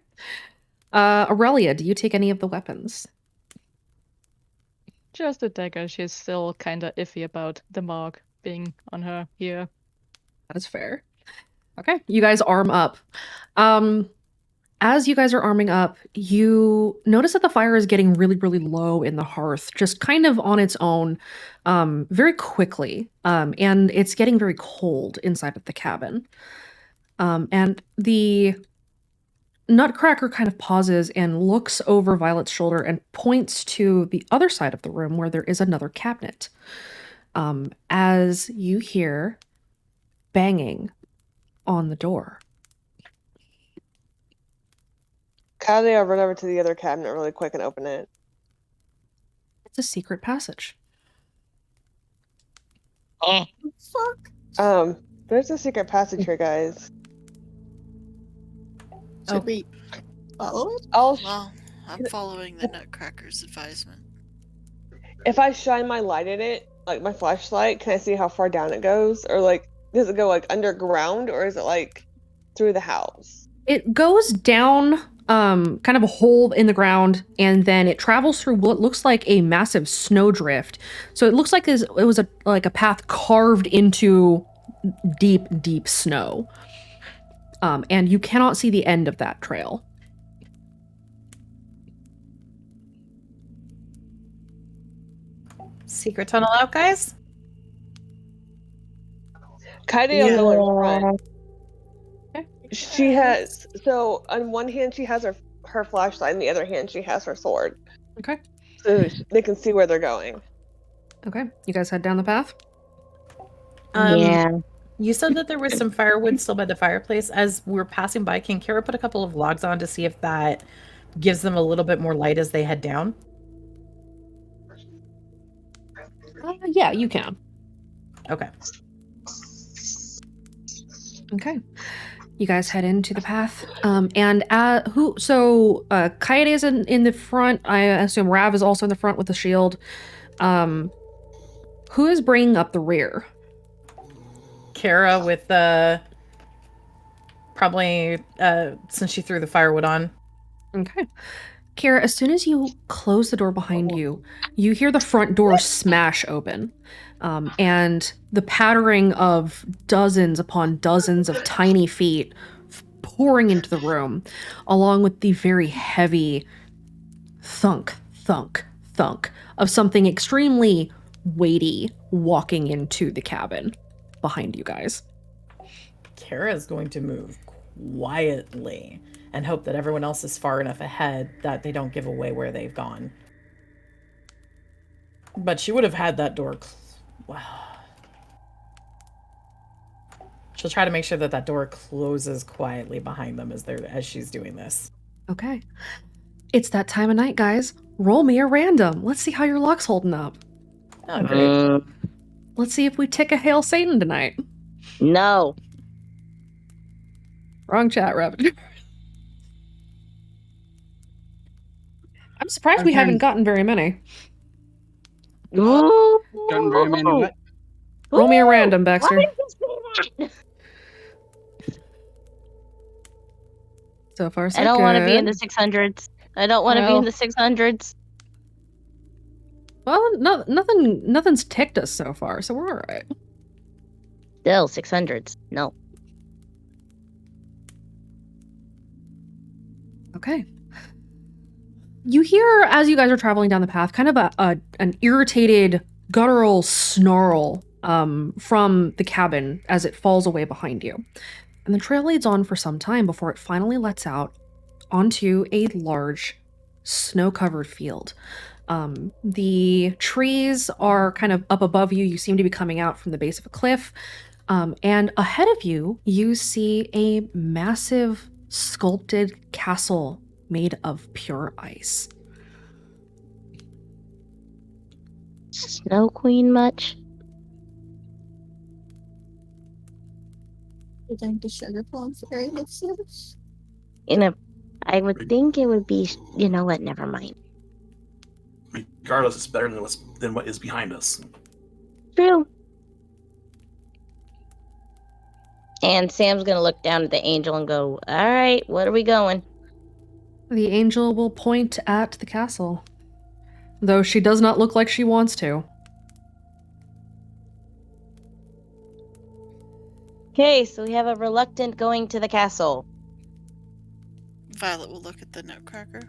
Aurelia, do you take any of the weapons? Just a dagger. She's still kind of iffy about the mark being on her here. That is fair. Okay, you guys arm up. As you guys are arming up, you notice that the fire is getting really, really low in the hearth, just kind of on its own, very quickly. And it's getting very cold inside of the cabin. And the Nutcracker kind of pauses and looks over Violet's shoulder and points to the other side of the room where there is another cabinet. As you hear banging on the door. Kylie, I'll run over to the other cabinet really quick and open it. It's a secret passage. Fuck. There's a secret passage here, guys. Should we follow it? Well, I'm following the Nutcracker's advisement. If I shine my light in it, like my flashlight, can I see how far down it goes? Or like, does it go like underground, or is it like through the house? It goes down kind of a hole in the ground, and then it travels through what looks like a massive snowdrift. So it looks like it was a path carved into deep, deep snow. And you cannot see the end of that trail. Secret tunnel out, guys? Kylie will go in front. Okay. She has, so on one hand she has her flashlight, and the other hand she has her sword. Okay. So they can see where they're going. Okay. You guys head down the path? Yeah. You said that there was some firewood still by the fireplace. As we're passing by, can Kara put a couple of logs on to see if that gives them a little bit more light as they head down? Yeah, you can. Okay. Okay. You guys head into the path. And Kaede is in the front. I assume Rav is also in the front with the shield. Who is bringing up the rear? Kara with probably since she threw the firewood on. Okay. Kara, as soon as you close the door behind you, you hear the front door smash open. And the pattering of dozens upon dozens of tiny feet pouring into the room, along with the very heavy thunk, thunk, thunk of something extremely weighty walking into the cabin behind you guys. Kara's going to move quietly and hope that everyone else is far enough ahead that they don't give away where they've gone. But she would have had that door She'll try to make sure that that door closes quietly behind them as she's doing this. Okay. It's that time of night, guys. Roll me a random. Let's see how your luck's holding up. Oh, great. Let's see if we tick a Hail Satan tonight. No. Wrong chat, Rabbit. I'm surprised we haven't gotten very many. Ooh. Gotten very many what? Roll me a random, Why Baxter. did you say that? So far, so I don't want to be in good. the 600s. I don't want to be in the 600s. Well, nothing's ticked us so far, so we're all right. Still 600s. No. Okay. You hear, as you guys are traveling down the path, kind of an irritated, guttural snarl from the cabin as it falls away behind you. And the trail leads on for some time before it finally lets out onto a large, snow-covered field. The trees are kind of up above you. You seem to be coming out from the base of a cliff. And ahead of you, you see a massive sculpted castle made of pure ice. Snow Queen much? I think the sugar plum fairy lives here. I would think it would be. You know what? Never mind. Regardless, it's better than what is behind us. True. And Sam's gonna look down at the angel and go, "All right, where are we going?" The angel will point at the castle, though she does not look like she wants to. Okay, so we have a reluctant going to the castle. Violet will look at the Nutcracker.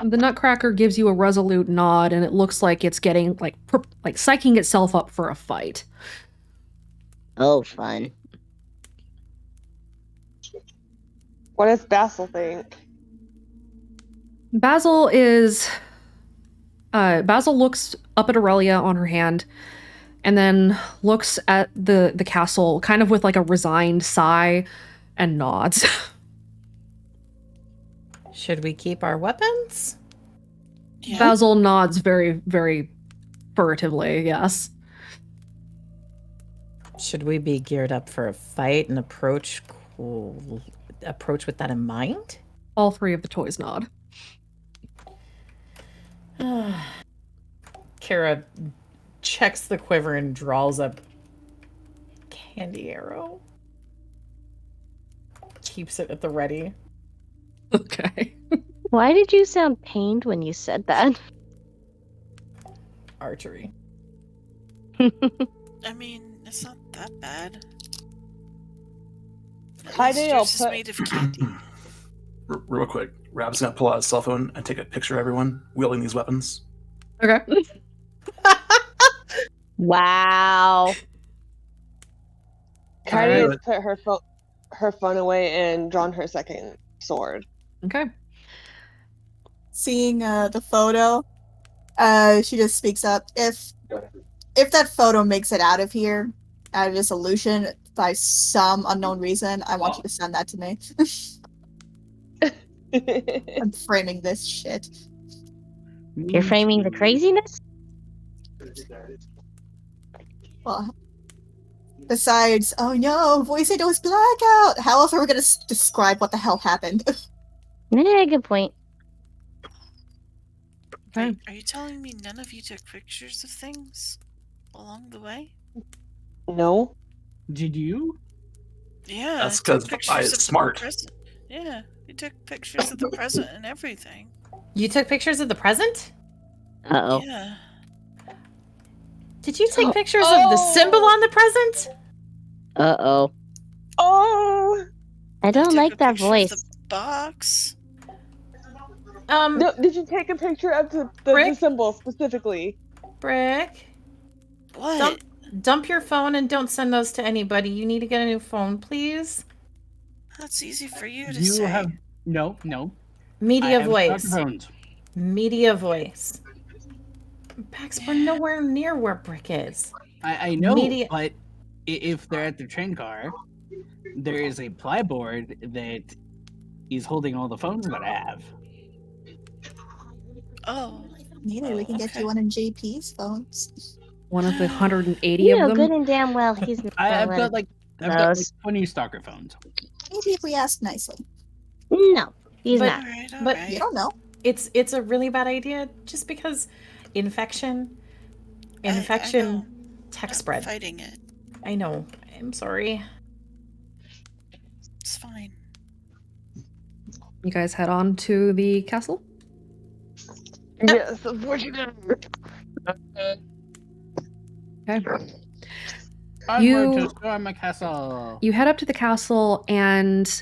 The Nutcracker gives you a resolute nod, and it looks like it's getting like psyching itself up for a fight. Oh, fun. What does Basil think? Basil looks up at Aurelia on her hand, and then looks at the castle, kind of with like a resigned sigh, and nods. Should we keep our weapons? Yeah. Basil nods very, very furtively, yes. Should we be geared up for a fight and approach with that in mind? All three of the toys nod. Kara checks the quiver and draws up candy arrow. Keeps it at the ready. Okay. Why did you sound pained when you said that? Archery. I mean, it's not that bad. Hi, Dale. It's just made of candy. Real quick, Rab's gonna pull out his cell phone and take a picture of everyone wielding these weapons. Okay. Wow. Kaidi Alright. has put her phone away and drawn her second sword. Okay. Seeing the photo, she just speaks up. If that photo makes it out of here, out of this illusion, by some unknown reason, I want you to send that to me. I'm framing this shit. You're framing the craziness? Well, besides, oh no, voice it was blackout. How else are we gonna describe what the hell happened? Yeah, good point. Okay. Are you telling me none of you took pictures of things along the way? No. Did you? Yeah, That's I took 'cause pictures I is of the smart. present. Yeah, you took pictures of the present and everything. You took pictures of the present? Uh-oh. Yeah. Did you take pictures of the symbol on the present? Uh-oh. Oh! I don't took like a that picture of voice. the box. No, did you take a picture of the Brick? symbol specifically? Brick, What? dump your phone and don't send those to anybody. You need to get a new phone, please. That's easy for you to You say. have no. I Media have voice. smartphones. Media voice. Pax, we're nowhere near where Brick is. I know, Media- but if they're at the train car, there is a plyboard that he's holding all the phones that I have. Oh. Maybe we can get okay. you one of JP's phones. One of the 180 You of know them. good and damn well he's not gonna I've let got us like use I've got like those. 20 stalker phones. Maybe if we ask nicely. No, he's But- not. Alright, but- You alright. don't know. It's a really bad idea just because infection I know. tech Not spread. fighting it. I know. I'm sorry. It's fine. You guys head on to the castle. Yes, unfortunately. Okay. Onward to storm a castle. You head up to the castle, and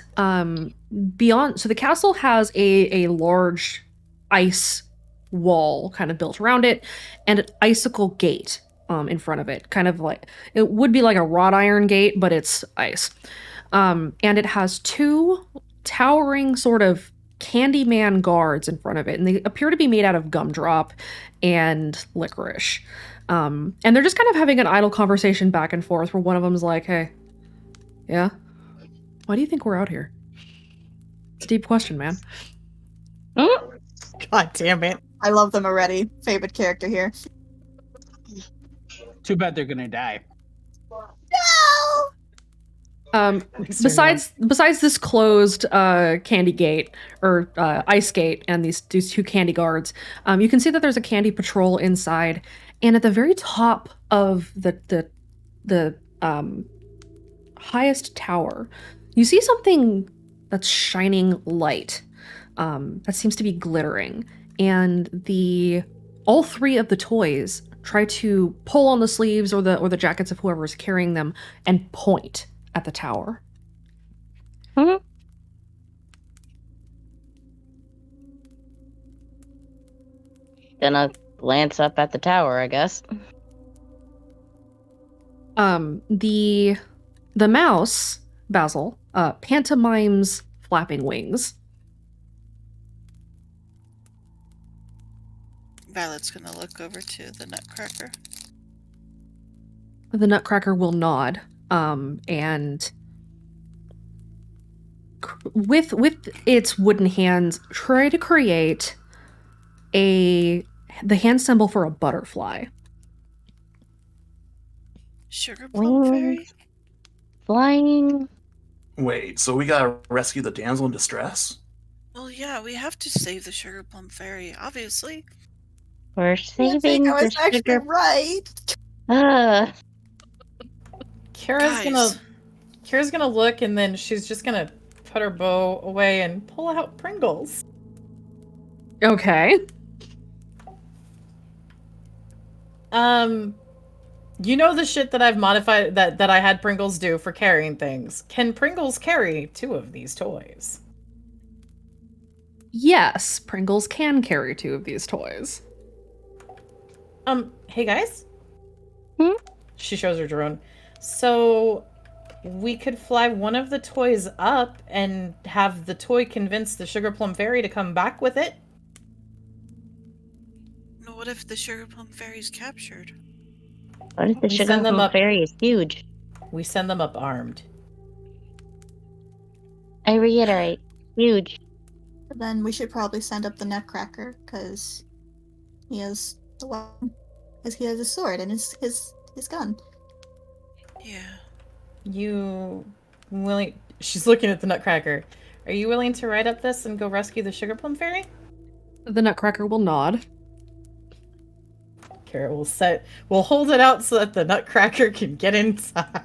beyond, so the castle has a large ice wall kind of built around it, and an icicle gate in front of it, kind of like it would be like a wrought iron gate, but it's ice. And it has two towering sort of Candyman guards in front of it, and they appear to be made out of gumdrop and licorice. And they're just kind of having an idle conversation back and forth where one of them's like, hey, yeah? Why do you think we're out here? It's a deep question, man. God damn it. I love them already. Favorite character here. Too bad they're gonna die. No! Besides this closed candy gate or ice gate and these two candy guards, you can see that there's a candy patrol inside, and at the very top of the highest tower, you see something that's shining light that seems to be glittering, and all three of the toys try to pull on the sleeves or the jackets of whoever is carrying them and point at the tower. Gonna glance up at the tower, I guess. The mouse, Basil, pantomimes flapping wings. Violet's gonna look over to the Nutcracker. The Nutcracker will nod, and with its wooden hands, try to create the hand symbol for a butterfly. Sugar Plum Fairy? Flying. Wait, so we gotta rescue the damsel in distress? Well, yeah, we have to save the Sugar Plum Fairy, obviously. We're I saving think I the was actually sugar. right. Kira's gonna look, and then she's just gonna put her bow away and pull out Pringles. Okay. You know the shit that I've modified that I had Pringles do for carrying things. Can Pringles carry two of these toys? Yes, Pringles can carry two of these toys. Hey guys? She shows her drone. So we could fly one of the toys up and have the toy convince the Sugar Plum Fairy to come back with it. No, what if the Sugar Plum Fairy's captured? What if the We sugar send them plum up- fairy is huge? We send them up armed. I reiterate, huge. But then we should probably send up the Nutcracker, because he has the weapon. Because he has a sword and his gun. Yeah. You willing? She's looking at the Nutcracker. Are you willing to ride up this and go rescue the Sugar Plum Fairy? The Nutcracker will nod. Kara will hold it out so that the Nutcracker can get inside.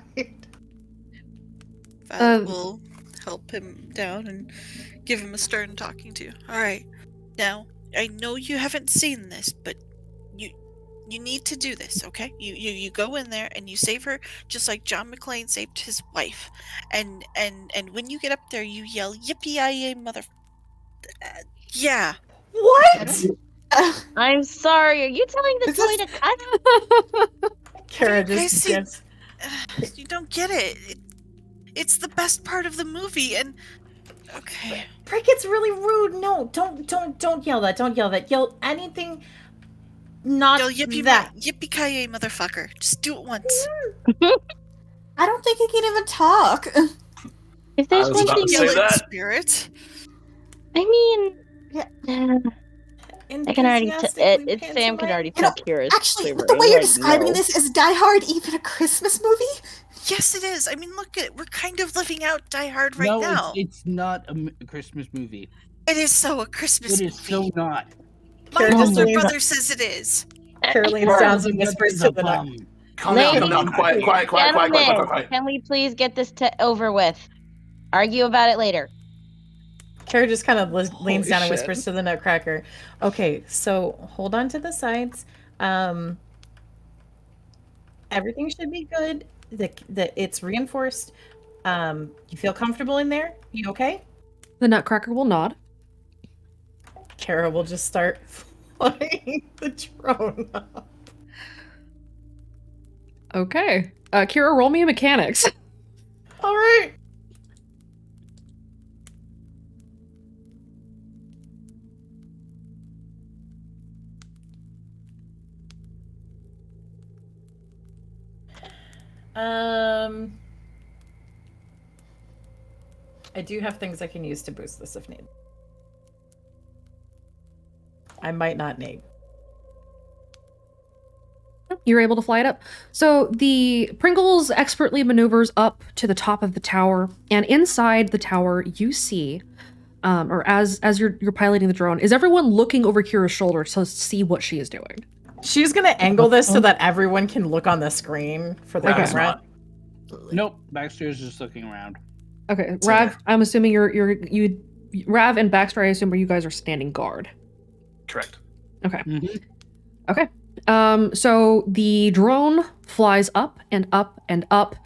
Violet will help him down and give him a stern talking to. Alright. Now, I know you haven't seen this, but you need to do this, okay? You go in there and you save her just like John McClane saved his wife. And when you get up there, you yell, "Yippee-yi-yay, mother..." Yeah. What? I'm sorry. Are you telling the toy to cut? Kara You guys just see- gets. You don't get it. It's the best part of the movie, and okay. Prick, it's really rude. No, don't yell that. Don't yell that. Yell anything. Not Yell yippee that. yippee-ki-yay, motherfucker. Just do it once. I don't think he can even talk. If I there's was one about thing, to say Skillet that. spirit. I mean, Yeah. I can already Enthusiastically Sam can already You know, tell Kira's actually, with the way quivering. you're Like, describing no. this, is Die Hard even a Christmas movie? Yes, it is. I mean, look at we're kind of living out Die Hard right No, now. it's not a Christmas movie. It is so a Christmas It is movie. so not. My Kira just older leans, brother says it is. Kira leans Or down the and nut whispers is to a the nut. bum. Calm down, calm Ladies, down. Quiet, quiet, quiet, quiet, quiet, quiet, gentlemen, quiet. can we please get this over with? Argue about it later. Kara just kind of leans Holy down and shit. whispers to the Nutcracker. Okay, so hold on to the sides. Everything should be good. The it's reinforced. You feel comfortable in there? You okay? The Nutcracker will nod. Kara will just start flying the drone up. Okay. Kira, roll me a mechanics. All right. I do have things I can use to boost this if need. I might not need. You're able to fly it up. So the Pringles expertly maneuvers up to the top of the tower, and inside the tower you see, or as you're piloting the drone, is everyone looking over Kira's shoulder to see what she is doing? She's gonna angle this so that everyone can look on the screen for the Rav's camera. not. Nope, Baxter's just looking around. Okay, Same Rav, here. I'm assuming Rav and Baxter, I assume you guys are standing guard. Correct. Okay. Mhm. Okay. So the drone flies up and up and up,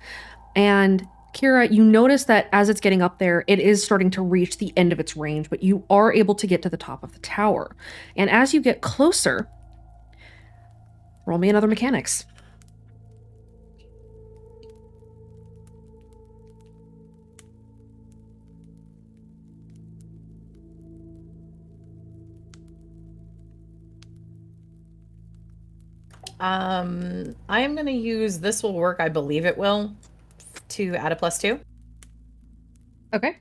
and Kira, you notice that as it's getting up there, it is starting to reach the end of its range, but you are able to get to the top of the tower. And as you get closer, roll me another mechanics. I am gonna use this will work, I believe it will, to add a +2. Okay.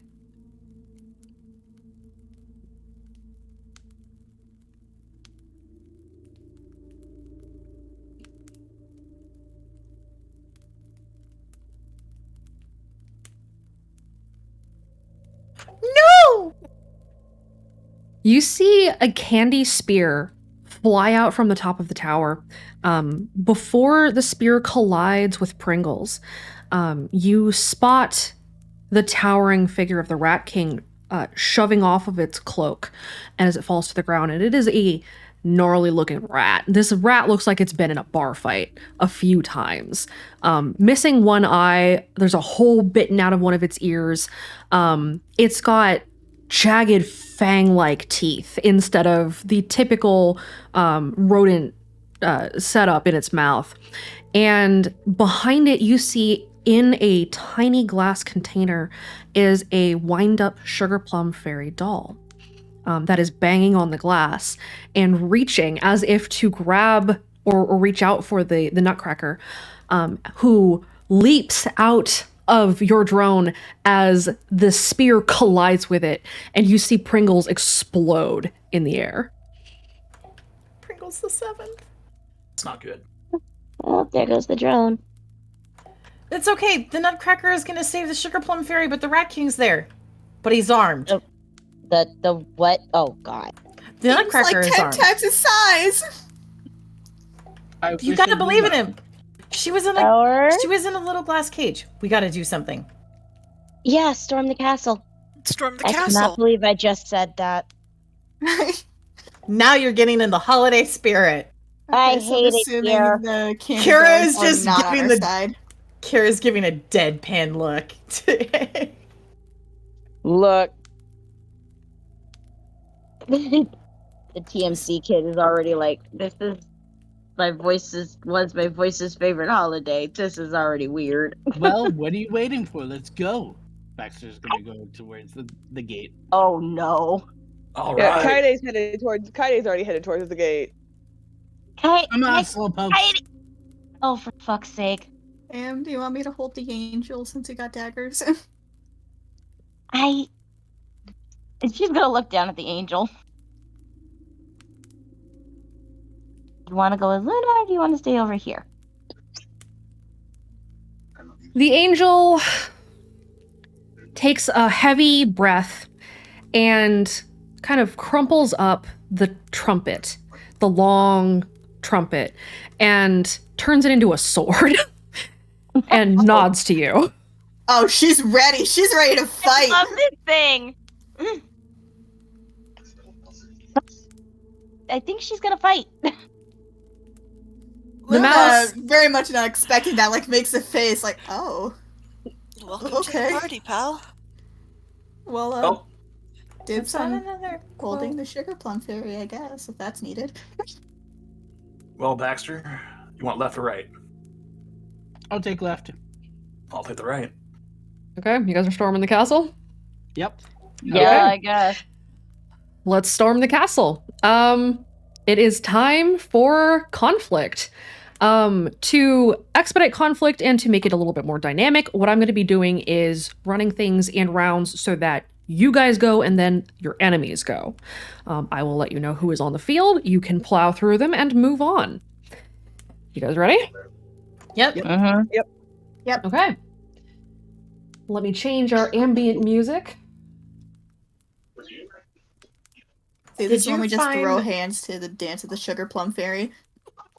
No! You see a candy spear fly out from the top of the tower. Before the spear collides with Pringles, you spot the towering figure of the Rat King shoving off of its cloak as it falls to the ground. And it is a gnarly looking rat. This rat looks like it's been in a bar fight a few times. Missing one eye, there's a hole bitten out of one of its ears. It's got jagged fang-like teeth instead of the typical rodent setup in its mouth. And behind it, you see in a tiny glass container is a wind-up sugar plum fairy doll that is banging on the glass and reaching as if to grab or reach out for the Nutcracker, who leaps out of your drone as the spear collides with it, and you see Pringles explode in the air. Pringles the 7th. It's not good. Oh, there goes the drone. It's okay. The Nutcracker is gonna save the Sugar Plum Fairy, but the Rat King's there. But he's armed. Oh. The what? Oh god. The He's Nutcracker like is 10 armed. times his size. You gotta believe in him. She was in Power? she was in a little glass cage. We gotta do something. Yeah, storm the castle. Storm the I castle. cannot believe I just said that. Now you're getting in the holiday spirit. I Okay, so hate it assuming here. the candy Kira bears is are just not on giving our the- side. Kira's giving a deadpan look. Look. The TMC kid is already like, this is my voice's favorite holiday. This is already weird. Well, what are you waiting for? Let's go. Baxter's gonna go towards the gate. Oh no. All Yeah, right. Kaide's already headed towards the gate. Hey, Come on, Slowpoke. oh, for fuck's sake. Do you want me to hold the angel since you got daggers? And she's gonna look down at the angel. You want to go with Luna, or do you want to stay over here? The angel takes a heavy breath and kind of crumples up the trumpet, the long trumpet, and turns it into a sword and nods to you. Oh, she's ready. She's ready to I fight. love this thing. I think she's gonna fight. The Luna, mouse- very much not expecting that, like, makes a face like, oh. Welcome to Okay. the party, pal. Well, Oh, dibs Is that on another holding quote? the sugar plum fairy, I guess, if that's needed. well, Baxter, you want left or right? I'll take left. I'll take the right. Okay, you guys are storming the castle? Yep. Yeah, Okay. I guess. Let's storm the castle. It is time for conflict. To expedite conflict and to make it a little bit more dynamic, what I'm going to be doing is running things in rounds so that you guys go and then your enemies go. I will let you know who is on the field. You can plow through them and move on. You guys ready? Yep. Mm-hmm. Okay. Let me change our ambient music. See, Did this is when you we just throw find- hands to the dance of the sugar plum fairy.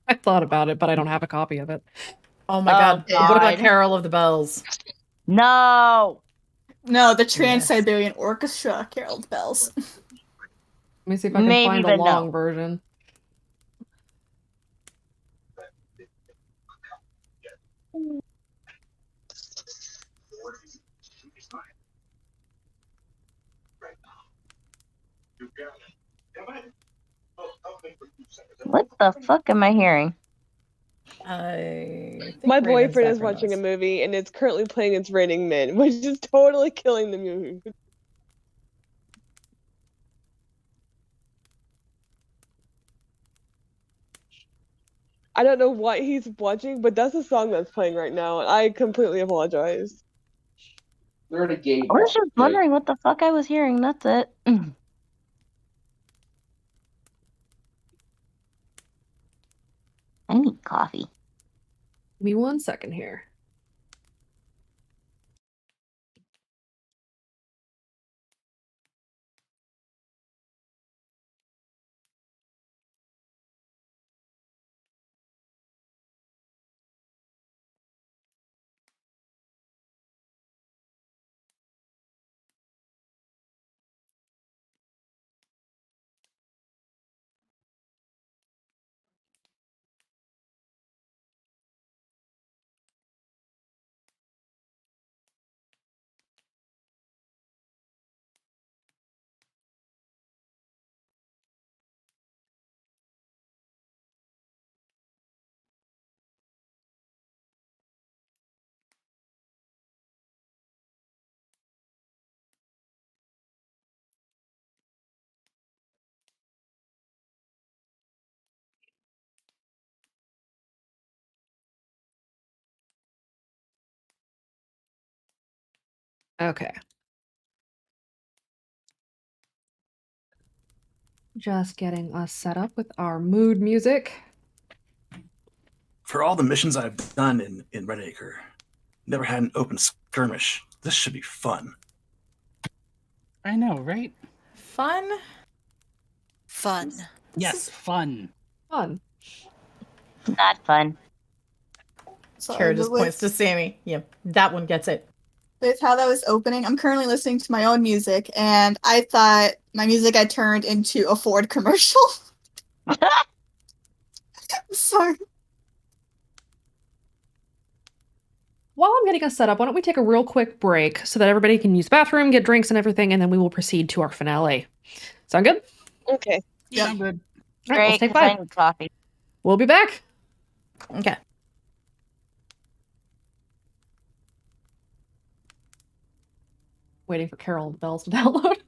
I thought about it, but I don't have a copy of it. Oh my Oh, god. What about God. Carol of the Bells? No. No, the Trans-Siberian Orchestra, Carol of the Bells. Let me see if I can Maybe, find a but no. long version. What the fuck am I hearing? I think My Raven's boyfriend is watching a background movie and it's currently playing It's Raining Men, which is totally killing the movie. I don't know what he's watching, but that's the song that's playing right now, and I completely apologize. I was just wondering what the fuck I was hearing. That's it. I need coffee. Give me 1 second here. Okay. Just getting us set up with our mood music. For all the missions I've done in Red Acre, never had an open skirmish. This should be fun. I know, right? Fun? Fun. Yes, fun. Fun. Not fun. Sorry, Kara but just points to Sammy. Yeah, that one gets it. with how that was opening, I'm currently listening to my own music, and I thought my music I turned into a Ford commercial. I'm sorry. While I'm getting us set up, why don't we take a real quick break so that everybody can use the bathroom, get drinks and everything, and then we will proceed to our finale. Sound good? Okay. Yeah. I'm good. All right, let's Great, take 'cause I 5. need coffee. We'll be back. Okay. Waiting for Carol Bells to download.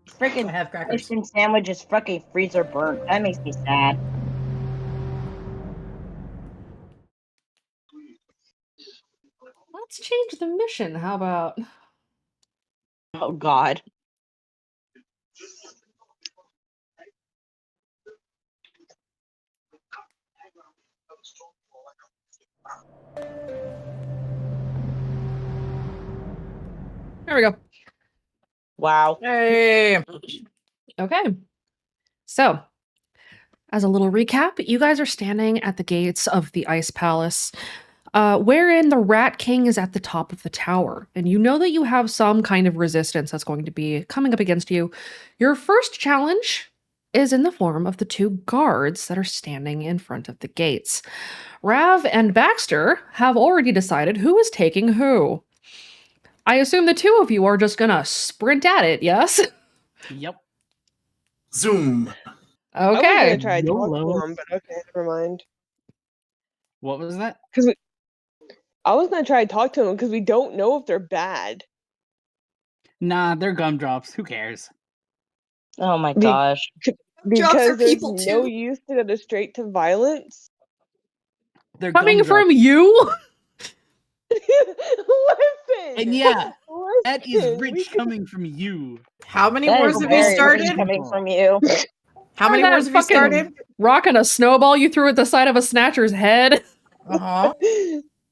Freaking have crackers. ice cream sandwich is fucking freezer burnt. That makes me sad. Let's change the mission. How about? Oh God. There we go. Wow. Hey. Okay. So, as a little recap, you guys are standing at the gates of the Ice Palace, wherein the Rat King is at the top of the tower. And you know that you have some kind of resistance that's going to be coming up against you. Your first challenge is in the form of the two guards that are standing in front of the gates. Rav and Baxter have already decided who is taking who. I assume the two of you are just gonna sprint at it, yes? Yep. Zoom. I was Okay. gonna try to talk YOLO. to him, but okay, never mind. What was that? I was gonna try to talk to him because we don't know if they're bad. Nah, they're gumdrops. Who cares? Oh my Be- gosh. Because are there's people no too. use to go straight to violence. They're Coming gumdrops. from you? Listen. And yeah, that is listen, we rich could- coming from you. How many That wars is have we very rich started? coming from you. How many Or that wars have we fucking started? Rocking a snowball you threw at the side of a snatcher's head? Uh-huh.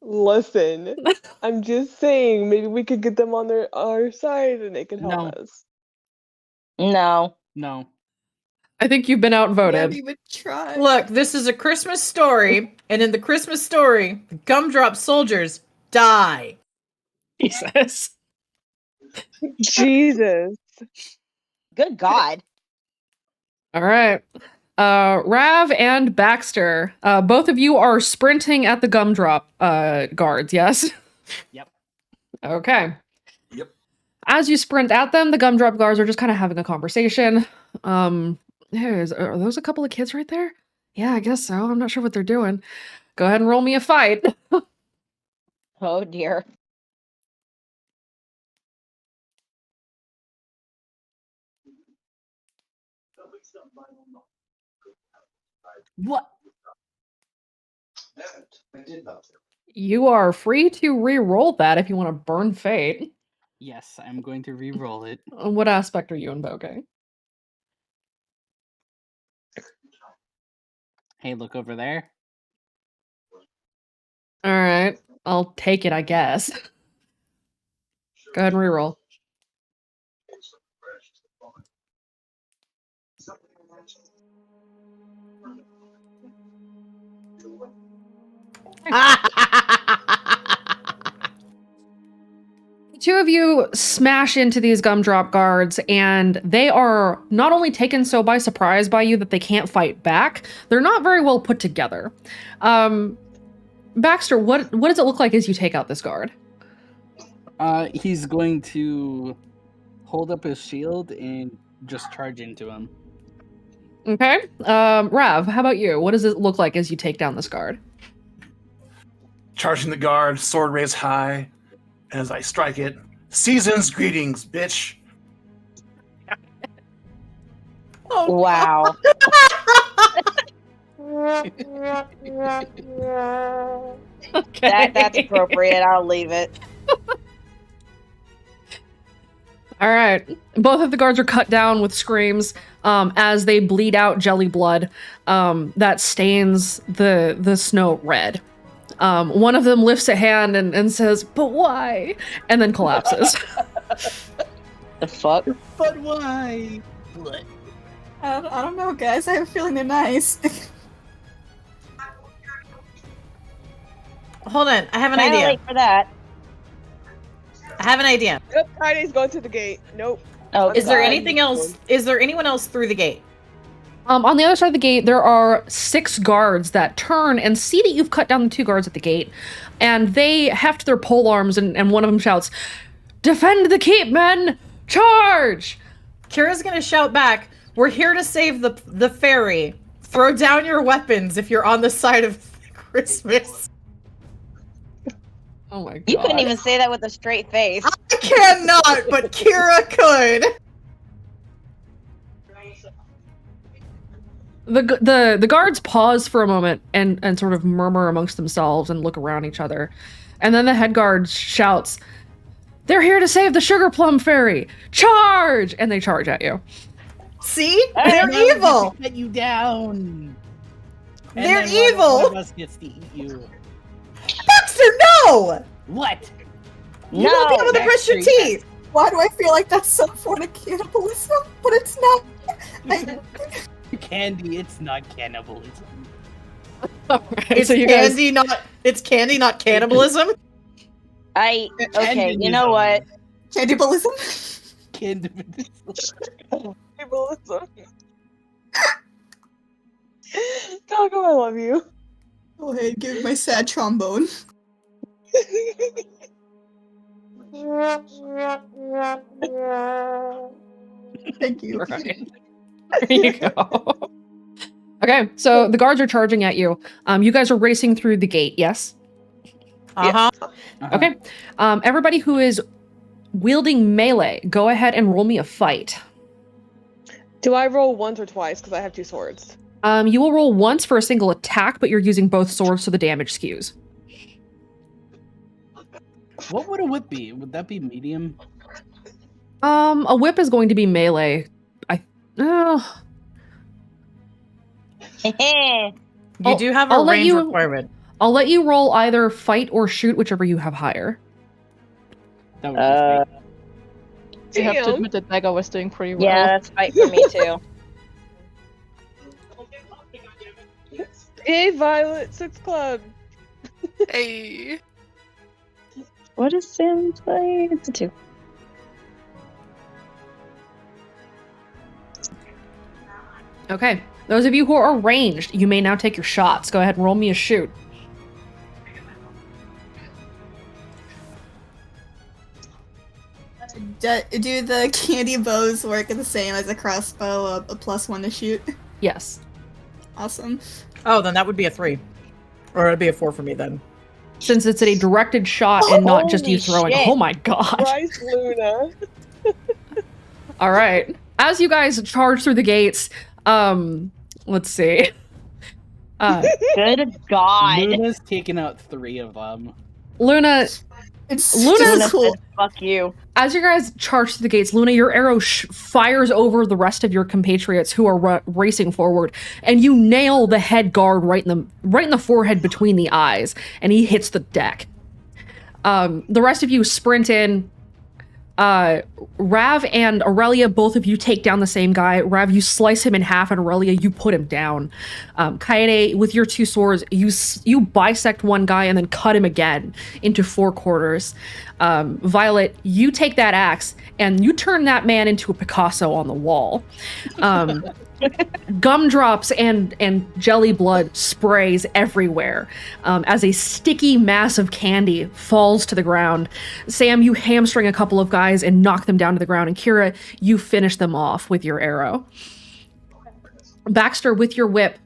Listen, I'm just saying, maybe we could get them on our side and they can help No. us. No. No. I think you've been outvoted. we would try. Look, this is a Christmas story, and in the Christmas story, the gumdrop soldiers die. Jesus. Jesus. Good God. All right. Rav and Baxter, both of you are sprinting at the gumdrop guards, yes? Yep. Okay. Yep. As you sprint at them, the gumdrop guards are just kind of having a conversation. Hey, are those a couple of kids right there? Yeah, I guess so. I'm not sure what they're doing. Go ahead and roll me a fight. Oh dear. What? You are free to re-roll that if you want to burn fate. Yes, I'm going to re-roll it. What aspect are you invoking? Hey, look over there. All right, I'll take it, I guess. Go ahead and re-roll. The two of you smash into these gumdrop guards, and they are not only taken so by surprise by you that they can't fight back, they're not very well put together. Baxter, what does it look like as you take out this guard? He's going to hold up his shield and just charge into him. Okay. Rav, how about you? What does it look like as you take down this guard? Charging the guard, sword raised high. As I strike it, season's greetings, bitch. Wow. Okay. That's appropriate. I'll leave it. All right. Both of the guards are cut down with screams as they bleed out jelly blood that stains the snow red. One of them lifts a hand and says, "But why?" and then collapses. The fuck? But why? What? I don't know, guys. I have a feeling they're nice. Hold on, I have an Kinda idea. late for that. I have an idea. Nope, Kaide's going to the gate. Nope. Oh, Is there God. anything else? Is there anyone else through the gate? On the other side of the gate, there are 6 guards that turn and see that you've cut down the 2 guards at the gate, and they heft their pole arms, and one of them shouts, "Defend the keep, men! Charge!" Kira's gonna shout back, "We're here to save the ferry. Throw down your weapons if you're on the side of Christmas." Oh my god. You couldn't even say that with a straight face. I cannot, but Kira could. The guards pause for a moment and sort of murmur amongst themselves and look around each other. And then the head guard shouts, "They're here to save the Sugar Plum Fairy! Charge!" And they charge at you. See? All They're right, Now we get to evil! cut you down. And They're then one evil! of us gets to eat you. Baxter, no! What? You won't be able to brush your Baxter, teeth! Why do I feel like that's some form of cannibalism? But it's not. Candy, it's not cannibalism. It's so you guys, candy, not cannibalism. Okay, you know what? Cannibalism? Cannibalism. Cannibalism. Taco, I love you. Go ahead, give me my sad trombone. Thank you. right. There you go. Okay, so the guards are charging at you. You guys are racing through the gate, yes? Uh-huh. Okay. Everybody who is wielding melee, go ahead and roll me a fight. Do I roll once or twice? Because I have 2 swords. You will roll once for a single attack, but you're using both swords, so the damage skews. What would a whip be? Would that be medium? A whip is going to be melee. You do have a I'll let range you- requirement. I'll let you roll either fight or shoot, whichever you have higher. That would You have to Damn. admit that Dagger was doing pretty well. Yeah, that's fight for me too. Hey, Violet, 6 Club. Hey. What is Sam's play? It's a 2. Okay. Those of you who are ranged, you may now take your shots. Go ahead and roll me a shoot. Do the candy bows work the same as a crossbow, a +1 to shoot? Yes. Awesome. Oh, then that would be a 3. Or it'd be a 4 for me then. Since it's a directed shot and not just you Holy throwing. shit. Oh my god. Bryce Luna. All right. As you guys charge through the gates, let's see. Good God. Luna's taken out 3 of them. Luna, It's Luna's Luna cool. said, fuck you. as you guys charge through the gates, Luna, your arrow fires over the rest of your compatriots who are racing forward, and you nail the head guard right in the forehead between the eyes, and he hits the deck. The rest of you sprint in. Rav and Aurelia, both of you take down the same guy. Rav, you slice him in half, and Aurelia, you put him down. Kaede, with your 2 swords, you bisect one guy and then cut him again into 4 quarters. Violet, you take that axe and you turn that man into a Picasso on the wall. Gumdrops and jelly blood sprays everywhere as a sticky mass of candy falls to the ground. Sam, you hamstring a couple of guys and knock them down to the ground. And Kira, you finish them off with your arrow. Baxter, with your whip,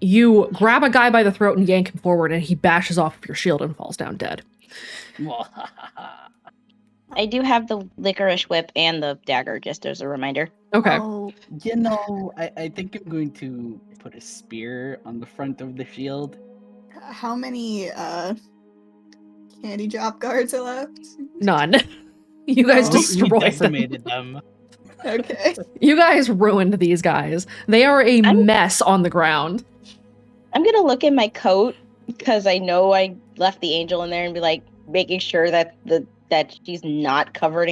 you grab a guy by the throat and yank him forward, and he bashes off of your shield and falls down dead. I do have the licorice whip and the dagger, just as a reminder. Okay. Oh, You know, I think I'm going to put a spear on the front of the shield. how many candy drop guards are left? None. You guys Oh. We destroyed them. decimated them. Okay. You guys ruined these guys. They are a mess on the ground. I'm gonna look in my coat because I know I left the angel in there and be like making sure that that she's not covered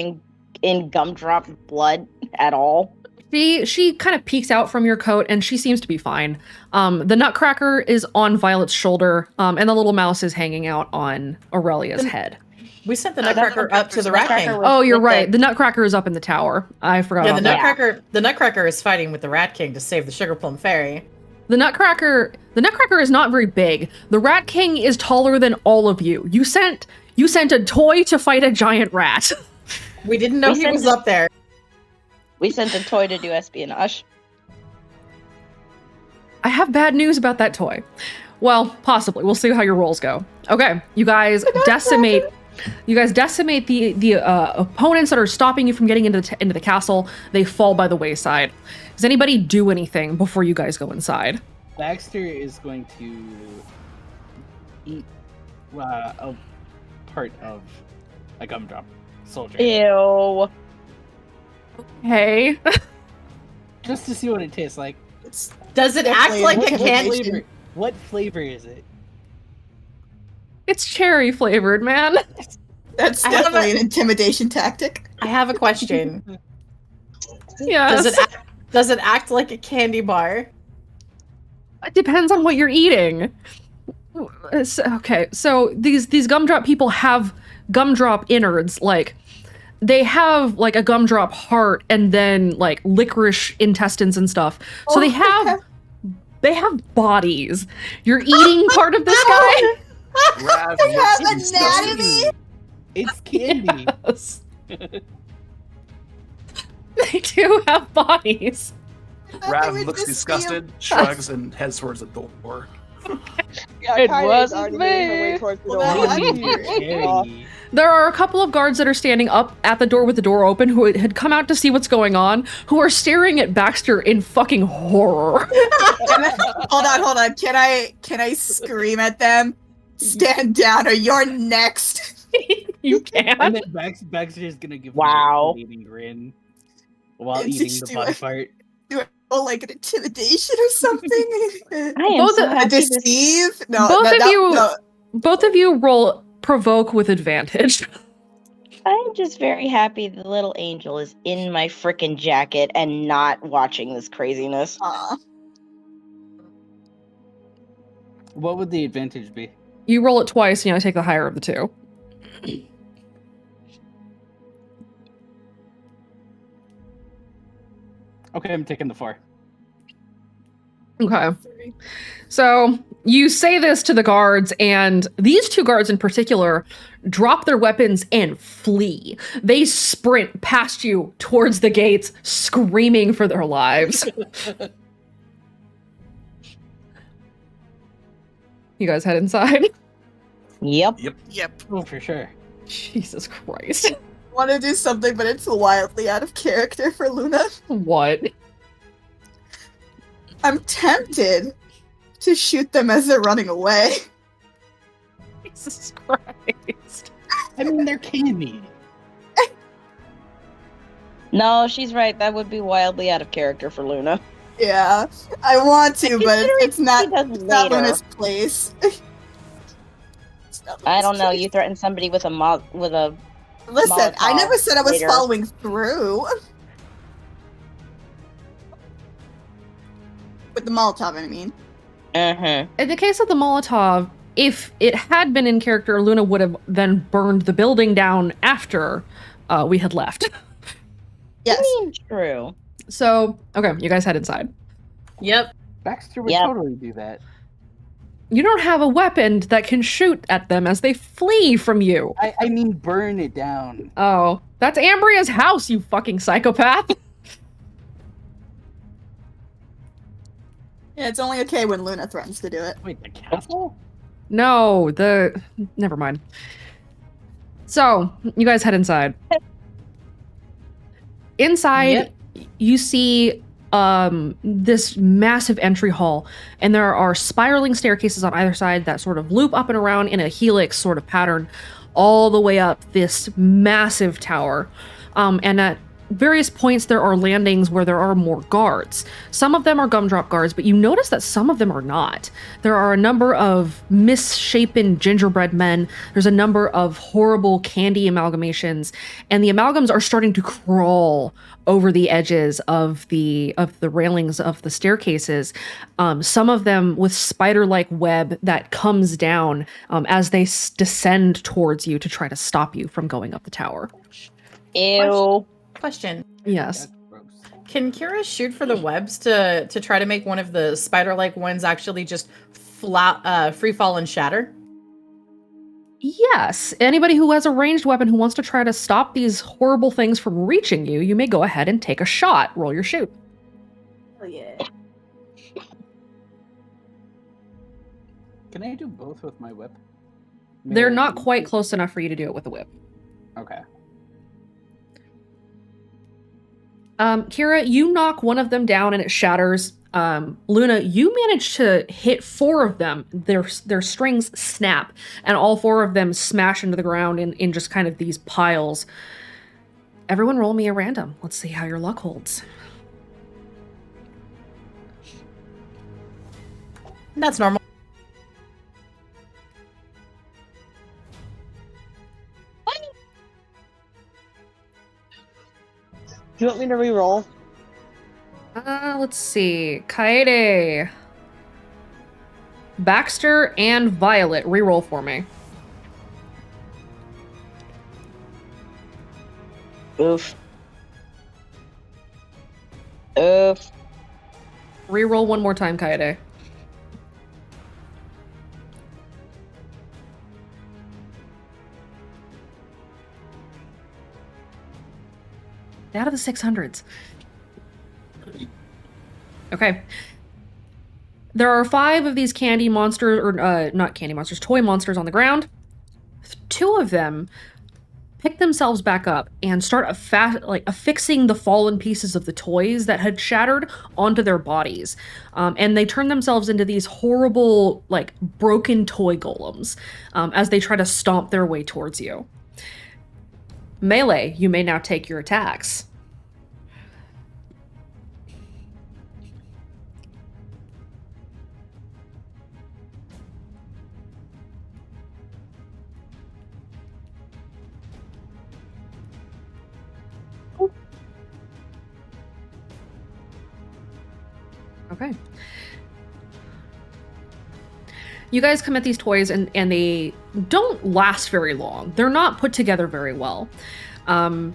in gumdrop blood at all. She kind of peeks out from your coat, and she seems to be fine. The Nutcracker is on Violet's shoulder, and the little mouse is hanging out on Aurelia's head. We sent the Nutcracker up to the Rat King. Nutcracker Oh, you're with right. The Nutcracker is up in the tower. I forgot Yeah, about that. the Nutcracker is fighting with the Rat King to save the Sugar Plum Fairy. The Nutcracker is not very big. The Rat King is taller than all of you. You sent a toy to fight a giant rat. We didn't know We he sent was it- up there. We sent a toy to do espionage. I have bad news about that toy. Well, possibly. We'll see how your rolls go. Okay, you guys decimate You guys decimate the opponents that are stopping you from getting into the castle. They fall by the wayside. Does anybody do anything before you guys go inside? Baxter is going to eat a part of a gumdrop soldier. Ew. Hey. Just to see what it tastes like. Does it act Definitely like a an candy? intimidation. What flavor is it? It's cherry flavored, man. That's I have definitely a- an intimidation tactic. I have a question. Yes. Does it act like a candy bar? It depends on what you're eating. Okay, so these gumdrop people have gumdrop innards, like they have like a gumdrop heart and then like licorice intestines and stuff. So they have bodies. You're eating part of this guy? Rav They looks have disgusted. anatomy. It's candy. Yes. They do have bodies. Rav looks disgusted, shrugs, and heads towards the door. Yeah, It Kai's wasn't already making her way me. towards the Well, door. now I'm Candy. There are a couple of guards that are standing up at the door with the door open who had come out to see what's going on, who are staring at Baxter in fucking horror. Hold on. Can I scream at them? Stand down or you're next. You And can. then Baxter is gonna give Wow. him a eating grin while It's eating just the body part. Oh, like an intimidation or something? I am Both so of- A happy this deceive? No, Both no. Both of you roll provoke with advantage. I'm just very happy the little angel is in my frickin' jacket and not watching this craziness. What would the advantage be? You roll it twice, and I take the higher of the two. Okay, I'm taking the 4. Okay. So you say this to the guards, and these two guards in particular drop their weapons and flee. They sprint past you towards the gates, screaming for their lives. You guys head inside? Yep. Yep. Oh, for sure. Jesus Christ. Want to do something, but it's wildly out of character for Luna. What? I'm tempted to shoot them as they're running away. Jesus Christ. I mean, they're candy. No, she's right. That would be wildly out of character for Luna. Yeah, I want to, but Considering it's not. she does It's not later. Luna's place. It's not I Luna's don't know. place. You threaten somebody with a Listen, I Molotov never said I was later. following through. With the Molotov, I mean. In the case of the Molotov, if it had been in character, Luna would have then burned the building down after we had left. Yes. I mean, true. So, okay, you guys head inside. Yep. Baxter would Yep. totally do that. You don't have a weapon that can shoot at them as they flee from you. I mean, burn it down. Oh, that's Ambria's house, you fucking psychopath. Yeah, it's only okay when Luna threatens to do it. Wait, the castle? No, never mind. So, you guys head inside. Inside, you see this massive entry hall, and there are spiraling staircases on either side that sort of loop up and around in a helix sort of pattern all the way up this massive tower. And at various points, there are landings where there are more guards. Some of them are gumdrop guards, but you notice that some of them are not. There are a number of misshapen gingerbread men. There's a number of horrible candy amalgamations, and the amalgams are starting to crawl over the edges of the railings of the staircases. Some of them with spider-like web that comes down as they descend towards you to try to stop you from going up the tower. Ew. Question. Yes. That's gross. Can Kira shoot for the webs to try to make one of the spider-like ones actually just free fall and shatter? Yes. Anybody who has a ranged weapon who wants to try to stop these horrible things from reaching you, you may go ahead and take a shot. Roll your shoot. Oh yeah. Can I do both with my whip? They're melee not weapon? quite close enough for you to do it with a whip. Okay. Kira, you knock one of them down and it shatters. Luna, you manage to hit 4 of them. Their strings snap, and all 4 of them smash into the ground in just kind of these piles. Everyone roll me a random. Let's see how your luck holds. That's normal. Do you want me to re-roll? Let's see. Kaede, Baxter, and Violet, reroll for me. Oof. Oof. Reroll one more time, Kaede. Out of the 600s. Okay. There are 5 of these candy monsters, or not candy monsters, toy monsters on the ground. 2 of them pick themselves back up and start affixing the fallen pieces of the toys that had shattered onto their bodies. And they turn themselves into these horrible, like, broken toy golems as they try to stomp their way towards you. Melee, you may now take your attacks. Okay. You guys come at these toys and they don't last very long. They're not put together very well. Kaede,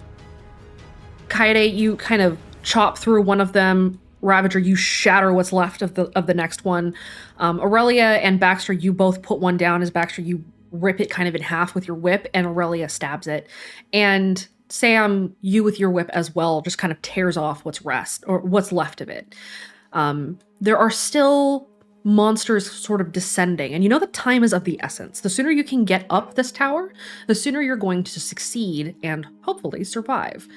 you kind of chop through one of them. Ravager, you shatter what's left of the next one. Aurelia and Baxter, you both put one down. As Baxter, you rip it kind of in half with your whip, and Aurelia stabs it. And Sam, you with your whip as well, just kind of tears off what's left of it. There are still monsters sort of descending, and you know that time is of the essence. The sooner you can get up this tower, the sooner you're going to succeed and hopefully survive.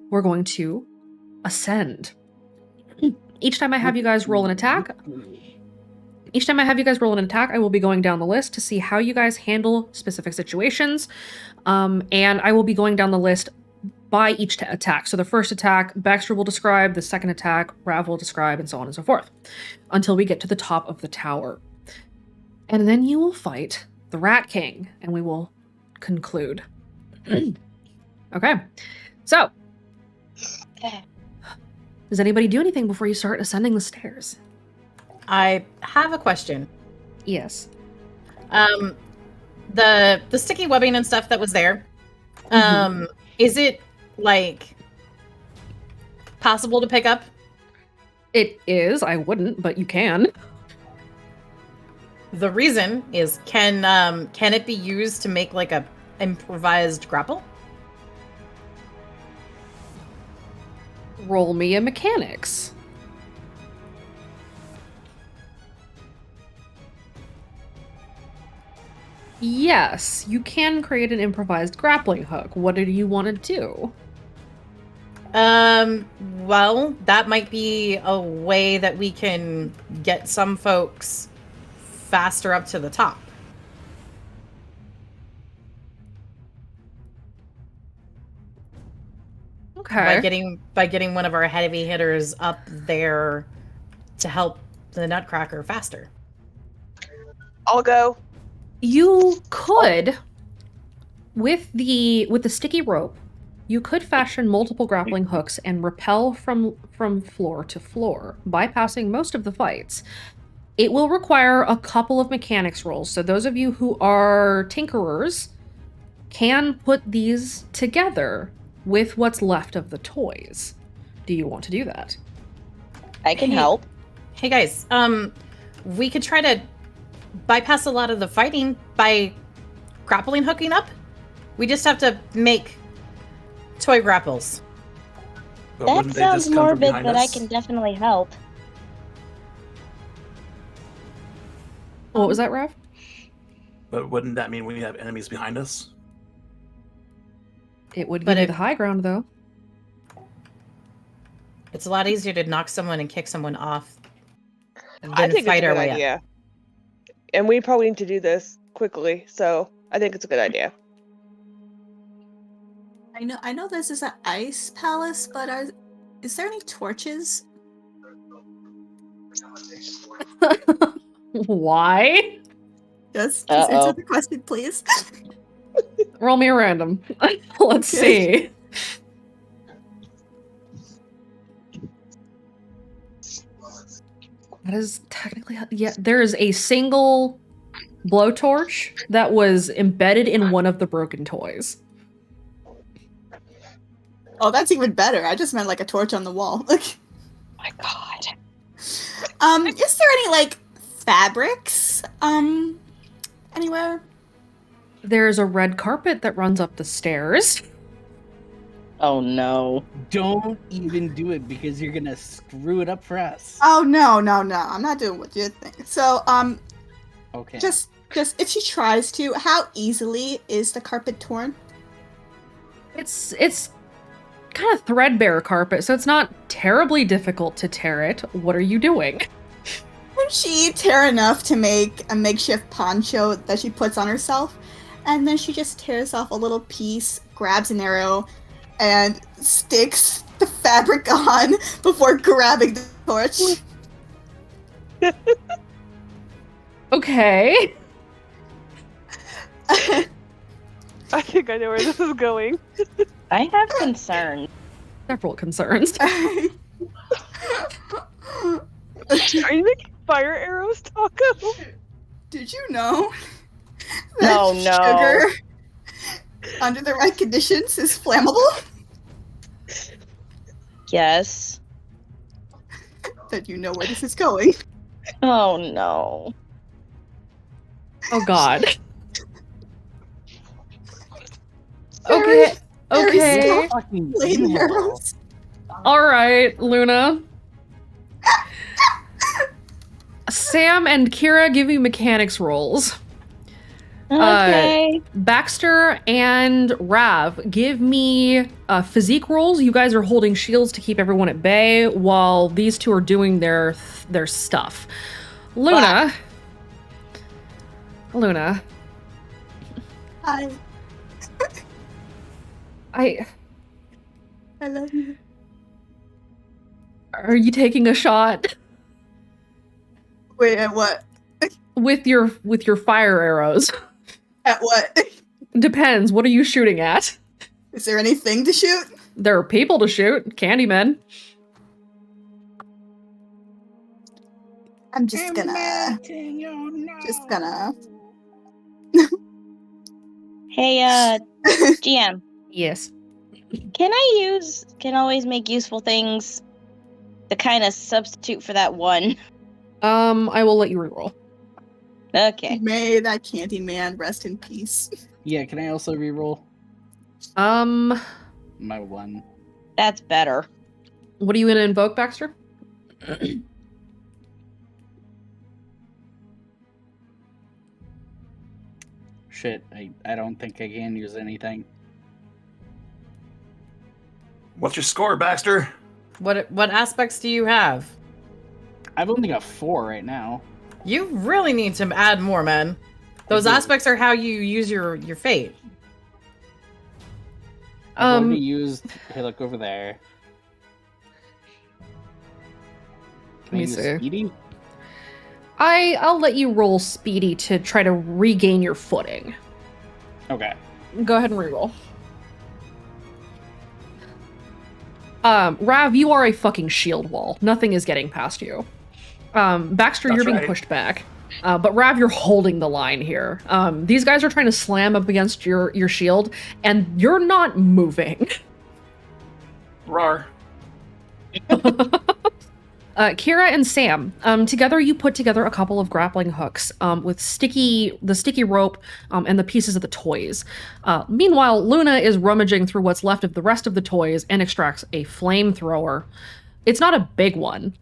We're going to ascend. Each time I have you guys roll an attack, I will be going down the list to see how you guys handle specific situations, and I will be going down the list by each attack. So the first attack, Baxter will describe, the second attack, Rav will describe, and so on and so forth, until we get to the top of the tower. And then you will fight the Rat King, and we will conclude. Okay, so does anybody do anything before you start ascending the stairs? I have a question. Yes. The sticky webbing and stuff that was there, is it like possible to pick up? It is. I wouldn't, but you can. The reason is, can it be used to make like a improvised grapple? Roll me a mechanics. Yes, you can create an improvised grappling hook. What do you want to do? Well, that might be a way that we can get some folks faster up to the top. Okay. By getting one of our heavy hitters up there to help the Nutcracker faster. I'll go. You could, with the sticky rope, you could fashion multiple grappling hooks and rappel from floor to floor, bypassing most of the fights. It will require a couple of mechanics rolls, so those of you who are tinkerers can put these together with what's left of the toys. Do you want to do that? I can help. Hey guys, we could try to bypass a lot of the fighting by grappling hooking up. We just have to make toy grapples. But That wouldn't they just sounds come from morbid, behind but I us? can definitely help. What was that, Rav? But wouldn't that mean we have enemies behind us? It would But give you if- the high ground, though. It's a lot easier to knock someone and kick someone off than I think fight it's a our good way up. idea. And we probably need to do this quickly, so I think it's a good idea. I know this is an ice palace, but is there any torches? Why? Just Uh-oh. answer the question, please. Roll me a random. Let's see. That is technically, yeah, there is a single blowtorch that was embedded in one of the broken toys. Oh, that's even better. I just meant like a torch on the wall. My God. Is there any like fabrics anywhere? There's a red carpet that runs up the stairs. Oh no. Don't even do it because you're gonna screw it up for us. Oh no. I'm not doing what you think. So Okay. just if she tries to, how easily is the carpet torn? It's kind of threadbare carpet, so it's not terribly difficult to tear it. What are you doing? Can she tear enough to make a makeshift poncho that she puts on herself? And then she just tears off a little piece, grabs an arrow, and sticks the fabric on before grabbing the torch. Okay. I think I know where this is going. I have concerns. Several concerns. Are you making fire arrows, Taco? Did you know No, sugar, under the right conditions, is flammable? Yes. Then you know where this is going. Oh no. Oh God. Very, Okay. very Okay. small Fucking flame evil. arrows. All right, Luna. Sam and Kira give you mechanics rolls. Okay. Baxter and Rav, give me physique rolls. You guys are holding shields to keep everyone at bay while these two are doing their stuff. Luna. Luna. I love you. Are you taking a shot Wait, at what? with your fire arrows? At what? Depends. What are you shooting at? Is there anything to shoot? There are people to shoot. Candymen. I'm just gonna. Hey, GM. Yes. Can always make useful things to kind of substitute for that one. I will let you reroll. Okay. May that candy man rest in peace. Yeah, can I also reroll my one? That's better. What are you gonna invoke, Baxter? Shit, I don't think I can use anything. What's your score, Baxter? What aspects do you have? I've only got 4 right now. You really need to add more, man. Those aspects are how you use your fate. I've already used. Hey, look over there. Can I me use see. Speedy? I'll let you roll Speedy to try to regain your footing. Okay. Go ahead and reroll. Rav, you are a fucking shield wall. Nothing is getting past you. Baxter, That's you're being right. pushed back. But Rav, you're holding the line here. These guys are trying to slam up against your shield, and you're not moving. Rar. Kira and Sam, together you put together a couple of grappling hooks with the sticky rope and the pieces of the toys. Meanwhile, Luna is rummaging through what's left of the rest of the toys and extracts a flamethrower. It's not a big one.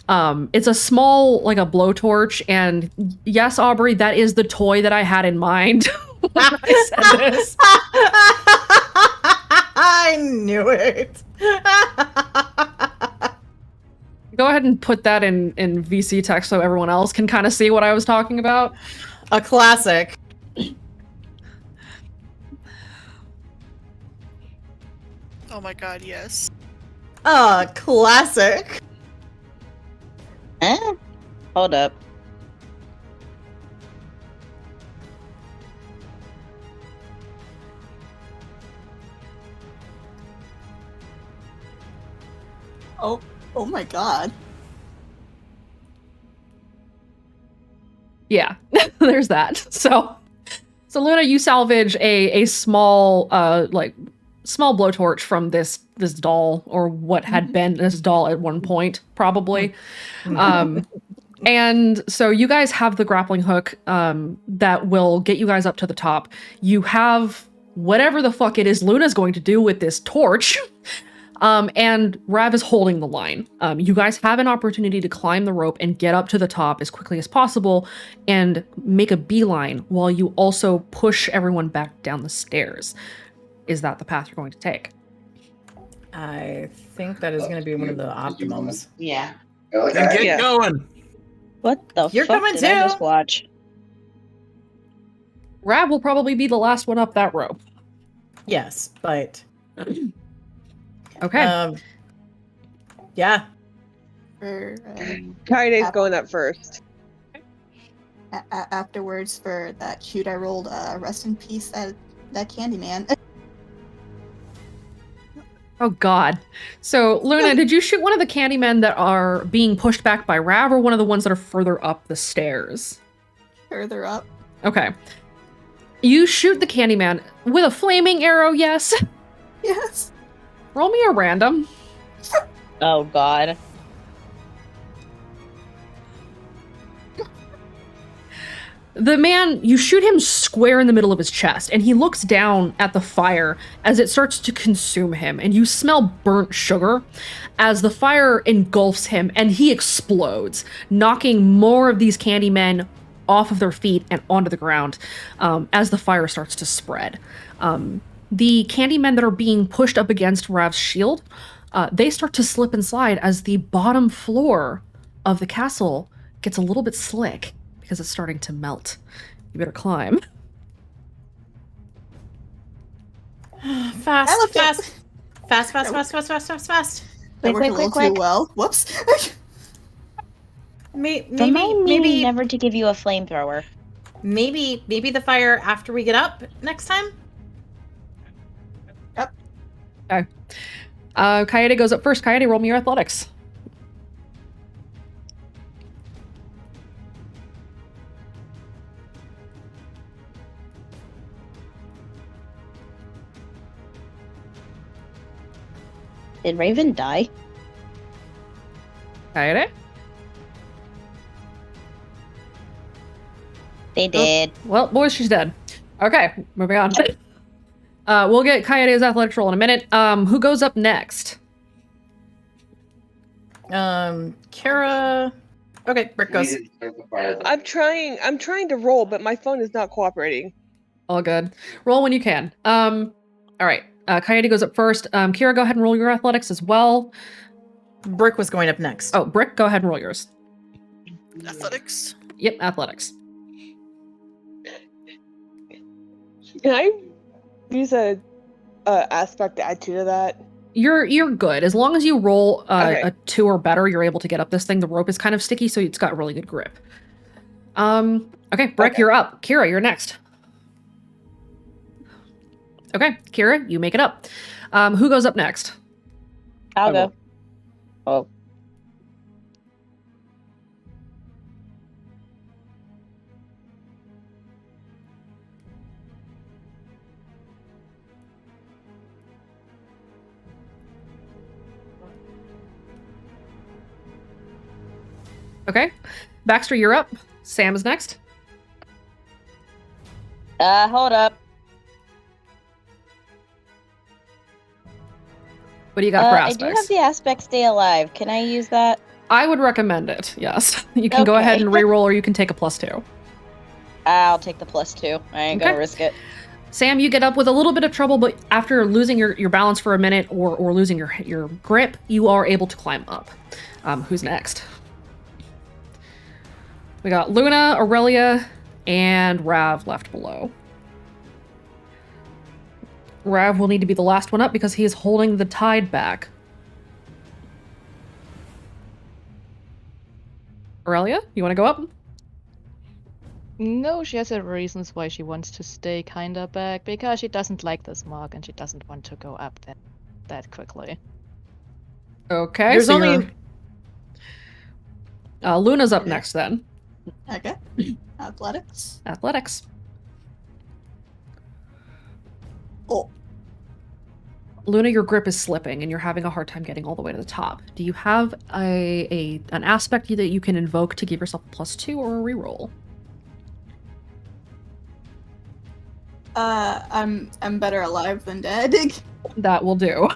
It's a small, like a blowtorch, and yes, Aubrey, that is the toy that I had in mind when I said this. I knew it. Go ahead and put that in VC text so everyone else can kind of see what I was talking about. A classic. Oh my god, yes. A classic. Hold up. Oh my god. Yeah, there's that. So Luna, you salvage a small small blowtorch from this doll, or what had been this doll at one point, probably. And so you guys have the grappling hook that will get you guys up to the top. You have whatever the fuck it is Luna's going to do with this torch. And Rav is holding the line. You guys have an opportunity to climb the rope and get up to the top as quickly as possible and make a beeline while you also push everyone back down the stairs. Is that the path you're going to take? I think that is going to be one of the optimums. Yeah. Then get going. What the You're fuck coming did I too. just watch? Rav will probably be the last one up that rope. Yes, but Okay. yeah. Kaide's going up first. Afterwards, for that shoot I rolled, rest in peace, that Candyman. Oh god. So Luna, did you shoot one of the Candymen that are being pushed back by Rav, or one of the ones that are further up the stairs? Further up. Okay. You shoot the Candyman with a flaming arrow, yes? Yes. Roll me a random. Oh god. The man, you shoot him square in the middle of his chest, and he looks down at the fire as it starts to consume him, and you smell burnt sugar as the fire engulfs him, and he explodes, knocking more of these Candymen off of their feet and onto the ground as the fire starts to spread. The Candymen that are being pushed up against Rav's shield, they start to slip and slide as the bottom floor of the castle gets a little bit slick because it's starting to melt. You better climb. Fast. That worked a little too well. Whoops. Remind me never to give you a flamethrower. Maybe the fire after we get up next time. Yep. Okay. Coyote goes up first. Coyote, roll me your athletics. Did Raven die? Coyote? They did. Oh, well, boys, she's dead. Okay, moving on. We'll get Coyote's athletics roll in a minute. Who goes up next? Kara. Okay, Brick goes. I'm trying to roll, but my phone is not cooperating. All good. Roll when you can. All right. Coyote goes up first. Kira, go ahead and roll your athletics as well. Brick was going up next. Oh, Brick, go ahead and roll yours. Athletics? Yep, athletics. Can I use a aspect to add to that? You're good. As long as you roll Okay. a 2 or better, you're able to get up this thing. The rope is kind of sticky, so it's got really good grip. Okay, Brick, Okay. you're up. Kira, you're next. Okay, Kira, you make it up. Who goes up next? I'll go. Oh. Okay. Baxter, you're up. Sam is next. Hold up. What do you got for I aspects? do have the aspect stay alive. Can I use that? I would recommend it. Yes, you can go ahead Okay. and reroll, or you can take a +2. I'll take the +2. I ain't gonna Okay. risk it. Sam, you get up with a little bit of trouble, but after losing your balance for a minute or losing your grip, you are able to climb up. Who's next? We got Luna, Aurelia, and Rav left below. Rav will need to be the last one up because he is holding the tide back. Aurelia, you want to go up? No, she has her reasons why she wants to stay kinda back, because she doesn't like this mark and she doesn't want to go up that quickly. Okay, There's so only Luna's up next then. Okay. Athletics. Athletics. Oh. Luna, your grip is slipping and you're having a hard time getting all the way to the top. Do you have an aspect that you can invoke to give yourself a +2 or a reroll? I'm better alive than dead. That will do.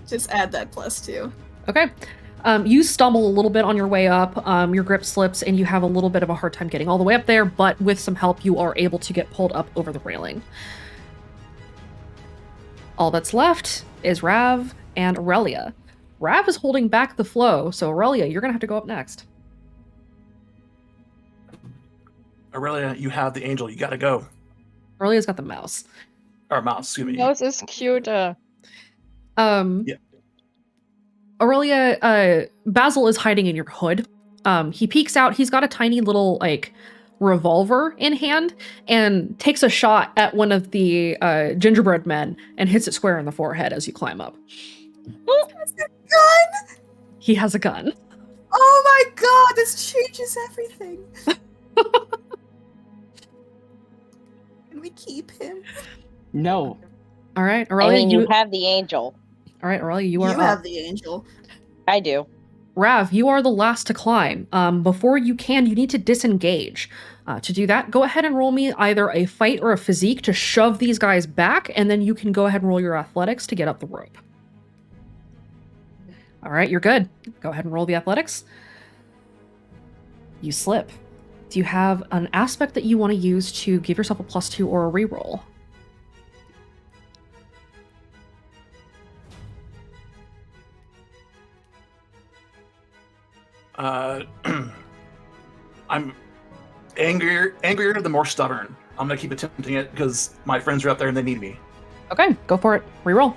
Just add that +2. Okay. You stumble a little bit on your way up. Your grip slips and you have a little bit of a hard time getting all the way up there, but with some help, you are able to get pulled up over the railing. All that's left is Rav and Aurelia. Rav is holding back the flow, so Aurelia, you're gonna have to go up next. Aurelia, you have the angel. You gotta go. Aurelia's got the mouse. Or mouse, excuse me. Mouse is cuter. Yeah. Aurelia, Basil is hiding in your hood. He peeks out. He's got a tiny little, like, revolver in hand and takes a shot at one of the gingerbread men and hits it square in the forehead as you climb up. That's a gun! He has a gun. Oh my god, this changes everything. Can we keep him? No. All right, I Aurelia, mean, you have the angel. All right, Aurelia, you You are have up. the angel. I do. Rav, you are the last to climb. Before you can, you need to disengage. To do that, go ahead and roll me either a fight or a physique to shove these guys back, and then you can go ahead and roll your athletics to get up the rope. All right, you're good. Go ahead and roll the athletics. You slip. Do you have an aspect that you want to use to give yourself a +2 or a reroll? I'm angrier the more stubborn. I'm gonna keep attempting it because my friends are up there and they need me. Okay, go for it. Reroll.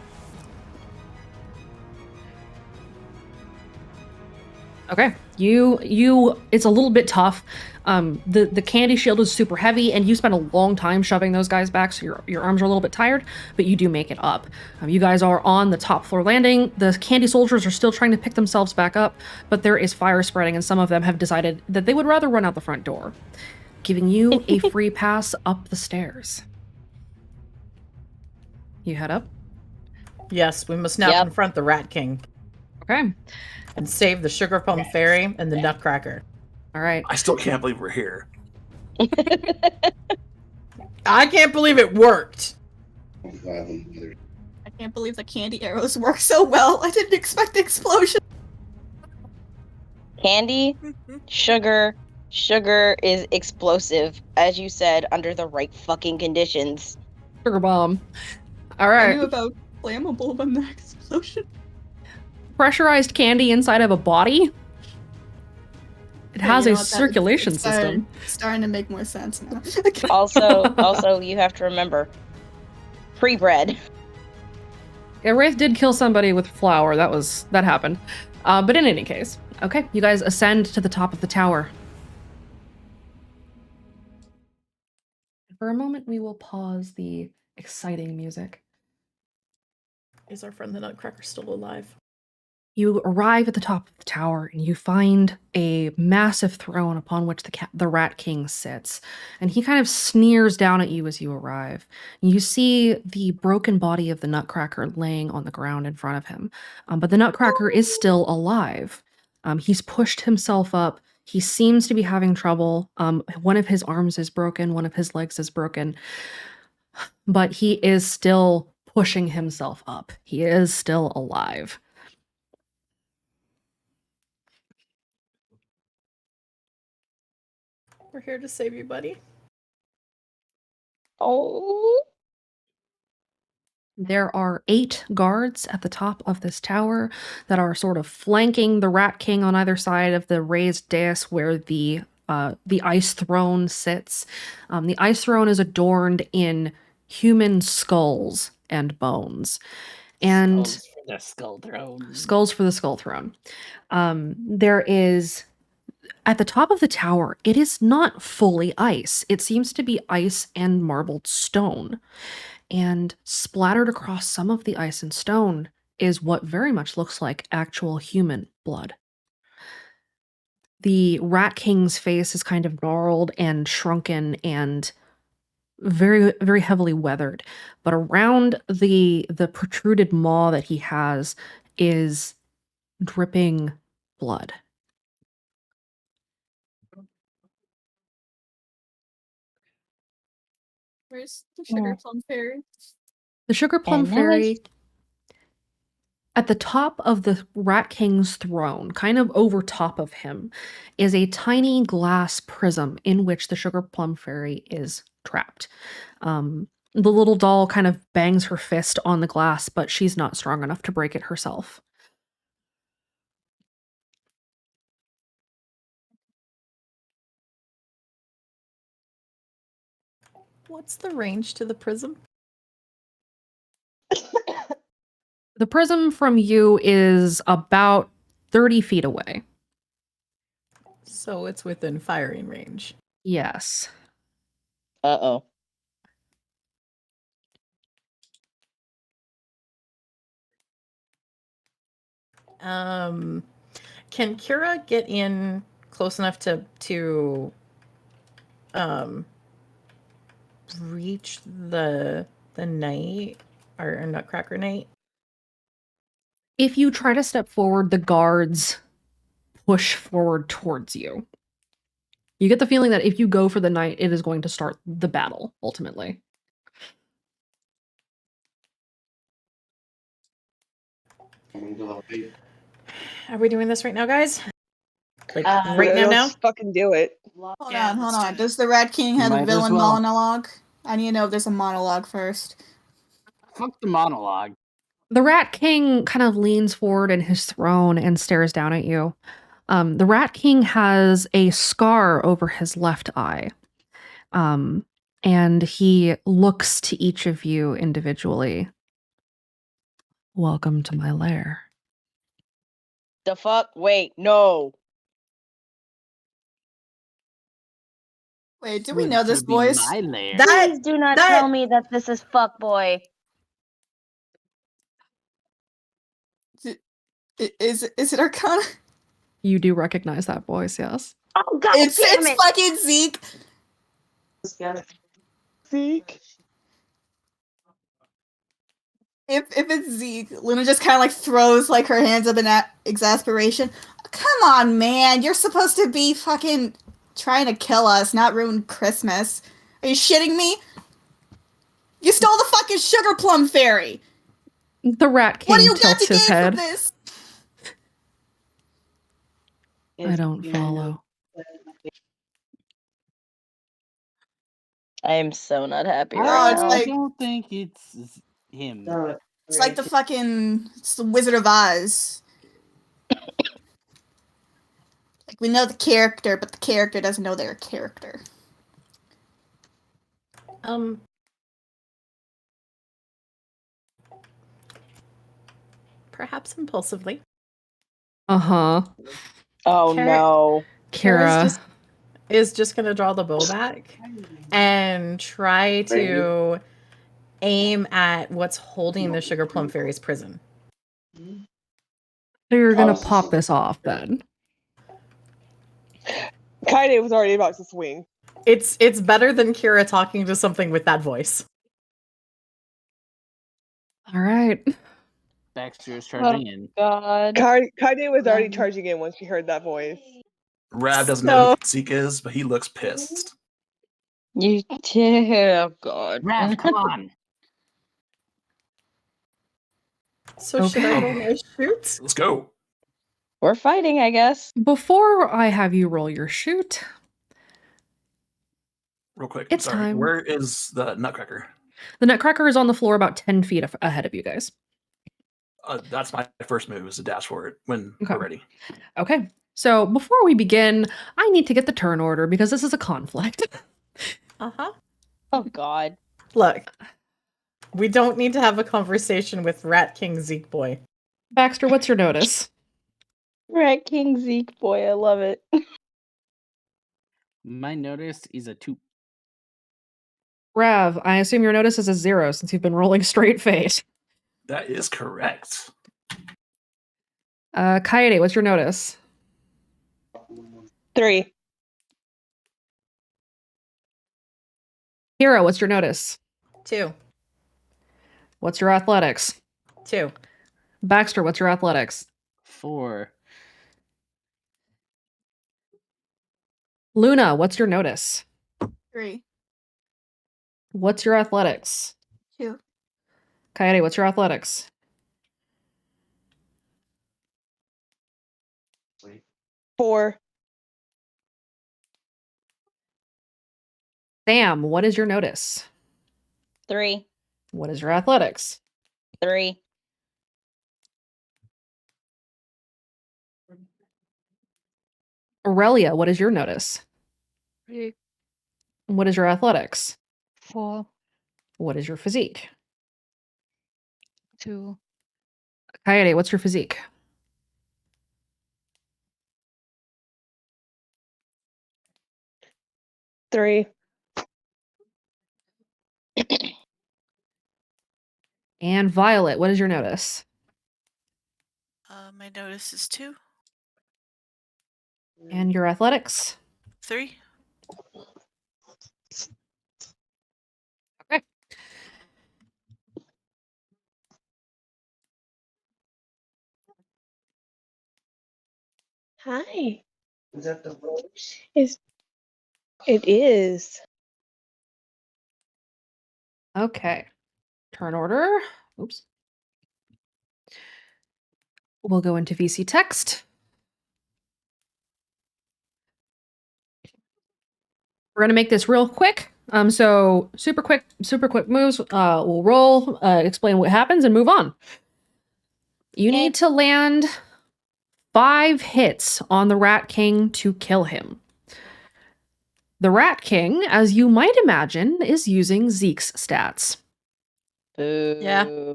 Okay, it's a little bit tough. The candy shield is super heavy, and you spent a long time shoving those guys back, so your arms are a little bit tired, but you do make it up. You guys are on the top floor landing. The candy soldiers are still trying to pick themselves back up, but there is fire spreading, and some of them have decided that they would rather run out the front door, giving you a free pass up the stairs. You head up? Yes, we must now confront the Rat King. Okay. And save the Sugar Plum Fairy and the Nutcracker. All right. I still can't believe we're here. I can't believe it worked. I can't believe the candy arrows work so well. I didn't expect the explosion. Candy, sugar is explosive, as you said, under the right fucking conditions. Sugar bomb. All right. I knew about flammable, but the explosion. Pressurized candy inside of a body. It has you know a what, circulation it's system. starting to make more sense now. Also, you have to remember, pre-bred. Yeah, Wraith did kill somebody with flour. That happened. But in any case, okay, you guys ascend to the top of the tower. For a moment, we will pause the exciting music. Is our friend the Nutcracker still alive? You arrive at the top of the tower and you find a massive throne upon which the Rat King sits. And he kind of sneers down at you as you arrive. You see the broken body of the Nutcracker laying on the ground in front of him. But the Nutcracker is still alive. He's pushed himself up. He seems to be having trouble. One of his arms is broken. One of his legs is broken. But he is still pushing himself up. He is still alive. We're here to save you, buddy. Oh. There are 8 guards at the top of this tower that are sort of flanking the Rat King on either side of the raised dais where the ice throne sits. The ice throne is adorned in human skulls and bones. And Skulls for the skull throne. skulls for the skull throne. There is at the top of the tower, it is not fully ice. It seems to be ice and marbled stone. And splattered across some of the ice and stone is what very much looks like actual human blood. The Rat King's face is kind of gnarled and shrunken and very, very heavily weathered. But around the protruded maw that he has is dripping blood. Where's the sugar plum fairy? The Sugar Plum And now Fairy, at the top of the Rat King's throne, kind of over top of him, is a tiny glass prism in which the Sugar Plum Fairy is trapped. The little doll kind of bangs her fist on the glass, but she's not strong enough to break it herself. What's the range to the prism? The prism from you is about 30 feet away. So it's within firing range. Yes. Uh-oh. Can Kira get in close enough to reach the knight or Nutcracker Knight? If you try to step forward, the guards push forward towards you. You get the feeling that if you go for the knight, it is going to start the battle, ultimately. Are we doing this right now, guys? Like Uh, right now? Let's fucking do it. Hold Yeah, on, hold let's do on. it. Does the Rat King have a Might as villain well. monologue? I need to know if there's a monologue first. Fuck the monologue. The Rat King kind of leans forward in his throne and stares down at you. The Rat King has a scar over his left eye. And he looks to each of you individually. Welcome to my lair. the fuck? Wait, no. Wait, do we know this voice? My lair. Please do not tell me that this is fuckboy. Is it Arcana? You do recognize that voice, yes? Oh god It's damn it! fucking Zeke. Zeke. If it's Zeke, Luna just kind of like throws like her hands up in exasperation. Come on, man! You're supposed to be fucking trying to kill us, not ruin Christmas. Are you shitting me? You stole the fucking sugar plum fairy. The Rat King What do you got tilts to his gain head. from this? I don't follow. I am so not happy Oh, right it's now. like- I don't think it's him. It's like it's the Wizard of Oz. Like we know the character, but the character doesn't know their character. Perhaps impulsively. Uh-huh. Oh no. Kira. Is just gonna draw the bow back and try to aim at what's holding the Sugar Plum Fairy's prison. So you're gonna pop this off then. Kaide was already about to swing. It's better than Kira talking to something with that voice. All right. Baxter is charging in. God. Kaide was already charging in when she heard that voice. Rav doesn't know who Zeke is, but he looks pissed. You oh god. Raph, come on. So should I roll my shoot? Let's go. We're fighting, I guess. Before I have you roll your shoot, real quick. It's Sorry. time. Where is the Nutcracker? The Nutcracker is on the floor about 10 feet ahead of you guys. That's my first move, is to dash for it when Okay. we're ready. Okay. So before we begin, I need to get the turn order because this is a conflict. Uh-huh. Oh God. Look, we don't need to have a conversation with Rat King Zeke Boy. Baxter, what's your notice? Rat King Zeke boy, I love it. My notice is a 2. Rav, I assume your notice is a 0 since you've been rolling straight face. That is correct. Kaede, what's your notice? 3. Hero, what's your notice? 2. What's your athletics? 2. Baxter, what's your athletics? 4. Luna, what's your notice? 3. What's your athletics? 2. Kaede, what's your athletics? 4. Sam, what is your notice? 3. What is your athletics? 3. Aurelia, what is your notice? 3. What is your athletics? 4. What is your physique? 2. Kaede, what's your physique? 3. And Violet, what is your notice? My notice is 2. And your athletics? 3. Okay. Hi. Is that the rose? It is. Okay. Turn order. Oops. We'll go into VC text. We're gonna make this real quick. So super quick moves. We'll roll, explain what happens, and move on. You need to land 5 hits on the Rat King to kill him. The Rat King, as you might imagine, is using Zeke's stats. Boo. Yeah.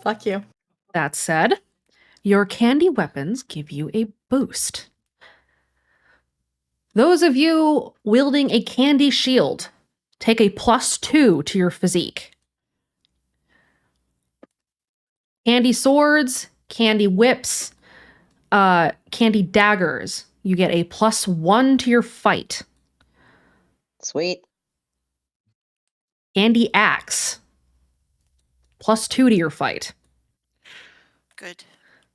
Fuck you. That said, your candy weapons give you a boost. Those of you wielding a candy shield take a +2 to your physique. Candy swords, candy whips, candy daggers, you get a +1 to your fight. Sweet. Candy axe, +2 to your fight. Good.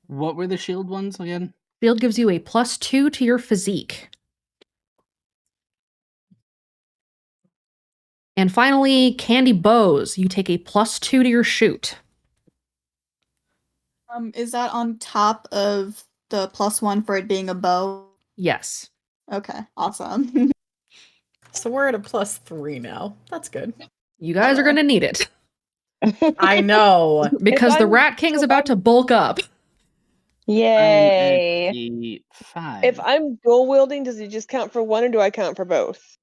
What were the shield ones again? Shield gives you a +2 to your physique. And finally, candy bows, you take a +2 to your shoot. Is that on top of the +1 for it being a bow? Yes. Okay, awesome. So we're at a +3 now. That's good. You guys are going to need it. I know. Because the I'm- Rat King is so about to bulk up. Yay. I'm at a 5. If I'm dual wielding, does it just count for one, or do I count for both?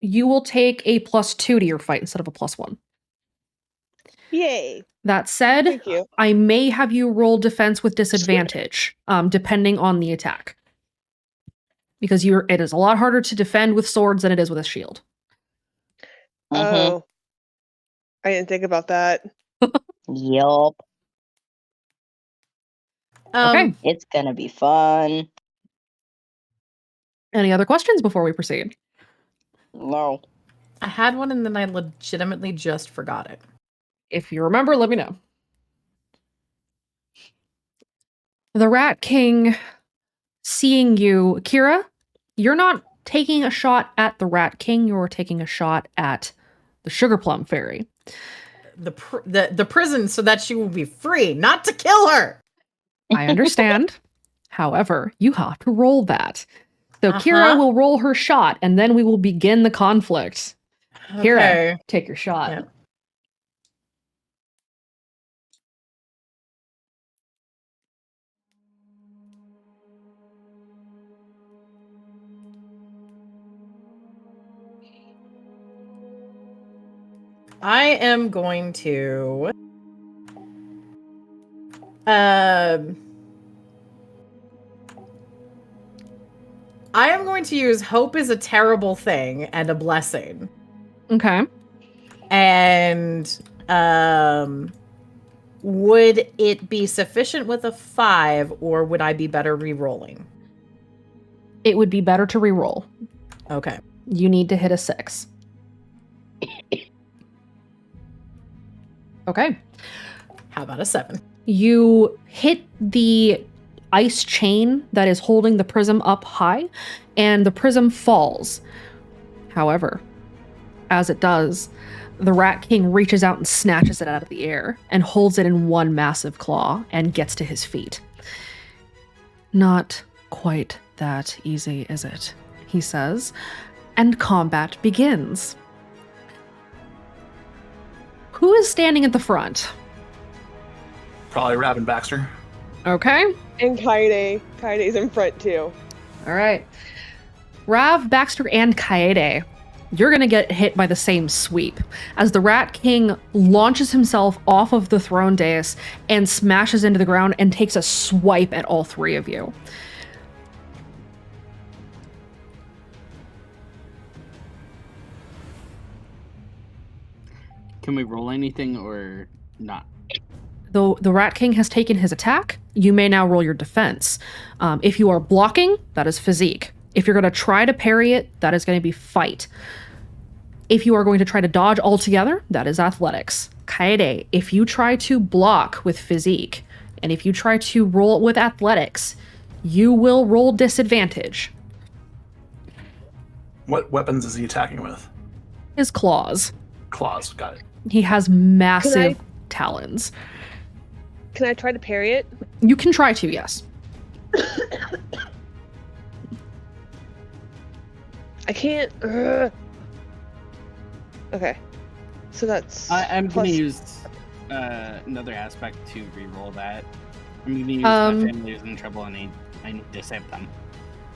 You will take a +2 to your fight instead of a +1. Yay! That said, Thank you. I may have you roll defense with disadvantage, depending on the attack. Because it is a lot harder to defend with swords than it is with a shield. Oh, I didn't think about that. Yup. Okay. It's gonna be fun. Any other questions before we proceed? No. I had one and then I legitimately just forgot it. If you remember, let me know. The Rat King, seeing you, Kira, you're not taking a shot at the Rat King, you're taking a shot at the Sugar Plum Fairy. The prison so that she will be free, not to kill her. I understand. However, you have to roll that. So Kira will roll her shot, and then we will begin the conflict. Kira, Okay. take your shot. Yep. I am going to I am going to use hope is a terrible thing and a blessing. Okay. And would it be sufficient with a 5, or would I be better re-rolling? It would be better to re-roll. Okay. You need to hit a 6. Okay. How about a 7? You hit the ice chain that is holding the prism up high, and the prism falls. However, as it does, the Rat King reaches out and snatches it out of the air and holds it in one massive claw and gets to his feet. Not quite that easy, is it? He says, and combat begins. Who is standing at the front? Probably Rav and Baxter. Okay. And Kaede. Kaede's in front too. All right. Rav, Baxter, and Kaede, you're going to get hit by the same sweep as the Rat King launches himself off of the throne dais and smashes into the ground and takes a swipe at all three of you. Can we roll anything or not? Though the Rat King has taken his attack, you may now roll your defense. If you are blocking, that is physique. If you're going to try to parry it, that is going to be fight. If you are going to try to dodge altogether, that is athletics. Kaede, if you try to block with physique, and if you try to roll with athletics, you will roll disadvantage. What weapons is he attacking with? His claws. Claws, got it. He has massive talons. Can I try to parry it? You can try to, yes. I can't. Ugh. Okay. So that's. I'm plus- going to use another aspect to re-roll that. I'm going to use my family is in trouble and I need to save them.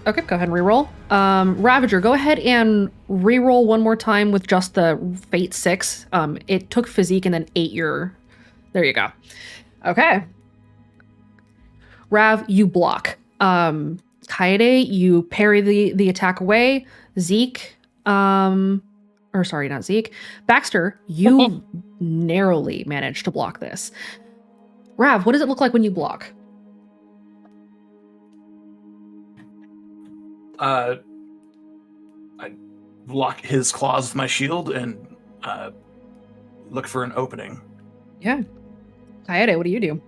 Okay, go ahead and reroll. Ravager, go ahead and reroll one more time with just the Fate 6. It took physique and then 8 your... There you go. Okay. Rav, you block. Kaede, you parry the attack away. Zeke, or sorry, not Zeke. Baxter, you narrowly managed to block this. Rav, what does it look like when you block? I block his claws with my shield and look for an opening. Yeah. Kaede, what do you do?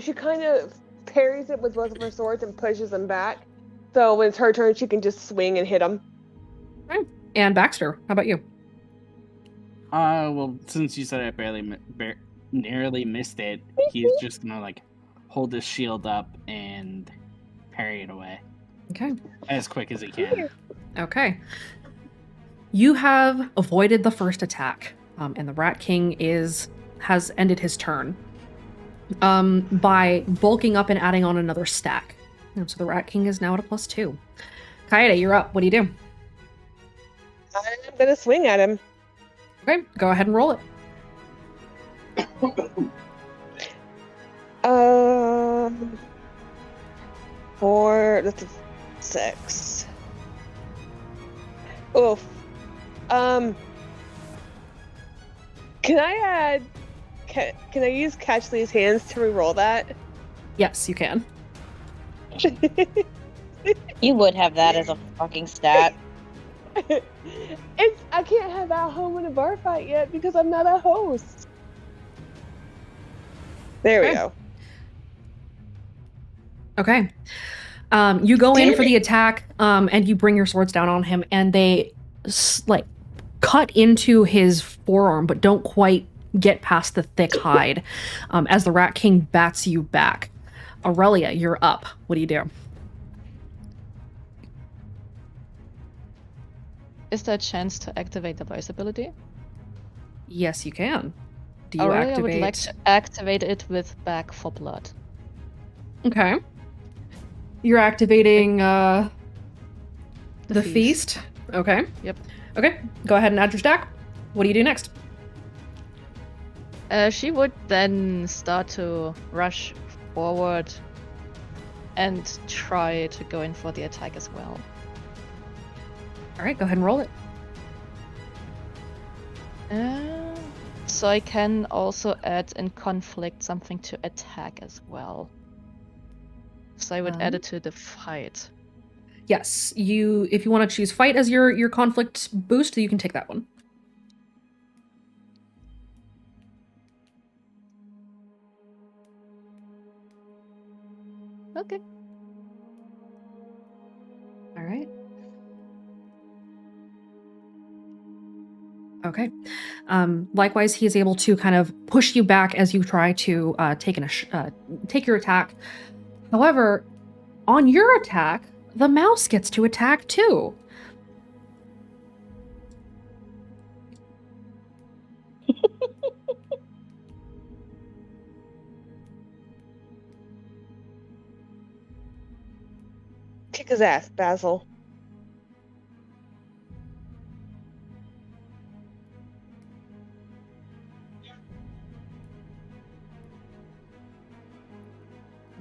She kind of parries it with both of her swords and pushes them back. So when it's her turn, she can just swing and hit him. Okay. And Baxter, how about you? Well, since you said I narrowly missed it, he's just gonna like hold his shield up and parry it away. Okay. As quick as he can. Okay. You have avoided the first attack, and the Rat King has ended his turn by bulking up and adding on another stack. And so the Rat King is now at a +2. Kaede, you're up. What do you do? I'm gonna swing at him. Okay, go ahead and roll it. 4. That's a 6. Oof. Can I add? Can I use Catch Lee's Hands to re-roll that? Yes, you can. You would have that as a fucking stat. I can't have Al home in a bar fight yet because I'm not a host. There we go. Okay. You go in for the attack, and you bring your swords down on him, and they cut into his forearm, but don't quite get past the thick hide. As the Rat King bats you back. Aurelia, you're up. What do you do? Is there a chance to activate the voice ability? Yes, you can. Do you Aurelia activate? would like to activate it with Back for Blood. Okay. You're activating the The feast. Okay. Yep. Okay. Go ahead and add your stack. What do you do next? She would then start to rush forward and try to go in for the attack as well. All right. Go ahead and roll it. So I can also add in conflict something to attack as well. So I would add it to the fight. Yes. If you want to choose fight as your conflict boost, you can take that one. Okay. All right. Okay. Likewise, he is able to kind of push you back as you try to take your attack. However, on your attack, the mouse gets to attack too. Kick his ass, Basil.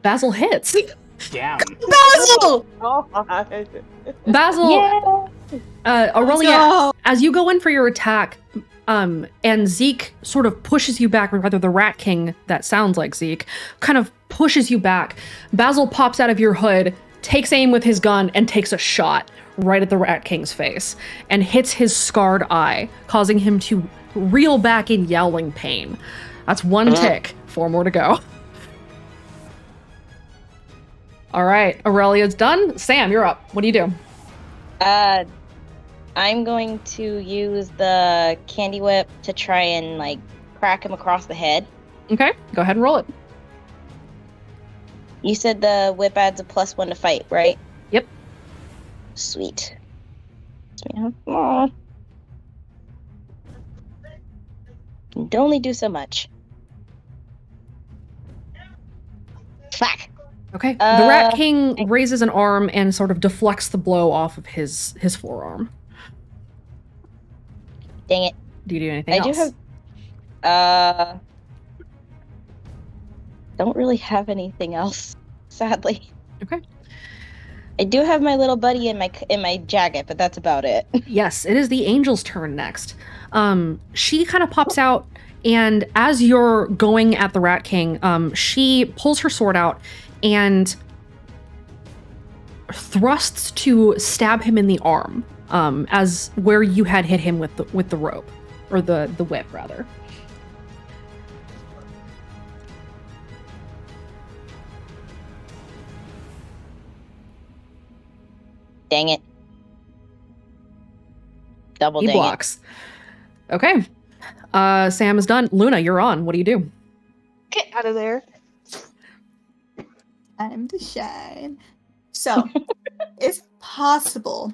Basil hits. Damn. Basil! Oh, Basil, Aurelia, No. as you go in for your attack, and Zeke sort of pushes you back, or rather the Rat King, that sounds like Zeke, kind of pushes you back. Basil pops out of your hood, takes aim with his gun, and takes a shot right at the Rat King's face, and hits his scarred eye, causing him to reel back in yowling pain. That's one tick. 4 more to go. All right, Aurelia's done. Sam, you're up. What do you do? I'm going to use the candy whip to try and like crack him across the head. Okay, go ahead and roll it. You said the whip adds a +1 to fight, right? Yep. Sweet. Aw. Can only do so much. Fuck. Okay. The Rat King raises an arm and sort of deflects the blow off of his forearm. Dang it. Do you do anything else? I do have. Don't really have anything else, sadly. Okay. I do have my little buddy in my jacket, but that's about it. Yes, it is the Angel's turn next. She kind of pops out, and as you're going at the Rat King, she pulls her sword out and thrusts to stab him in the arm, as where you had hit him with the rope, or the whip rather. Dang it. Double He dang blocks. Okay. Sam is done. Luna, you're on. What do you do? Get out of there. Time to shine. So, it's possible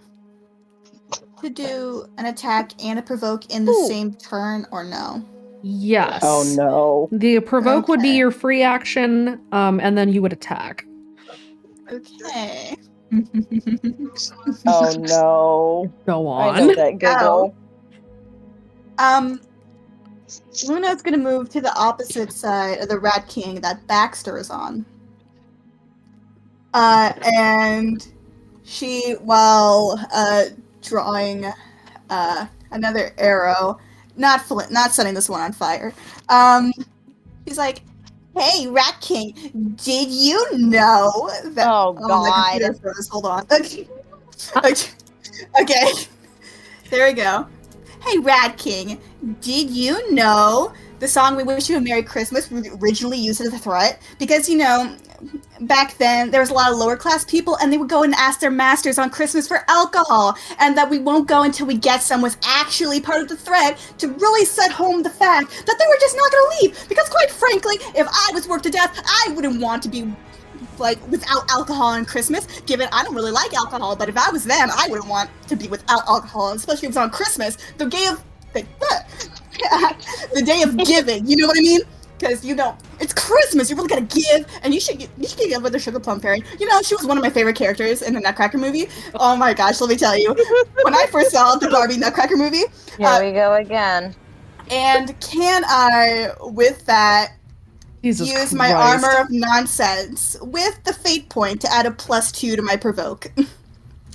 to do an attack and a provoke in the same turn, or no? Yes. Oh no. The provoke would be Okay. your free action, and then you would attack. Okay. Oh no. Go I know on. that giggle. Luna's gonna move to the opposite side of the Rat King that Baxter is on. And she, while drawing another arrow, not setting this one on fire, she's like, "Hey, Rat King, did you know that?" Oh, my God. computer froze. Hold on. Okay. There we go. Hey, Rat King, did you know the song "We Wish You a Merry Christmas" was originally used as a threat? Because, you know, back then there was a lot of lower class people, and they would go and ask their masters on Christmas for alcohol, and that "we won't go until we get some" was actually part of the threat to really set home the fact that they were just not going to leave. Because, quite frankly, if I was worked to death, I wouldn't want to be like without alcohol on Christmas. Given I don't really like alcohol, but if I was them, I wouldn't want to be without alcohol, especially if it's on Christmas, the day of the day of giving. You know what I mean? Because it's Christmas. You're really gonna give, and you should give with the Sugar Plum Fairy. She was one of my favorite characters in the Nutcracker movie. Oh my gosh, let me tell you, when I first saw the Barbie Nutcracker movie, Here we go again. and can I, with that, Jesus use my Christ. armor of nonsense with the fate point to add a +2 to my provoke?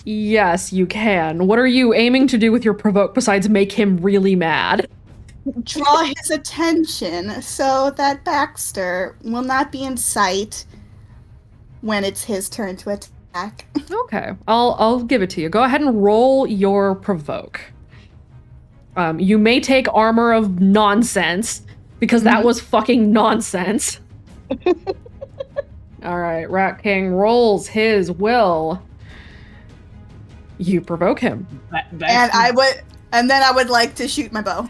Yes, you can. What are you aiming to do with your provoke besides make him really mad? Draw his attention so that Baxter will not be in sight when it's his turn to attack. Okay, I'll give it to you. Go ahead and roll your provoke. You may take armor of nonsense because that was fucking nonsense. All right, Rat King rolls his will. You provoke him. And then I would like to shoot my bow.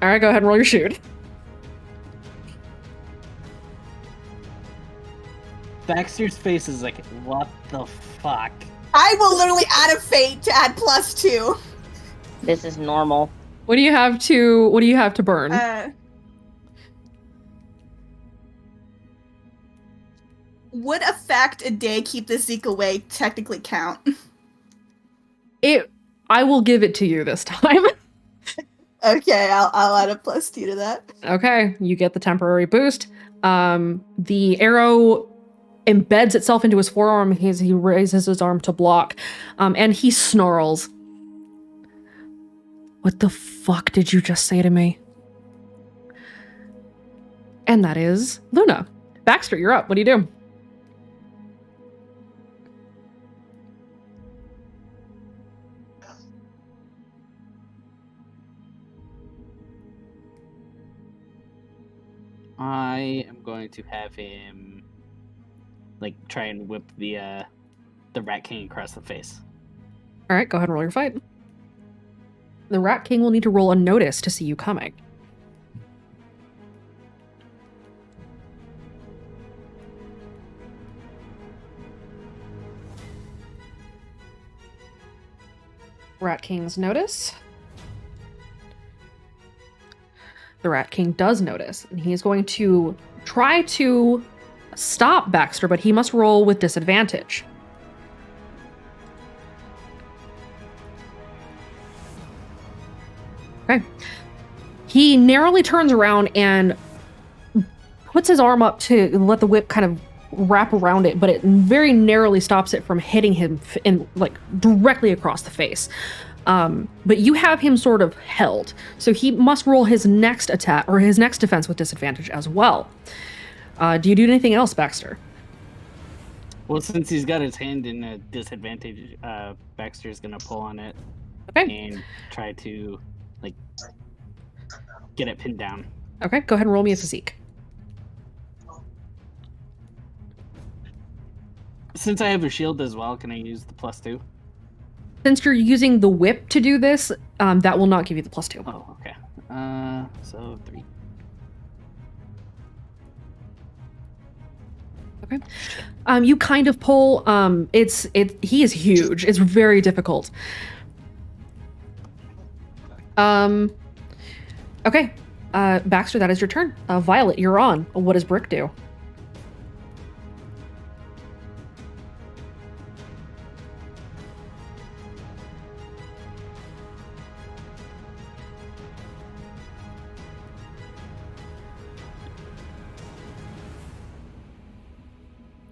All right, go ahead and roll your shoot. Baxter's face is like, what the fuck? I will literally add a fate to add +2. This is normal. What do you have to burn? Would effect a day keep the Zeke away technically count? I will give it to you this time. Okay, I'll add a +2 to that. Okay, you get the temporary boost. The arrow embeds itself into his forearm. He raises his arm to block, and he snarls. What the fuck did you just say to me? And that is Luna. Baxter, you're up. What do you do? I am going to have him try and whip the Rat King across the face. All right, go ahead and roll your fight. The Rat King will need to roll a notice to see you coming. Rat King's notice. The Rat King does notice, and he is going to try to stop Baxter, but he must roll with disadvantage. Okay. He narrowly turns around and puts his arm up to let the whip kind of wrap around it, but it very narrowly stops it from hitting him directly across the face. But you have him sort of held, so he must roll his next attack or his next defense with disadvantage as well. Do you do anything else, Baxter? Well, since he's got his hand in a disadvantage, Baxter's gonna pull on it. Okay. And try to get it pinned down. Okay, go ahead and roll me a physique. Since I have a shield as well, can I use the +2? Since you're using the whip to do this, that will not give you the +2. Oh, okay. So 3. Okay. You kind of pull. He is huge. It's very difficult. Okay. Baxter, that is your turn. Violet, you're on. What does Brick do?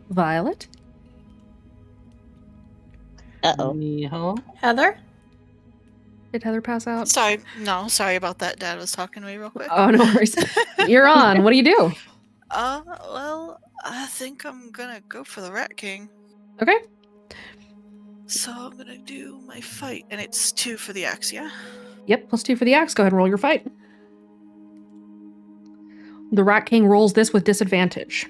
Violet? Uh-oh. Heather? Did Heather pass out? Sorry about that. Dad was talking to me real quick. Oh, no worries. You're on. What do you do? Well, I think I'm gonna go for the Rat King. Okay. So I'm gonna do my fight, and it's 2 for the axe, yeah? Yep, +2 for the axe. Go ahead and roll your fight. The Rat King rolls this with disadvantage.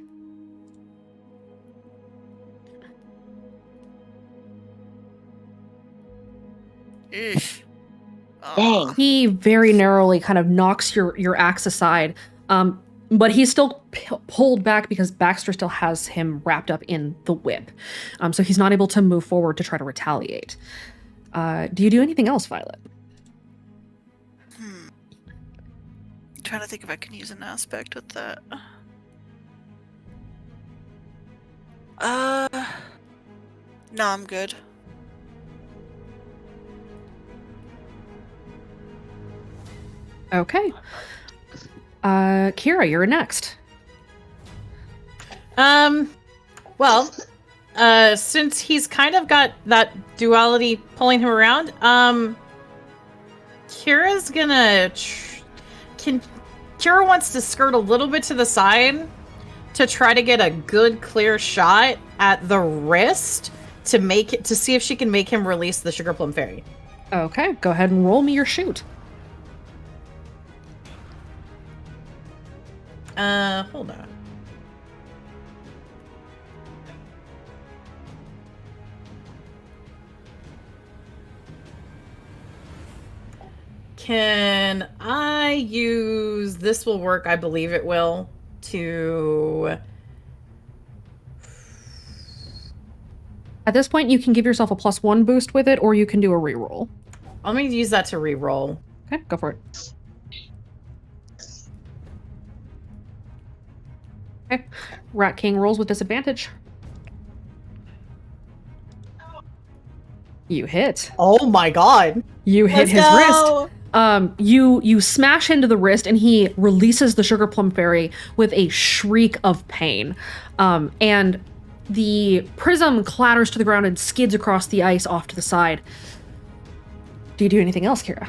Eesh. Dang. He very narrowly kind of knocks your axe aside. But he's still pulled back because Baxter still has him wrapped up in the whip. So he's not able to move forward to try to retaliate. Do you do anything else, Violet? I'm trying to think if I can use an aspect with that. No, I'm good. Okay. Kira, you're next. Well, since he's kind of got that duality pulling him around, Kira's gonna Kira wants to skirt a little bit to the side to try to get a good clear shot at the wrist to see if she can make him release the Sugar Plum Fairy. Okay, go ahead and roll me your shoot. Hold on. Can I use this? Will work, I believe it will, to... At this point, you can give yourself a +1 boost with it, or you can do a reroll. I'm going to use that to reroll. Okay, go for it. Okay, Rat King rolls with disadvantage. You hit. Oh my god. You hit Let's his go! wrist. You smash into the wrist, and he releases the Sugar Plum Fairy with a shriek of pain. And the prism clatters to the ground and skids across the ice off to the side. Do you do anything else, Kira?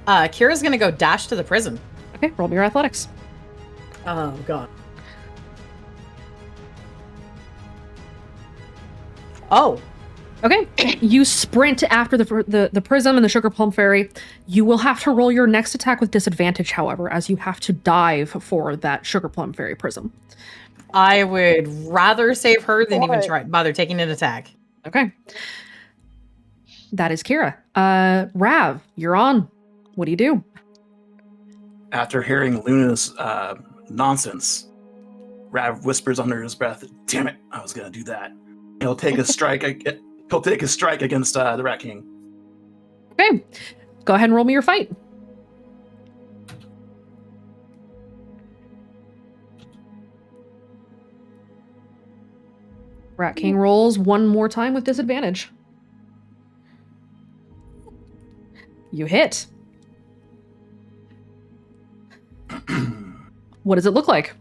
Kira's gonna go dash to the prison. Okay, roll me your athletics. Oh god. Oh. Okay, you sprint after the prism and the Sugar Plum Fairy. You will have to roll your next attack with disadvantage, however, as you have to dive for that Sugar Plum Fairy prism. I would rather save her than even bother taking an attack. Okay. That is Kira. Rav, you're on. What do you do? After hearing Luna's nonsense, Rav whispers under his breath, "Damn it, I was gonna do that." He'll take a strike. He'll take a strike against the Rat King. Okay. Go ahead and roll me your fight. Rat King rolls one more time with disadvantage. You hit. What does it look like?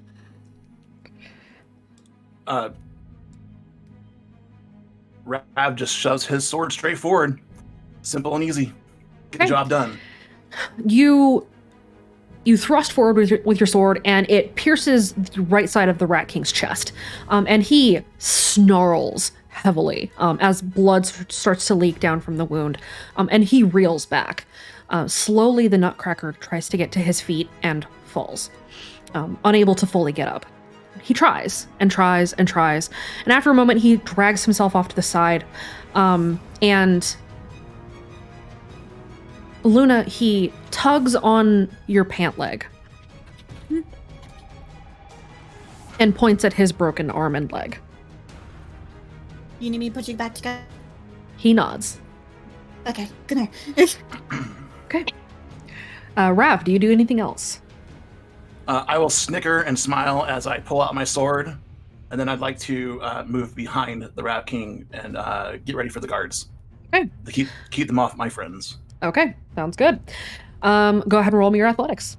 Rav just shoves his sword straight forward. Simple and easy. Get the job done. You thrust forward with your sword, and it pierces the right side of the Rat King's chest. And he snarls heavily as blood starts to leak down from the wound. And he reels back. Slowly, the Nutcracker tries to get to his feet and falls, unable to fully get up. He tries and tries and tries. And after a moment, he drags himself off to the side. And Luna, he tugs on your pant leg and points at his broken arm and leg. You need me to put you back together? He nods. Okay, come here. Okay. Rav, do you do anything else? I will snicker and smile as I pull out my sword, and then I'd like to move behind the Rat King and get ready for the guards. Okay. To keep them off my friends. Okay, sounds good. Go ahead and roll me your athletics.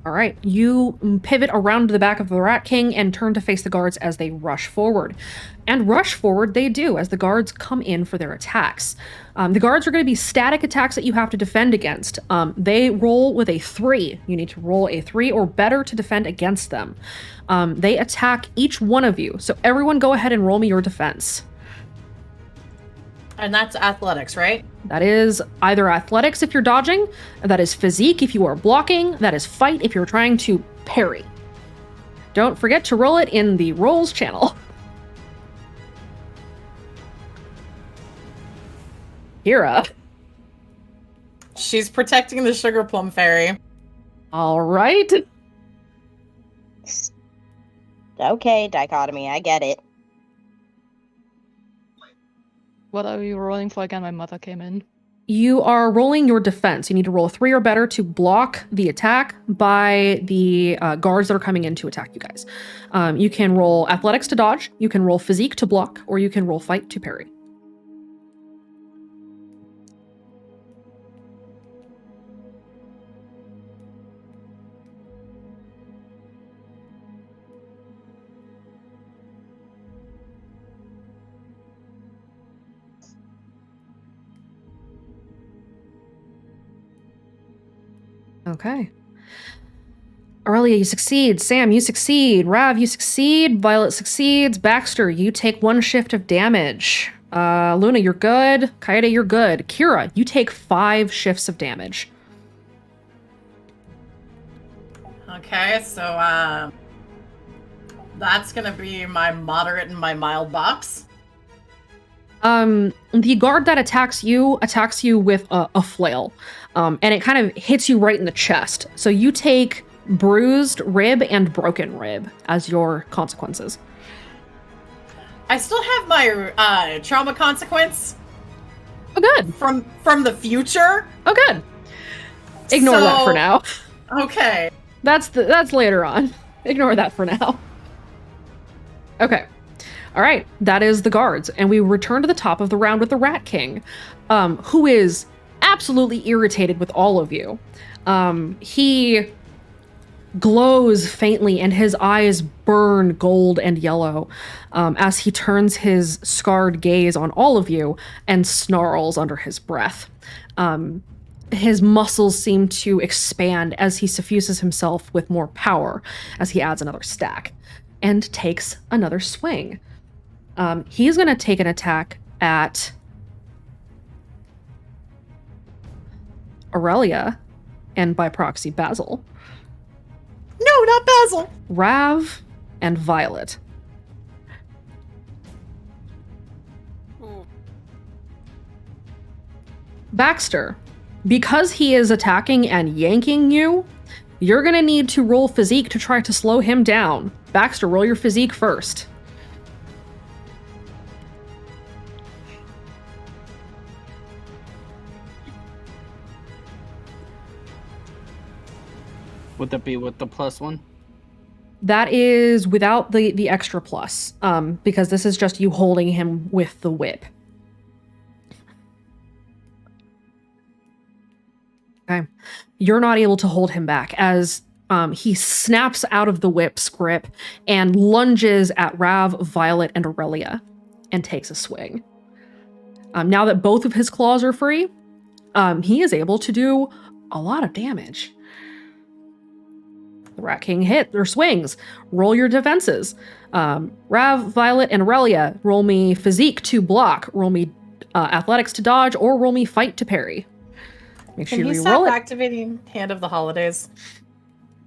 All right, you pivot around to the back of the Rat King and turn to face the guards as they rush forward. And rush forward they do as the guards come in for their attacks. The guards are going to be static attacks that you have to defend against. They roll with a 3. You need to roll a 3 or better to defend against them. They attack each one of you. So everyone go ahead and roll me your defense. And that's athletics, right? That is either athletics if you're dodging, that is physique if you are blocking, that is fight if you're trying to parry. Don't forget to roll it in the rolls channel. Kira. She's protecting the sugar plum fairy. All right. Okay, dichotomy, I get it. What are we rolling for again? My mother came in. You are rolling your defense. You need to roll a 3 or better to block the attack by the guards that are coming in to attack you guys. You can roll athletics to dodge, you can roll physique to block, or you can roll fight to parry. Okay. Aurelia, you succeed. Sam, you succeed. Rav, you succeed. Violet succeeds. Baxter, you take 1 shift of damage. Luna, you're good. Kaede, you're good. Kira, you take 5 shifts of damage. Okay, so that's gonna be my moderate and my mild box. The guard that attacks you with a flail, and it kind of hits you right in the chest. So you take bruised rib and broken rib as your consequences. I still have my trauma consequence. Oh, good. From the future. Oh, good. Ignore that for now. Okay. That's later on. Ignore that for now. Okay. All right, that is the guards, and we return to the top of the round with the Rat King, who is absolutely irritated with all of you. He glows faintly, and his eyes burn gold and yellow as he turns his scarred gaze on all of you and snarls under his breath. His muscles seem to expand as he suffuses himself with more power as he adds another stack and takes another swing. He's going to take an attack at Aurelia and by proxy Basil. No, not Basil. Rav and Violet. Baxter, because he is attacking and yanking you, you're going to need to roll physique to try to slow him down. Baxter, roll your physique first. Would that be with the +1? That is without the extra plus, because this is just you holding him with the whip. Okay. You're not able to hold him back as he snaps out of the whip's grip and lunges at Rav, Violet, and Aurelia and takes a swing. Now that both of his claws are free, he is able to do a lot of damage. The Rat King hit or swings. Roll your defenses. Rav, Violet, and Aurelia, roll me physique to block, roll me athletics to dodge, or roll me fight to parry. Make sure Can he you stop roll it. activating Hand of the Holidays?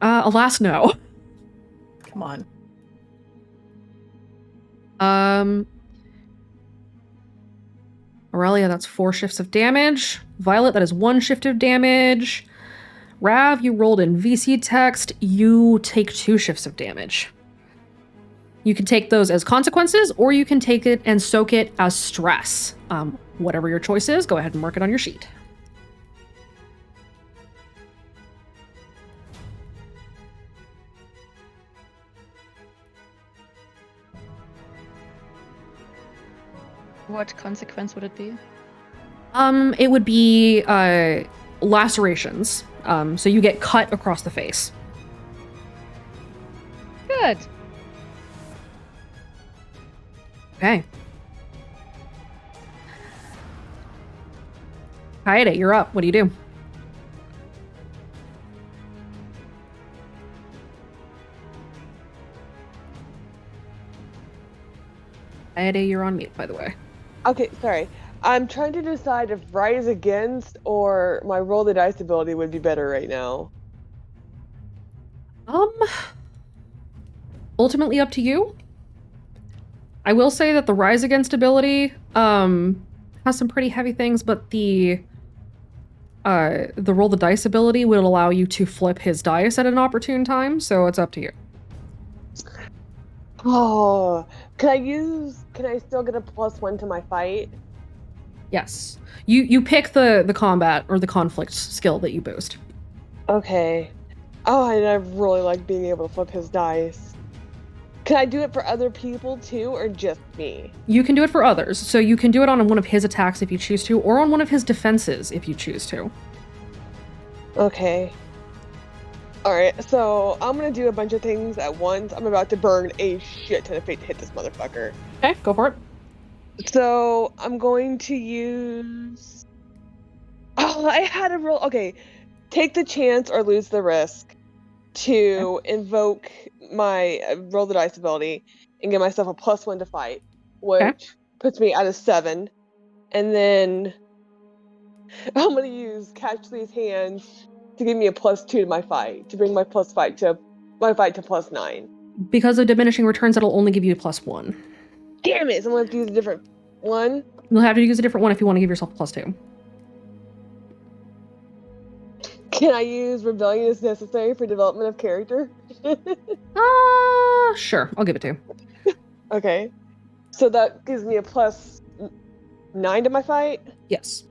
Alas, no. Come on. Aurelia, that's 4 shifts of damage. Violet, that is 1 shift of damage. Rav, you rolled in VC text. You take 2 shifts of damage. You can take those as consequences, or you can take it and soak it as stress. Whatever your choice is, go ahead and mark it on your sheet. What consequence would it be? It would be lacerations. So you get cut across the face. Good. Okay. Kaede, you're up. What do you do? Kaede, you're on mute, by the way. Okay, sorry. I'm trying to decide if Rise Against or my Roll the Dice ability would be better right now. Ultimately up to you. I will say that the Rise Against ability has some pretty heavy things, but the The roll the dice ability would allow you to flip his dice at an opportune time, so it's up to you. Oh, can I still get a +1 to my fight? Yes. You pick the combat or the conflict skill that you boost. Okay. Oh, and I really like being able to flip his dice. Can I do it for other people too, or just me? You can do it for others, so you can do it on one of his attacks if you choose to, or on one of his defenses if you choose to. Okay. Alright, so I'm gonna do a bunch of things at once. I'm about to burn a shit ton of fate to hit this motherfucker. Okay, go for it. So I'm going to use... Oh, I had a roll. Okay, take the chance or lose the risk to invoke my roll the dice ability and give myself a +1 to fight, which puts me at a 7. And then I'm gonna use catch these hands to give me a +2 to my fight, to bring my fight to +9. Because of diminishing returns, it'll only give you a +1. Damn it! So I'm gonna have to use a different one. You'll have to use a different one if you want to give yourself a +2. Can I use rebellion as necessary for development of character? Sure, I'll give it to you. Okay. So that gives me a +9 to my fight? Yes.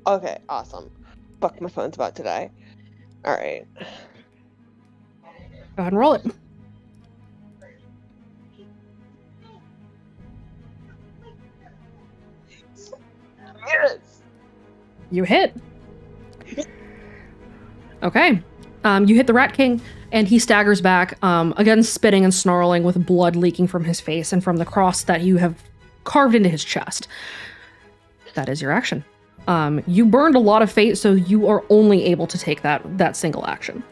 Okay, awesome. Fuck, my phone's about to die. Alright. Go ahead and roll it. Yes! You hit. Okay. You hit the Rat King, and he staggers back, again spitting and snarling with blood leaking from his face and from the cross that you have carved into his chest. That is your action. You burned a lot of fate, so you are only able to take that single action.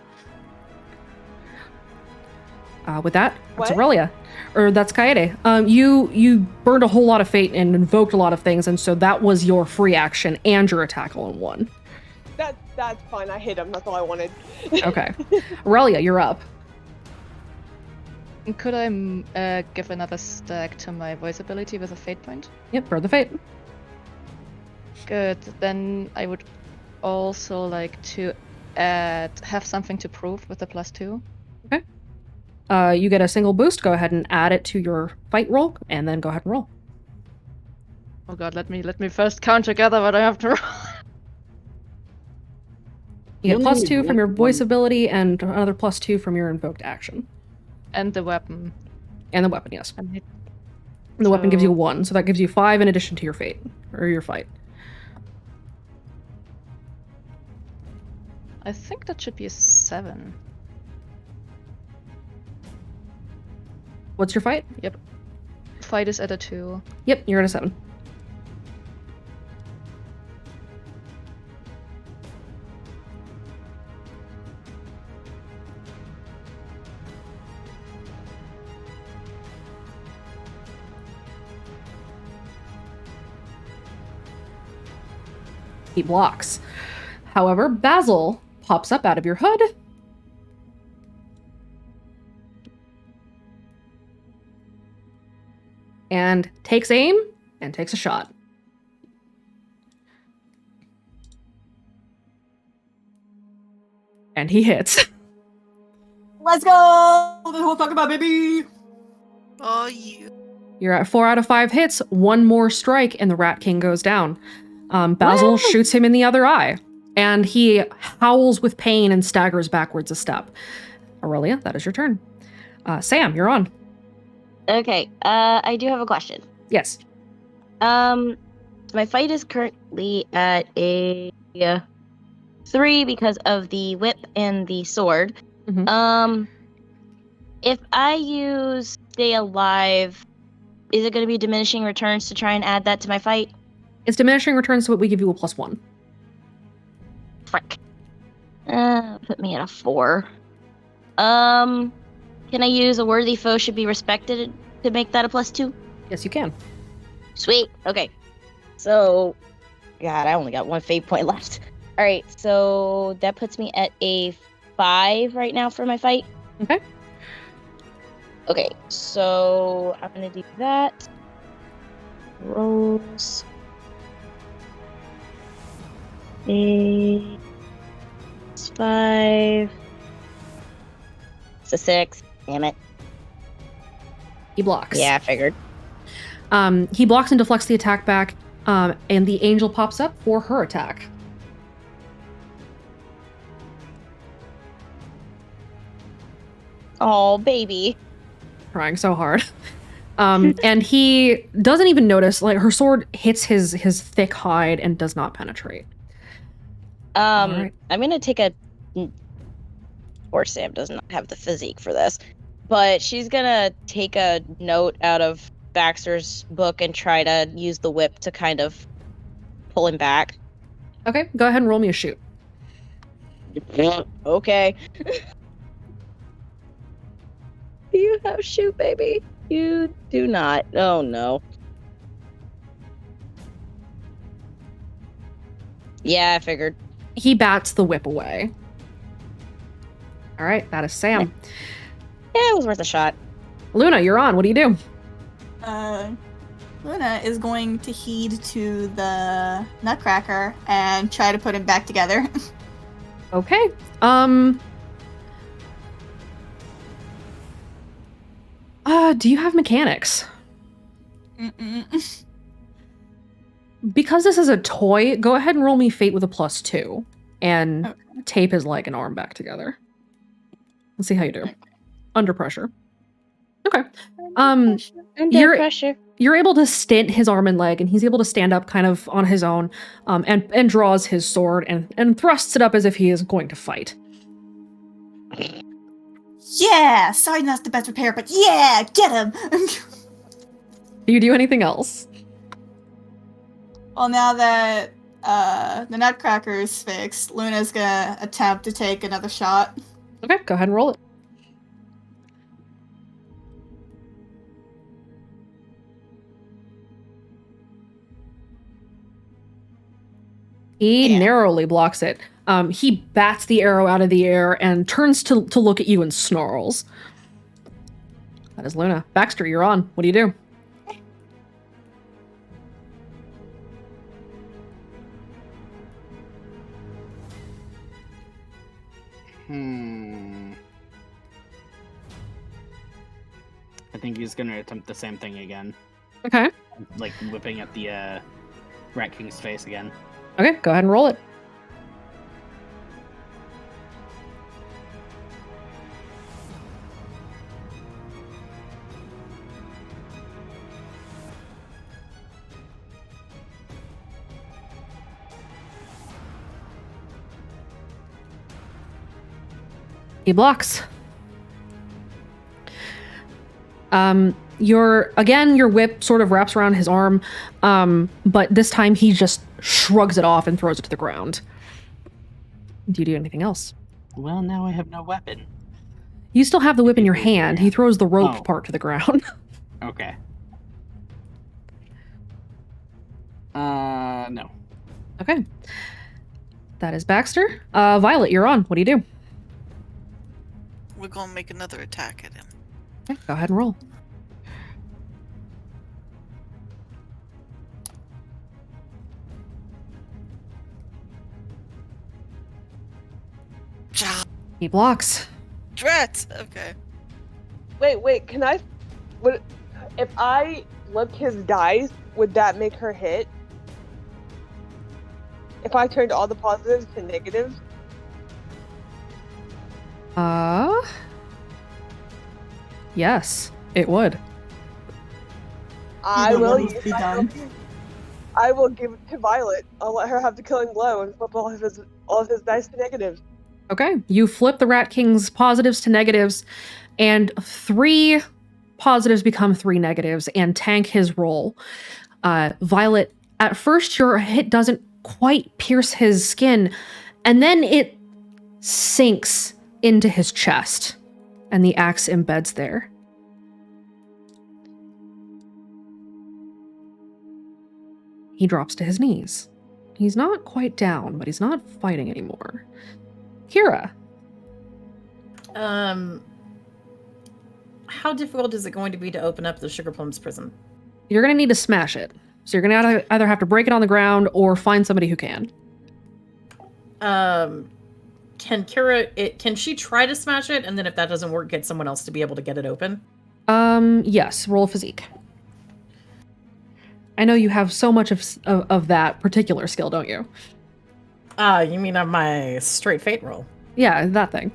With that, that's Aurelia. Or that's Kaede. You burned a whole lot of fate and invoked a lot of things, and so that was your free action and your attack all in one. That's fine. I hit him. That's all I wanted. Okay. Aurelia, you're up. Could I give another stack to my voice ability with a fate point? Yep, burn the fate. Good. Then I would also like to have something to prove with the +2. Okay. You get a single boost. Go ahead and add it to your fight roll, and then go ahead and roll. Oh god, let me first count together what I have to roll. You get +2 from your voice ability and another +2 from your invoked action. And the weapon. And the weapon, yes. And the weapon gives you 1, so that gives you 5 in addition to your fate, or your fight. I think that should be a 7. What's your fight? Yep. Fight is at a 2. Yep, you're at a 7. He blocks. However, Basil pops up out of your hood. And takes aim and takes a shot. And he hits. Let's go! That's what we'll talk about, baby! Oh, you. You're at 4 out of 5 hits. One more strike, and the Rat King goes down. Basil shoots him in the other eye, and he howls with pain and staggers backwards a step. Aurelia, that is your turn. Sam, you're on. Okay, I do have a question. Yes. My fight is currently at a 3 because of the whip and the sword. Mm-hmm. If I use stay alive, is it going to be diminishing returns to try and add that to my fight? It's diminishing returns, so we give you a +1. Frick. Put me at a 4. Can I use a worthy foe should be respected to make that a +2? Yes, you can. Sweet. Okay. So, God, I only got 1 fate point left. All right, so that puts me at a 5 right now for my fight. Okay. Okay, so I'm gonna do that. Rolls. It's 5. It's a 6. Damn it. He blocks. Yeah, I figured. He blocks and deflects the attack back, and the angel pops up for her attack. Oh, baby. Trying so hard. And he doesn't even notice, like, her sword hits his thick hide and does not penetrate. Right. I'm gonna take a. Poor Sam does not have the physique for this, but she's gonna take a note out of Baxter's book and try to use the whip to kind of pull him back. Okay, go ahead and roll me a shoot. Okay. Do you have shoot, baby? You do not. Oh no. Yeah, I figured. He bats the whip away. All right, that is Sam. Yeah, it was worth a shot. Luna, you're on. What do you do? Luna is going to heed to the Nutcracker and try to put him back together. Okay. Do you have mechanics? Mm-mm. Because this is a toy, go ahead and roll me fate with a +2 and tape his leg and arm back together. Let's see how you do. Under pressure. Okay. Under pressure. You're able to stint his arm and leg, and he's able to stand up kind of on his own, and draws his sword and thrusts it up as if he is going to fight. Yeah! Sorry, not the best repair, but yeah! Get him! Do you do anything else? Well, now that the Nutcracker is fixed, Luna's gonna attempt to take another shot. Okay, go ahead and roll it. He narrowly blocks it. He bats the arrow out of the air and turns to look at you and snarls. That is Luna. Baxter, you're on. What do you do? I think he's gonna attempt the same thing again. Okay. Like whipping at the Rat King's face again. Okay, go ahead and roll it. He blocks. Your whip sort of wraps around his arm, but this time he just shrugs it off and throws it to the ground. Do you do anything else? Well, now I have no weapon. You still have the whip in your hand. He throws the rope part to the ground. Okay. No. Okay. That is Baxter. Violet, you're on. What do you do? We're gonna make another attack at him. Okay, go ahead and roll. He blocks. Drat! Okay. Wait, can I... If I look his dice, would that make her hit? If I turned all the positives to negatives? Yes, it would. I will use I will give it to Violet. I'll let her have the killing blow and flip all of his dice to negatives. Okay, you flip the Rat King's positives to negatives, and 3 positives become 3 negatives and tank his roll. Violet, at first your hit doesn't quite pierce his skin, and then it sinks into his chest, and the axe embeds there. He drops to his knees. He's not quite down, but he's not fighting anymore. Kira. How difficult is it going to be to open up the Sugar Plums prison? You're going to need to smash it. So you're going to either have to break it on the ground or find somebody who can. Can Kira, can she try to smash it, and then if that doesn't work, get someone else to be able to get it open? Yes, roll physique. I know you have so much of that particular skill, don't you? You mean on my straight fate roll? Yeah, that thing.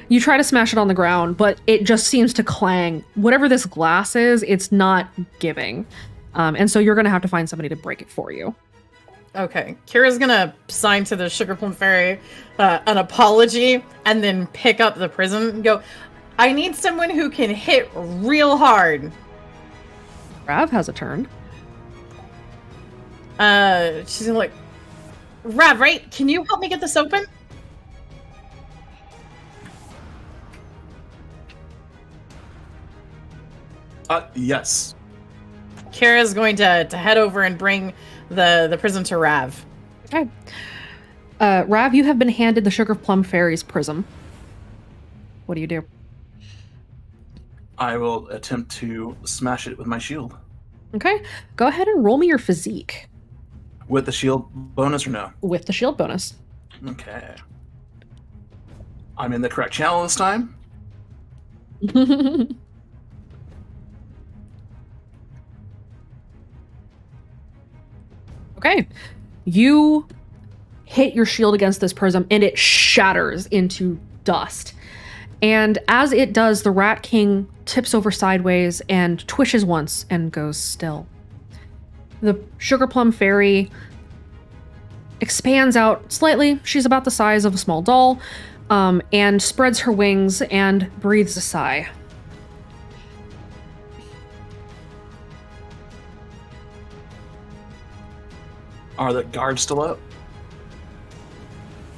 You try to smash it on the ground, but it just seems to clang. Whatever this glass is, it's not giving. And so you're going to have to find somebody to break it for you. Okay. Kira's gonna sign to the Sugar Plum Fairy an apology and then pick up the prism and go, I need someone who can hit real hard. Rav has a turn. She's gonna like, Rav, right? Can you help me get this open? Yes. Kira's going to head over and bring the prism to Rav. Okay. Rav, you have been handed the Sugar Plum Fairy's prism. What do you do? I will attempt to smash it with my shield. Okay. Go ahead and roll me your physique. With the shield bonus or no? With the shield bonus. Okay. I'm in the correct channel this time. Okay. You hit your shield against this prism and it shatters into dust. And as it does, the Rat King tips over sideways and twishes once and goes still. The Sugar Plum Fairy expands out slightly. She's about the size of a small doll, and spreads her wings and breathes a sigh. Are the guards still up?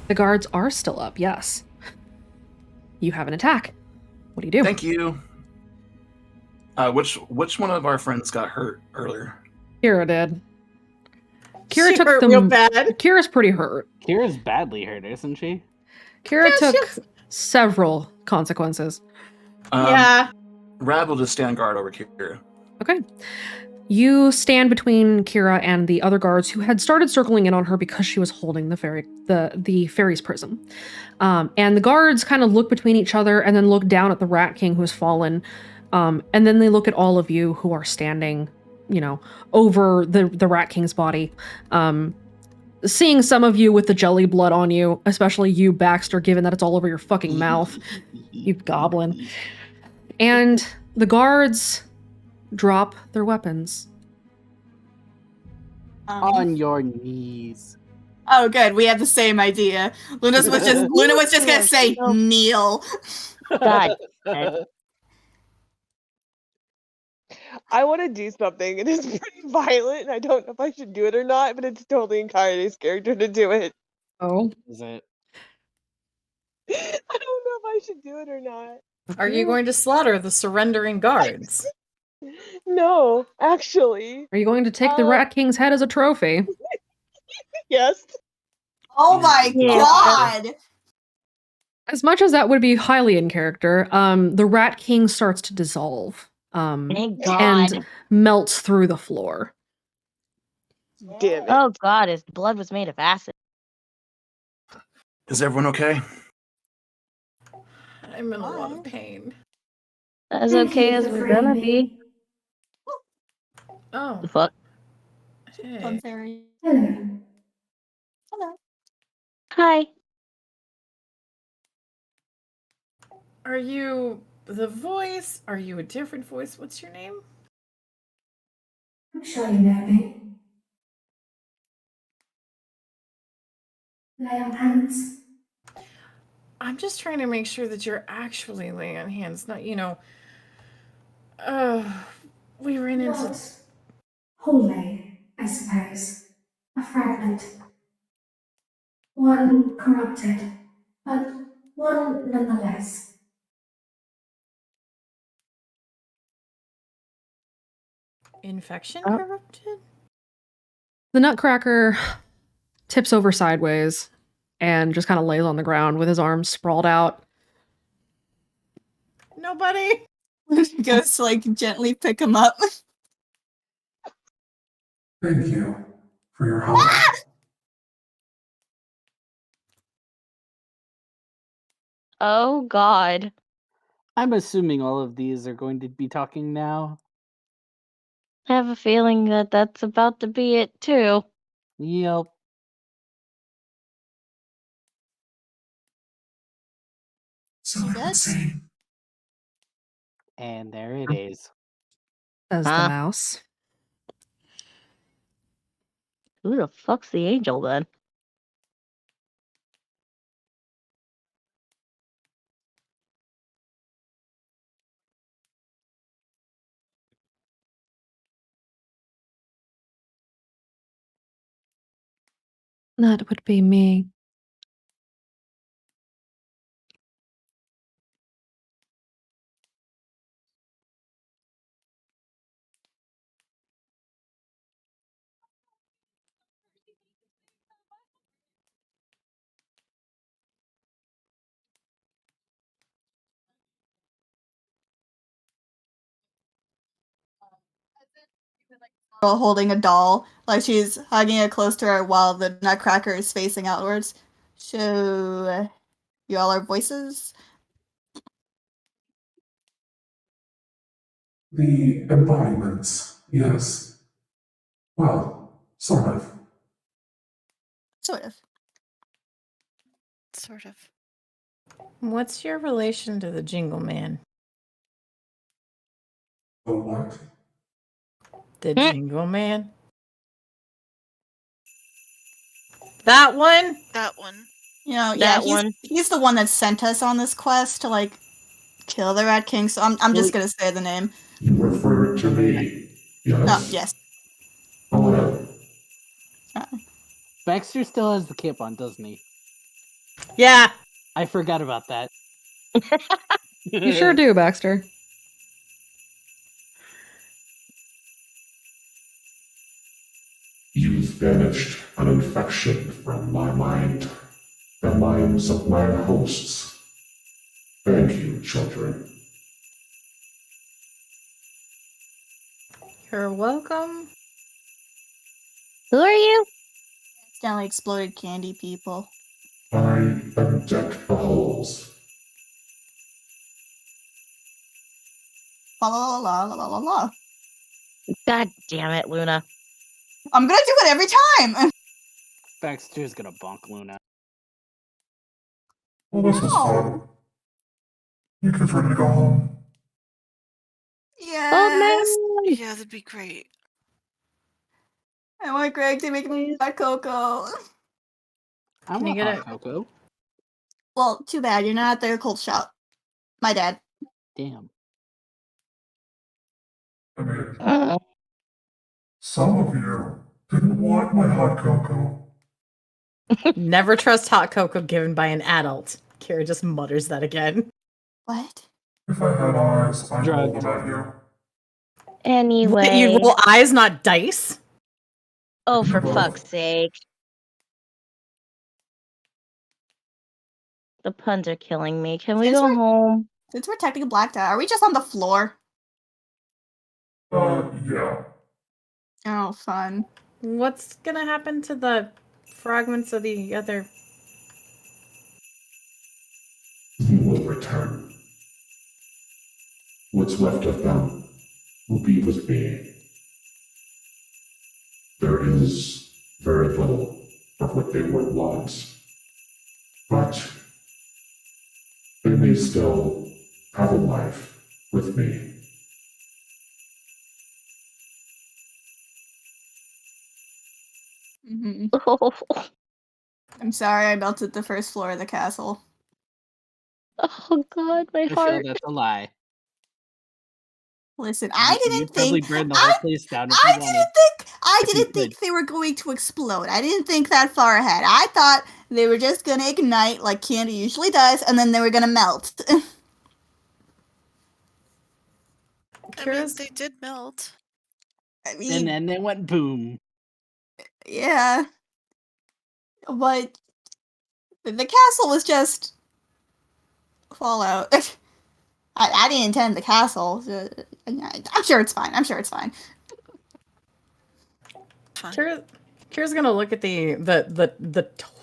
The guards are still up, yes. You have an attack. What do you do? Thank you. Which one of our friends got hurt earlier? Kira did. Kira She took hurt them. real bad. Kira's pretty hurt. Kira's badly hurt, isn't she? Kira Yeah, took she's- several consequences. Yeah. Rav will just stand guard over Kira. Okay. You stand between Kira and the other guards who had started circling in on her because she was holding the fairy's prism. And the guards kind of look between each other and then look down at the Rat King who has fallen. And then they look at all of you who are standing, over the Rat King's body. Seeing some of you with the jelly blood on you, especially you, Baxter, given that it's all over your fucking mouth, you goblin. And the guards drop their weapons. On your knees. Oh, good. We had the same idea. Luna was just gonna say kneel. God. I want to do something, and it's pretty violent, and I don't know if I should do it or not, but it's totally in Kaide's character to do it. Oh. Is it? I don't know if I should do it or not. Are you going to slaughter the surrendering guards? No, actually. Are you going to take the Rat King's head as a trophy? Yes. Oh my Yeah. god! As much as that would be highly in character, the Rat King starts to dissolve. Thank God. And melts through the floor. Damn it. Oh God, his blood was made of acid. Is everyone okay? I'm in a lot of pain. As Thank okay you as for we're freeing gonna me. be. Oh, The fuck? hey. Fairy. Hello. Hello. Hi. Are you the voice? Are you a different voice? What's your name? I'm sure you know me. Lay on hands. I'm just trying to make sure that you're actually laying on hands, not, we ran into... Not wholly, I suppose. A fragment. One corrupted, but one nonetheless. Infection Oh. corrupted? The Nutcracker tips over sideways and just kind of lays on the ground with his arms sprawled out. Nobody? Goes to gently pick him up. Thank you for your help. Oh God. I'm assuming all of these are going to be talking now. I have a feeling that that's about to be it too. Yep. So I would say, And there it is. Says the Huh? mouse. Who the fuck's the angel then? That would be me. Girl holding a doll, like she's hugging it close to her while the Nutcracker is facing outwards. So, you all are voices? the embodiments, yes. Well, sort of. Sort of. Sort of. What's your relation to the Jingle Man? The what? The Jingle Man? That one? That one. You know, yeah, That one. he's the one that sent us on this quest to like kill the Rat King. So I'm just gonna say the name. You refer to me, yes? Yes. Go ahead. Baxter still has the cape on, doesn't he? Yeah. I forgot about that. You sure do, Baxter. You've banished an infection from my mind, the minds of my hosts. Thank you, children. You're welcome. Who are you? Accidentally exploded candy people. I am Deck the Holes. La la la la la la la. God damn it, Luna. I'm gonna do it every time. Baxter's gonna bonk Luna. Well, this was fun. You kids ready to go home? Oh Yes. man. Yeah, that'd be great. I want Greg to make me hot cocoa. I Can you want get hot cocoa. Well, too bad you're not at the cold shop. My dad. Damn. I mean, some of you didn't want my hot cocoa. Never trust hot cocoa given by an adult. Kira just mutters that again. What? If I had eyes, I'd roll Drugged. them at you. Anyway. You roll eyes, not dice? Oh, for Both. fuck's sake. The puns are killing me. Can we Since go we're- home? Since we're technically blacked out, are we just on the floor? Yeah. Oh, fun. What's gonna happen to the fragments of the other? You will return. What's left of them will be with me. There is very little of what they were once, but they may still have a life with me. Mm-hmm. Oh, I'm sorry I melted the first floor of the castle. oh God, my Michelle, heart. that's a lie. Listen, I You'd didn't probably think burn the whole place down if you wanted. I If you didn't think could. they were going to explode. I didn't think that far ahead. I thought they were just gonna ignite like candy usually does, and then they were gonna melt. I mean, Kira's they did melt. I And mean, then they went boom. yeah, but the castle was just fallout. I didn't intend the castle. I'm sure it's fine. I'm sure it's fine. Fine. Kira's gonna look at the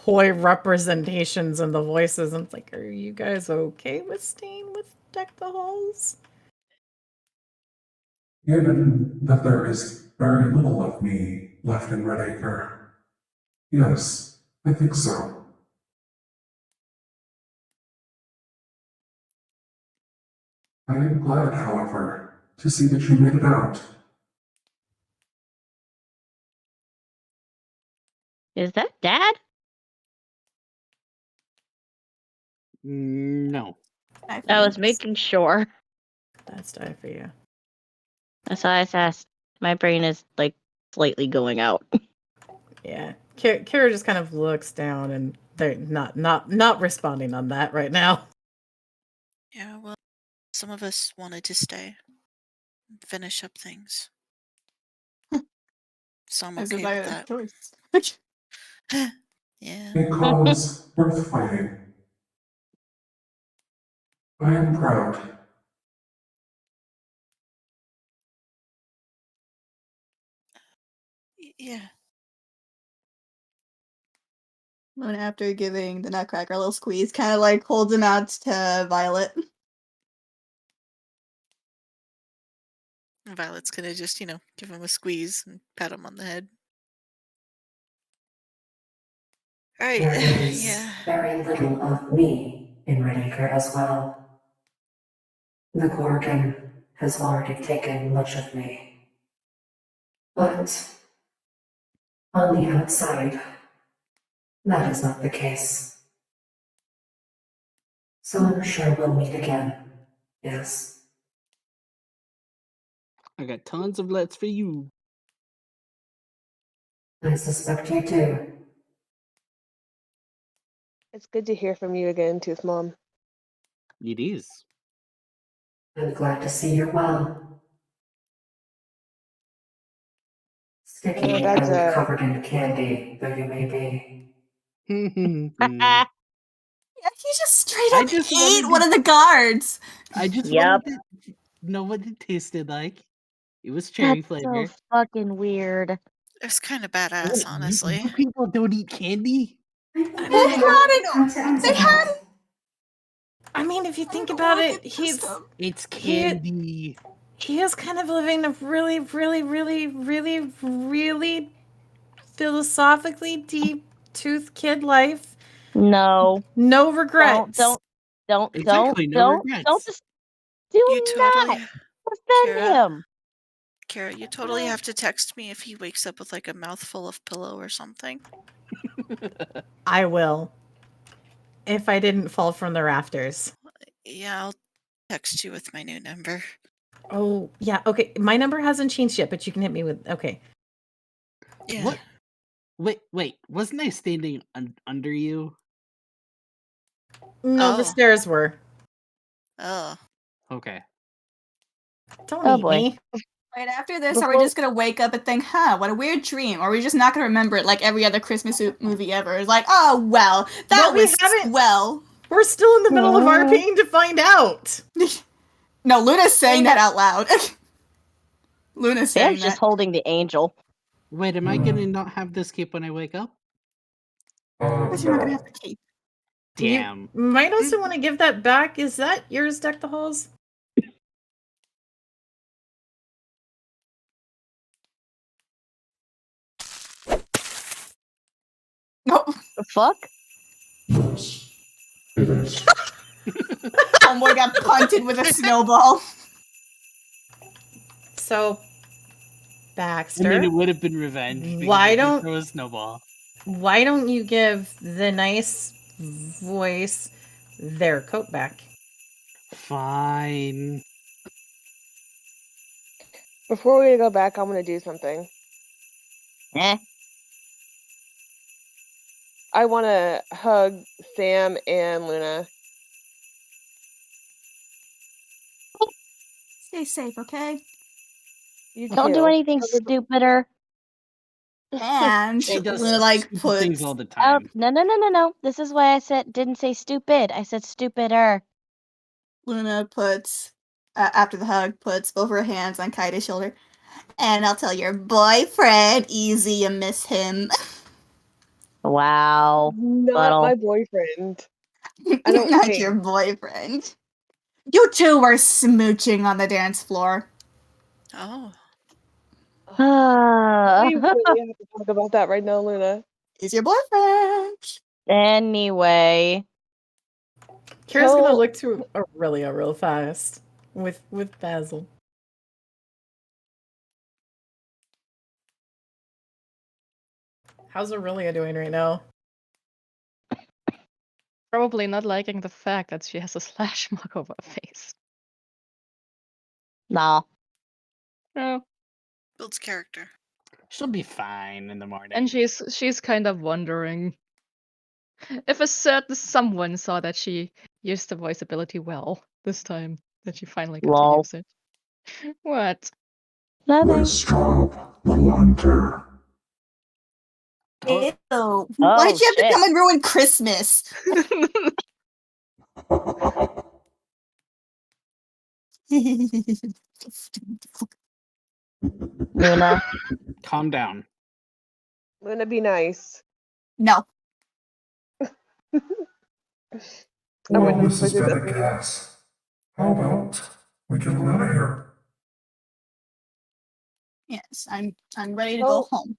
toy representations and the voices. I'm like, are you guys okay with staying with Deck the Halls? Given that there is very little of me left in Redacre, yes, I think so. I am glad, however, to see that you made it out. Is that Dad? No. I was making sure. That's die for you. That's why I asked. My brain is like slightly going out. Yeah. Kira just kind of looks down and they're not responding on that right now. Yeah, well, some of us wanted to stay and finish up things. So I'm As okay if I with had a that. choice. Yeah. A cause worth fighting. I am proud. Yeah. Luna, after giving the Nutcracker a little squeeze, kind of like holds him out to Violet. And Violet's gonna just, give him a squeeze and pat him on the head. Alright, There is yeah. very little of me in Redacre as well. The Gorgon has already taken much of me. But on the outside, that is not the case. So I'm sure we'll meet again. Yes. I got tons of lets for you. I suspect you do. It's good to hear from you again, Tooth Mom. It is. I'm glad to see you're well. Sticky Dad's and covered in candy, though you may be. Yeah, he just straight I up just ate wanted one to- of the guards. I just Yep. wanted to know what it tasted like. It was That's cherry so flavor. fucking weird. It's kind of badass, What, honestly. You people don't eat candy? They had it. They had it. I mean, if you think about it, It's candy. he is kind of living a really, really, really, really, really philosophically deep tooth kid life. No. No regrets. Don't Exactly, no regrets. just do You totally, not offend Kira. him. Kara, you totally have to text me if he wakes up with like a mouthful of pillow or something. I will. If I didn't fall from the rafters. Yeah, I'll text you with my new number. Oh, yeah. Okay. My number hasn't changed yet, but you can hit me with. Okay. Yeah. What? Wait. Wasn't I standing under you? No, the Oh. stairs were. Oh. Okay. Don't Oh eat boy. me. Right after this, are we just gonna wake up and think, huh, what a weird dream? Or are we just not gonna remember it like every other Christmas movie ever? It's like, oh, well, that No, we was, haven't. well. We're still in the middle of RPing to find out. No, Luna's saying that out loud. Luna's saying Sam's just that. holding the angel. Wait, am I gonna not have this cape when I wake up? But you're not gonna have the cape. Damn. You might also want to give that back. Is that yours, Deck the Halls? No. The fuck? Yes, it is. Homeboy got punted with a snowball. So, I Baxter. mean, it would have been revenge. because Why I did don't- throw a snowball? Why don't you give the nice voice their coat back? Fine. Before we go back, I'm gonna do something. Eh. I want to hug Sam and Luna. Stay safe, okay? You Don't do too. anything stupider. And She does Luna, like, stupid things puts... all the Oh, time. no. This is why I didn't say stupid. I said stupider. Luna puts, after the hug, puts both her hands on Kaida's shoulder. And I'll tell your boyfriend, easy, you miss him. Wow. Not my boyfriend. I don't Not think. your boyfriend. You two were smooching on the dance floor. Oh. We really have to talk about that right now, Luna. He's your boyfriend. Anyway. Kira's gonna Tell- look to Aurelia real fast with Basil. How's Aurelia doing right now? Probably not liking the fact that she has a slash mark over her face. Nah. No. Builds character. She'll be fine in the morning. And she's kind of wondering if a certain someone saw that she used the voice ability well this time, that she finally got to Lol. use it. What? Nothing. Let's drop the lantern. Ew. Oh, Why'd you have to shit. come and ruin Christmas? Luna. Calm down. Luna, be nice. No. I Well, wouldn't this has expect been it. a gas. How about we get out of here? Yes, I'm ready to go home.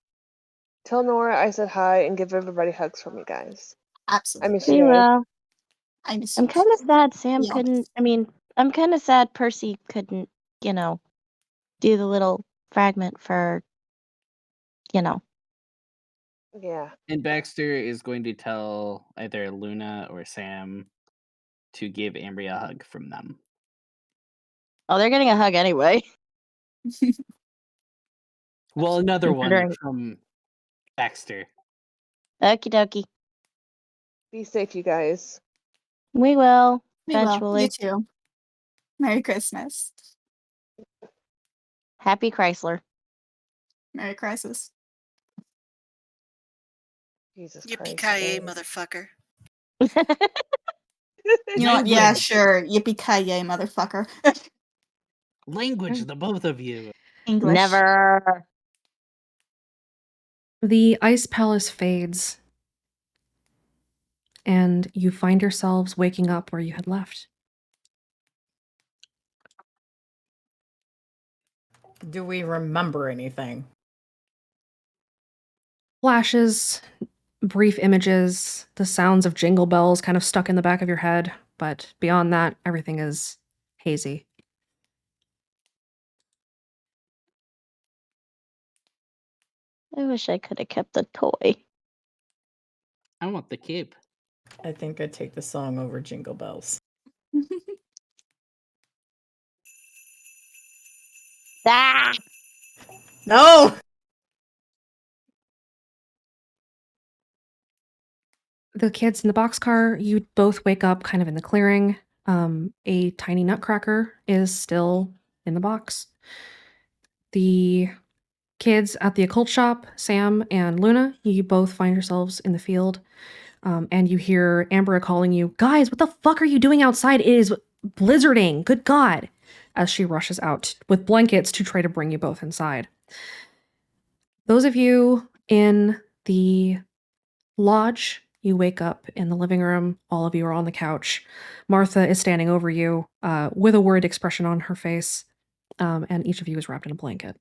Tell Nora I said hi and give everybody hugs from me, guys. Absolutely. I miss We you guys. will. I miss I'm you. kind of sad Sam Yeah. couldn't. I mean, I'm kind of sad Percy couldn't, do the little fragment for, Yeah. And Baxter is going to tell either Luna or Sam to give Ambry a hug from them. Oh, they're getting a hug anyway. Well, another one Considering- from Baxter. Okie dokie. Be safe, you guys. We will. We will. Eventually. You too. Merry Christmas. Happy Chrysler. Merry Crisis. Jesus Yippee-ki-yay, motherfucker. You know what? Yeah, sure. Yippee-ki-yay, motherfucker. Language, the both of you. English. Never. The ice palace fades, and you find yourselves waking up where you had left. Do we remember anything? Flashes, brief images, the sounds of jingle bells kind of stuck in the back of your head, but beyond that, everything is hazy. I wish I could have kept the toy. I want the cape. I think I'd take the song over Jingle Bells. Ah! No! The kids in the boxcar, you both wake up kind of in the clearing. A tiny nutcracker is still in the box. The kids at the occult shop, Sam and Luna, you both find yourselves in the field. And you hear Amber calling you, guys, what the fuck are you doing outside? It is blizzarding. Good God. As she rushes out with blankets to try to bring you both inside. Those of you in the lodge, you wake up in the living room. All of you are on the couch. Martha is standing over you with a worried expression on her face. And each of you is wrapped in a blanket.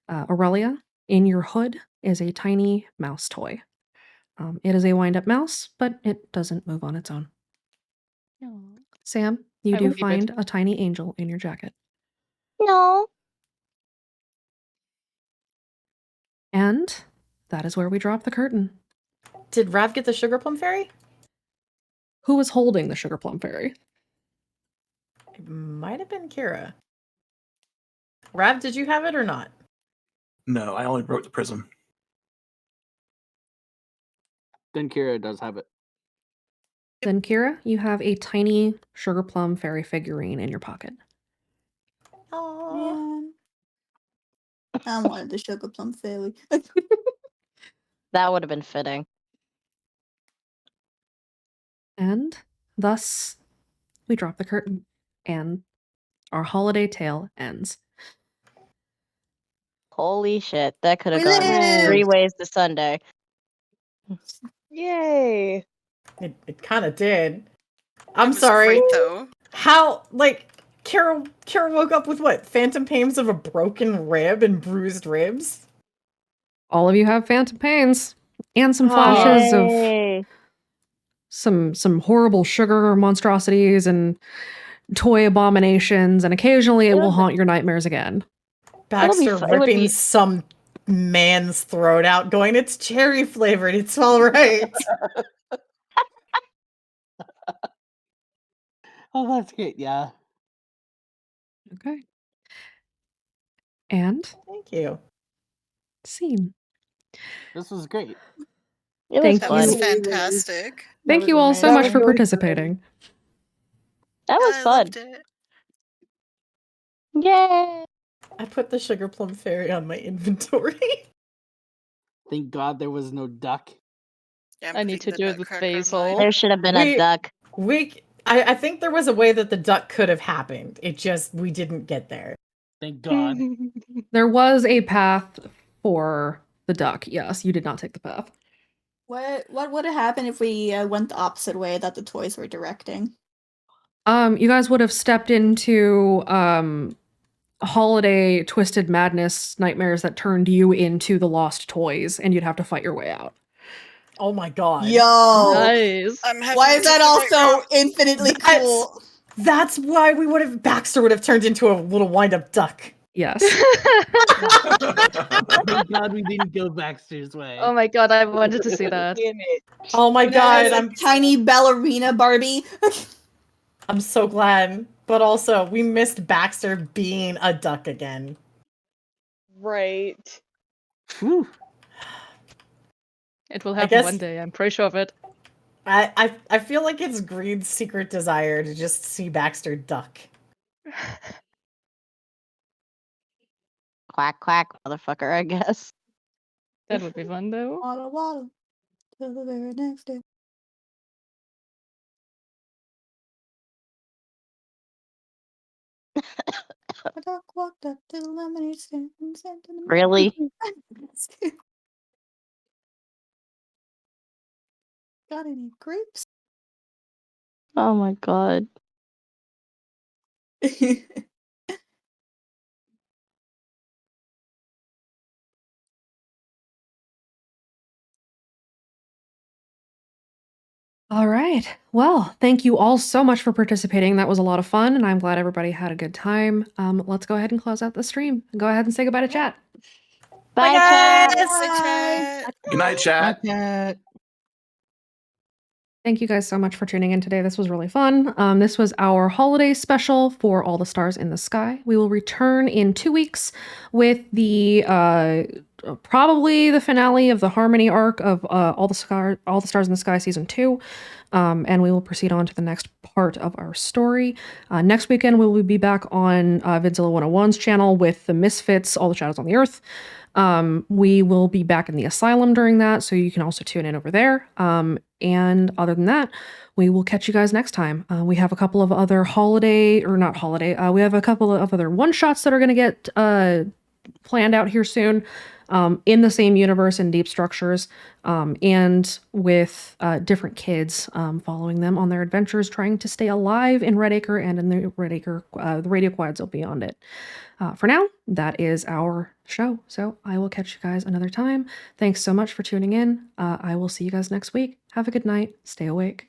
Aurelia, in your hood is a tiny mouse toy. It is a wind-up mouse, but it doesn't move on its own. No. Sam, you I do will keep it. find a tiny angel in your jacket. No. And that is where we drop the curtain. Did Rav get the sugar plum fairy? Who was holding the sugar plum fairy? It might have been Kira. Rav, did you have it or not? No, I only broke the prism. Then Kira does have it. Then Kira, you have a tiny sugar plum fairy figurine in your pocket. Oh. I wanted the sugar plum fairy. That would have been fitting. And thus, we drop the curtain. And our holiday tale ends. Holy shit. That could have We gone live! 3 ways to Sunday. Yay! It kind of did. It I'm was sorry. great, though. How, like, Carol woke up with what? Phantom pains of a broken rib and bruised ribs? All of you have phantom pains and some Oh. flashes of Yay. some horrible sugar monstrosities and toy abominations, and occasionally it will It'll be- haunt your nightmares again. Baxter fu- it would ripping be- some man's throat out, going, "It's cherry flavored. It's all right." Oh, that's great. Yeah. Okay. And Thank you. scene. This was great. It was Thank That was fun. fantastic. Thank you all so That much was for really participating. That was I fun. loved it. Yay! I put the sugar plum fairy on my inventory. Thank God there was no duck. Yeah, I'm I need to putting the do it with nutcracker on basil. mine. There should have been a duck. I think there was a way that the duck could have happened. It just, we didn't get there. Thank God. There was a path for the duck. Yes, you did not take the path. What would have happened if we went the opposite way that the toys were directing? You guys would have stepped into holiday twisted madness nightmares that turned you into the lost toys, and you'd have to fight your way out. Oh my God. Yo! Nice. I'm having Why to is that take the all right so route. infinitely cool? That's why Baxter would have turned into a little wind-up duck. Yes. Thank God we didn't go Baxter's way. Oh my god, I wanted to see that. Damn it. Oh my God, There's a tiny ballerina Barbie. I'm so glad. But also, we missed Baxter being a duck again. Right. Whew. It will I happen guess- one day, I'm pretty sure of it. I feel like it's Greed's secret desire to just see Baxter duck. Quack, quack, motherfucker, I guess. That would be fun though. Waddle, waddle, till the very next day. A duck walked up to the lemonade stand and said to the Really? Got any grapes? Oh my god. All right. Well, thank you all so much for participating. That was a lot of fun, and I'm glad everybody had a good time. Let's go ahead and close out the stream. Go ahead and say goodbye to chat. Bye, guys! chat. Bye, chat. Good night, chat. Cat. Thank you guys so much for tuning in today. This was really fun. This was our holiday special for All the Stars in the Sky. We will return in 2 weeks with the probably the finale of the Harmony arc of All the Stars in the Sky season 2. And we will proceed on to the next part of our story. Next weekend, we will be back on Vidzilla 101's channel with the Misfits, All the Shadows on the Earth. We will be back in the asylum during that, so you can also tune in over there. And other than that, we will catch you guys next time. We have a couple of other we have a couple of other one-shots that are going to get planned out here soon, in the same universe and deep structures, and with different kids following them on their adventures, trying to stay alive in Redacre and in the Redacre, the Radio Quads beyond it. For now, that is our show. So I will catch you guys another time. Thanks so much for tuning in. I will see you guys next week. Have a good night. Stay awake.